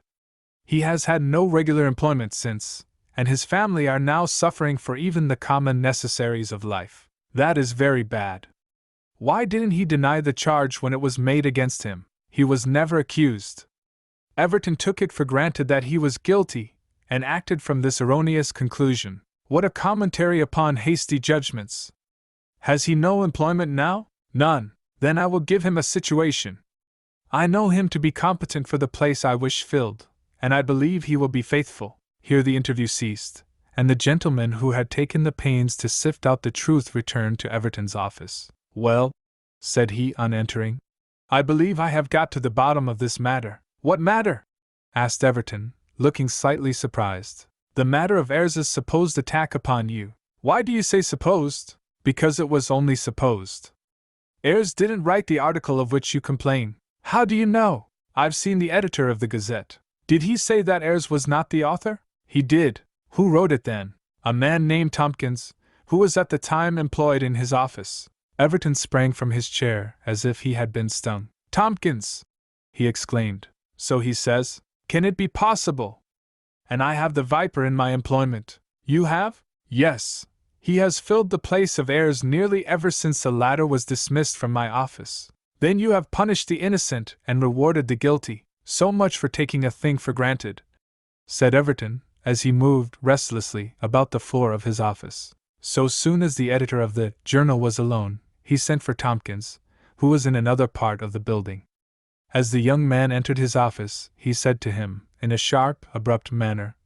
He has had no regular employment since, and his family are now suffering for even the common necessaries of life. That is very bad. Why didn't he deny the charge when it was made against him? He was never accused. Everton took it for granted that he was guilty, and acted from this erroneous conclusion. What a commentary upon hasty judgments! Has he no employment now? None. Then I will give him a situation. I know him to be competent for the place I wish filled, and I believe he will be faithful. Here the interview ceased, and the gentleman who had taken the pains to sift out the truth returned to Everton's office. Well, said he on entering, I believe I have got to the bottom of this matter. What matter? Asked Everton, looking slightly surprised. The matter of Ayres's supposed attack upon you. Why do you say supposed? Because it was only supposed. Ayres didn't write the article of which you complain. How do you know? I've seen the editor of the Gazette. Did he say that Ayres was not the author? He did. Who wrote it then? A man named Tompkins, who was at the time employed in his office. Everton sprang from his chair as if he had been stung. Tompkins! He exclaimed. So he says. Can it be possible? And I have the viper in my employment. You have? Yes. He has filled the place of Ayres nearly ever since the latter was dismissed from my office. Then you have punished the innocent and rewarded the guilty. So much for taking a thing for granted, said Everton, as he moved restlessly about the floor of his office. So soon as the editor of the journal was alone, he sent for Tompkins, who was in another part of the building. As the young man entered his office, he said to him, in a sharp, abrupt manner,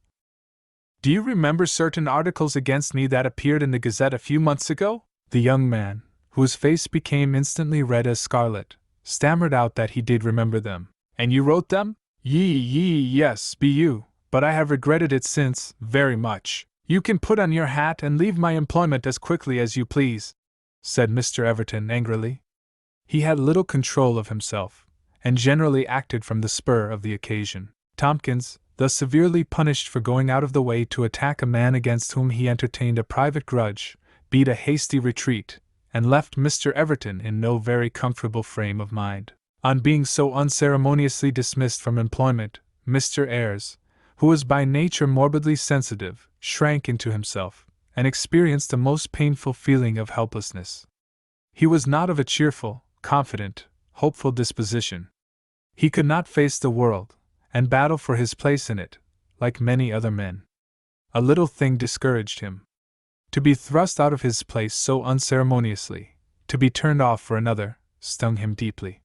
Do you remember certain articles against me that appeared in the Gazette a few months ago? The young man, whose face became instantly red as scarlet, stammered out that he did remember them. And you wrote them? Yes, but I have regretted it since, very much. You can put on your hat and leave my employment as quickly as you please, said Mr. Everton angrily. He had little control of himself, and generally acted from the spur of the occasion. Tompkins, thus severely punished for going out of the way to attack a man against whom he entertained a private grudge, beat a hasty retreat, and left Mr. Everton in no very comfortable frame of mind. On being so unceremoniously dismissed from employment, Mr. Ayres, who was by nature morbidly sensitive, shrank into himself, and experienced a most painful feeling of helplessness. He was not of a cheerful, confident, hopeful disposition. He could not face the world, and battle for his place in it, like many other men. A little thing discouraged him. To be thrust out of his place so unceremoniously, to be turned off for another, stung him deeply.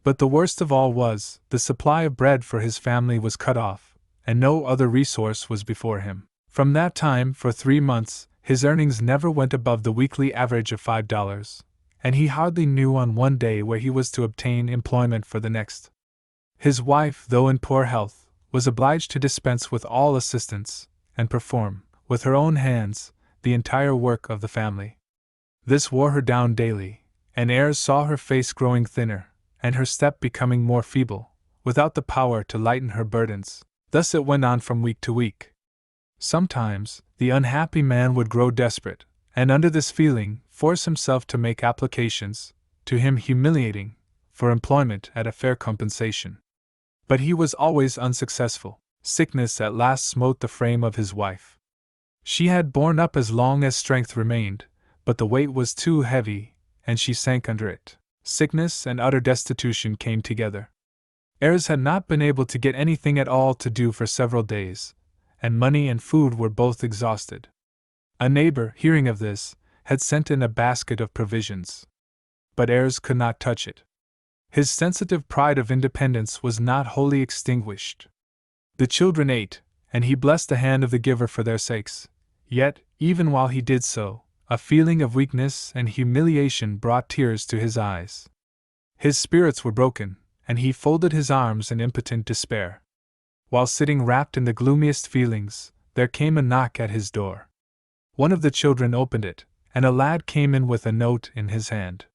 But the worst of all was, the supply of bread for his family was cut off, and no other resource was before him. From that time, for 3 months, his earnings never went above the weekly average of $5, and he hardly knew on one day where he was to obtain employment for the next. His wife, though in poor health, was obliged to dispense with all assistance, and perform, with her own hands, the entire work of the family. This wore her down daily, and Ayres saw her face growing thinner, and her step becoming more feeble, without the power to lighten her burdens. Thus it went on from week to week. Sometimes, the unhappy man would grow desperate, and under this feeling, force himself to make applications, to him humiliating, for employment at a fair compensation. But he was always unsuccessful. Sickness at last smote the frame of his wife. She had borne up as long as strength remained, but the weight was too heavy, and she sank under it. Sickness and utter destitution came together. Ayres had not been able to get anything at all to do for several days, and money and food were both exhausted. A neighbor, hearing of this, had sent in a basket of provisions. But Ayres could not touch it. His sensitive pride of independence was not wholly extinguished. The children ate, and he blessed the hand of the giver for their sakes. Yet, even while he did so, a feeling of weakness and humiliation brought tears to his eyes. His spirits were broken, and he folded his arms in impotent despair. While sitting wrapped in the gloomiest feelings, there came a knock at his door. One of the children opened it, and a lad came in with a note in his hand.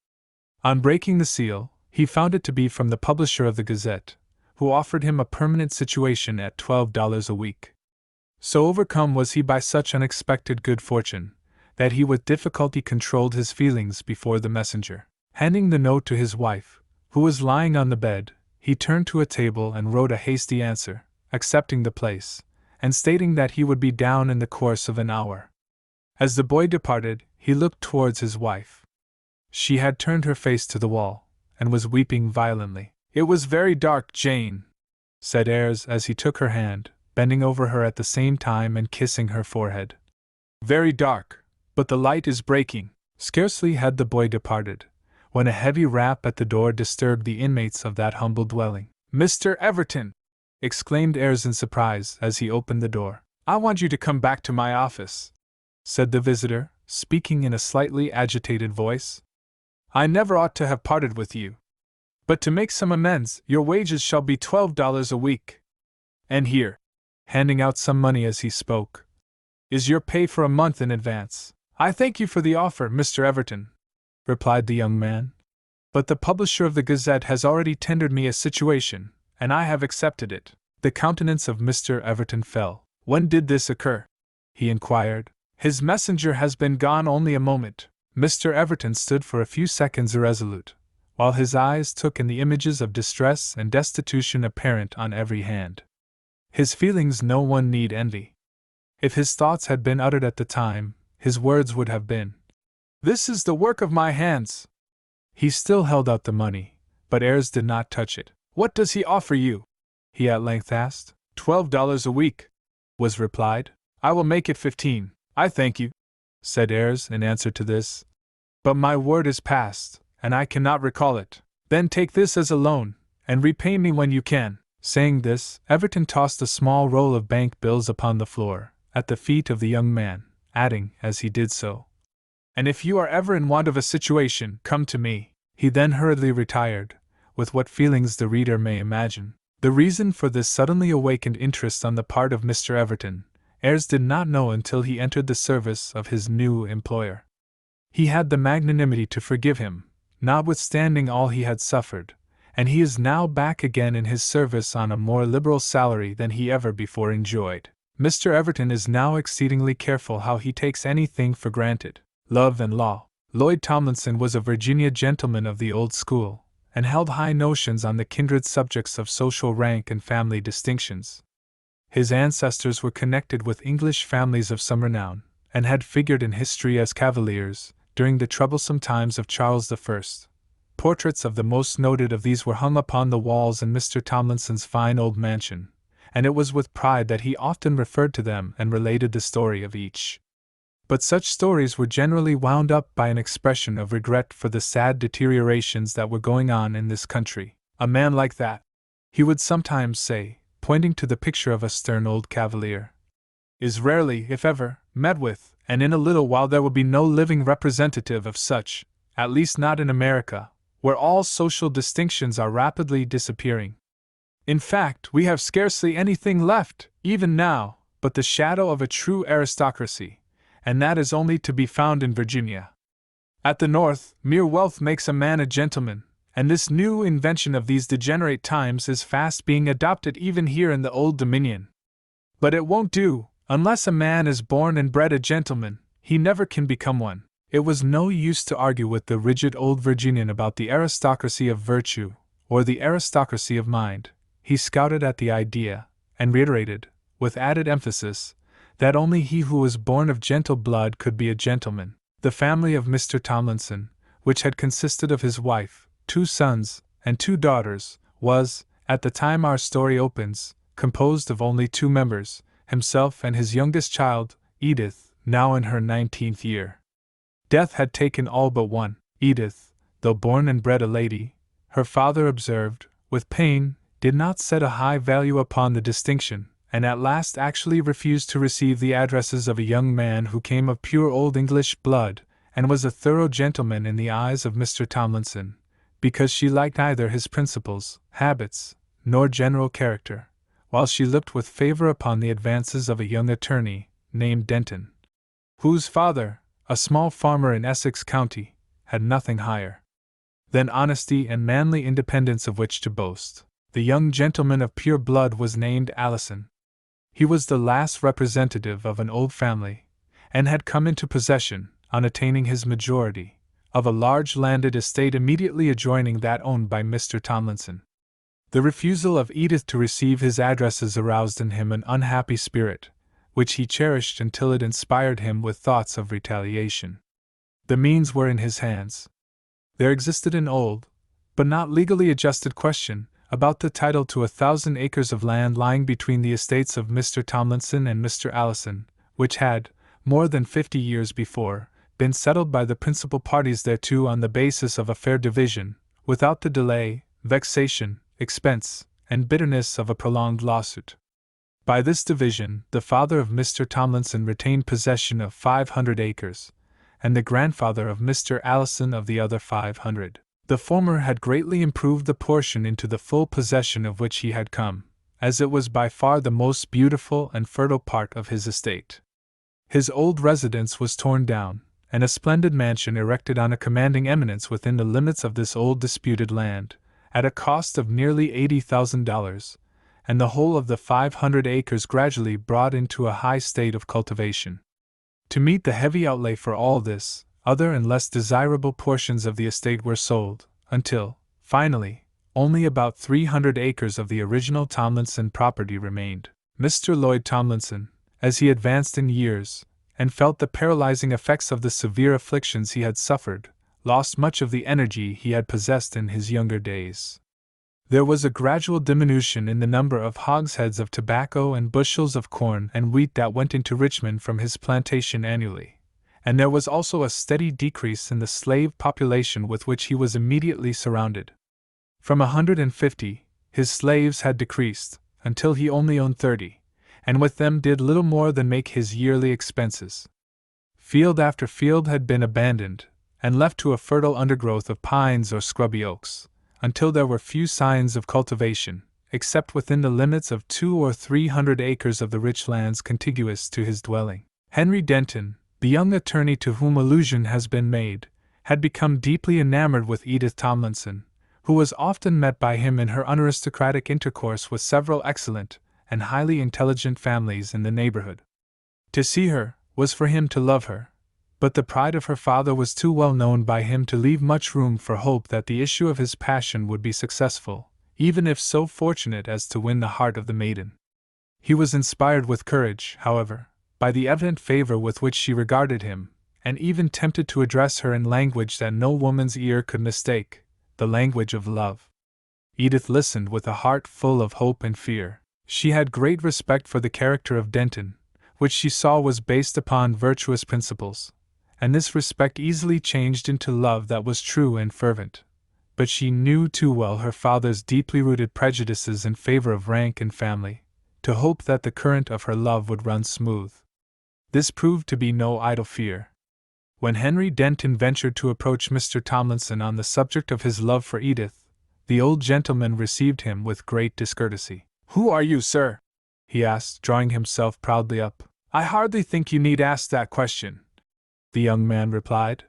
On breaking the seal, he found it to be from the publisher of the Gazette, who offered him a permanent situation at $12 a week. So overcome was he by such unexpected good fortune, that he with difficulty controlled his feelings before the messenger. Handing the note to his wife, who was lying on the bed, he turned to a table and wrote a hasty answer, accepting the place, and stating that he would be down in the course of an hour. As the boy departed, he looked towards his wife. She had turned her face to the wall, and was weeping violently. "It was very dark, Jane," said Ayres as he took her hand, bending over her at the same time and kissing her forehead. "Very dark, but the light is breaking." Scarcely had the boy departed, when a heavy rap at the door disturbed the inmates of that humble dwelling. "Mr. Everton!" exclaimed Ayres in surprise as he opened the door. "I want you to come back to my office," said the visitor, speaking in a slightly agitated voice. "I never ought to have parted with you. But to make some amends, your wages shall be $12 a week. And here," handing out some money as he spoke, "is your pay for a month in advance." "I thank you for the offer, Mr. Everton," replied the young man. "But the publisher of the Gazette has already tendered me a situation, and I have accepted it." The countenance of Mr. Everton fell. "When did this occur?" he inquired. "His messenger has been gone only a moment." Mr. Everton stood for a few seconds irresolute, while his eyes took in the images of distress and destitution apparent on every hand. His feelings no one need envy. If his thoughts had been uttered at the time, his words would have been, "This is the work of my hands." He still held out the money, but Ayres did not touch it. "What does he offer you?" he at length asked. $12 a week," was replied. "I will make it 15. "I thank you," said Ayres in answer to this. "But my word is past, and I cannot recall it." "Then take this as a loan, and repay me when you can." Saying this, Everton tossed a small roll of bank bills upon the floor, at the feet of the young man, adding, as he did so, "And if you are ever in want of a situation, come to me." He then hurriedly retired, with what feelings the reader may imagine. The reason for this suddenly awakened interest on the part of Mr. Everton, Ayres did not know until he entered the service of his new employer. He had the magnanimity to forgive him, notwithstanding all he had suffered, and he is now back again in his service on a more liberal salary than he ever before enjoyed. Mr. Everton is now exceedingly careful how he takes anything for granted. Love and law. Lloyd Tomlinson was a Virginia gentleman of the old school, and held high notions on the kindred subjects of social rank and family distinctions. His ancestors were connected with English families of some renown, and had figured in history as cavaliers, during the troublesome times of Charles I. Portraits of the most noted of these were hung upon the walls in Mr. Tomlinson's fine old mansion, and it was with pride that he often referred to them and related the story of each. But such stories were generally wound up by an expression of regret for the sad deteriorations that were going on in this country. "A man like that," he would sometimes say, pointing to the picture of a stern old cavalier, "is rarely, if ever, met with, and in a little while there will be no living representative of such, at least not in America, where all social distinctions are rapidly disappearing. In fact, we have scarcely anything left, even now, but the shadow of a true aristocracy, and that is only to be found in Virginia." At the North, mere wealth makes a man a gentleman, and this new invention of these degenerate times is fast being adopted even here in the Old Dominion. But it won't do. Unless a man is born and bred a gentleman, he never can become one. It was no use to argue with the rigid old Virginian about the aristocracy of virtue, or the aristocracy of mind. He scouted at the idea, and reiterated, with added emphasis, that only he who was born of gentle blood could be a gentleman. The family of Mr. Tomlinson, which had consisted of his wife, 2 sons, and 2 daughters, was, at the time our story opens, composed of only 2 members, himself and his youngest child, Edith, now in her 19th year. Death had taken all but one. Edith, though born and bred a lady, her father observed, with pain, did not set a high value upon the distinction, and at last actually refused to receive the addresses of a young man who came of pure old English blood, and was a thorough gentleman in the eyes of Mr. Tomlinson, because she liked neither his principles, habits, nor general character, while she looked with favor upon the advances of a young attorney, named Denton, whose father, a small farmer in Essex County, had nothing higher than honesty and manly independence of which to boast. The young gentleman of pure blood was named Allison. He was the last representative of an old family, and had come into possession, on attaining his majority, of a large landed estate immediately adjoining that owned by Mr. Tomlinson. The refusal of Edith to receive his addresses aroused in him an unhappy spirit, which he cherished until it inspired him with thoughts of retaliation. The means were in his hands. There existed an old, but not legally adjusted question, about the title to 1,000 acres of land lying between the estates of Mr. Tomlinson and Mr. Allison, which had, more than 50 years before, been settled by the principal parties thereto on the basis of a fair division, without the delay, vexation, expense, and bitterness of a prolonged lawsuit. By this division, the father of Mr. Tomlinson retained possession of 500 acres, and the grandfather of Mr. Allison of the other 500. The former had greatly improved the portion into the full possession of which he had come, as it was by far the most beautiful and fertile part of his estate. His old residence was torn down, and a splendid mansion erected on a commanding eminence within the limits of this old disputed land, at a cost of nearly $80,000, and the whole of the 500 acres gradually brought into a high state of cultivation. To meet the heavy outlay for all this, other and less desirable portions of the estate were sold, until, finally, only about 300 acres of the original Tomlinson property remained. Mr. Lloyd Tomlinson, as he advanced in years, and felt the paralyzing effects of the severe afflictions he had suffered, lost much of the energy he had possessed in his younger days. There was a gradual diminution in the number of hogsheads of tobacco and bushels of corn and wheat that went into Richmond from his plantation annually, and there was also a steady decrease in the slave population with which he was immediately surrounded. From 150, his slaves had decreased, until he only owned 30, and with them did little more than make his yearly expenses. Field after field had been abandoned, and left to a fertile undergrowth of pines or scrubby oaks, until there were few signs of cultivation, except within the limits of 200 or 300 acres of the rich lands contiguous to his dwelling. Henry Denton, the young attorney to whom allusion has been made, had become deeply enamored with Edith Tomlinson, who was often met by him in her unaristocratic intercourse with several excellent and highly intelligent families in the neighborhood. To see her was for him to love her, but the pride of her father was too well known by him to leave much room for hope that the issue of his passion would be successful, even if so fortunate as to win the heart of the maiden. He was inspired with courage, however, by the evident favor with which she regarded him, and even tempted to address her in language that no woman's ear could mistake, the language of love. Edith listened with a heart full of hope and fear. She had great respect for the character of Denton, which she saw was based upon virtuous principles, and this respect easily changed into love that was true and fervent. But she knew too well her father's deeply rooted prejudices in favor of rank and family, to hope that the current of her love would run smooth. This proved to be no idle fear. When Henry Denton ventured to approach Mr. Tomlinson on the subject of his love for Edith, the old gentleman received him with great discourtesy. "Who are you, sir?" he asked, drawing himself proudly up. "I hardly think you need ask that question," the young man replied.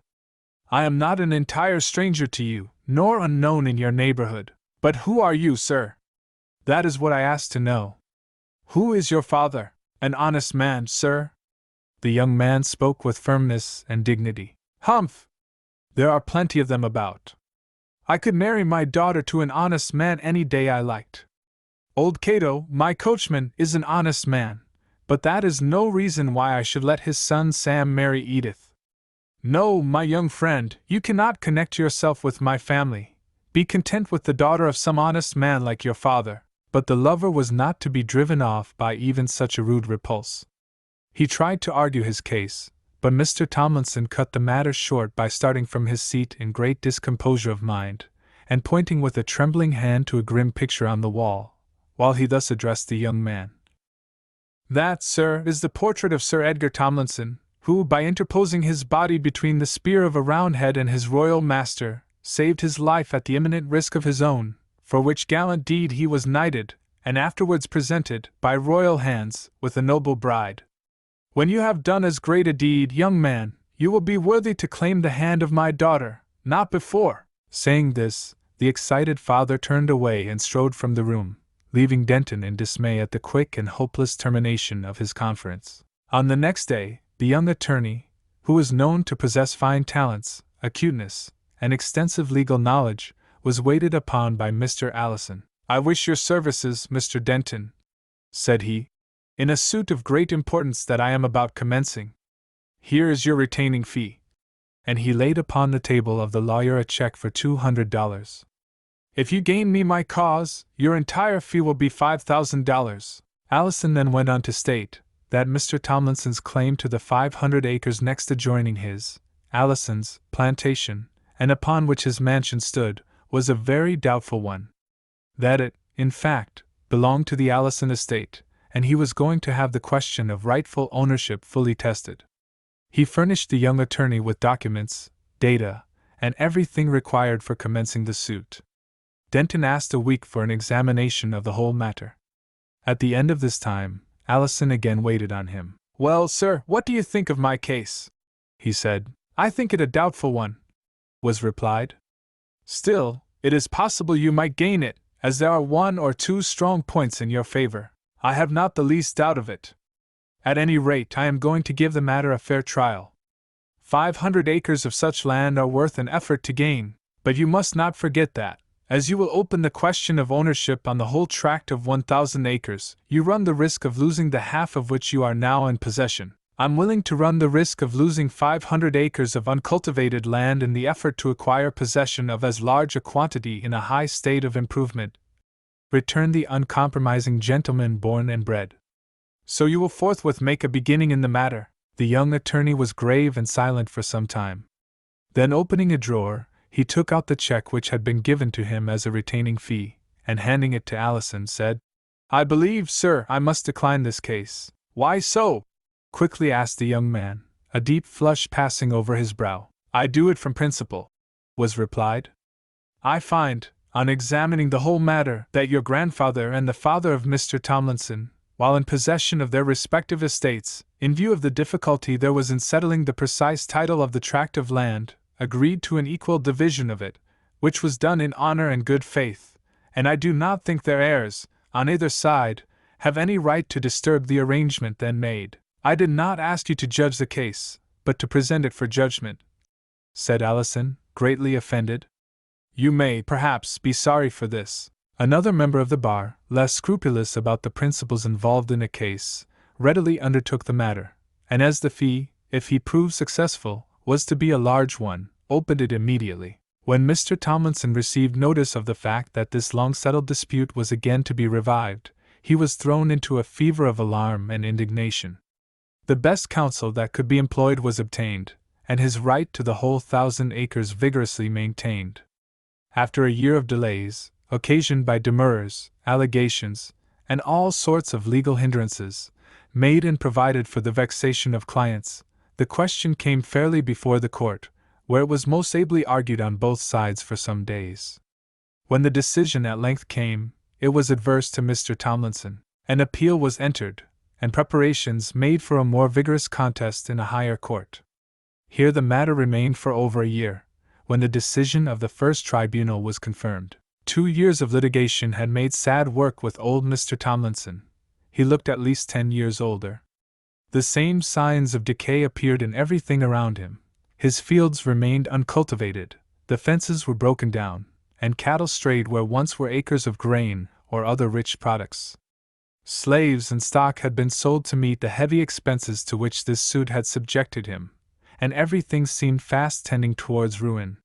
I am not an entire stranger to you, nor unknown in your neighborhood. But who are you, sir? That is what I ask to know. Who is your father? An honest man, sir? The young man spoke with firmness and dignity. Humph! There are plenty of them about. I could marry my daughter to an honest man any day I liked. Old Cato, my coachman, is an honest man, but that is no reason why I should let his son Sam marry Edith. No, my young friend, you cannot connect yourself with my family. Be content with the daughter of some honest man like your father. But the lover was not to be driven off by even such a rude repulse. He tried to argue his case, but Mr. Tomlinson cut the matter short by starting from his seat in great discomposure of mind, and pointing with a trembling hand to a grim picture on the wall, while he thus addressed the young man. That, sir, is the portrait of Sir Edgar Tomlinson, who, by interposing his body between the spear of a Roundhead and his royal master, saved his life at the imminent risk of his own, for which gallant deed he was knighted, and afterwards presented, by royal hands, with a noble bride. When you have done as great a deed, young man, you will be worthy to claim the hand of my daughter, not before. Saying this, the excited father turned away and strode from the room, leaving Denton in dismay at the quick and hopeless termination of his conference. On the next day, the young attorney, who was known to possess fine talents, acuteness, and extensive legal knowledge, was waited upon by Mr. Allison. I wish your services, Mr. Denton, said he, in a suit of great importance that I am about commencing. Here is your retaining fee. And he laid upon the table of the lawyer a check for $200. If you gain me my cause, your entire fee will be $5,000. Allison then went on to state that Mr. Tomlinson's claim to the 500 acres next adjoining his, Allison's, plantation, and upon which his mansion stood, was a very doubtful one. That it, in fact, belonged to the Allison estate, and he was going to have the question of rightful ownership fully tested. He furnished the young attorney with documents, data, and everything required for commencing the suit. Denton asked a week for an examination of the whole matter. At the end of this time, Allison again waited on him. Well, sir, what do you think of my case? He said. I think it a doubtful one, was replied. Still, it is possible you might gain it, as there are one or two strong points in your favor. I have not the least doubt of it. At any rate, I am going to give the matter a fair trial. 500 acres of such land are worth an effort to gain, but you must not forget that, as you will open the question of ownership on the whole tract of 1,000 acres, you run the risk of losing the half of which you are now in possession. I'm willing to run the risk of losing 500 acres of uncultivated land in the effort to acquire possession of as large a quantity in a high state of improvement, returned the uncompromising gentleman born and bred. So you will forthwith make a beginning in the matter. The young attorney was grave and silent for some time. Then opening a drawer, he took out the check which had been given to him as a retaining fee, and handing it to Allison, said, I believe, sir, I must decline this case. Why so? Quickly asked the young man, a deep flush passing over his brow. I do it from principle, was replied. I find, on examining the whole matter, that your grandfather and the father of Mr. Tomlinson, while in possession of their respective estates, in view of the difficulty there was in settling the precise title of the tract of land, agreed to an equal division of it, which was done in honor and good faith, and I do not think their heirs, on either side, have any right to disturb the arrangement then made. I did not ask you to judge the case, but to present it for judgment, said Allison, greatly offended. You may, perhaps, be sorry for this. Another member of the bar, less scrupulous about the principles involved in a case, readily undertook the matter, and as the fee, if he proved successful, was to be a large one, opened it immediately. When Mr. Tomlinson received notice of the fact that this long-settled dispute was again to be revived, he was thrown into a fever of alarm and indignation. The best counsel that could be employed was obtained, and his right to the whole 1,000 acres vigorously maintained. After a year of delays, occasioned by demurrers, allegations, and all sorts of legal hindrances, made and provided for the vexation of clients, the question came fairly before the court, where it was most ably argued on both sides for some days. When the decision at length came, it was adverse to Mr. Tomlinson. An appeal was entered, and preparations made for a more vigorous contest in a higher court. Here the matter remained for over a year, when the decision of the first tribunal was confirmed. 2 years of litigation had made sad work with old Mr. Tomlinson. He looked at least 10 years older. The same signs of decay appeared in everything around him. His fields remained uncultivated, the fences were broken down, and cattle strayed where once were acres of grain or other rich products. Slaves and stock had been sold to meet the heavy expenses to which this suit had subjected him, and everything seemed fast tending towards ruin.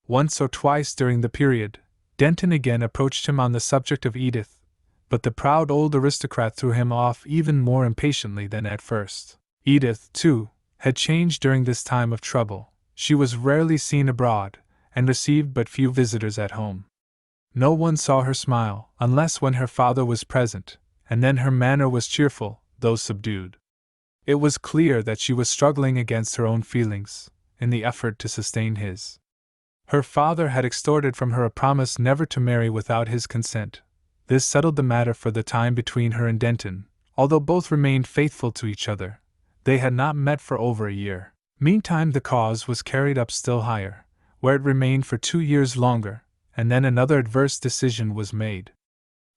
Once or twice during the period, Denton again approached him on the subject of Edith, but the proud old aristocrat threw him off even more impatiently than at first. Edith, too, had changed during this time of trouble. She was rarely seen abroad, and received but few visitors at home. No one saw her smile, unless when her father was present, and then her manner was cheerful, though subdued. It was clear that she was struggling against her own feelings, in the effort to sustain his. Her father had extorted from her a promise never to marry without his consent. This settled the matter for the time between her and Denton, although both remained faithful to each other. They had not met for over a year. Meantime the cause was carried up still higher, where it remained for 2 years longer, and then another adverse decision was made.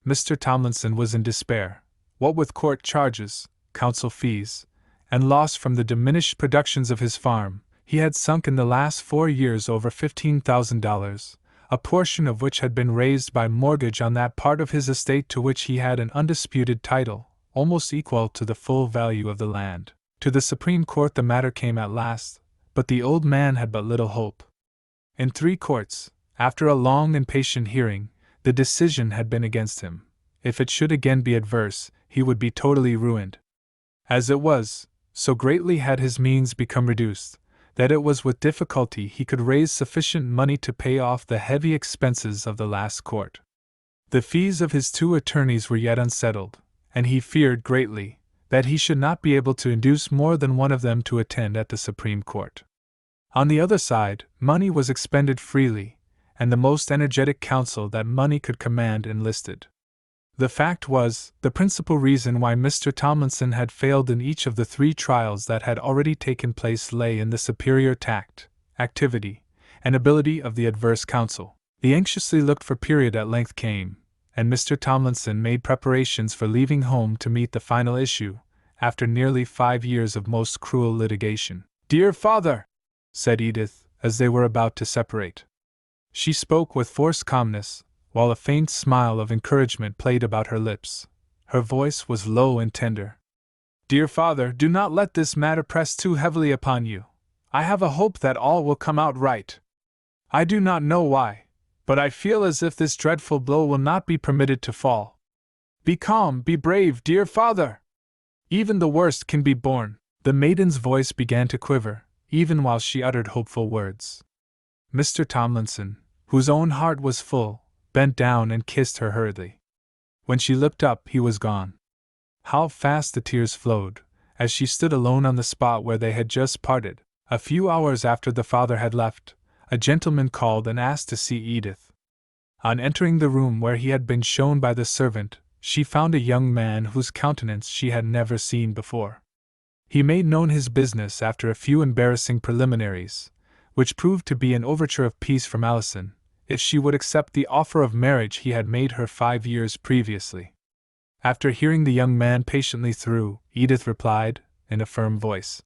Mr. Tomlinson was in despair. What with court charges, counsel fees, and loss from the diminished productions of his farm, he had sunk in the last 4 years over $15,000, a portion of which had been raised by mortgage on that part of his estate to which he had an undisputed title, almost equal to the full value of the land. To the Supreme Court the matter came at last, but the old man had but little hope. In 3 courts, after a long and patient hearing, the decision had been against him. If it should again be adverse, he would be totally ruined. As it was, so greatly had his means become reduced, that it was with difficulty he could raise sufficient money to pay off the heavy expenses of the last court. The fees of his 2 attorneys were yet unsettled, and he feared greatly that he should not be able to induce more than one of them to attend at the Supreme Court. On the other side, money was expended freely, and the most energetic counsel that money could command enlisted. The fact was, the principal reason why Mr. Tomlinson had failed in each of the 3 trials that had already taken place lay in the superior tact, activity, and ability of the adverse counsel. The anxiously looked-for period at length came, and Mr. Tomlinson made preparations for leaving home to meet the final issue, after nearly 5 years of most cruel litigation. "Dear father," said Edith, as they were about to separate. She spoke with forced calmness, while a faint smile of encouragement played about her lips. Her voice was low and tender. "Dear father, do not let this matter press too heavily upon you. I have a hope that all will come out right. I do not know why, but I feel as if this dreadful blow will not be permitted to fall. Be calm, be brave, dear father! Even the worst can be borne." The maiden's voice began to quiver, even while she uttered hopeful words. Mr. Tomlinson, whose own heart was full, bent down and kissed her hurriedly. When she looked up, he was gone. How fast the tears flowed, as she stood alone on the spot where they had just parted. A few hours after the father had left, a gentleman called and asked to see Edith. On entering the room where he had been shown by the servant, she found a young man whose countenance she had never seen before. He made known his business after a few embarrassing preliminaries, which proved to be an overture of peace from Allison, if she would accept the offer of marriage he had made her 5 years previously. After hearing the young man patiently through, Edith replied, in a firm voice,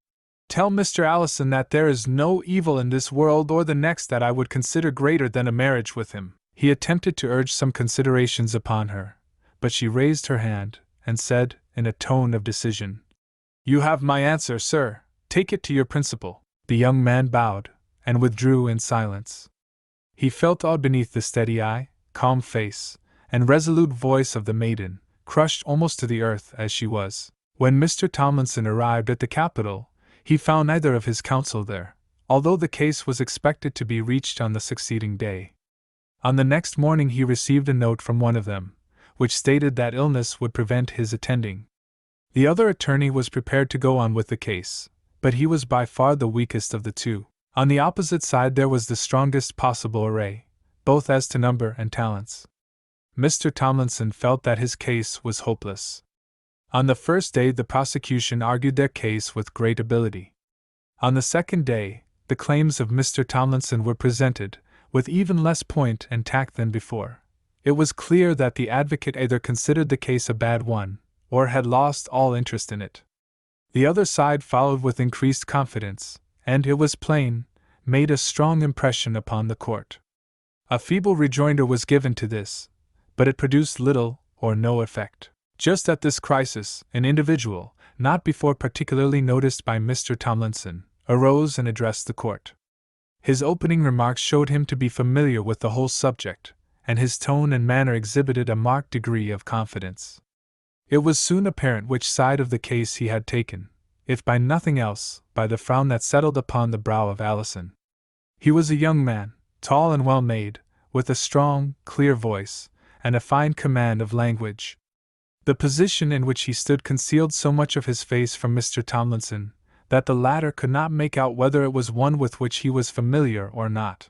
"Tell Mr. Allison that there is no evil in this world or the next that I would consider greater than a marriage with him." He attempted to urge some considerations upon her, but she raised her hand, and said, in a tone of decision, "You have my answer, sir. Take it to your principal." The young man bowed, and withdrew in silence. He felt awed beneath the steady eye, calm face, and resolute voice of the maiden, crushed almost to the earth as she was. When Mr. Tomlinson arrived at the capital, he found neither of his counsel there, although the case was expected to be reached on the succeeding day. On the next morning he received a note from one of them, which stated that illness would prevent his attending. The other attorney was prepared to go on with the case, but he was by far the weakest of the 2. On the opposite side there was the strongest possible array, both as to number and talents. Mr. Tomlinson felt that his case was hopeless. On the first day the prosecution argued their case with great ability. On the second day, the claims of Mr. Tomlinson were presented, with even less point and tact than before. It was clear that the advocate either considered the case a bad one, or had lost all interest in it. The other side followed with increased confidence, and, it was plain, made a strong impression upon the court. A feeble rejoinder was given to this, but it produced little or no effect. Just at this crisis, an individual, not before particularly noticed by Mr. Tomlinson, arose and addressed the court. His opening remarks showed him to be familiar with the whole subject, and his tone and manner exhibited a marked degree of confidence. It was soon apparent which side of the case he had taken, if by nothing else, by the frown that settled upon the brow of Allison. He was a young man, tall and well made, with a strong, clear voice, and a fine command of language. The position in which he stood concealed so much of his face from Mr. Tomlinson, that the latter could not make out whether it was one with which he was familiar or not.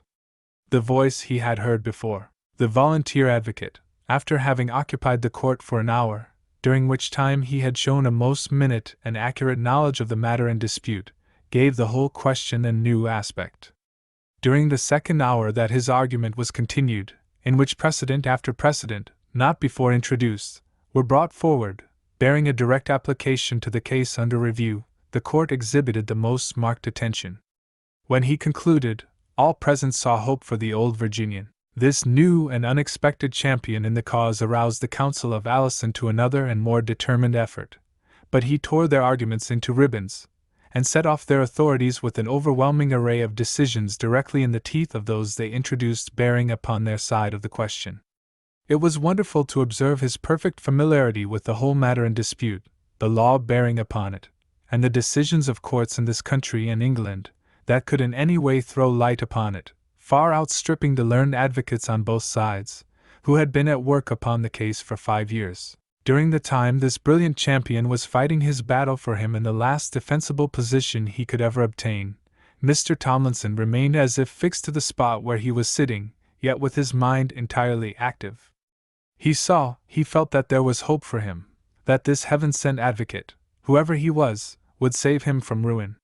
The voice he had heard before. The volunteer advocate, after having occupied the court for an hour, during which time he had shown a most minute and accurate knowledge of the matter in dispute, gave the whole question a new aspect. During the second hour that his argument was continued, in which precedent after precedent, not before introduced, were brought forward, bearing a direct application to the case under review, the court exhibited the most marked attention. When he concluded, all present saw hope for the old Virginian. This new and unexpected champion in the cause aroused the counsel of Allison to another and more determined effort, but he tore their arguments into ribbons, and set off their authorities with an overwhelming array of decisions directly in the teeth of those they introduced bearing upon their side of the question. It was wonderful to observe his perfect familiarity with the whole matter in dispute, the law bearing upon it, and the decisions of courts in this country and England, that could in any way throw light upon it, far outstripping the learned advocates on both sides, who had been at work upon the case for 5 years. During the time this brilliant champion was fighting his battle for him in the last defensible position he could ever obtain, Mr. Tomlinson remained as if fixed to the spot where he was sitting, yet with his mind entirely active. He felt that there was hope for him, that this heaven-sent advocate, whoever he was, would save him from ruin.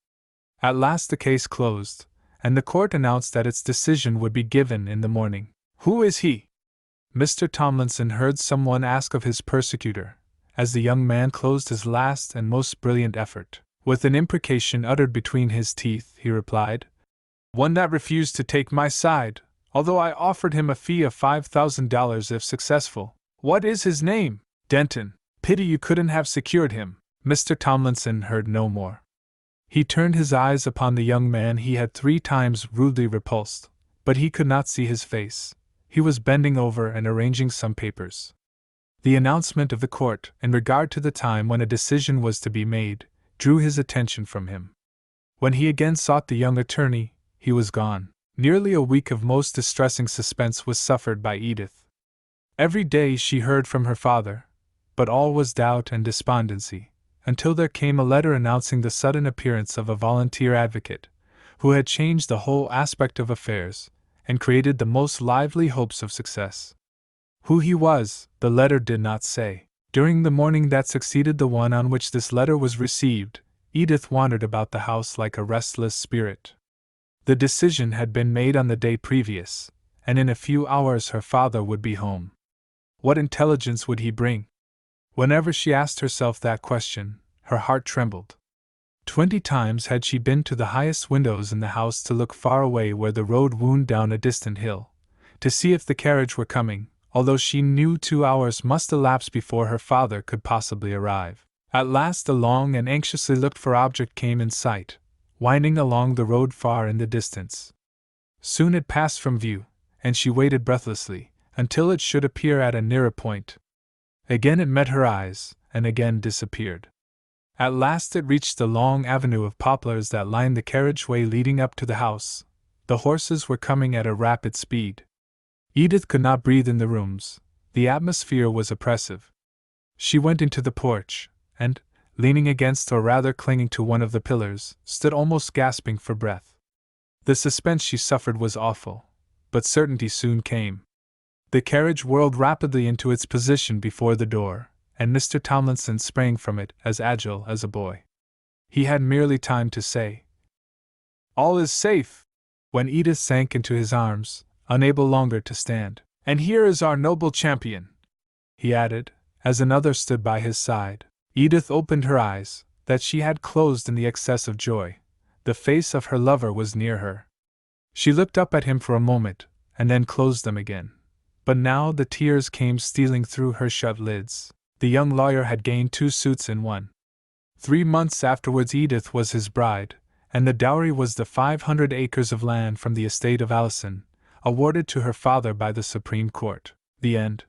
At last the case closed, and the court announced that its decision would be given in the morning. "Who is he?" Mr. Tomlinson heard someone ask of his persecutor, as the young man closed his last and most brilliant effort. With an imprecation uttered between his teeth, he replied, "One that refused to take my side, although I offered him a fee of $5,000 if successful. What is his name?" "Denton. Pity you couldn't have secured him." Mr. Tomlinson heard no more. He turned his eyes upon the young man he had 3 times rudely repulsed, but he could not see his face. He was bending over and arranging some papers. The announcement of the court, in regard to the time when a decision was to be made, drew his attention from him. When he again sought the young attorney, he was gone. Nearly a week of most distressing suspense was suffered by Edith. Every day she heard from her father, but all was doubt and despondency, until there came a letter announcing the sudden appearance of a volunteer advocate, who had changed the whole aspect of affairs, and created the most lively hopes of success. Who he was, the letter did not say. During the morning that succeeded the one on which this letter was received, Edith wandered about the house like a restless spirit. The decision had been made on the day previous, and in a few hours her father would be home. What intelligence would he bring? Whenever she asked herself that question, her heart trembled. 20 times had she been to the highest windows in the house to look far away where the road wound down a distant hill, to see if the carriage were coming, although she knew 2 hours must elapse before her father could possibly arrive. At last a long and anxiously looked-for object came in sight, winding along the road far in the distance. Soon it passed from view, and she waited breathlessly, until it should appear at a nearer point. Again it met her eyes, and again disappeared. At last it reached the long avenue of poplars that lined the carriageway leading up to the house. The horses were coming at a rapid speed. Edith could not breathe in the rooms. The atmosphere was oppressive. She went into the porch, and, leaning against or rather clinging to one of the pillars, stood almost gasping for breath. The suspense she suffered was awful, but certainty soon came. The carriage whirled rapidly into its position before the door, and Mr. Tomlinson sprang from it as agile as a boy. He had merely time to say, All is safe! When Edith sank into his arms, unable longer to stand. And here is our noble champion, he added, as another stood by his side. Edith opened her eyes, that she had closed in the excess of joy. The face of her lover was near her. She looked up at him for a moment, and then closed them again. But now the tears came stealing through her shut lids. The young lawyer had gained 2 suits in one. 3 months afterwards Edith was his bride, and the dowry was the 500 acres of land from the estate of Allison, awarded to her father by the Supreme Court. The end.